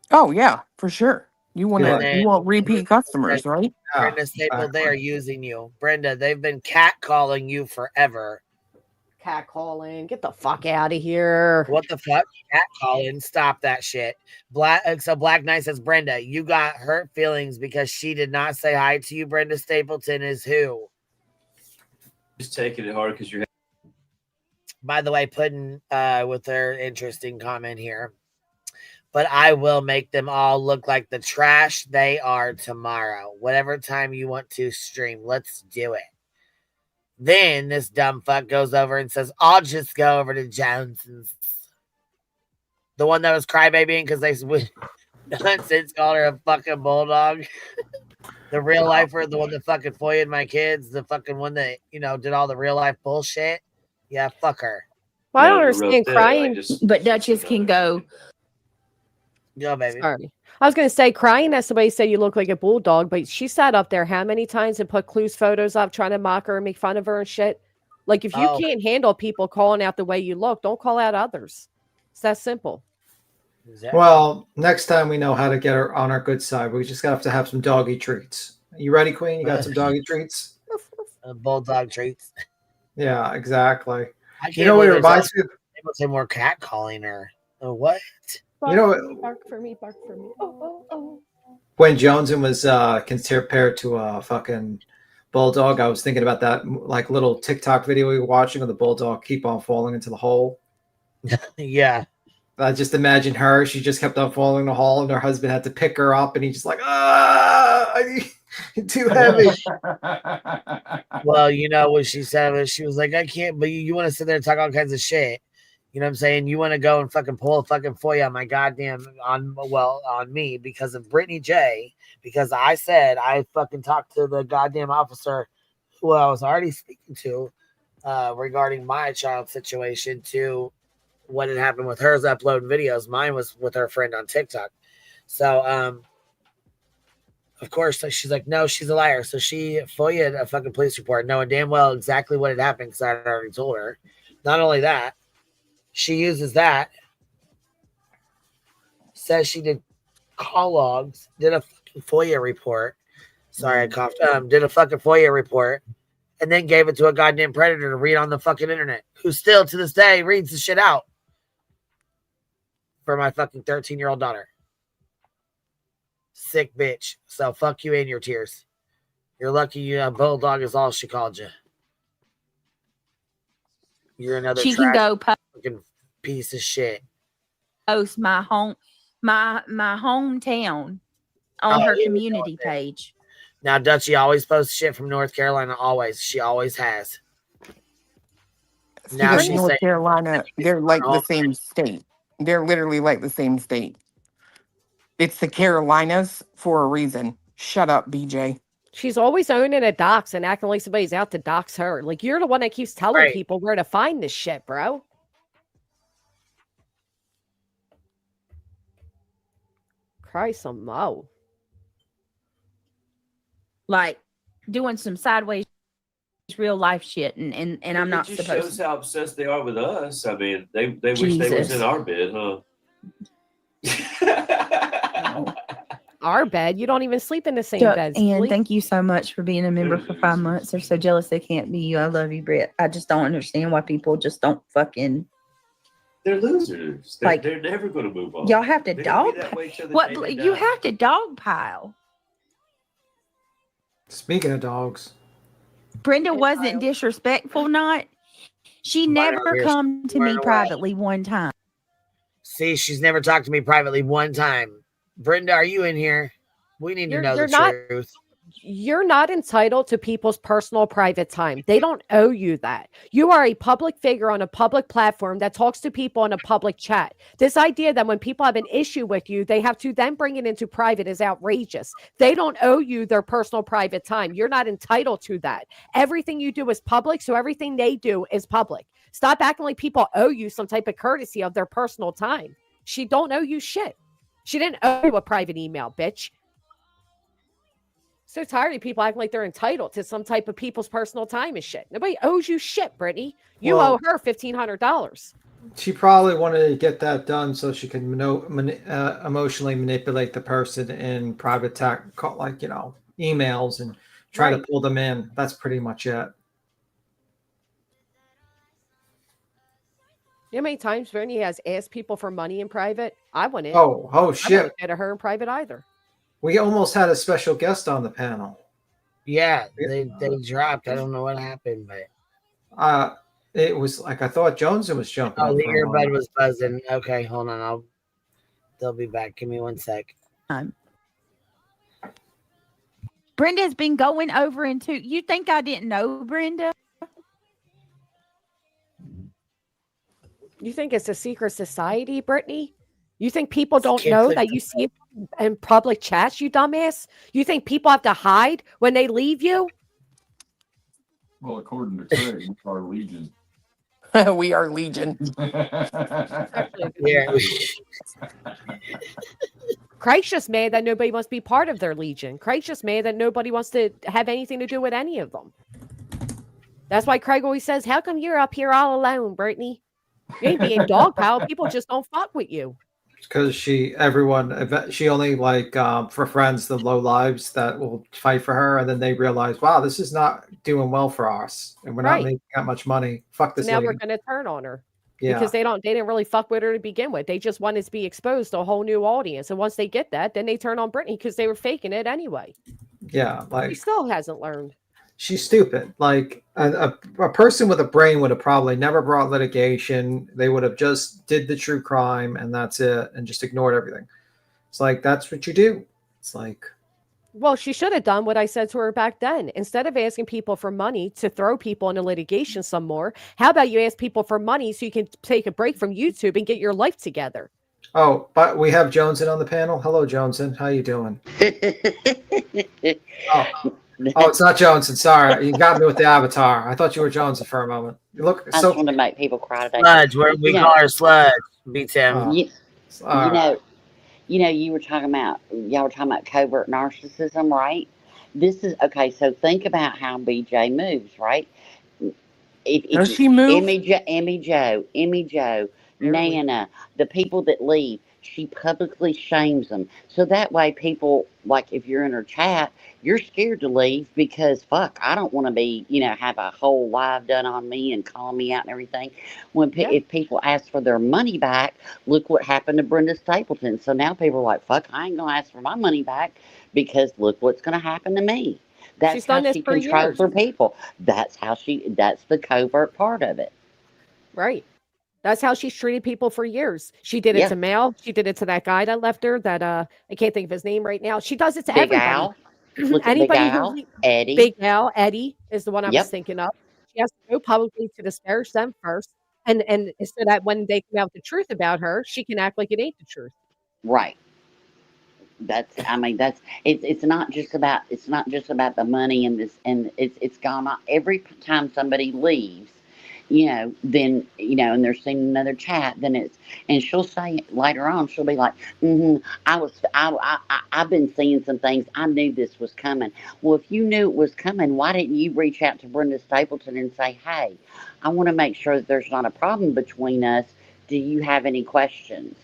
Oh yeah, for sure. You want repeat customers, right? Brenda Staple, they are using you. Brenda, they've been catcalling you forever. Catcalling, get the fuck out of here. What the fuck? Catcalling, stop that shit. So Black Knight says, Brenda, you got hurt feelings because she did not say hi to you. Brenda Stapleton is who? Just taking it hard because you're. By the way, putting with their interesting comment here. But I will make them all look like the trash they are tomorrow. Whatever time you want to stream, let's do it. Then this dumb fuck goes over and says, I'll just go over to Johnson's. The one that was crybabying because they since called her a fucking bulldog. The real lifer, the one that fucking foiled my kids, the fucking one that, did all the real life bullshit. Yeah, fuck her. Well, I don't understand crying. But Duchess can go. Go, baby. Sorry. I was going to say crying as somebody said you look like a bulldog, but she sat up there how many times and put Clue's photos up trying to mock her and make fun of her and shit. Like, if you can't handle people calling out the way you look, don't call out others. It's that simple. Exactly. Well, next time we know how to get her on our good side. We just have to have some doggy treats. You ready, Queen? You got some doggy treats? Bulldog treats. Yeah, exactly. You know what it reminds me of? They must say more cat calling her. What? Bark for me, bark for me. Oh. When Joneson was compared to a fucking bulldog, I was thinking about that like little TikTok video we were watching of the bulldog keep on falling into the hole. Yeah. I just imagine her. She just kept on falling in the hole, and her husband had to pick her up, and he's just like, too heavy. Well, what she said was, she was like, I can't, but you want to sit there and talk all kinds of shit. You know what I'm saying? You want to go and fucking pull a fucking foil on my goddamn, on me because of Brittany J. Because I said I fucking talked to the goddamn officer who I was already speaking to regarding my child situation to what had happened with hers uploading videos. Mine was with her friend on TikTok. So, of course, she's like, no, she's a liar. So she FOIA'd a fucking police report, knowing damn well exactly what had happened because I had already told her. Not only that, she uses that, says she did call logs, did a fucking FOIA report. Sorry, I coughed. Did a fucking FOIA report, and then gave it to a goddamn predator to read on the fucking internet, who still to this day reads the shit out. for my fucking 13-year-old daughter. Sick bitch. So fuck you and your tears. You're lucky bulldog is all she called you. You're another She can go fucking piece of shit. Post my hometown on her community page. Now, Dutchie always posts shit from North Carolina. Always. She always has. Now she's North Carolina, they're like the same state. They're literally like the same state. It's the Carolinas for a reason. Shut up, BJ. She's always owning a dox and acting like somebody's out to dox her. Like, you're the one that keeps telling people where to find this shit, bro. Christ almighty. Like, doing some sideways real life shit, and I'm not It just supposed shows to. how obsessed they are with us. I mean, they wish they was in our bed, huh? Our bed? You don't even sleep in the same bed. And thank you so much for being a member for 5 months. They're so jealous they can't be you. I love you, Britt. I just don't understand why people just don't fucking. They're losers. They're never going to move on. Y'all have to They're dog. gonna be that way till the What day they you die. have to dog pile. Speaking of dogs, Brenda wasn't disrespectful, not. She never come to me privately one time. See, she's never talked to me privately one time. Brenda, are you in here? We need to know the truth. You're not entitled to people's personal private time. They don't owe you that. You are a public figure on a public platform that talks to people in a public chat. This idea that when people have an issue with you, they have to then bring it into private is outrageous. They don't owe you their personal private time. You're not entitled to that. Everything you do is public, so everything they do is public. Stop acting like people owe you some type of courtesy of their personal time. She don't owe you shit. She didn't owe you a private email, bitch. So tired of people acting like they're entitled to some type of people's personal time and shit. Nobody owes you shit, Brittany. You owe her $1,500. she probably wanted to get that done so she can emotionally manipulate the person in private emails and try to pull them in. That's pretty much it. You know how many times Brittany has asked people for money in private? I wouldn't. Oh shit! I wouldn't get her in private either. We almost had a special guest on the panel. Yeah, they dropped. I don't know what happened, but it was like I thought Jonesy was jumping. Oh, the earbud was buzzing. Okay, hold on. They'll be back. Give me 1 sec. Brenda's been going over into. You think I didn't know, Brenda? You think it's a secret society, Brittany? You think people don't know that you see it in public chats, you dumbass? You think people have to hide when they leave you? Well, according to Craig, we are Legion. We are Legion. Yeah. Craig's just mad that nobody wants to be part of their Legion. Craig's just mad that nobody wants to have anything to do with any of them. That's why Craig always says, how come you're up here all alone, Brittany? You ain't being dog pile. People just don't fuck with you. Because she only for friends, the low lives that will fight for her, and then they realize, wow, this is not doing well for us, and we're not making that much money. Fuck this. So now lady. we're gonna turn on her. Yeah. Because they didn't really fuck with her to begin with. They just wanted to be exposed to a whole new audience. And once they get that, then they turn on Brittany because they were faking it anyway. Yeah, She still hasn't learned. She's stupid. Like a person with a brain would have probably never brought litigation. They would have just did the true crime and that's it, and just ignored everything. It's like, that's what you do. It's like, well, she should have done what I said to her back then. Instead of asking people for money to throw people into litigation some more, how about you ask people for money so you can take a break from YouTube and get your life together? oh, but we have Joneson on the panel. Hello, Joneson. How you doing? Oh, it's not Joneson. Sorry, you got me with the avatar. I thought you were Joneson for a moment. You look I just want to make people cry today. Sludge, we call her Sludge. Beats him. You were talking about, y'all were talking about covert narcissism, right? This is okay. So think about how BJ moves, right? Does she move? Emmy Joe, Nana, the people that leave. She publicly shames them. So that way, people, like if you're in her chat, you're scared to leave because, fuck, I don't want to be, have a whole live done on me and call me out and everything. Yeah. If people ask for their money back, look what happened to Brenda Stapleton. So now people are like, fuck, I ain't going to ask for my money back because look what's going to happen to me. That's She's how done this she for controls years. her people. That's the covert part of it. Right. That's how she's treated people for years. She did it Yeah. to Mel. She did it to that guy that left her that I can't think of his name right now. She does it to Big everybody. Al. Look at Big Anybody who Al. Eddie. Big Al, Eddie is the one I was Yep. thinking of. She has to go publicly to disparage them first. And so that when they come out with the truth about her, she can act like it ain't the truth. Right. It's not just about the money and this, and it's gone on every time somebody leaves, then and they're seeing another chat, then and she'll say later on, she'll be like, I've been seeing some things, I knew this was coming. Well, if you knew it was coming, why didn't you reach out to Brenda Stapleton and say, hey, I want to make sure that there's not a problem between us, do you have any questions?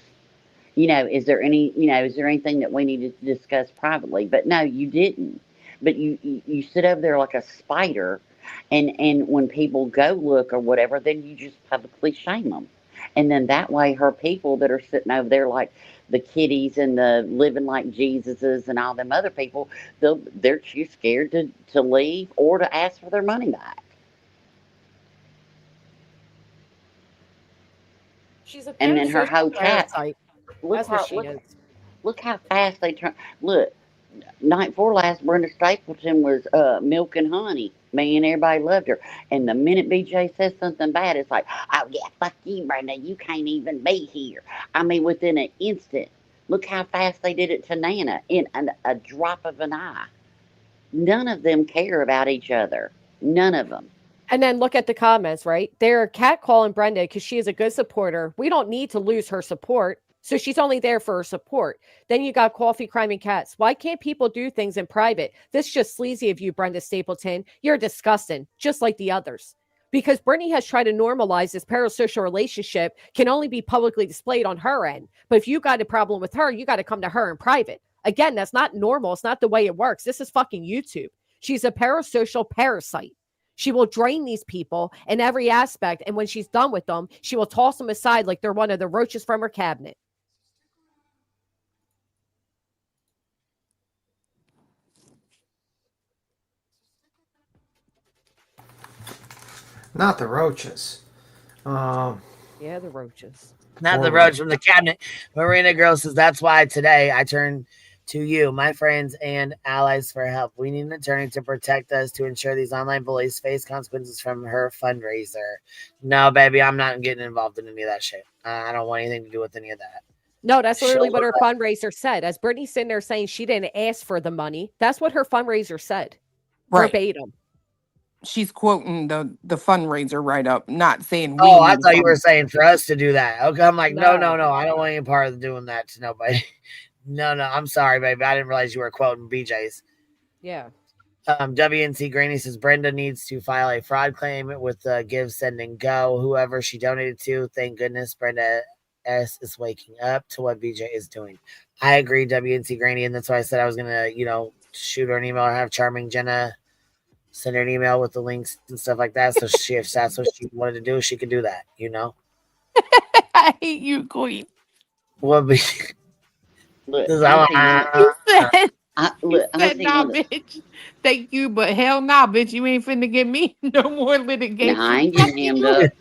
Is there anything that we need to discuss privately? But no, you didn't. But you sit over there like a spider, and when people go look or whatever, then you just publicly shame them. And then that way, her people that are sitting over there like the kitties and the living like Jesuses and all them other people, they're too scared to leave or to ask for their money back. She's a And then her parasocial whole chat. parasite. Look That's what how she is. look how fast they turn. Look, night before last, Brenda Stapleton was milk and honey. Man, everybody loved her. And the minute BJ says something bad, it's like, oh yeah, fuck you, Brenda. You can't even be here. I mean, within an instant. Look how fast they did it to Nana in a drop of an eye. None of them care about each other. None of them. And then look at the comments, right? They're catcalling Brenda because she is a good supporter. We don't need to lose her support. So she's only there for her support. Then you got Coffee, Crime, and Cats. Why can't people do things in private? This is just sleazy of you, Brenda Stapleton. You're disgusting, just like the others. Because Brittany has tried to normalize this parasocial relationship can only be publicly displayed on her end. But if you got a problem with her, you got to come to her in private. Again, that's not normal. It's not the way it works. This is fucking YouTube. She's a parasocial parasite. She will drain these people in every aspect. And when she's done with them, she will toss them aside like they're one of the roaches from her cabinet. Not the roaches. Yeah, the roaches. Not the roach from the cabinet. Marina Girl says, that's why today I turn to you, my friends and allies, for help. We need an attorney to protect us to ensure these online bullies face consequences from her fundraiser. No, baby, I'm not getting involved in any of that shit. I don't want anything to do with any of that. No, that's literally what her fundraiser said. As Brittany's sitting there saying she didn't ask for the money, that's what her fundraiser said. Right. Verbatim. She's quoting the fundraiser write up, not saying. Oh, I thought you were saying for us to do that. Okay, I'm like, no. I don't want any part of doing that to nobody. No, I'm sorry, baby. I didn't realize you were quoting BJ's. Yeah. WNC Granny says Brenda needs to file a fraud claim with Give, Send, and Go. Whoever she donated to, thank goodness Brenda S is waking up to what BJ is doing. I agree, WNC Granny, and that's why I said I was gonna, shoot her an email or have Charming Jenna send her an email with the links and stuff like that. So if that's what she wanted to do, she could do that, I hate you, Queen. Well, be Look, You said, nah, look, bitch. Thank you, but hell nah, bitch. You ain't finna get me no more litigation. Nah, I ain't getting hemmed up.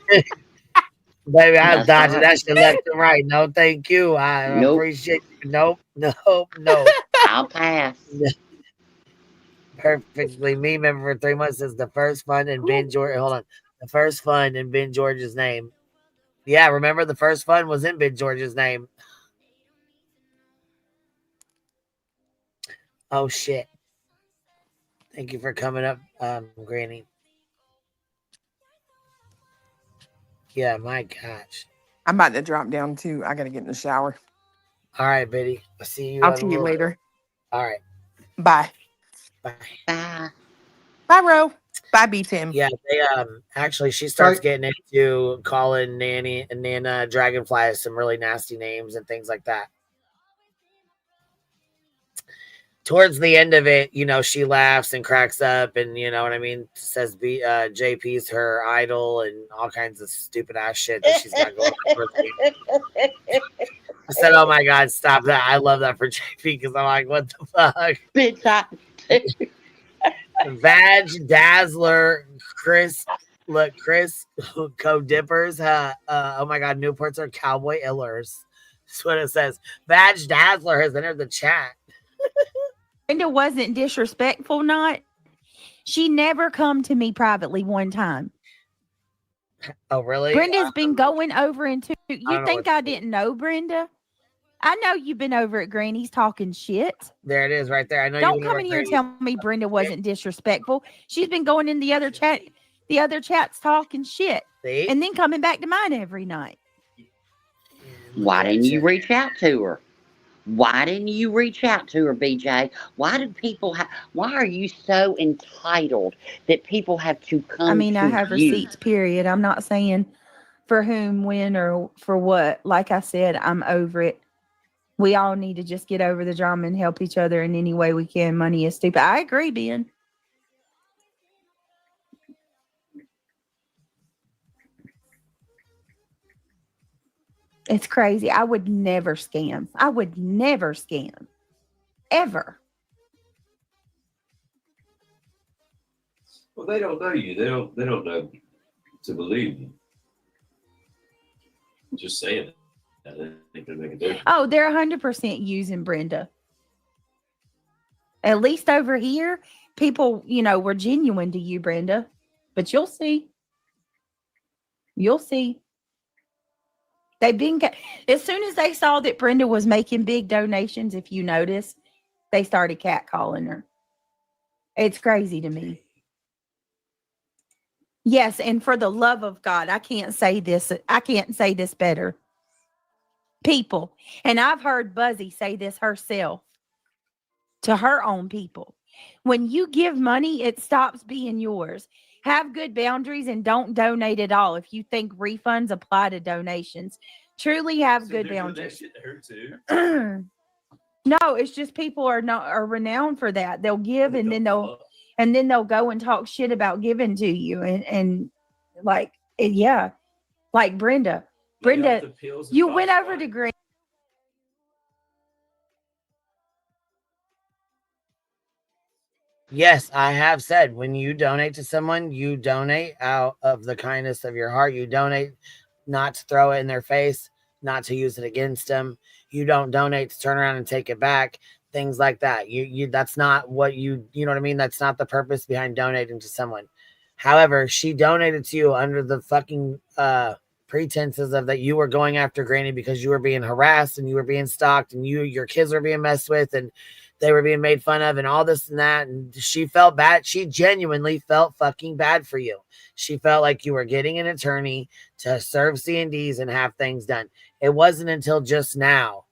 Baby, I'm That's dodging right. that shit left and right. No, thank you. I Nope. appreciate you. Nope. I'll pass. Perfectly. Me member for 3 months is the first fund in Ben George. Hold on. The first fund in Ben George's name. Yeah, remember the first fund was in Ben George's name. Oh shit. Thank you for coming up, Granny. Yeah, my gosh. I'm about to drop down too. I gotta get in the shower. All right, Biddy. I'll see you. I'll see you later. All right. Bye. Bye. Bye. Bye, Ro. Bye, B Tim. Yeah, they actually she starts getting into calling Nanny and Nana Dragonfly some really nasty names and things like that. Towards the end of it, she laughs and cracks up, and you know what I mean. Says JP's her idol and all kinds of stupid ass shit that she's got going on. I said, "Oh my god, stop that!" I love that for JP because I'm like, "What the fuck?" Bitch, Vag Dazzler, Chris Code Dippers. Oh my god, Newports are cowboy illers. That's what it says. Vag Dazzler has entered the chat. Brenda wasn't disrespectful, not. She never come to me privately one time. Oh, really? Brenda's been going over into. You think I didn't know, Brenda? I know you've been over at Granny's talking shit. There it is, right there. I know. Don't come in here and tell me Brenda wasn't disrespectful. She's been going in the other chats talking shit, and then coming back to mine every night. Why didn't you reach out to her? Why didn't you reach out to her, BJ? Why do people have? Why are you so entitled that people have to come? I mean, to I have you? receipts. Period. I'm not saying for whom, when, or for what. Like I said, I'm over it. We all need to just get over the drama and help each other in any way we can. Money is stupid. I agree, Ben. It's crazy. I would never scam. I would never scam. Ever. Well, they don't know you. They don't know to believe you. Just saying that ain't gonna make a difference. Oh, they're 100% using Brenda. At least over here, people, were genuine to you, Brenda. But you'll see. You'll see. They've been, as soon as they saw that Brenda was making big donations, if you notice, they started catcalling her. It's crazy to me. Yes, and for the love of God, I can't say this better. People, and I've heard Buzzy say this herself to her own people. When you give money, it stops being yours. Have good boundaries and don't donate at all if you think refunds apply to donations. Truly have good boundaries. No, it's just people are renowned for that. They'll give and then they'll go and talk shit about giving to you and like yeah, like Brenda. Brenda, you went over to Green. Yes, I have said when you donate to someone, you donate out of the kindness of your heart. You donate not to throw it in their face, not to use it against them. You don't donate to turn around and take it back. Things like that. You that's not what you know what I mean? That's not the purpose behind donating to someone. However, she donated to you under the fucking pretenses of that you were going after Granny because you were being harassed and you were being stalked and your kids were being messed with and they were being made fun of and all this and that. And she felt bad. She genuinely felt fucking bad for you. She felt like you were getting an attorney to serve C&Ds and have things done. It wasn't until just now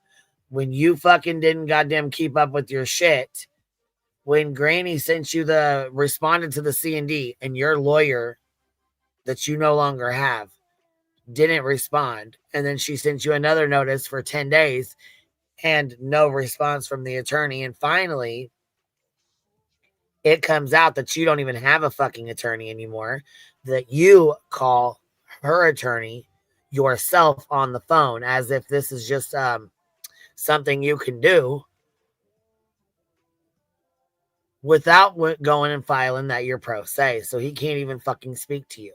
when you fucking didn't goddamn keep up with your shit. When Granny sent you responded to the C&D and your lawyer that you no longer have didn't respond. And then she sent you another notice for 10 days and no response from the attorney. And finally, it comes out that you don't even have a fucking attorney anymore, that you call her attorney yourself on the phone as if this is just something you can do without going and filing that you're pro se. So he can't even fucking speak to you.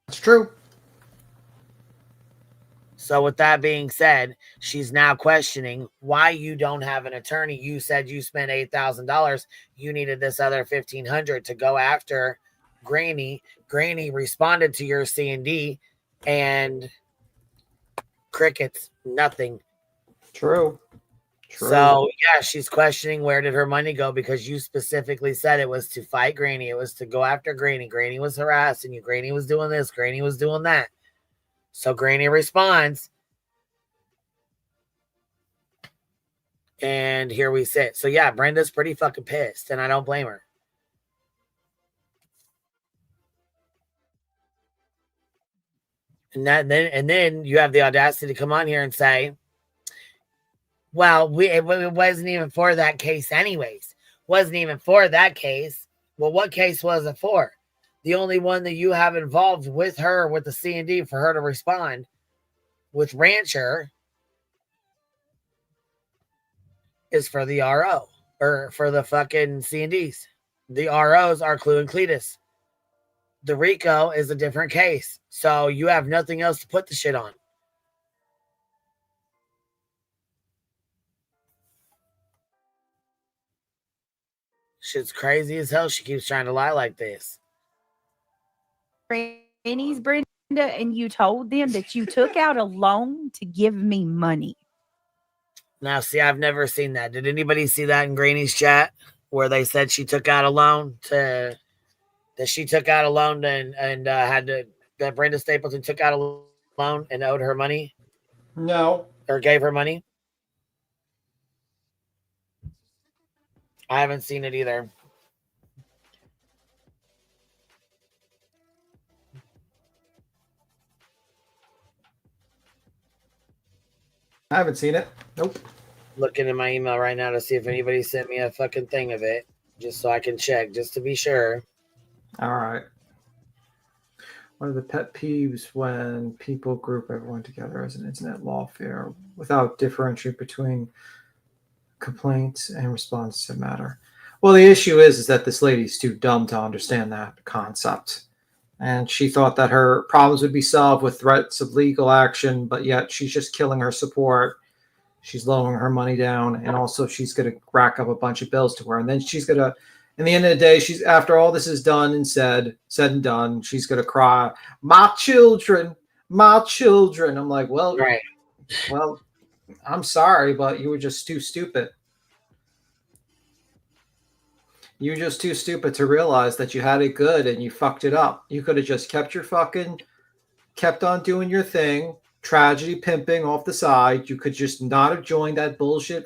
That's true. So with that being said, she's now questioning why you don't have an attorney. You said you spent $8,000. You needed this other $1,500 to go after Granny. Granny responded to your C&D and crickets, nothing. True. So yeah, she's questioning where did her money go because you specifically said it was to fight Granny. It was to go after Granny. Granny was harassing you. Granny was doing this. Granny was doing that. So Granny responds, and here we sit. So yeah, Brenda's pretty fucking pissed, and I don't blame her. And then you have the audacity to come on here and say, well, it wasn't even for that case anyways. Wasn't even for that case. Well, what case was it for? The only one that you have involved with her, with the C&D, for her to respond with Rancher is for the RO, or for the fucking C&Ds. The ROs are Clue and Cletus. The RICO is a different case. So you have nothing else to put the shit on. Shit's crazy as hell. She keeps trying to lie like this. Granny's, Brenda, and you told them that you took out a loan to give me money. Now, see, I've never seen that. Did anybody see that in Granny's chat where they said she took out a loan and had to, that Brenda Stapleton took out a loan and owed her money? No. Or gave her money? I haven't seen it either. I haven't seen it. Nope. Looking in my email right now to see if anybody sent me a fucking thing of it, just so I can check, just to be sure. All right. One of the pet peeves when people group everyone together as an internet lawfare without differentiating between complaints and response to matter. Well, the issue is that this lady's too dumb to understand that concept. And she thought that her problems would be solved with threats of legal action, but yet she's just killing her support. She's lowering her money down, and also she's going to rack up a bunch of bills to her. And then she's going to, in the end of the day, she's, after all this is done and said and done, she's going to cry, my children. I'm like, well, right. Well, I'm sorry, but you were just too stupid. You're just too stupid to realize that you had it good and you fucked it up. You could have just kept on doing your thing, tragedy pimping off the side. You could just not have joined that bullshit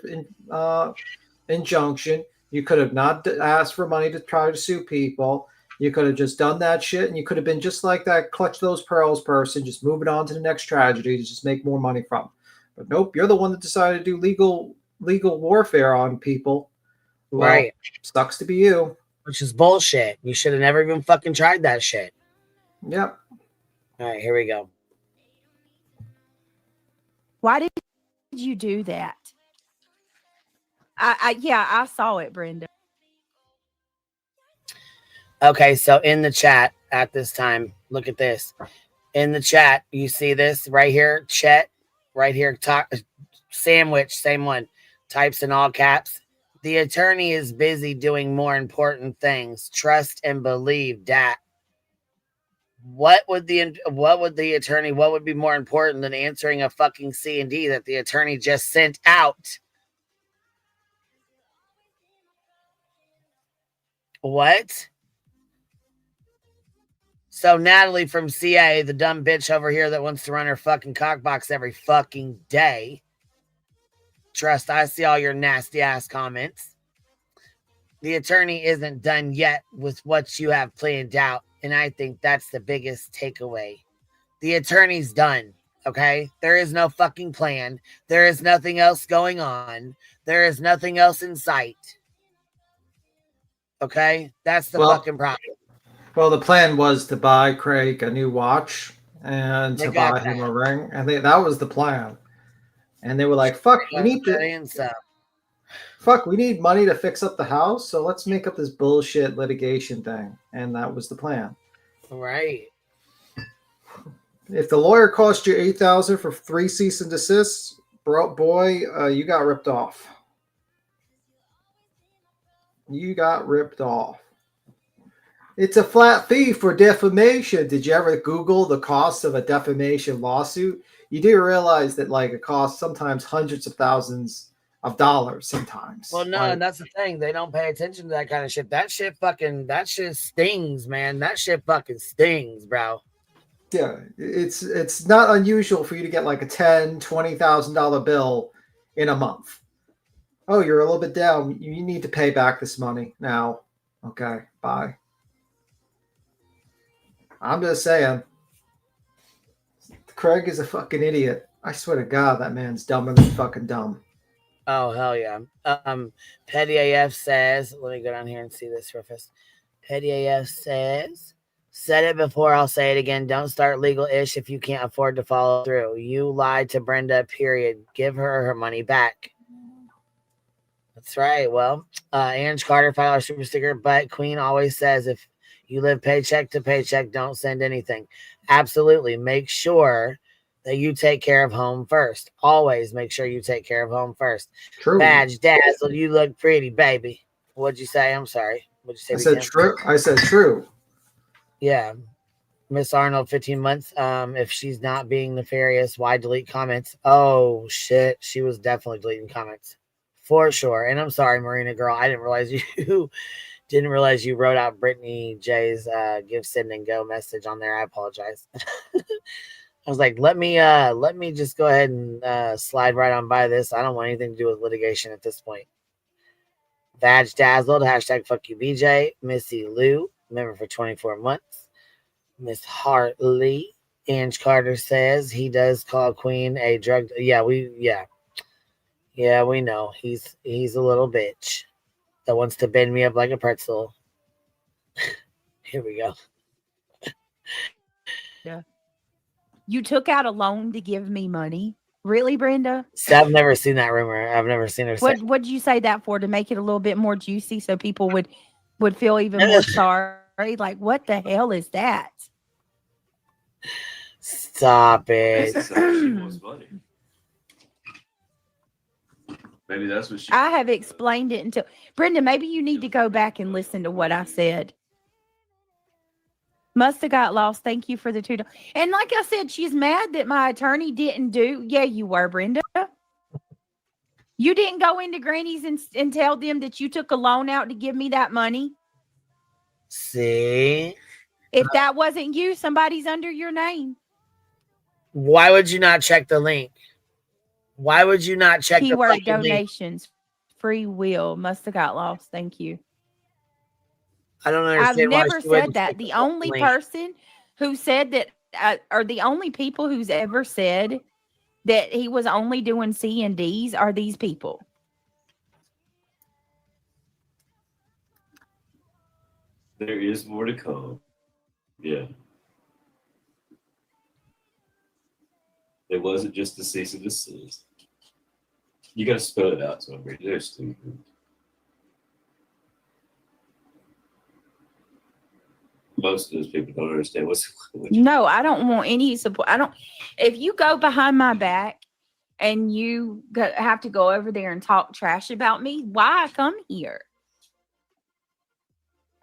injunction. You could have not asked for money to try to sue people. You could have just done that shit, and you could have been just like that clutch those pearls person, just moving on to the next tragedy to just make more money from. But nope, you're the one that decided to do legal warfare on people. Well, right. Sucks to be you. Which is bullshit. You should have never even fucking tried that shit. Yep. All right, here we go. Why did you do that? I saw it, Brenda. Okay, so in the chat at this time, look at this. In the chat, you see this right here, Chet, right here, sandwich, same one, types in all caps. The attorney is busy doing more important things. Trust and believe that. What would be more important than answering a fucking C&D that the attorney just sent out? What? So Natalie from CA, the dumb bitch over here that wants to run her fucking cockbox every fucking day. Trust, I see all your nasty ass comments. The attorney isn't done yet with what you have planned out, and I think that's the biggest takeaway. The attorney's done, okay? There is no fucking plan. There is nothing else going on. There is nothing else in sight. Okay? That's the fucking problem. Well, the plan was to buy Craig a new watch and to buy him a ring. I think that was the plan. And they were like, fuck, we need money to fix up the house, so let's make up this bullshit litigation thing. And that was the plan. Right. If the lawyer cost you $8,000 for 3 cease and desists, boy, you got ripped off. You got ripped off. It's a flat fee for defamation. Did you ever Google the cost of a defamation lawsuit? You do realize that it costs sometimes hundreds of thousands of dollars sometimes. Well, no, and that's the thing. They don't pay attention to that kind of shit. That shit stings, man. That shit fucking stings, bro. Yeah, it's not unusual for you to get like a $10,000, $20,000 bill in a month. Oh, you're a little bit down. You need to pay back this money now. Okay, bye. I'm just saying. Craig is a fucking idiot. I swear to God, that man's dumber than fucking dumb. Oh, hell yeah. Petty AF says, let me go down here and see this real fast. Petty AF says, said it before, I'll say it again. Don't start legal ish if you can't afford to follow through. You lied to Brenda, period. Give her money back. That's right. Well, Ange Carter, $5 super sticker, but Queen always says if you live paycheck to paycheck, don't send anything. Absolutely. Make sure that you take care of home first. Always make sure you take care of home first. True. Badge dazzle, you look pretty, baby. What'd you say? I'm sorry. What'd you say? I said true. I said true. Yeah. Miss Arnold, 15 months. If she's not being nefarious, why delete comments? Oh shit. She was definitely deleting comments. For sure. And I'm sorry, Marina girl. I didn't realize you wrote out Brittany J's give send and go message on there. I apologize. I was like, let me just go ahead and slide right on by this. I don't want anything to do with litigation at this point. Badge dazzled, hashtag fuck you BJ. Missy Lou, member for 24 months. Miss Hartley. Ange Carter says he does call Queen a drug. Yeah, we know. He's a little bitch that wants to bend me up like a pretzel. Here we go. Yeah. You took out a loan to give me money? Really, Brenda? So I've never seen that rumor. I've never seen her say. What'd you say that for? To make it a little bit more juicy so people would feel even more sorry? Like, what the hell is that? Stop it. She wants money. Maybe that's what she. I have explained it until Brenda. Maybe you need to go back and listen to what I said. Must have got lost. Thank you for the $2. And like I said, she's mad that my attorney didn't do. Yeah, you were, Brenda. You didn't go into Granny's and tell them that you took a loan out to give me that money. See? If that wasn't you, somebody's under your name. Why would you not check the link? Why would you not check Keyword the donations. Link? Free will. Must have got lost. Thank you. I don't understand. I've never said that. The only person who said that, or the only people who's ever said that he was only doing C&Ds are these people. There is more to come. Yeah. It wasn't just the cease and desist. You got to spell it out, so I'm ready. There's two. Most of those people don't understand what's. No, I don't want any support. I don't. If you go behind my back and you have to go over there and talk trash about me, why come here?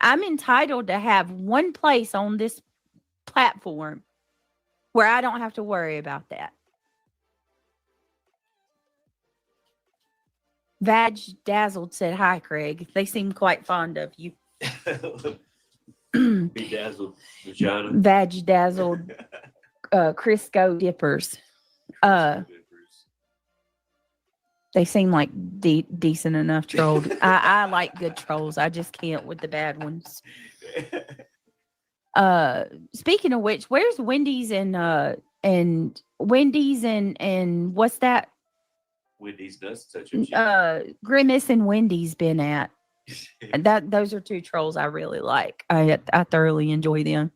I'm entitled to have one place on this platform where I don't have to worry about that. Vag Dazzled said, "Hi, Craig. They seem quite fond of you." Bedazzled vagina. Vag Dazzled Crisco dippers. They seem like decent enough trolls. I like good trolls. I just can't with the bad ones. Speaking of which, where's Wendy's and Wendy's and what's that? Wendy's does touch your Grimace and Wendy's been at. Those are two trolls I really like. I thoroughly enjoy them.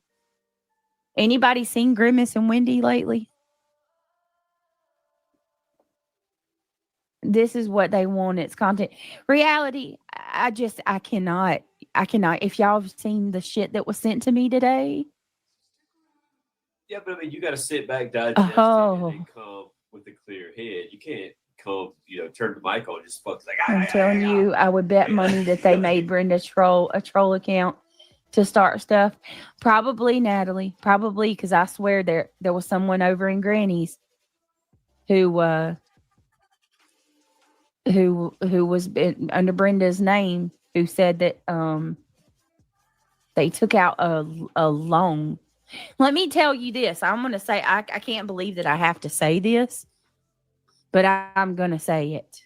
Anybody seen Grimace and Wendy lately? This is what they want. It's content. Reality, I cannot. If y'all have seen the shit that was sent to me today. Yeah, but I mean, you got to sit back, digest it, and then come with a clear head. You can't come, turn the mic on and just fuck like. I'm telling you, I would bet money that they made Brenda a troll account to start stuff. Probably Natalie. Probably because I swear there was someone over in Granny's who was under Brenda's name who said that they took out a loan. Let me tell you this. I'm going to say I can't believe that I have to say this, but I'm going to say it.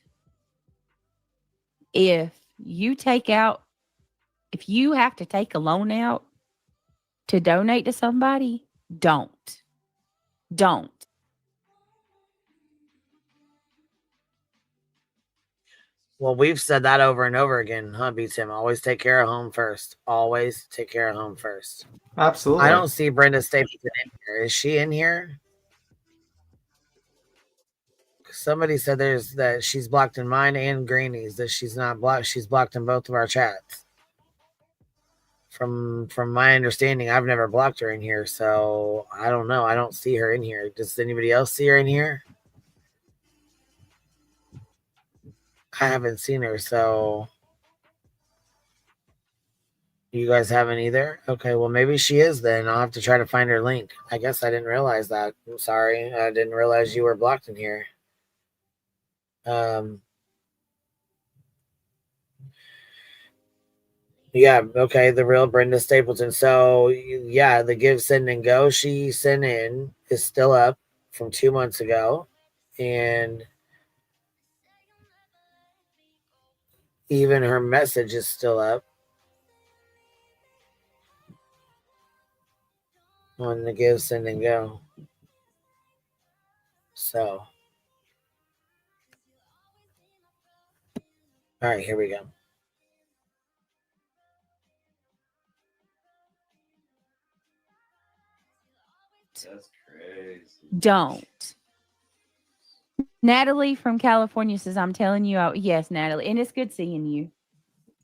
If you have to take a loan out to donate to somebody, don't. Well, we've said that over and over again, huh, Tim? Always take care of home first. Always take care of home first. Absolutely. I don't see Brenda Stapleton in here. Is she in here? Somebody said that she's blocked in mine and Greeny's. That she's not blocked. She's blocked in both of our chats. From my understanding, I've never blocked her in here, so I don't know. I don't see her in here. Does anybody else see her in here? I haven't seen her, so you guys haven't either? Okay, well, maybe she is then. I'll have to try to find her link. I guess I didn't realize that. I'm sorry. I didn't realize you were blocked in here. Yeah, okay, the real Brenda Stapleton. So, yeah, the give, send, and go she sent in is still up from 2 months ago. And even her message is still up on the give, send, and go. So, all right, here we go. That's crazy. Don't. Natalie from California says, I'm telling you, yes, Natalie, and it's good seeing you.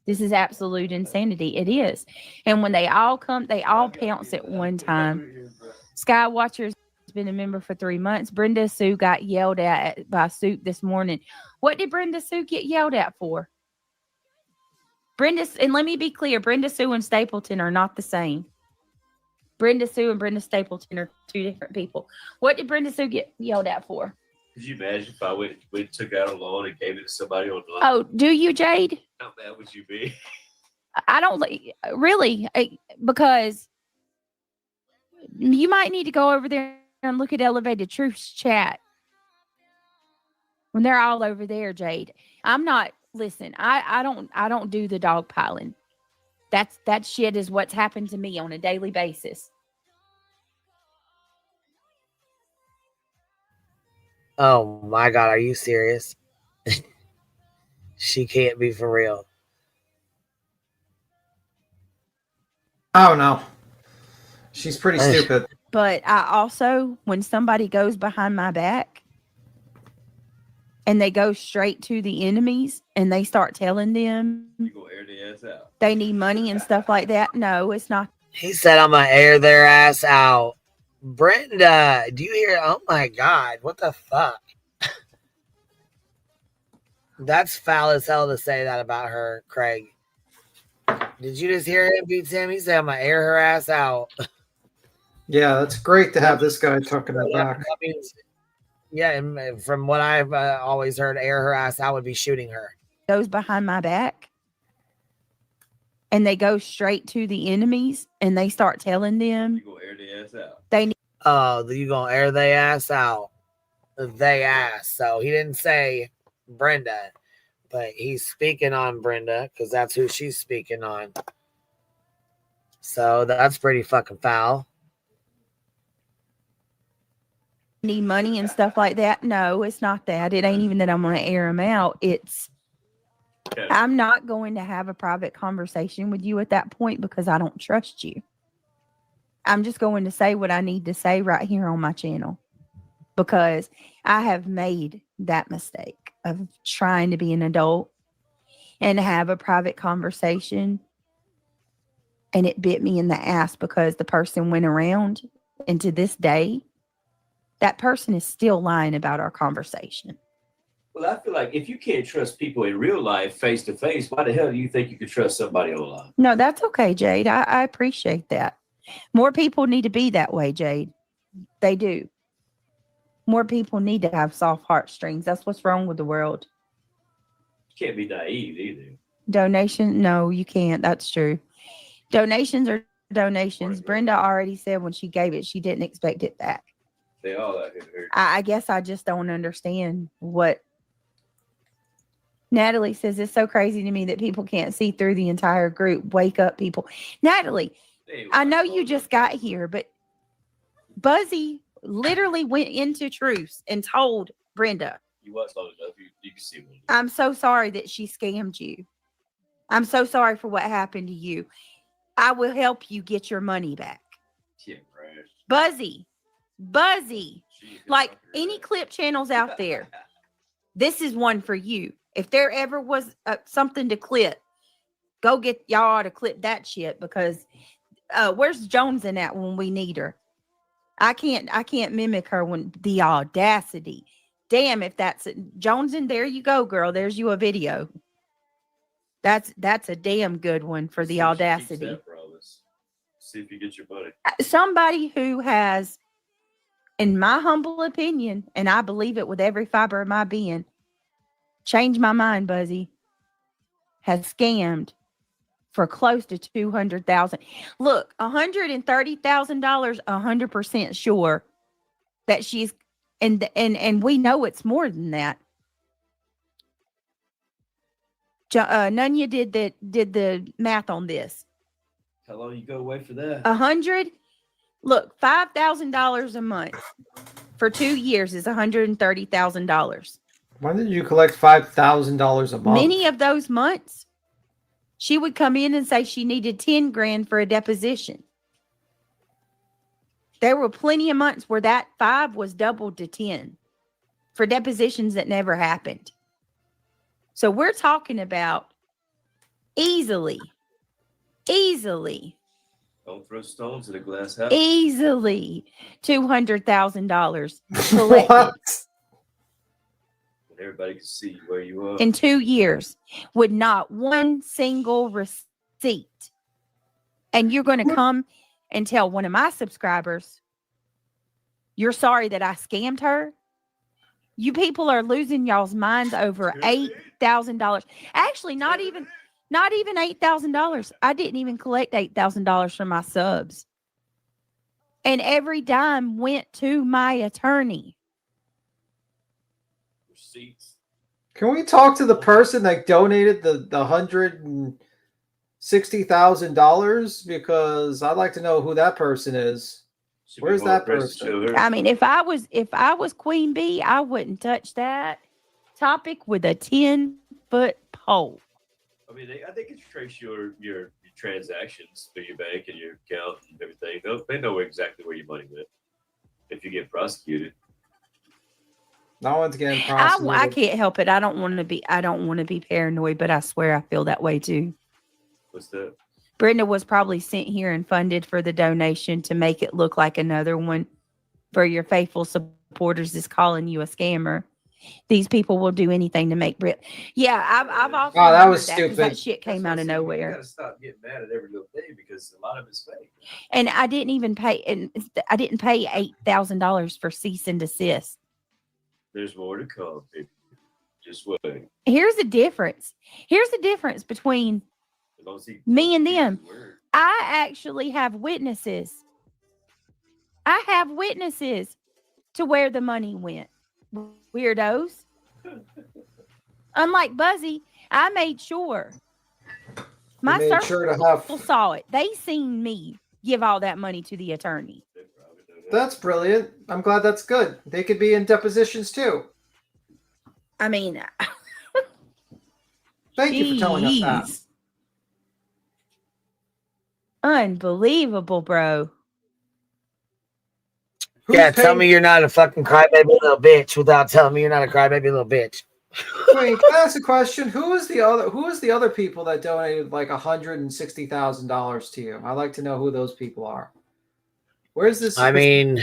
This is absolute insanity. It is. And when they all come, they all pounce at one time. Skywatcher's been a member for 3 months. Brenda Sue got yelled at by Soup this morning. What did Brenda Sue get yelled at for? And let me be clear, Brenda Sue and Stapleton are not the same. Brenda Sue and Brenda Stapleton are two different people. What did Brenda Sue get yelled at for? Could you imagine if I went took out a loan and gave it to somebody on the line? Oh, do you, Jade? How bad would you be? I don't really, because you might need to go over there and look at Elevated Truth's chat when they're all over there, Jade. I'm not. Listen, I don't do the dog piling. That shit is what's happened to me on a daily basis. Oh my God, are you serious? She can't be for real. Oh no. She's pretty stupid. But I also, when somebody goes behind my back and they go straight to the enemies and they start telling them they need money and stuff like that. No, it's not. He said, I'm going to air their ass out. Brenda, do you hear? Oh my God, what the fuck? That's foul as hell to say that about her, Craig. Did you just hear him beat him? He said, I'm going to air her ass out. Yeah, that's great to have this guy talking her back. That means, yeah, and from what I've always heard, air her ass out would be shooting her. Goes behind my back and they go straight to the enemies and they start telling them You gonna air the ass out. They need. Oh, you going to air they ass out. They ass. So he didn't say Brenda, but he's speaking on Brenda because that's who she's speaking on. So that's pretty fucking foul. Need money and stuff like that. No, it's not that. It ain't even that I'm going to air them out. It's I'm not going to have a private conversation with you at that point because I don't trust you. I'm just going to say what I need to say right here on my channel because I have made that mistake of trying to be an adult and have a private conversation, and it bit me in the ass because the person went around, and to this day that person is still lying about our conversation. Well, I feel like if you can't trust people in real life face to face, why the hell do you think you can trust somebody online? No, that's okay, Jade. I appreciate that. More people need to be that way, Jade. They do. More people need to have soft heartstrings. That's what's wrong with the world. You can't be naive either. Donation? No, you can't. That's true. Donations are donations. Brenda already said when she gave it, she didn't expect it back. They all out here. I guess I just don't understand what Natalie says. It's so crazy to me that people can't see through the entire group. Wake up, people. Natalie, I know you just got here, but Buzzy literally went into Truths and told Brenda You watch long enough, you can see one. I'm so sorry that she scammed you. I'm so sorry for what happened to you. I will help you get your money back. Yeah, right. Buzzy. Like any clip channels out there, this is one for you. If there ever was something to clip, go get y'all to clip that shit, because where's Jones in that when we need her? I can't mimic her when the audacity. Damn, if that's Jones, and there you go, girl. There's you a video. That's a damn good one for the audacity. See if you get your money. Somebody who has, in my humble opinion, and I believe it with every fiber of my being, changed my mind, Buzzy, has scammed for close to $200,000. Look, $130,000, 100% sure that she's, and we know it's more than that. Nunya did the math on this. How long you go away for that? 100. Look, $5,000 a month for 2 years is $130,000. When did you collect $5,000 a month? Many of those months, she would come in and say she needed 10 grand for a deposition. There were plenty of months where that 5 was doubled to 10 for depositions that never happened. So we're talking about easily. Don't throw stones at a glass house. Easily $200,000 collected. What? And everybody can see where you are. In 2 years with not one single receipt. And you're going to come and tell one of my subscribers, you're sorry that I scammed her? You people are losing y'all's minds over $8,000. Actually, not even $8,000. I didn't even collect $8,000 from my subs. And every dime went to my attorney. Receipts. Can we talk to the person that donated the $160,000? Because I'd like to know who that person is. Where's that person? I mean, if I was Queen Bee, I wouldn't touch that topic with a 10-foot pole. I mean, I think it's trace your transactions through your bank and your account and everything. They know exactly where your money went. If you get prosecuted, no one's getting prosecuted. I can't help it. I don't want to be paranoid, but I swear I feel that way too. What's that? Brenda was probably sent here and funded for the donation to make it look like another one for your faithful supporters is calling you a scammer. These people will do anything to make Brit. Yeah, I've also. Oh, that was stupid. That shit came out of nowhere. You gotta stop getting mad at every little thing because a lot of it's fake. And I didn't even pay. And I didn't pay $8,000 for cease and desist. There's more to come, people. Just wait. Here's the difference. Between me and them. I actually have witnesses. I have witnesses to where the money went. Weirdos. Unlike Buzzy, I made sure. My circle saw it. They seen me give all that money to the attorney. That's brilliant. I'm glad that's good. They could be in depositions too. I mean, thank you for telling us that. Unbelievable, bro. Tell me you're not a fucking crybaby little bitch without telling me you're not a crybaby little bitch. Wait, can I ask a question? Who is the other people that donated like $160,000 to you? I'd like to know who those people are. Where's this? I mean,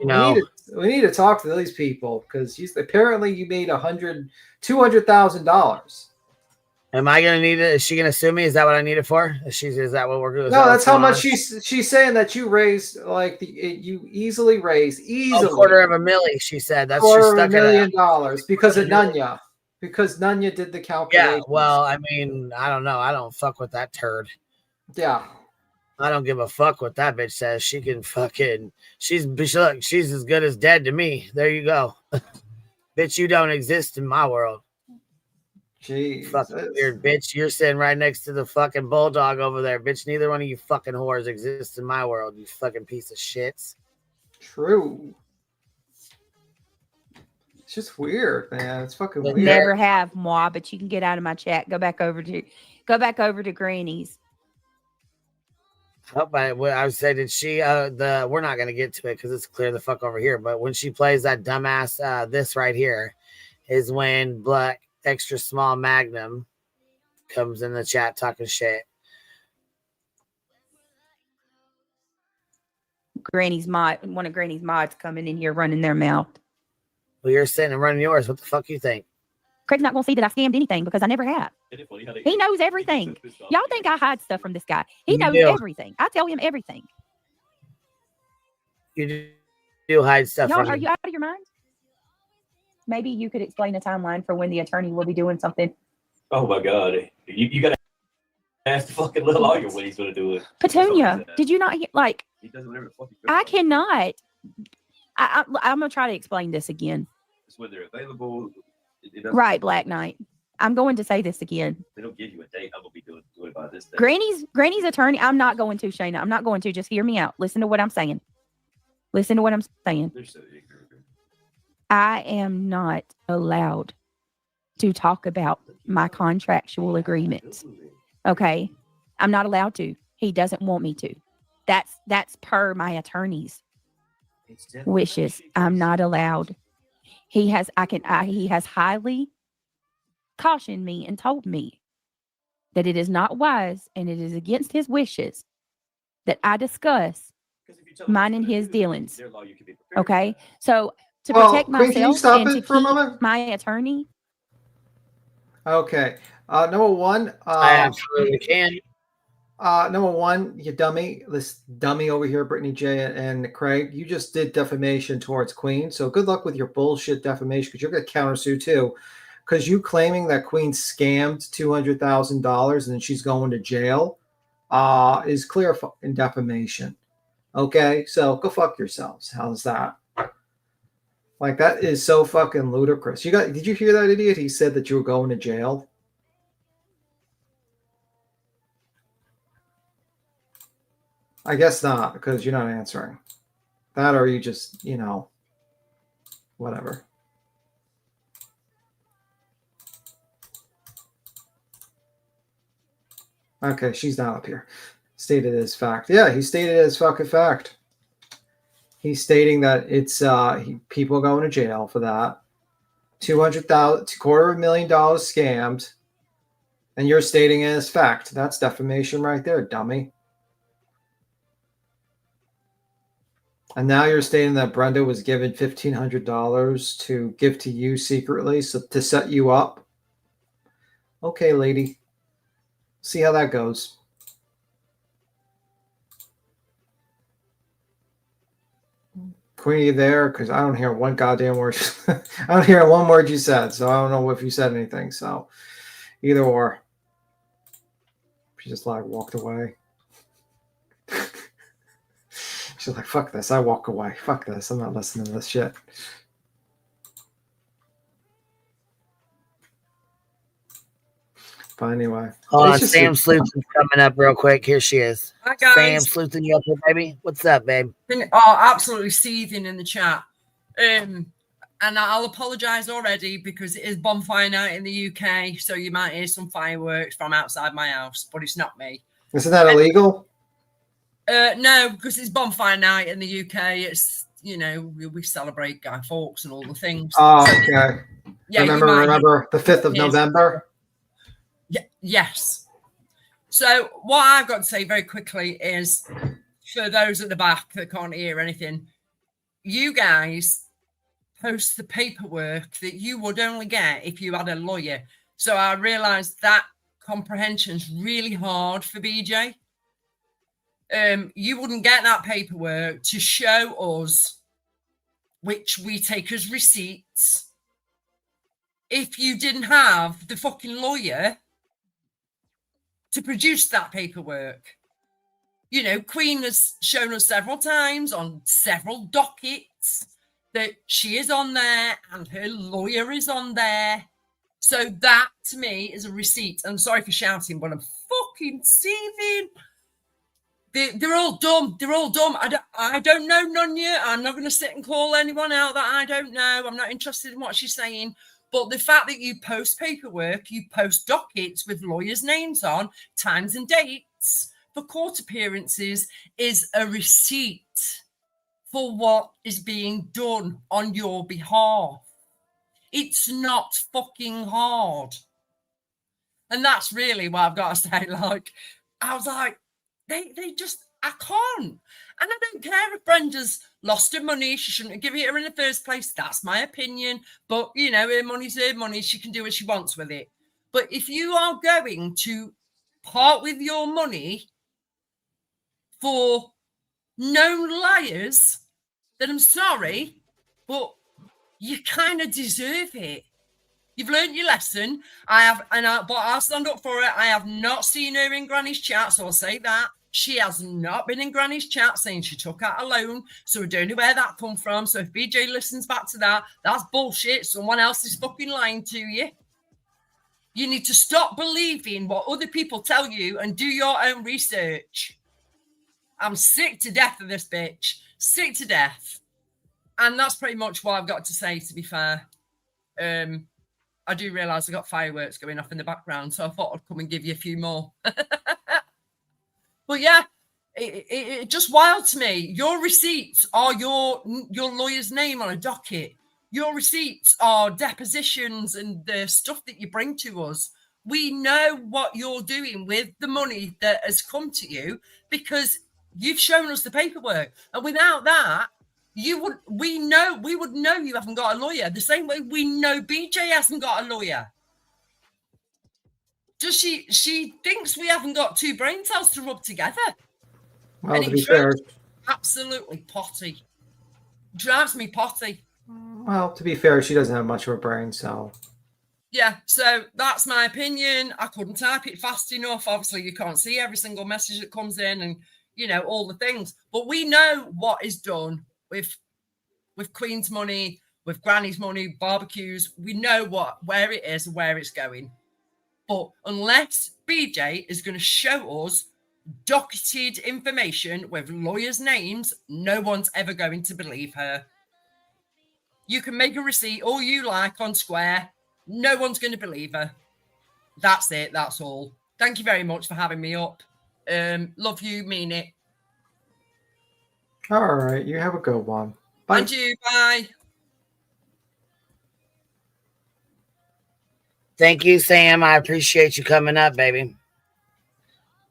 you know, we need to talk to these people because apparently you made $200,000. Am I gonna need it? Is she gonna sue me? Is that what I need it for? Is that what we're doing? No, that's how much she's saying that you raised. Like you easily raised $250,000. She said that's $250,000 because of Nunya. Because Nunya did the calculation. Yeah, well, I mean, I don't know. I don't fuck with that turd. Yeah. I don't give a fuck what that bitch says. She can fucking. She's as good as dead to me. There you go, bitch. You don't exist in my world. Jeez. Fucking weird, bitch. You're sitting right next to the fucking bulldog over there, bitch. Neither one of you fucking whores exists in my world. You fucking piece of shits. True. It's just weird, man. It's fucking weird. Never have, moi, but you can get out of my chat. Go back over to Granny's. Oh, but what I was saying, did she? We're not gonna get to it because it's clear the fuck over here. But when she plays that dumbass, this right here is when Black Extra Small Magnum comes in the chat talking shit. One of Granny's mods coming in here running their mouth. Well, you're sitting and running yours. What the fuck you think? Craig's not gonna see that I scammed anything because I never have. He knows everything. Y'all think I hide stuff from this guy? He knows everything. I tell him everything. You do hide stuff. Y'all, are you out of your mind? Maybe you could explain a timeline for when the attorney will be doing something. Oh my God, you gotta ask the fucking little lawyer when he's gonna do it. Petunia, did you not hear? Like, he does whatever the fuck he I cannot. I'm gonna try to explain this again. It's when they're available. Right, Black Knight. I'm going to say this again. They don't give you a date. I'm gonna be doing it by this day. Granny's attorney. I'm not going to, Shayna. I'm not going to. Just hear me out. Listen to what I'm saying. Listen to what I'm saying. They're so ignorant. I am not allowed to talk about my contractual agreements. Okay, I'm not allowed to. He doesn't want me to. That's per my attorney's wishes. I'm not allowed. He has highly cautioned me and told me that it is not wise and it is against his wishes that I discuss mine and his dealings. Okay, so to protect myself and to keep my attorney. Okay. Number one. I absolutely can. Number one, you dummy. This dummy over here, Brittany J and Craig, you just did defamation towards Queen. So good luck with your bullshit defamation because you're going to countersue too. Because you claiming that Queen scammed $200,000 and then she's going to jail is clear in defamation. Okay, so go fuck yourselves. How's that? Like, that is so fucking ludicrous. Did you hear that idiot? He said that you were going to jail. I guess not, because you're not answering. That or you just, whatever. Okay, she's not up here. Stated as fact. Yeah, he stated as fucking fact. He's stating that it's people going to jail for that. $250,000 scammed. And you're stating it as fact. That's defamation right there, dummy. And now you're stating that Brenda was given $1,500 to give to you secretly to set you up. Okay, lady. See how that goes. Queen, are you there? Because I don't hear one goddamn word. I don't hear one word you said, so I don't know if you said anything. So either or. She just walked away. She's like, fuck this. I walk away. Fuck this. I'm not listening to this shit. But anyway. Hold on. Sam Sleuth is coming up real quick. Here she is. Hi, guys. Sam Sleuth, you up here, baby? What's up, babe? Absolutely seething in the chat. And I'll apologise already because it is bonfire night in the UK, so you might hear some fireworks from outside my house, but it's not me. Isn't that illegal? No, because it's bonfire night in the UK. It's, we celebrate Guy Fawkes and all the things. Oh, okay. Yeah, remember the 5th of November? Yeah, yes. So what I've got to say very quickly is, for those at the back that can't hear anything, you guys post the paperwork that you would only get if you had a lawyer. So I realised that comprehension's really hard for BJ. You wouldn't get that paperwork to show us, which we take as receipts, if you didn't have the fucking lawyer to produce that paperwork. Queen has shown us several times on several dockets that she is on there and her lawyer is on there. So that, to me, is a receipt. I'm sorry for shouting, but I'm fucking seething. They're all dumb. They're all dumb. I don't know Nunya. I'm not going to sit and call anyone out that I don't know. I'm not interested in what she's saying. But the fact that you post paperwork, you post dockets with lawyers' names on, times and dates for court appearances is a receipt for what is being done on your behalf. It's not fucking hard. And that's really what I've got to say. Like, I was like, they just, I can't. And I don't care if Brenda's lost her money. She shouldn't have given it her in the first place. That's my opinion. But, you know, her money's her money. She can do what she wants with it. But if you are going to part with your money for known liars, then I'm sorry, but you kind of deserve it. You've learned your lesson. But I'll stand up for it. I have not seen her in Granny's chat, so I'll say that. She has not been in Granny's chat saying she took out a loan, so I don't know where that come from. So if BJ listens back to that, that's bullshit. Someone else is fucking lying to you. You need to stop believing what other people tell you and do your own research. I'm sick to death of this bitch. Sick to death. And that's pretty much what I've got to say, to be fair. I do realise I got fireworks going off in the background, so I thought I'd come and give you a few more. But yeah, it just wild to me. Your receipts are your lawyer's name on a docket. Your receipts are depositions and the stuff that you bring to us. We know what you're doing with the money that has come to you because you've shown us the paperwork. And without that, we would know you haven't got a lawyer. The same way we know BJ hasn't got a lawyer. Does she thinks we haven't got two brain cells to rub together. Well, and to be fair, absolutely potty. Drives me potty. Well, to be fair, she doesn't have much of a brain cell. Yeah, so that's my opinion. I couldn't type it fast enough. Obviously, you can't see every single message that comes in and, you know, all the things. But we know what is done with Queen's money, with Granny's money, barbecues. We know where it is and where it's going. But unless BJ is going to show us docketed information with lawyers' names, no one's ever going to believe her. You can make a receipt all you like on Square. No one's going to believe her. That's it. That's all. Thank you very much for having me up. Love you. Mean it. All right. You have a good one. Bye. And you. Bye. Thank you, Sam. I appreciate you coming up, baby.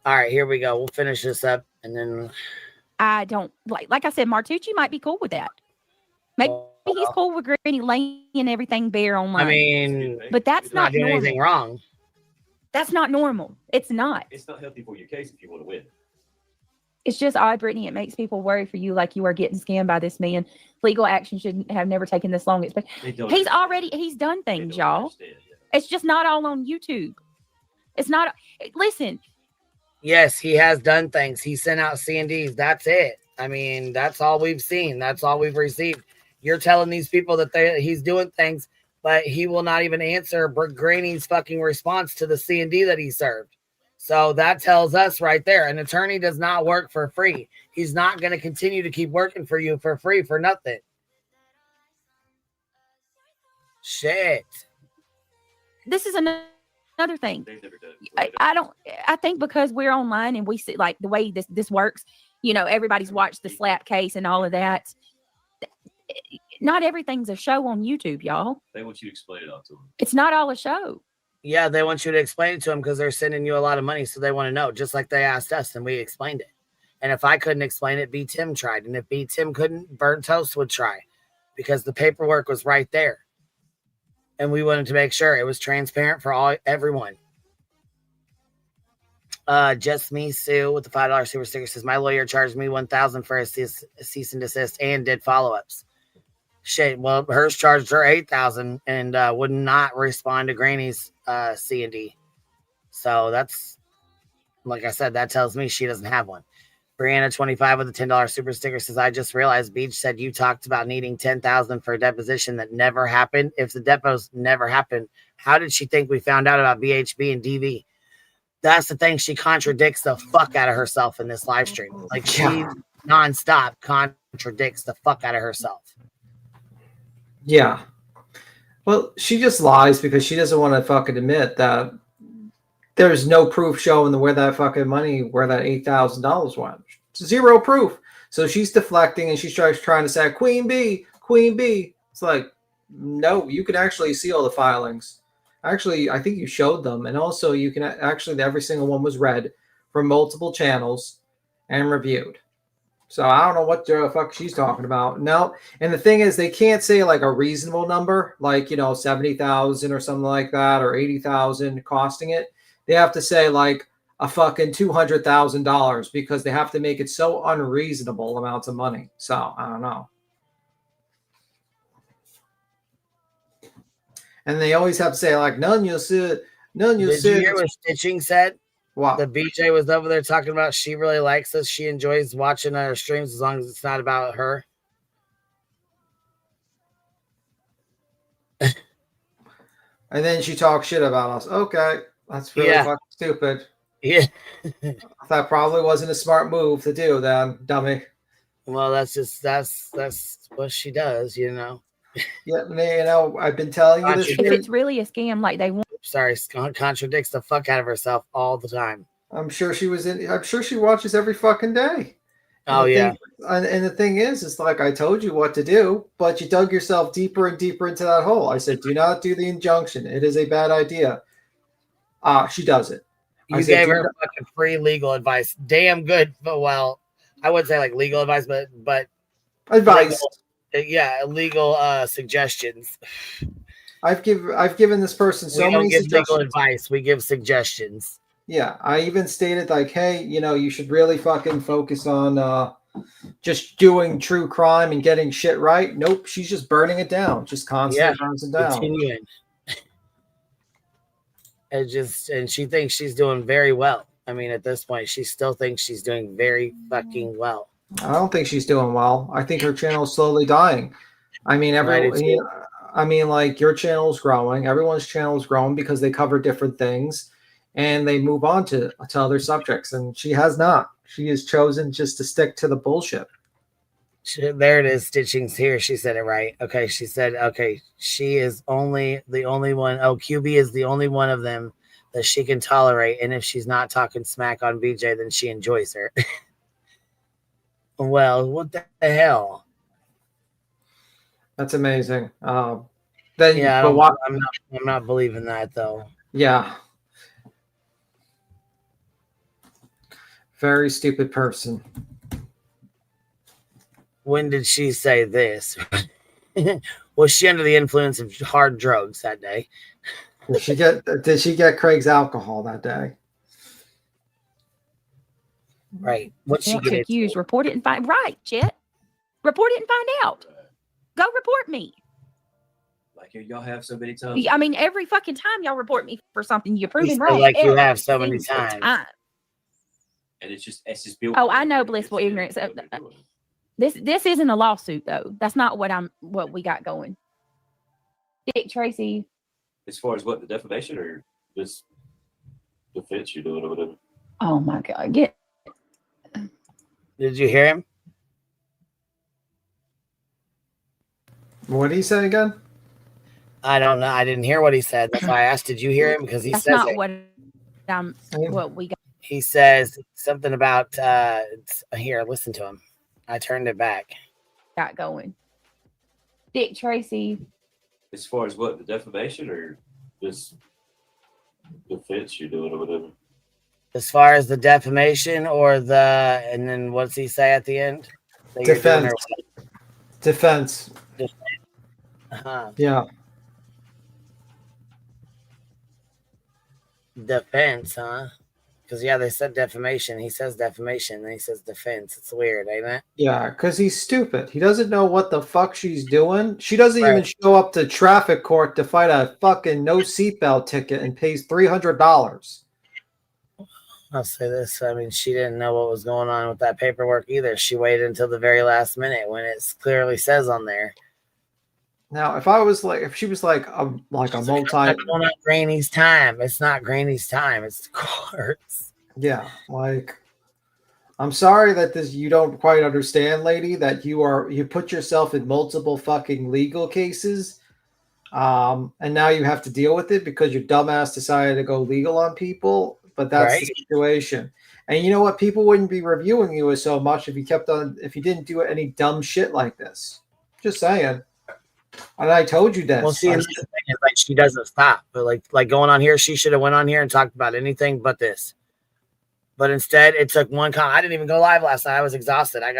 All right, here we go. We'll finish this up and then. I don't like I said, Martucci might be cool with that. Maybe he's cool with Granny laying everything bare online. I mean, but that's not doing normal. anything wrong. That's not normal. It's not. It's not healthy for your case if you want to win. It's just odd, Brittany. It makes people worry for you, like you are getting scammed by this man. Legal action should have never taken this long. He's done things, y'all. It's just not all on YouTube. It's not. Listen. Yes, he has done things. He sent out C&Ds. That's it. I mean, that's all we've seen. That's all we've received. You're telling these people that he's doing things, but he will not even answer Granny's fucking response to the C&D that he served. So that tells us right there, an attorney does not work for free. He's not going to continue to keep working for you for free for nothing. Shit. This is another thing. I think because we're online and we see like the way this works, you know, everybody's watched the slap case and all of that. Not everything's a show on YouTube, y'all. They want you to explain it all to them. It's not all a show. Yeah, they want you to explain it to them because they're sending you a lot of money, so they want to know, just like they asked us, and we explained it. And if I couldn't explain it, B. Tim tried. And if B. Tim couldn't, Burnt Toast would try because the paperwork was right there. And we wanted to make sure it was transparent for everyone. Just me, Sue, with the $5 super sticker says, my lawyer charged me $1,000 for a cease and desist and did follow-ups. Shit, well, hers charged her $8,000 and would not respond to Granny's C&D. So that's, like I said, that tells me she doesn't have one. Brianna 25 with a $10 super sticker says, I just realized Beach said you talked about needing $10,000 for a deposition that never happened. If the depots never happened, how did she think we found out about BHB and DV? that's the thing. She contradicts the fuck out of herself in this live stream. Like she nonstop contradicts the fuck out of herself. Yeah. Well, she just lies because she doesn't want to fucking admit that there's no proof showing where that fucking money, where that $8,000 went. Zero proof. So she's deflecting and she's trying to say, Queen B, Queen B. It's like, no, you can actually see all the filings. Actually, I think you showed them. And also you can actually, every single one was read from multiple channels and reviewed. So I don't know what the fuck she's talking about. No. And the thing is, they can't say like a reasonable number, like, 70,000 or something like that, or 80,000 costing it. They have to say like a fucking $200,000 because they have to make it so unreasonable amounts of money. So I don't know. And they always have to say like, none you said. Did you hear what Stitching said? What? The BJ was over there talking about she really likes us. She enjoys watching our streams as long as it's not about her. And then she talks shit about us. Okay. That's really fucking stupid. Yeah. That probably wasn't a smart move to do then, dummy. Well, that's what she does, Yeah, I've been telling you this. If it's really a scam, like they want. Sorry, contradicts the fuck out of herself all the time. I'm sure she watches every fucking day. Oh, yeah. And the thing is, it's like I told you what to do, but you dug yourself deeper and deeper into that hole. I said, do not do the injunction. It is a bad idea. She does it. You gave her fucking free legal advice. Damn good. But well, I wouldn't say like legal advice, but advice. Legal suggestions. I've given this person so many suggestions. We don't give legal advice. We give suggestions. Yeah, I even stated like, hey, you should really fucking focus on just doing true crime and getting shit right. Nope, she's just burning it down. Just constantly burns it down. Continuing. And she thinks she's doing very well. I mean, at this point, she still thinks she's doing very fucking well. I don't think she's doing well. I think her channel is slowly dying. I mean, like your channel is growing. Everyone's channel is growing because they cover different things and they move on to other subjects. And she has not. She has chosen just to stick to the bullshit. There it is. Stitching's here. She said it right. Okay. She said, okay, she is the only one. Oh, QB is the only one of them that she can tolerate. And if she's not talking smack on BJ, then she enjoys her. Well, what the hell? That's amazing. I'm not believing that though. Yeah. Very stupid person. When did she say this? Was she under the influence of hard drugs that day? Did she get Craig's alcohol that day? Right. What she get accused? Report it and find right, Chet. Report it and find out. Go report me. Like y'all have so many times. I mean, every fucking time y'all report me for something, you're proving wrong. Like you have so many times. And it's just built. Oh, I know blissful ignorance. This isn't a lawsuit though. That's not what we got going. Dick Tracy. As far as what, the defamation or just defense you're doing or whatever? Oh my God. Did you hear him? What did he say again? I don't know. I didn't hear what he said. That's why I asked, did you hear him? Because That's not what we got. He says something about here, listen to him. I turned it back. Got going. Dick Tracy. As far as what, the defamation or just defense you're doing or whatever? As far as the defamation and then what's he say at the end? Defense. Defense. Uh-huh. Yeah. Defense, huh? Because they said defamation. He says defamation, and he says defense. It's weird, ain't it? Yeah, because he's stupid. He doesn't know what the fuck she's doing. She doesn't even show up to traffic court to fight a fucking no seatbelt ticket and pays $300. I'll say this. I mean, she didn't know what was going on with that paperwork either. She waited until the very last minute when it clearly says on there. Now, if she was like a She's like, I'm not going on Granny's time. It's not Granny's time. It's the courts. Yeah, like I'm sorry that you don't quite understand, lady, that you put yourself in multiple fucking legal cases, and now you have to deal with it because your dumbass decided to go legal on people. But that's the situation. And you know what? People wouldn't be reviewing you as so much if you didn't do any dumb shit like this. Just saying. And I told you this. Well, see, the thing is, like, she doesn't stop. But like going on here, she should have went on here and talked about anything but this. But instead, it took one comment. I didn't even go live last night. I was exhausted. I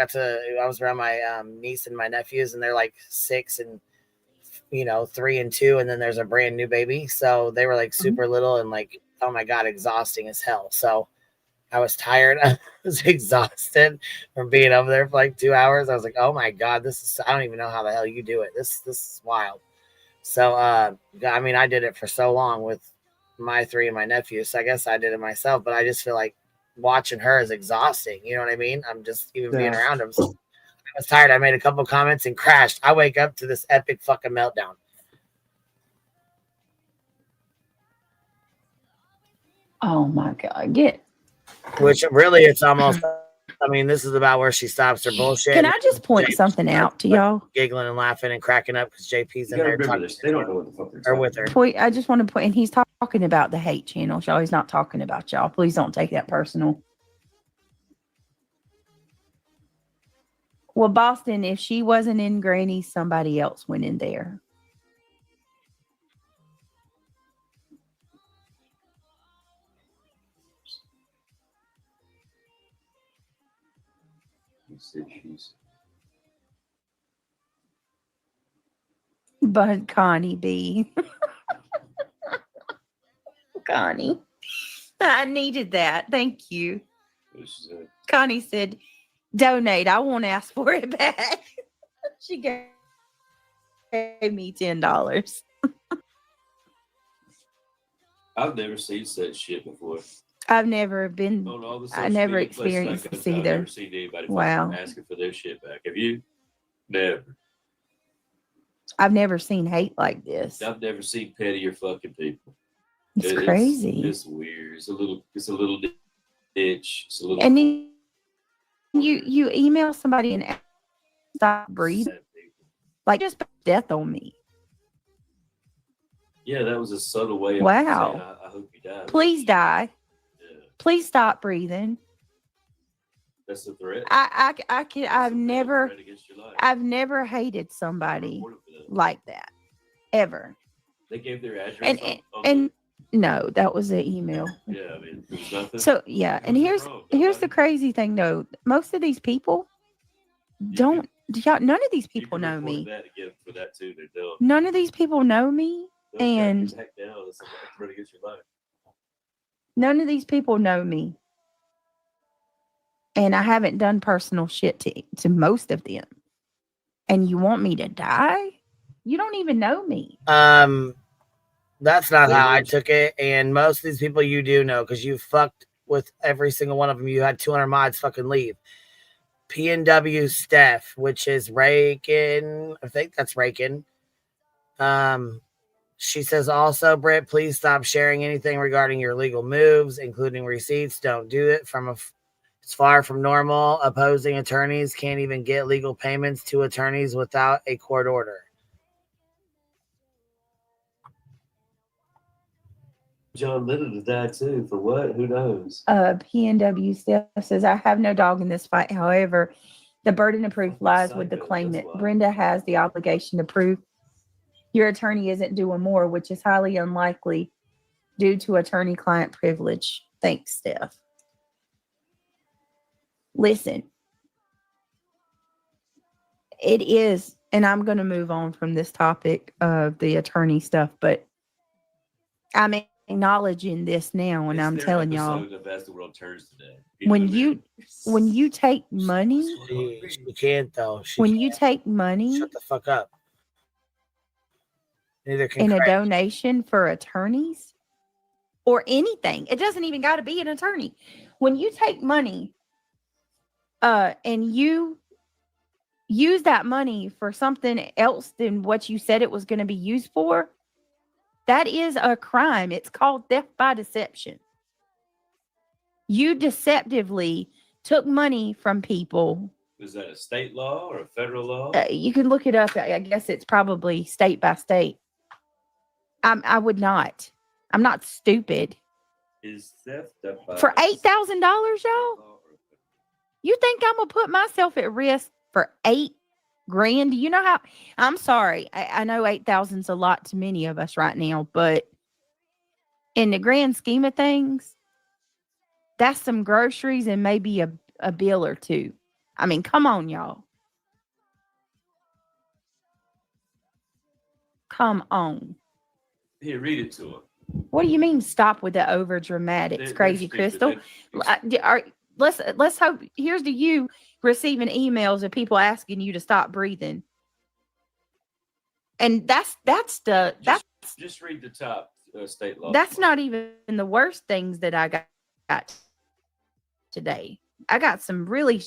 was around my niece and my nephews, and they're like 6 and 3 and 2, and then there's a brand new baby. So they were like super little and like, oh my God, exhausting as hell. So I was tired. I was exhausted from being over there for like 2 hours. I was like, oh my God, I don't even know how the hell you do it. This is wild. So, I mean, I did it for so long with my 3 and my nephews. So I guess I did it myself, but I just feel like watching her is exhausting. You know what I mean? I'm just even being around them. So I was tired. I made a couple comments and crashed. I wake up to this epic fucking meltdown. Oh my God. Which really, it's almost, I mean, this is about where she stops her bullshit. Can I just point something out to y'all? Giggling and laughing and cracking up because JP's in there talking. They don't know what the fuck they're talking with her. I just want to point, and he's talking about the hate channel, y'all. He's not talking about y'all. Please don't take that personal. Well, Boston, if she wasn't in Granny, somebody else went in there. But Connie B. Connie. I needed that. Thank you. Connie said, donate. I won't ask for it back. She gave me $10. I've never seen such shit before. I've never been. I never experienced this either. I've never seen anybody asking for their shit back. Have you? Never. I've never seen hate like this. I've never seen pettier fucking people. It's crazy. It's weird. It's a little ditch. It's a little. And then you email somebody and stop breathing, like just put death on me. Yeah, that was a subtle way of wow. saying, I hope you die. Please die. Yeah. Please stop breathing. That's a threat. I've never hated somebody like that ever. They gave their address and no, that was an email. Yeah, I mean, there was nothing. So yeah, and here's the crazy thing though. Most of these people none of these people know me. None of these people know me, and none of these people know me. And I haven't done personal shit to most of them. And you want me to die? You don't even know me. That's not how I took it. And most of these people you do know because you fucked with every single one of them. You had 200 mods fucking leave. P&W Steph, which is Rakin. I think that's Rakin. She says also, Britt, please stop sharing anything regarding your legal moves, including receipts. Don't do it it's far from normal. Opposing attorneys can't even get legal payments to attorneys without a court order. John Lennon has died too. For what? Who knows? P&W Steph says, I have no dog in this fight. However, the burden of proof lies with the claimant. Brenda has the obligation to prove your attorney isn't doing more, which is highly unlikely due to attorney-client privilege. Thanks, Steph. Listen, it is, and I'm going to move on from this topic of the attorney stuff, but I'm acknowledging this now, and I'm telling y'all, when you take money, she can't though. You take money, shut the fuck up. Neither can in Craig. A donation for attorneys or anything, it doesn't even got to be an attorney. When you take money, and you use that money for something else than what you said it was going to be used for, that is a crime. It's called theft by deception. You deceptively took money from people. Is that a state law or a federal law? You can look it up. I guess it's probably state by state. I would not. I'm not stupid. Is theft by For $8,000, y'all? You think I'm gonna put myself at risk for $8,000? Do you know how? I'm sorry. I know 8,000's a lot to many of us right now, but in the grand scheme of things, that's some groceries and maybe a bill or two. I mean, come on, y'all. Come on. Here, read it to him. What do you mean? Stop with the over dramatics, crazy Crystal. Let's hope. Here's to you receiving emails of people asking you to stop breathing, and that's just read the top state law. That's not even the worst things that I got today. I got some really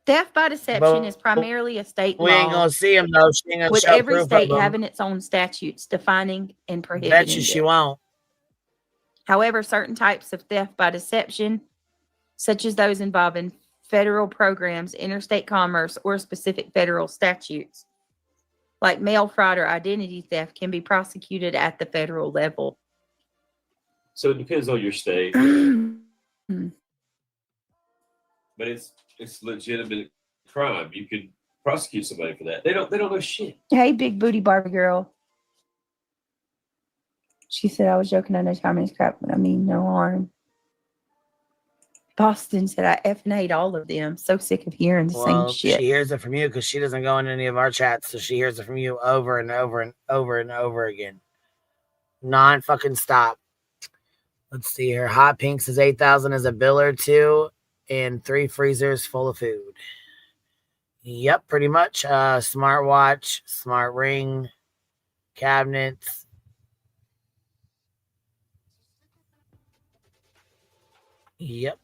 theft by deception is primarily a state law. We ain't gonna see him though. She ain't gonna with show every proof state of 'em. having its own statutes defining and prohibiting Bet you she it. won't. However, certain types of theft by deception, such as those involving federal programs, interstate commerce, or specific federal statutes, like mail fraud or identity theft, can be prosecuted at the federal level. So it depends on your state. But it's legitimate crime. You could prosecute somebody for that. They don't know shit. Hey, big booty Barbie girl. She said I was joking. I know time is crap, but I mean no harm. Boston said I effing hate all of them. So sick of hearing the same shit. She hears it from you because she doesn't go in any of our chats, so she hears it from you over and over and over and over again. Non-fucking stop. Let's see here. Hot Pink says 8,000 is a bill or two and 3 freezers full of food. Yep, pretty much. Smartwatch, smart ring, cabinets. Yep.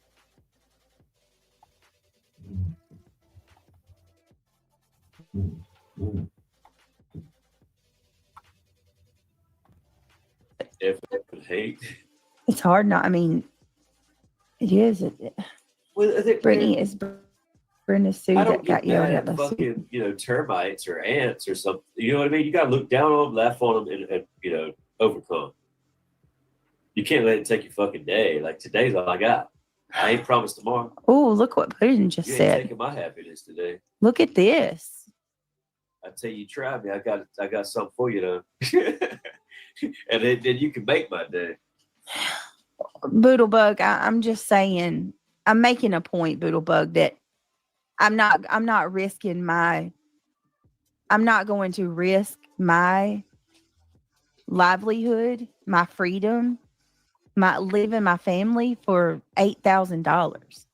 If hate. It's hard not. I mean, it is. Brittany is Brenda Sue I that don't got get yelled mad at at by Sue. fucking, termites or ants or something. You know what I mean? You got to look down on them, laugh on them, and overcome. You can't let it take your fucking day. Like, today's all I got. I ain't promised tomorrow. Oh, look what Puddin just You ain't said. taking my happiness today. Look at this. I tell you, try me. I got something for you though. And then you can make my day. Boodlebug, I'm just saying, I'm making a point, Boodlebug, that I'm not risking I'm not going to risk my livelihood, my freedom, my living my family for $8,000.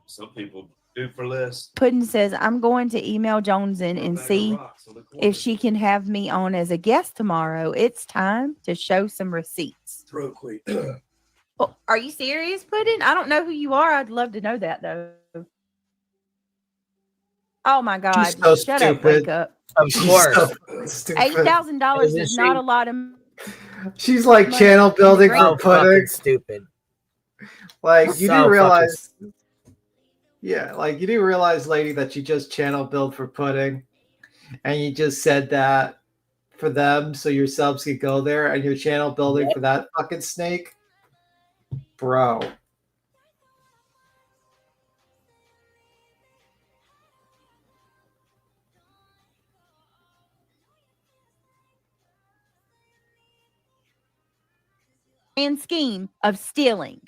Some people do for less. Puddin says, I'm going to email Joneson and see if she can have me on as a guest tomorrow. It's time to show some receipts. Throat clean. Oh, are you serious, Puddin? I don't know who you are. I'd love to know that, though. Oh, my God. She's so Shut up, stupid. wake up. Of course. $8,000 is not a lot of She's like money channel in the building grand for So fucking pudding. stupid. Like you So do realize, fucking yeah, like you do realize, lady, that you just channel build for pudding, and you just said that for them so your subs could go there, and you're channel building for that fucking snake, bro. grand scheme of stealing.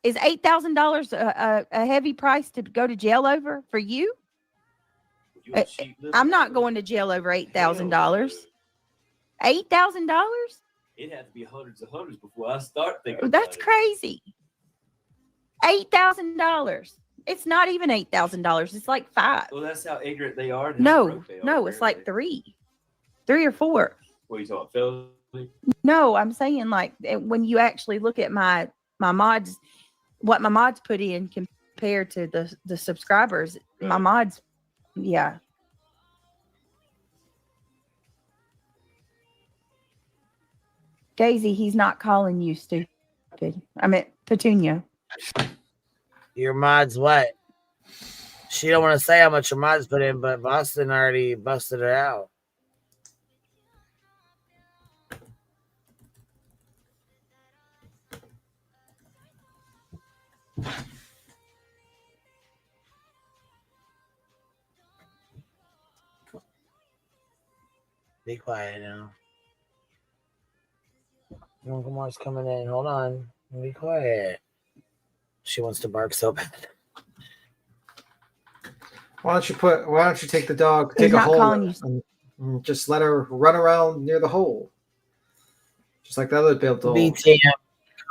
Is $8,000 a heavy price to go to jail over for you? I'm not going to jail over $8,000. $8,000? It had to be hundreds before I start thinking. That's crazy. $8,000. It's not even $8,000. It's like $5,000. Well, that's how ignorant they are. and how No, broke they are, no, it's like apparently. three or four. What are you talking about, fellas? No, I'm saying like when you actually look at my mods, what my mods put in compared to the subscribers. My mods, yeah. Daisy, he's not calling you stupid. I mean, Petunia. Your mods what? She don't want to say how much her mods put in, but Boston already busted her out. Be quiet now. Uncle Mark's coming in. Hold on. Be quiet. She wants to bark so bad. Why don't you take the dog, He's take a not hole calling you. and just let her run around near the hole. Just like the other built hole. BTM,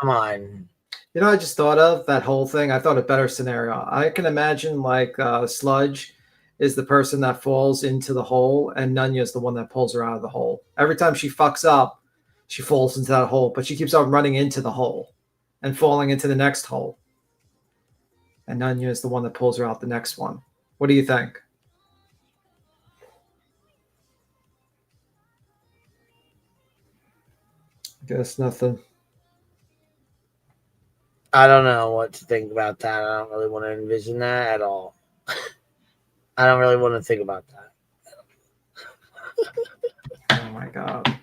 come on. You know, I just thought of that whole thing. I thought a better scenario. I can imagine like Sludge is the person that falls into the hole, and Nunya is the one that pulls her out of the hole. Every time she fucks up, she falls into that hole, but she keeps on running into the hole and falling into the next hole. And Nunya is the one that pulls her out the next one. What do you think? Guess nothing. I don't know what to think about that. I don't really want to envision that at all. I don't really want to think about that. Oh my God.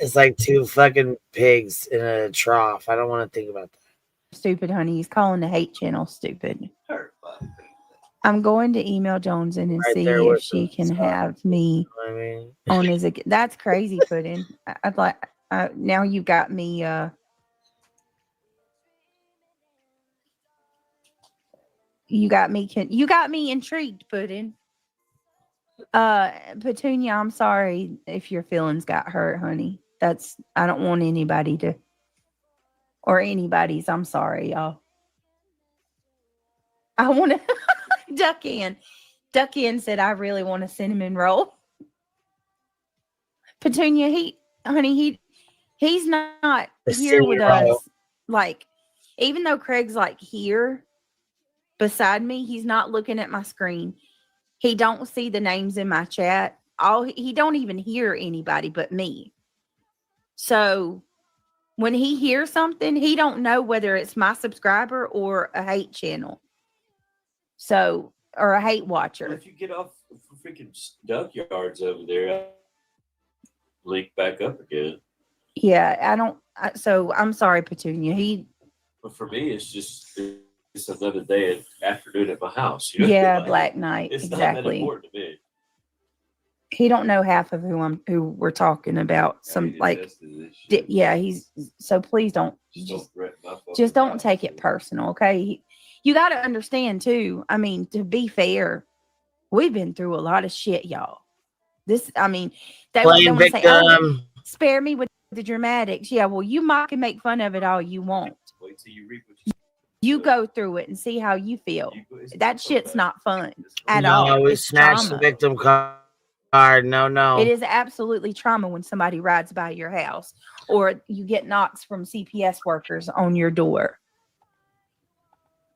It's like two fucking pigs in a trough. I don't want to think about that. Stupid, honey. He's calling the hate channel stupid. I'm going to email Jones and Right see there if with she the can stuff. have me You know what I mean? on his. That's crazy, Puddin. I'd like. Now you got me. You got me. You got me intrigued, Puddin. Petunia, I'm sorry if your feelings got hurt, honey. I don't want anybody to, or anybody's. I'm sorry, y'all. I want to Duck in. Duck in said, I really want a cinnamon roll. Petunia, he's not here with us. Like, even though Craig's like here beside me, he's not looking at my screen. He don't see the names in my chat. He don't even hear anybody but me. So when he hears something, he don't know whether it's my subscriber or a hate channel. So, or a hate watcher. Well, if you get off the freaking duck yards over there, link back up again. Yeah, I don't. So I'm sorry, Petunia. But for me, it's another day and afternoon at my house. You know? Yeah, Like, Black Knight. it's not that Exactly. important to me. He don't know half of who we're talking about. Yeah, he's so please don't just don't take it personal, okay? You got to understand too. I mean, to be fair, we've been through a lot of shit, y'all. They want to say, "Oh, spare me with the dramatics." Yeah, well, you mock and make fun of it all you want. Wait till you reap what you go through it and see how you feel. That shit's not fun at all. No, we It's snatched the trauma. victim card. No. It is absolutely trauma when somebody rides by your house or you get knocks from CPS workers on your door.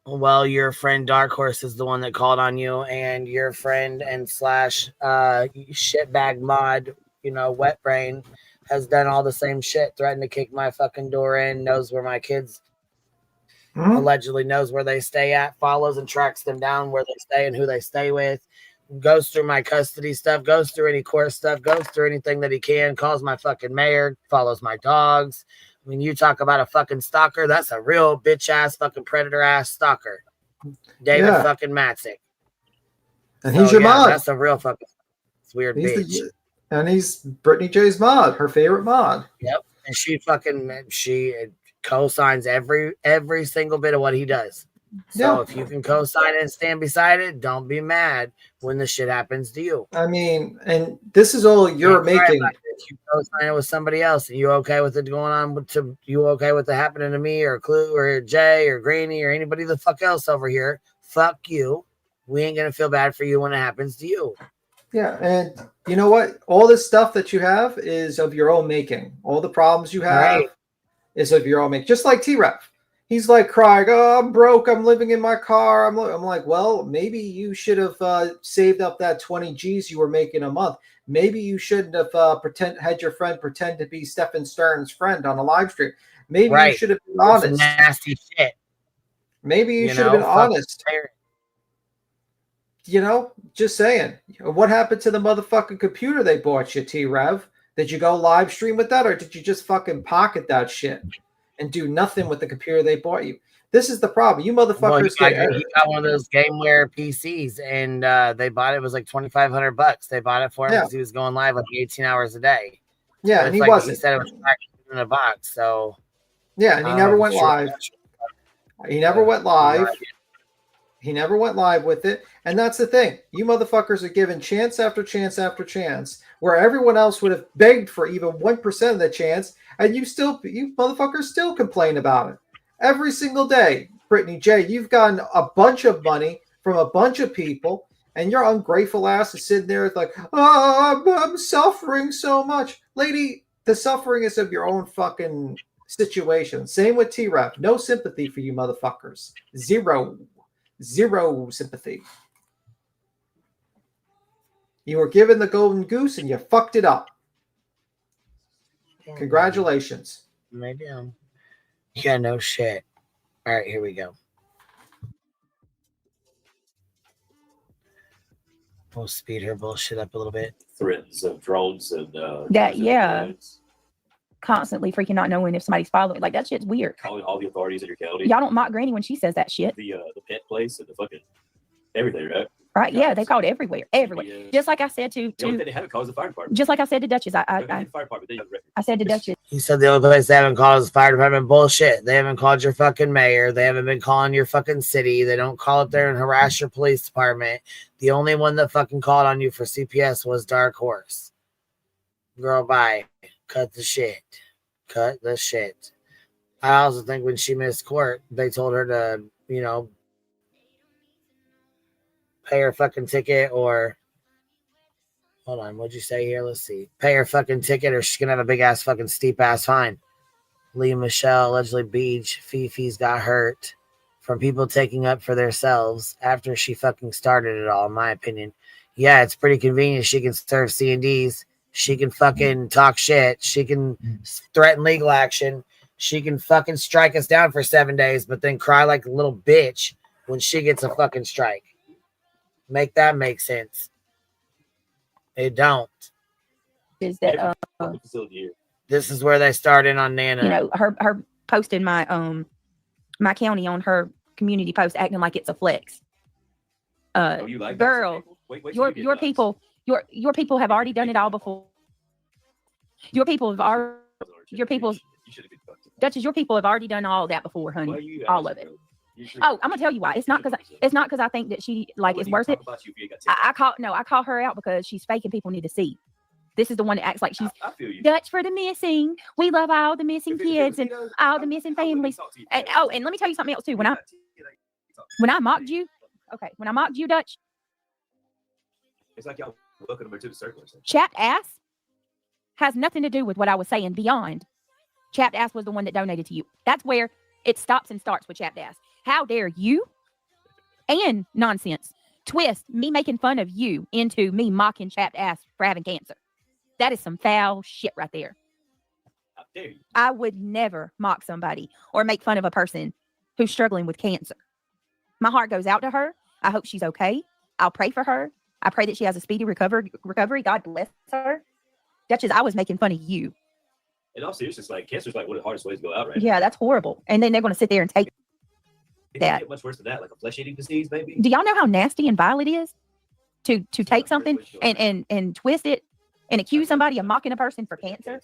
Well, your friend Dark Horse is the one that called on you, and your friend and slash shitbag mod, Wet Brain, has done all the same shit, threatened to kick my fucking door in, knows where my kids allegedly knows where they stay at, follows and tracks them down where they stay and who they stay with, goes through my custody stuff, goes through any court stuff, goes through anything that he can, calls my fucking mayor, follows my dogs. I mean, you talk about a fucking stalker, that's a real bitch ass fucking predator ass stalker. David fucking Matzik. And he's your mod. That's a real fucking weird bitch. And he's Brittany J's mod, her favorite mod. Yep. And she co-signs every single bit of what he does. So if you can co-sign it and stand beside it, don't be mad when the shit happens to you. I mean, and this is all you're making. If you co-sign it with somebody else, and you okay with it going on you okay with it happening to me or Clue or Jay or Greeny or anybody the fuck else over here, fuck you. We ain't gonna feel bad for you when it happens to you. Yeah, and you know what? All this stuff that you have is of your own making. All the problems you have is of your own making. Just like T-Ref. He's like crying, "Oh, I'm broke. I'm living in my car." I'm like, well, maybe you should have saved up that 20 G's you were making a month. Maybe you shouldn't have had your friend pretend to be Stephen Stern's friend on a live stream. Maybe you should have been That's some honest. nasty shit. Maybe you should have been honest. Just saying. What happened to the motherfucking computer they bought you, T-Rev? Did you go live stream with that, or did you just fucking pocket that shit and do nothing with the computer they bought you? This is the problem. You motherfuckers he got one of those GameWare PCs, and they bought it was like $2,500. They bought it for him because he was going live like 18 hours a day. Yeah, and he wasn't. He said it was in a box. So yeah, and he never went live. He never went live. He never went live with it. And that's the thing. You motherfuckers are given chance after chance after chance where everyone else would have begged for even 1% of the chance. And you motherfuckers still complain about it. Every single day. Brittany J, you've gotten a bunch of money from a bunch of people. And your ungrateful ass is sitting there like, oh, I'm suffering so much. Lady, the suffering is of your own fucking situation. Same with T-Rev. No sympathy for you motherfuckers. Zero sympathy. You were given the golden goose and you fucked it up. Congratulations. Maybe yeah, no shit. All right, here we go. We'll speed her bullshit up a little bit. Threats of drones and constantly freaking not knowing if somebody's following. Like that shit's weird. Calling all the authorities in your county. Y'all don't mock Granny when she says that shit. The pet place and the fucking everything, right? Right? Yeah, they called everywhere. Just like I said to they haven't called the fire department. Just like I said to Duchess. I said to Duchess. He said the only place they haven't called is the fire department. Bullshit. They haven't called your fucking mayor. They haven't been calling your fucking city. They don't call up there and harass your police department. The only one that fucking called on you for CPS was Dark Horse. Girl, bye. Cut the shit. Cut the shit. I also think when she missed court, they told her to, pay her fucking ticket or hold on, what'd you say here? Let's see. Pay her fucking ticket or she's gonna have a big ass fucking steep ass fine. Lee Michelle, allegedly Beach, Fifi's got hurt from people taking up for themselves after she fucking started it all, in my opinion. Yeah, it's pretty convenient. She can serve C&Ds. She can fucking talk shit. She can threaten legal action. She can fucking strike us down for 7 days, but then cry like a little bitch when she gets a fucking strike. Make that make sense. It don't. Is that this is where they start in on Nana. Her posting my my county on her community post acting like it's a flex. Girl, your people have already done it all before. Duchess, your people have already done all that before, honey. All of it. Oh, I'm gonna tell you why. It's not because I think that she is worth it. I call her out because she's fake and people need to see. This is the one that acts like she's Dutch for the missing. We love all the missing kids and all the missing families. And let me tell you something else too. When I mocked you, Dutch. It's like y'all welcome her to the circle. Chapped ass has nothing to do with what I was saying beyond. Chapped ass was the one that donated to you. That's where it stops and starts with chapped ass. How dare you and nonsense twist me making fun of you into me mocking chapped ass for having cancer? That is some foul shit right there. How dare you? I would never mock somebody or make fun of a person who's struggling with cancer. My heart goes out to her. I hope she's okay. I'll pray for her. I pray that she has a speedy recovery. God bless her. Duchess, I was making fun of you. And also, it's just like cancer's like one of the hardest ways to go out, right? Yeah, that's horrible. And then they're going to sit there and take that. Get much worse than that, like a flesh-eating disease, maybe. Do y'all know how nasty and vile it is to take something and twist it and accuse somebody of mocking a person for cancer?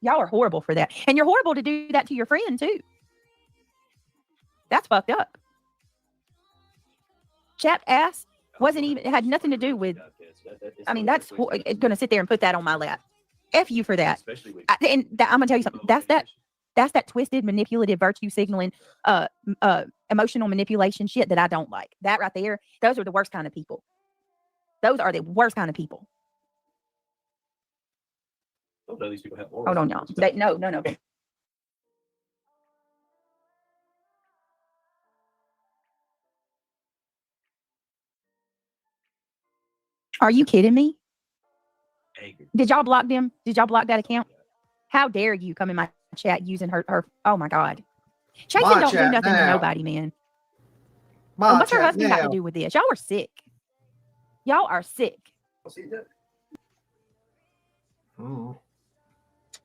Y'all are horrible for that. And you're horrible to do that to your friend, too. That's fucked up. Chapped ass it had nothing to do with, I mean, that's going to sit there and put that on my lap. F you for that. I'm going to tell you something. That's that twisted, manipulative, virtue signaling, emotional manipulation shit that I don't like. That right there, those are the worst kind of people. Those are the worst kind of people. Don't know these people have morals. Hold on, y'all. No. Are you kidding me? Angry. Did y'all block them? Did y'all block that account? How dare you come in my chat using her? Oh my God. Chasing My don't do chat nothing to now. nobody, man. My And what's her chat husband got to now. do with this? Y'all are sick. Y'all are sick.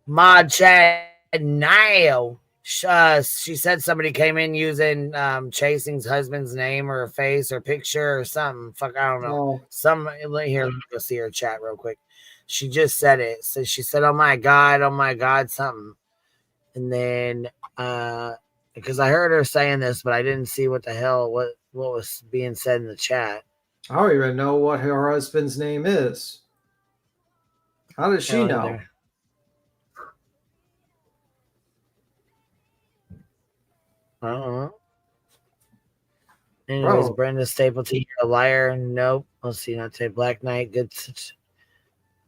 Mod chat now. She said somebody came in using Chasing's husband's name or face or picture or something. Fuck, I don't know. Some here, let me go see her chat real quick. She just said it. So she said, oh my God, something. And then because I heard her saying this, but I didn't see what the hell what was being said in the chat. I don't even know what her husband's name is. How does she know? Either. Anyways, Brenda Stapleton, you're a liar. Nope. Let's see. Not say Black Knight. Good.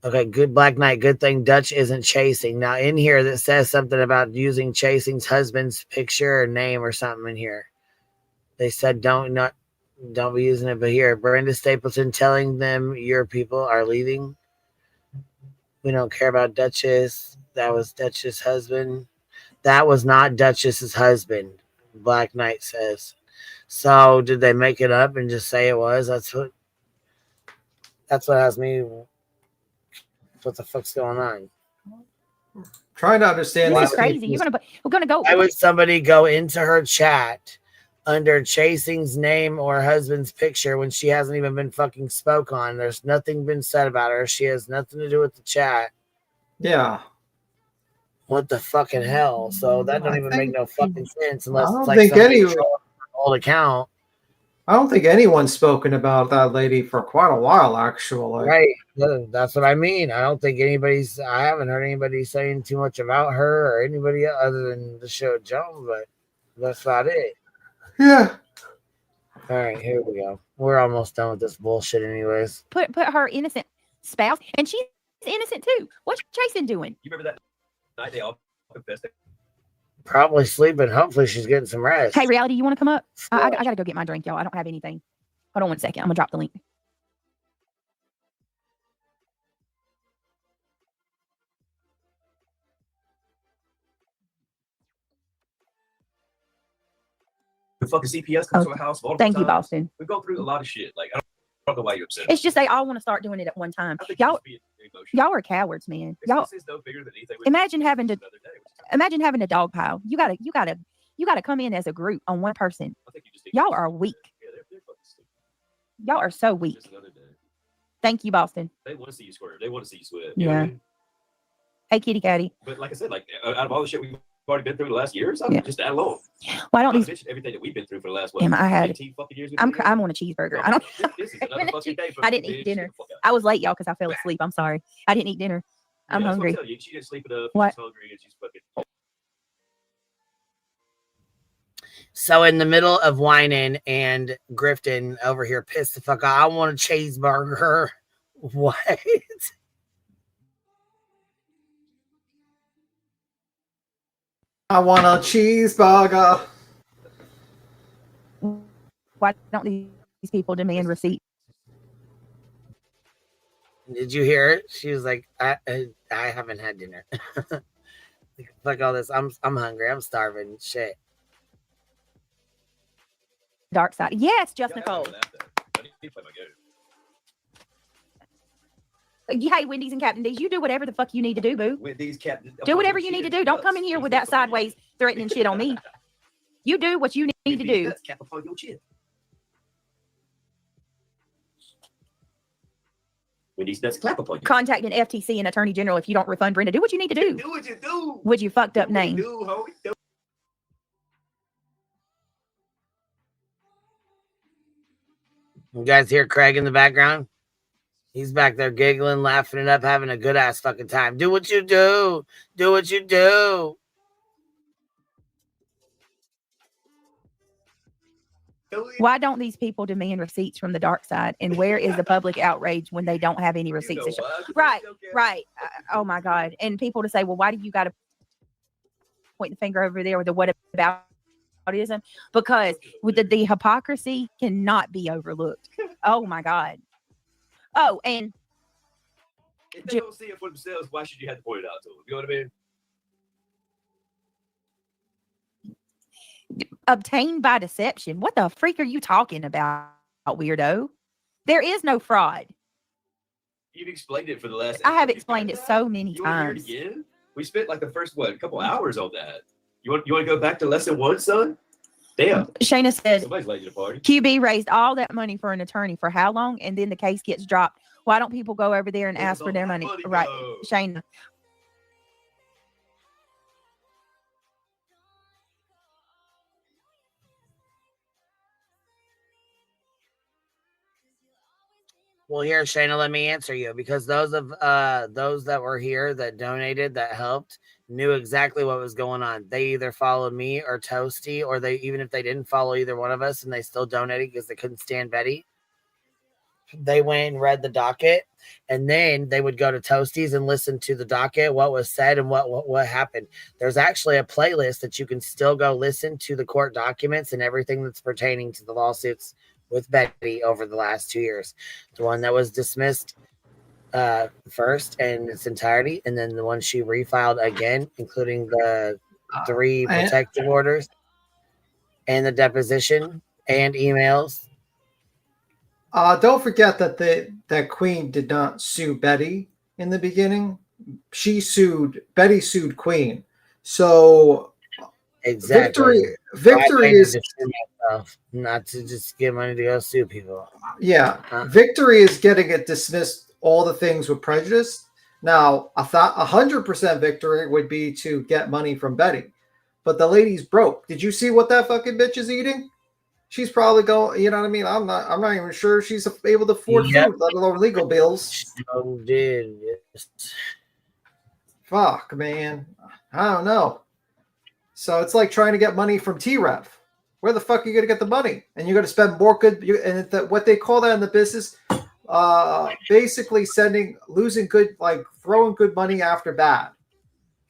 Okay, good Black Knight. Good thing Dutch isn't chasing. Now in here that says something about using Chasing's husband's picture or name or something in here. They said don't be using it. But here, Brenda Stapleton telling them your people are leaving. We don't care about Duchess. That was Duchess' husband. That was not Duchess's husband. Black Knight says. So did they make it up and just say it was? That's what has me. What the fuck's going on? Trying to understand. This is crazy. We're gonna go. Why would somebody go into her chat under Chasing's name or husband's picture when she hasn't even been fucking spoke on? There's nothing been said about her. She has nothing to do with the chat. Yeah. What the fucking hell? So that don't even make no fucking sense unless it's like think somebody old account. I don't think anyone's spoken about that lady for quite a while, actually. Right. That's what I mean. I haven't heard anybody saying too much about her or anybody other than the show Jones, but that's about it. Yeah. All right, here we go. We're almost done with this bullshit anyways. Put her innocent spouse, and she's innocent too. What's Jason doing? You remember that night they all confessed? Probably sleeping. Hopefully she's getting some rest. Hey, Reality, you want to come up? I got to go get my drink, y'all. I don't have anything. Hold on 1 second. I'm going to drop the link. The fucking CPS comes to our house. Thank you, Boston. We go through a lot of shit. Like, I don't know why you're upset. It's just they all want to start doing it at one time. Y'all are cowards, man. Y'all imagine having a dog pile. You gotta come in as a group on one person. Y'all are weak. Y'all are so weak. Thank you, Boston. They want to see you squirt. They want to see you sweat. Yeah. Hey, kitty catty. But like I said, like out of all the shit we've already been through the last year or so, just that alone. Why don't these everything that we've been through for the last Damn, I had 15 fucking years? I'm on a cheeseburger. I don't. I didn't eat dinner. I was late, y'all, because I fell asleep. I'm sorry. I didn't eat dinner. I'm hungry. She didn't sleep enough. What? She's hungry and she's fucking. So in the middle of whining and grifting over here, pissed the fuck off. I want a cheeseburger. What? I want a cheeseburger. Why don't these people demand receipt? Did you hear it? She was like, I haven't had dinner. Fuck all this. I'm hungry. I'm starving. Shit. Dark side. Yes, just Nicole. Hey, Wendy's and Captain D's, you do whatever the fuck you need to do, boo. Wendy's, Captain. Do whatever you need to do. Don't come in here with that sideways threatening shit on me. You do what you need to do. Wendy's nuts clap upon you. Contact an FTC and Attorney General if you don't refund Brenda. Do what you need to do. Do what you do. With your fucked up name. You guys hear Craig in the background? He's back there giggling, laughing it up, having a good ass fucking time. Do what you do. Do what you do. Why don't these people demand receipts from the dark side? And where is the public outrage when they don't have any receipts? Right. Oh my God. And people to say, well, why do you got to point the finger over there with the what about autism? Because with the hypocrisy cannot be overlooked. Oh my God. Oh, and if they don't see it for themselves, why should you have to point it out to them? You know what I mean? obtained by deception. What the freak are you talking about, weirdo? There is no fraud. You've explained it for the last. I have explained it so many You want to hear it times. again? We spent like the first couple hours on that. You want to go back to lesson 1, son? Damn. Shayna said Somebody's late to the party. QB raised all that money for an attorney for how long? And then the case gets dropped. Why don't people go over there and ask for their money? Right, Shayna. Well, here, Shayna, let me answer you, because those that were here that donated, that helped, knew exactly what was going on. They either followed me or Toasty, or they, even if they didn't follow either one of us and they still donated because they couldn't stand Betty, they went and read the docket, and then they would go to Toasties and listen to the docket, what was said and what happened. There's actually a playlist that you can still go listen to the court documents and everything that's pertaining to the lawsuits with Betty over the last 2 years. The one that was dismissed first in its entirety, and then the one she refiled again, including the 3 protective orders and the deposition and emails. Don't forget that Queen did not sue Betty in the beginning. Betty sued Queen. So exactly. Victory is not to just get money to go sue people. Yeah, Victory is getting it dismissed, all the things with prejudice. Now, I thought 100% Victory would be to get money from Betty, but the lady's broke. Did you see what that fucking bitch is eating? She's probably going. You know what I mean? I'm not even sure she's able to afford food, let alone legal bills. Oh, dude. Fuck, man. I don't know. So it's like trying to get money from T-Rev. Where the fuck are you going to get the money? And you're going to spend more what they call that in the business, basically losing good, like throwing good money after bad.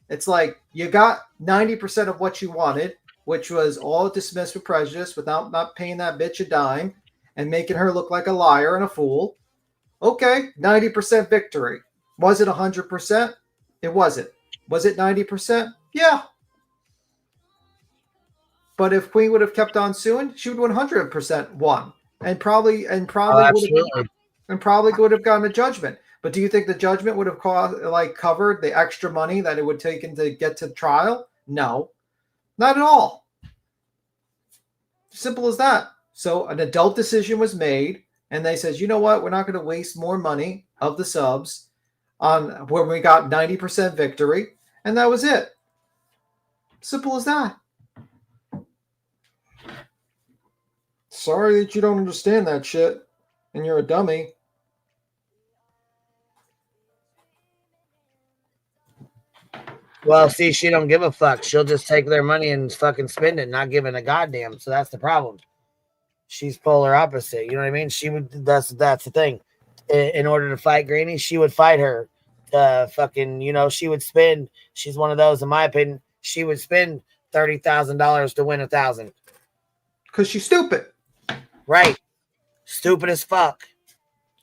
It's like you got 90% of what you wanted, which was all dismissed with prejudice without not paying that bitch a dime and making her look like a liar and a fool. Okay, 90% victory. Was it 100%? It wasn't. Was it 90%? Yeah. But if Queen would have kept on suing, she would 100% won, and probably would have gotten a judgment. But do you think the judgment would have covered the extra money that it would take to get to trial? No, not at all. Simple as that. So an adult decision was made, and they says, you know what? We're not going to waste more money of the subs on where we got 90% victory, and that was it. Simple as that. Sorry that you don't understand that shit and you're a dummy. Well, see, she don't give a fuck. She'll just take their money and fucking spend it, not giving a goddamn. So that's the problem. She's polar opposite. You know what I mean? She would. That's the thing. In order to fight Granny, she would fight her. Fucking, she would spend. She's one of those, in my opinion. She would spend $30,000 to win 1,000. Because she's stupid. Right. Stupid as fuck.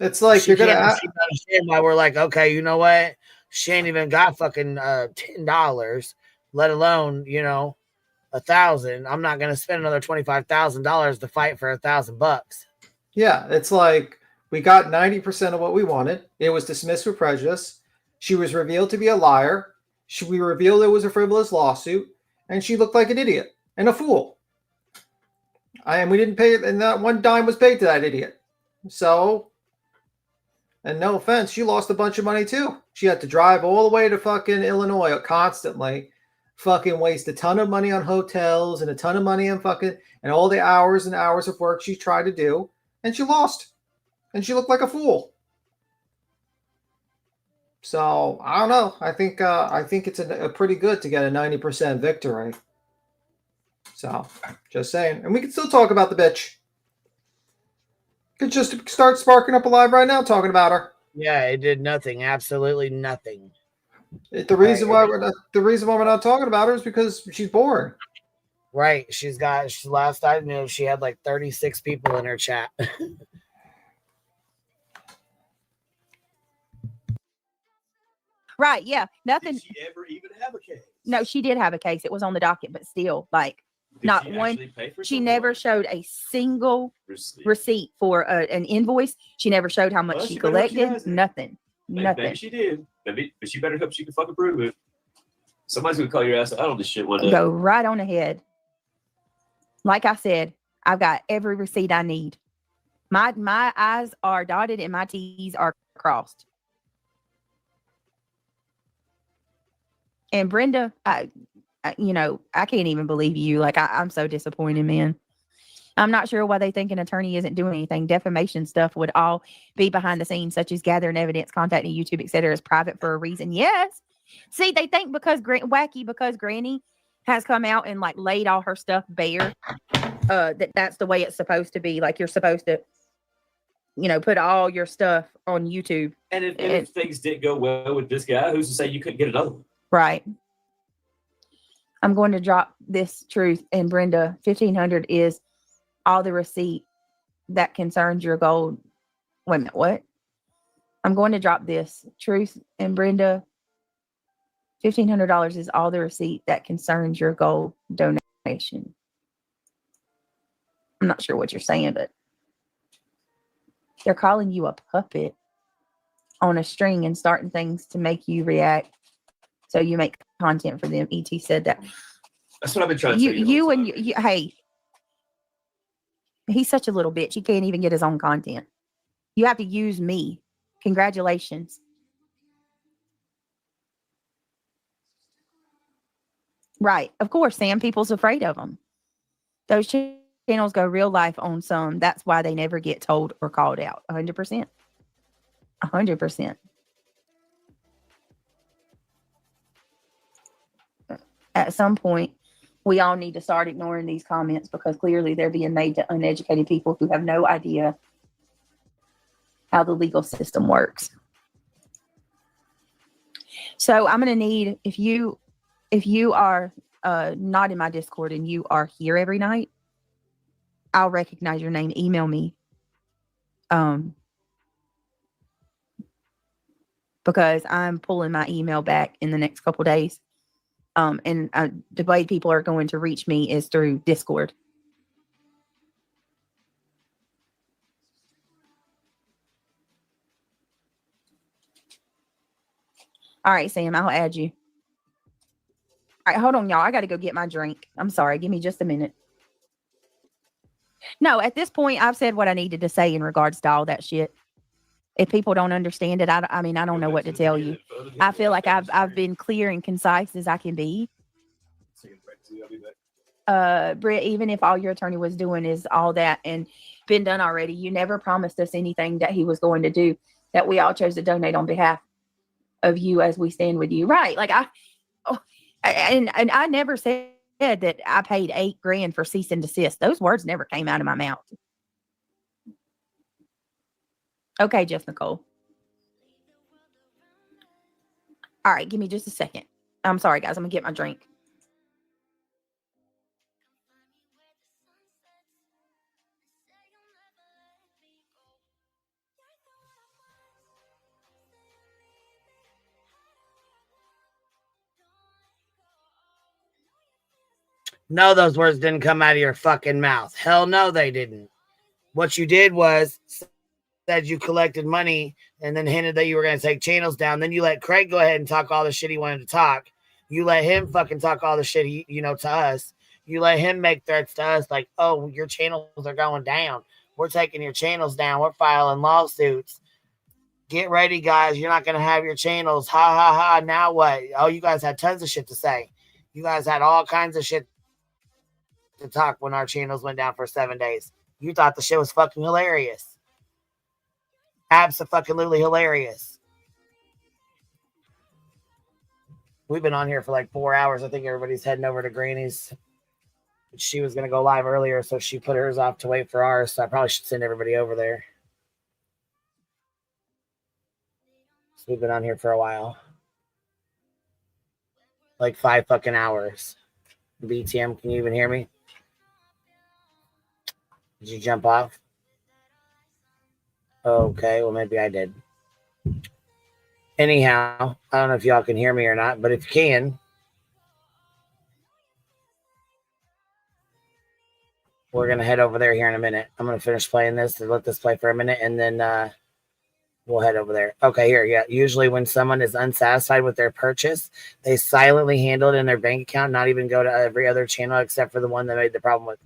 It's like you're gonna understand why we're like, okay, you know what? She ain't even got fucking $10, let alone, 1,000. I'm not gonna spend another $25,000 to fight for $1,000. Yeah, it's like we got 90% of what we wanted. It was dismissed with prejudice. She was revealed to be a liar. We revealed it was a frivolous lawsuit, and she looked like an idiot and a fool. And we didn't pay, and that one dime was paid to that idiot. So, and no offense, she lost a bunch of money too. She had to drive all the way to fucking Illinois constantly, fucking waste a ton of money on hotels and a ton of money on and all the hours and hours of work she tried to do, and she lost. And she looked like a fool. So, I don't know. I think it's a pretty good to get a 90% victory. So, just saying. And we can still talk about the bitch. Could just start sparking up a live right now talking about her. Yeah, it did nothing. Absolutely nothing. The reason why we're not talking about her is because she's boring. Right. Last I knew, she had like 36 people in her chat. Right. Yeah. Nothing. Did she ever even have a case? No, she did have a case. It was on the docket, but still, like, Did not she one. actually pay for She something? never showed a single Receipt. receipt for an invoice. She never showed how much Well, she she better hope she collected. has it. Nothing. Nothing. Maybe she did. Maybe, but she better hope she can fucking prove it. Somebody's gonna call your ass out on this shit one day. Go right on ahead. Like I said, I've got every receipt I need. My I's are dotted and my T's are crossed. And Brenda, I can't even believe you. Like, I'm so disappointed, man. I'm not sure why they think an attorney isn't doing anything. Defamation stuff would all be behind the scenes, such as gathering evidence, contacting YouTube, etc., is private for a reason. Yes. See, they think because Granny has come out and like laid all her stuff bare, that's the way it's supposed to be. Like, you're supposed to, put all your stuff on YouTube. And if things didn't go well with this guy, who's to say you couldn't get another one? Right. I'm going to drop this truth, and Brenda, 1,500 is all the receipt that concerns your gold. Wait a minute, what? I'm going to drop this truth, and Brenda, $1,500 is all the receipt that concerns your gold donation. I'm not sure what you're saying, but they're calling you a puppet on a string and starting things to make you react. So you make content for them. ET said that. That's what I've been trying to you hey, he's such a little bitch. He can't even get his own content. You have to use me. Congratulations. Right. Of course, Sam. People's afraid of them. Those channels go real life on some. That's why they never get told or called out. 100%. 100%. At some point, we all need to start ignoring these comments because clearly they're being made to uneducated people who have no idea how the legal system works. So I'm going to need, if you are not in my Discord and you are here every night, I'll recognize your name. Email me. Because I'm pulling my email back in the next couple days. And the way people are going to reach me is through Discord. All right, Sam, I'll add you. All right, hold on, y'all. I got to go get my drink. I'm sorry. Give me just a minute. No, at this point, I've said what I needed to say in regards to all that shit. If people don't understand it, I don't know what to tell you. I feel like I've been clear and concise as I can be. Britt, even if all your attorney was doing is all that and been done already, you never promised us anything that he was going to do, that we all chose to donate on behalf of you as we stand with you. Right. Like and I never said that I paid $8,000 for cease and desist. Those words never came out of my mouth. Okay, Jeff Nicole. All right, give me just a second. I'm sorry, guys. I'm gonna get my drink. No, those words didn't come out of your fucking mouth. Hell no, they didn't. What you did was said you collected money and then hinted that you were going to take channels down. Then you let Craig go ahead and talk all the shit he wanted to talk. You let him fucking talk all the shit he, to us. You let him make threats to us like, oh, your channels are going down. We're taking your channels down. We're filing lawsuits. Get ready, guys. You're not going to have your channels. Ha, ha, ha. Now what? Oh, you guys had tons of shit to say. You guys had all kinds of shit to talk when our channels went down for 7 days. You thought the shit was fucking hilarious. Abso-fucking-lutely hilarious. We've been on here for like 4 hours. I think everybody's heading over to Granny's. She was going to go live earlier, so she put hers off to wait for ours. So I probably should send everybody over there. So we've been on here for a while. Like 5 fucking hours. BTM, can you even hear me? Did you jump off? Okay, well, maybe I did. Anyhow, I don't know if y'all can hear me or not, but if you can, we're going to head over there here in a minute. I'm going to finish playing this and let this play for a minute, and then we'll head over there. Okay, here. Yeah. Usually when someone is unsatisfied with their purchase, they silently handle it in their bank account, not even go to every other channel except for the one that made the problem with.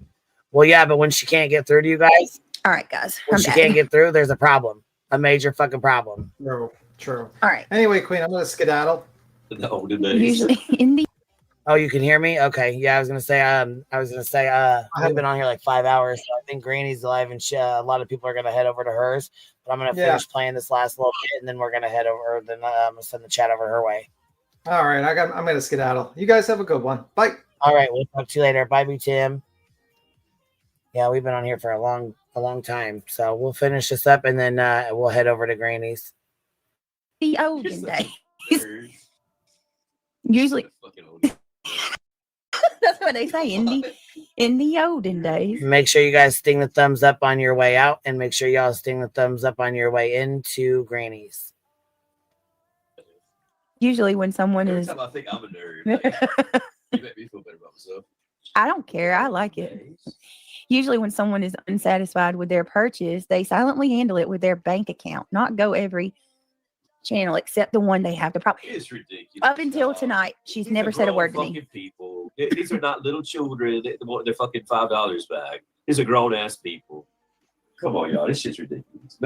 Well, yeah, but when she can't get through to you guys. All right, guys. When she can't get through, there's a problem. A major fucking problem. No, true. All right. Anyway, Queen, I'm going to skedaddle. The olden days. Usually in the Oh, you can hear me? Okay. Yeah, I was gonna say, we've been on here like 5 hours, so I think Granny's live, and a lot of people are gonna head over to hers. But I'm gonna finish playing this last little bit, and then we're gonna head over. Then I'm gonna send the chat over her way. All right, I'm gonna skedaddle. You guys have a good one. Bye. All right, we'll talk to you later. Bye, B Tim. Yeah, we've been on here for a long time, so we'll finish this up, and then we'll head over to Granny's. The olden days. Usually. That's what they say in the olden days. Make sure you guys sting the thumbs up on your way out, and make sure y'all sting the thumbs up on your way into Granny's. Usually when someone Every is time I think I'm a nerd, like, you make me feel better about myself. I don't care. I like it. Usually when someone is unsatisfied with their purchase, they silently handle it with their bank account, not go every channel except the one they have the problem. It's ridiculous. Up until tonight, she's never said a word to me. People. These are not little children. They want their fucking $5 back. These are grown ass people. Come on, y'all. This shit's ridiculous.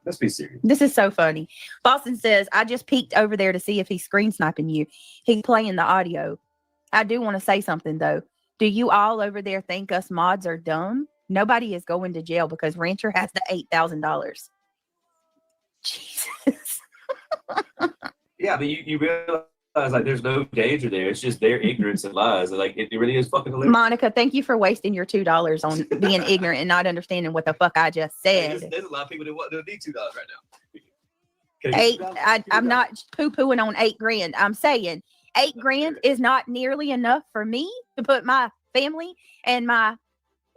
Let's be serious. This is so funny. Boston says, I just peeked over there to see if he's screen sniping you. He's playing the audio. I do want to say something, though. Do you all over there think us mods are dumb? Nobody is going to jail because Rancher has the $8,000. Jesus. Yeah, but you realize like there's no danger there. It's just their ignorance and lies. Like it really is fucking hilarious. Monica, thank you for wasting your $2 on being ignorant and not understanding what the fuck I just said. There's a lot of people that need $2 right now. I'm not poo-pooing on $8,000. I'm saying $8,000 is not nearly enough for me to put my family and my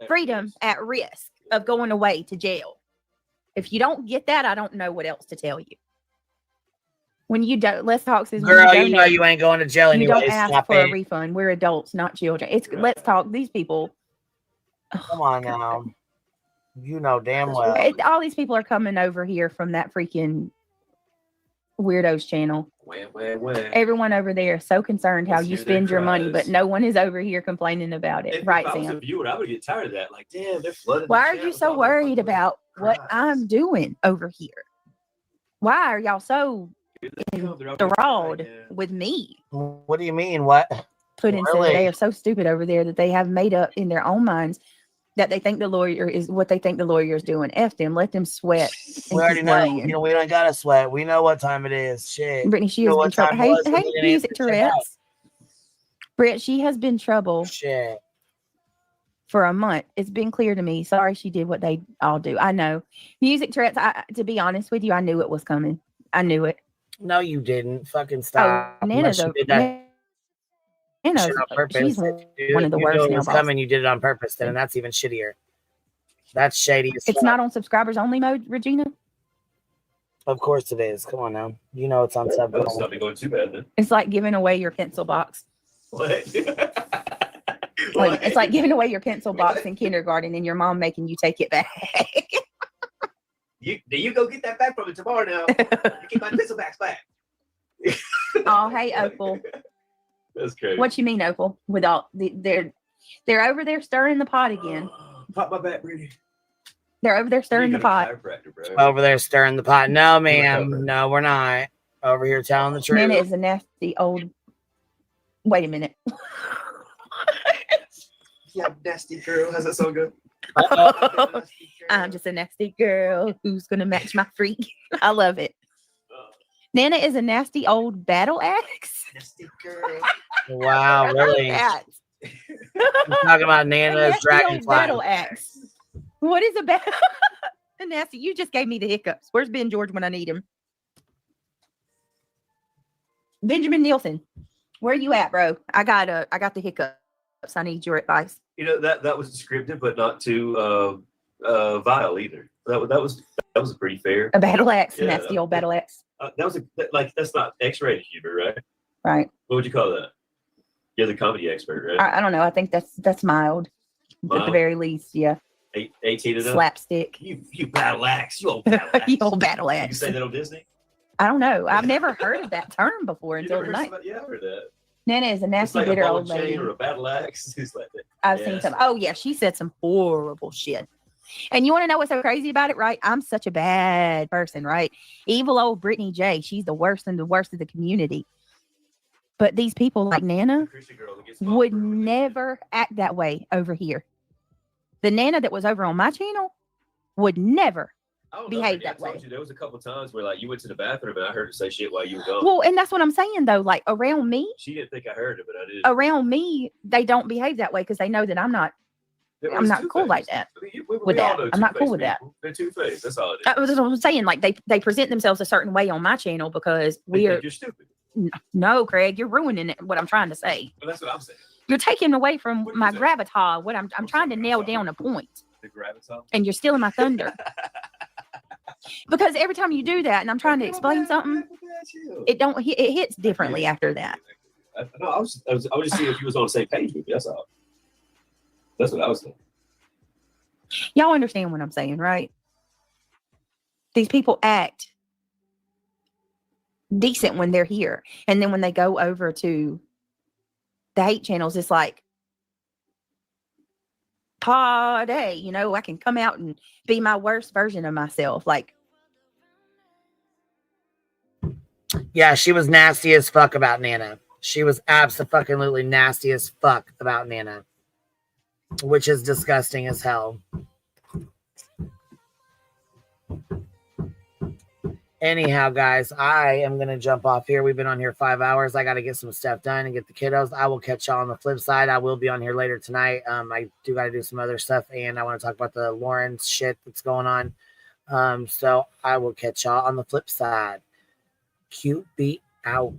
freedom at risk of going away to jail. If you don't get that, I don't know what else to tell you. When you don't, Let's Talk says, girl, you know you ain't going to jail anyway. You don't ask for a refund. We're adults, not children. It's Let's Talk. These people. Come on now. You know damn well. All these people are coming over here from that freaking Weirdos channel. Everyone over there is so concerned how you spend your money, but no one is over here complaining about it. Right, Sam? If I was a viewer, I would get tired of that. Like, damn, they're flooding. Why are you so worried about what I'm doing over here? Why are y'all so enthralled with me? What do you mean? What? Puddin said they are so stupid over there that they have made up in their own minds that they think the lawyer is what they think the lawyer is doing. F them, let them sweat. We already know. You know, we don't gotta sweat. We know what time it is. Shit. Brittany, she has been trouble. Hey, music Tourette's. Britt, she has been trouble. Shit. For a month. It's been clear to me. Sorry, she did what they all do. I know. Music Tourette's. To be honest with you, I knew it was coming. I knew it. No, you didn't. Fucking stop. Oh, Nana's on purpose. She's one of the worst. It was coming. You did it on purpose, then, and that's even shittier. That's shady. It's not on subscribers only mode, Regina. Of course it is. Come on now. You know it's on sub. It's not going too bad then. It's like giving away your pencil box. What? It's like giving away your pencil box in kindergarten and your mom making you take it back. You go get that back from me tomorrow now. You keep my pencil backs back. Oh, hey, Opal. That's crazy. What you mean, Opal? With all they're over there stirring the pot again. Pop my back, Brittany. They're over there stirring the pot. Over there stirring the pot. No, ma'am. No, we're not. Over here telling the truth. Nana is a nasty old. Wait a minute. Yeah, nasty girl. How's that so good? I'm just a nasty girl who's gonna match my freak. I love it. Nana is a nasty old battle axe. Nasty girl. Wow, really? I'm talking about Nana's dragonfly battle axe. What is a battle? Nasty, you just gave me the hiccups. Where's Ben George when I need him? Benjamin Nielsen, where you at, bro? I got the hiccups. I need your advice. You know that was scripted, but not too vile either. That was pretty fair. A battle axe, Yeah, nasty old battle axe. That's not X-rated humor, right? Right. What would you call that? You're the comedy expert, right? I don't know. I think that's mild. At the Mild? very least, yeah. 18 and up? Slapstick. You battle axe. You old battle axe. You old battle You axe. say that on Disney? I don't know. I've never heard of that term before You until never heard tonight. somebody- Yeah, I heard that. Nana is a It's nasty, like a bitter ball old and chain lady. or a battle axe. It's like that. I've Yeah, seen that's some. Oh yeah, she said some horrible shit. And you want to know what's so crazy about it, right? I'm such a bad person, right? Evil old Brittany J. She's the worst and the worst of the community. But these people like Nana would never act that way over here. The Nana that was over on my channel would never behave that I told way. you there was a couple times where like you went to the bathroom and I heard her say shit while you were gone. Well, and that's what I'm saying though. Like around me, She didn't think I heard it, but I did. around me, they don't behave that way because they know that I'm not cool like that. With that, I'm not cool with that. They're two-faced. That's all it is. That's what I'm saying. Like they present themselves a certain way on my channel because They we're think you're stupid. no, Craig, you're ruining it. What I'm trying to say, Well, that's what I'm saying. you're taking away from my gravitas. What I'm trying to nail down a point, The gravitas. and you're stealing my thunder. Because every time you do that, and I'm trying to explain something, it hits differently after that. No, I was just seeing if you was on the same page with me. That's all. That's what I was saying. Y'all understand what I'm saying, right? These people act decent when they're here, and then when they go over to the hate channels, it's like, party, you know, I can come out and be my worst version of myself. Like, Yeah, she was nasty as fuck about Nana. She was absolutely nasty as fuck about Nana, which is disgusting as hell. Anyhow, guys, I am going to jump off here. We've been on here 5 hours. I got to get some stuff done and get the kiddos. I will catch y'all on the flip side. I will be on here later tonight. I do got to do some other stuff, and I want to talk about the Lawrence shit that's going on. So I will catch y'all on the flip side. Cute beat out.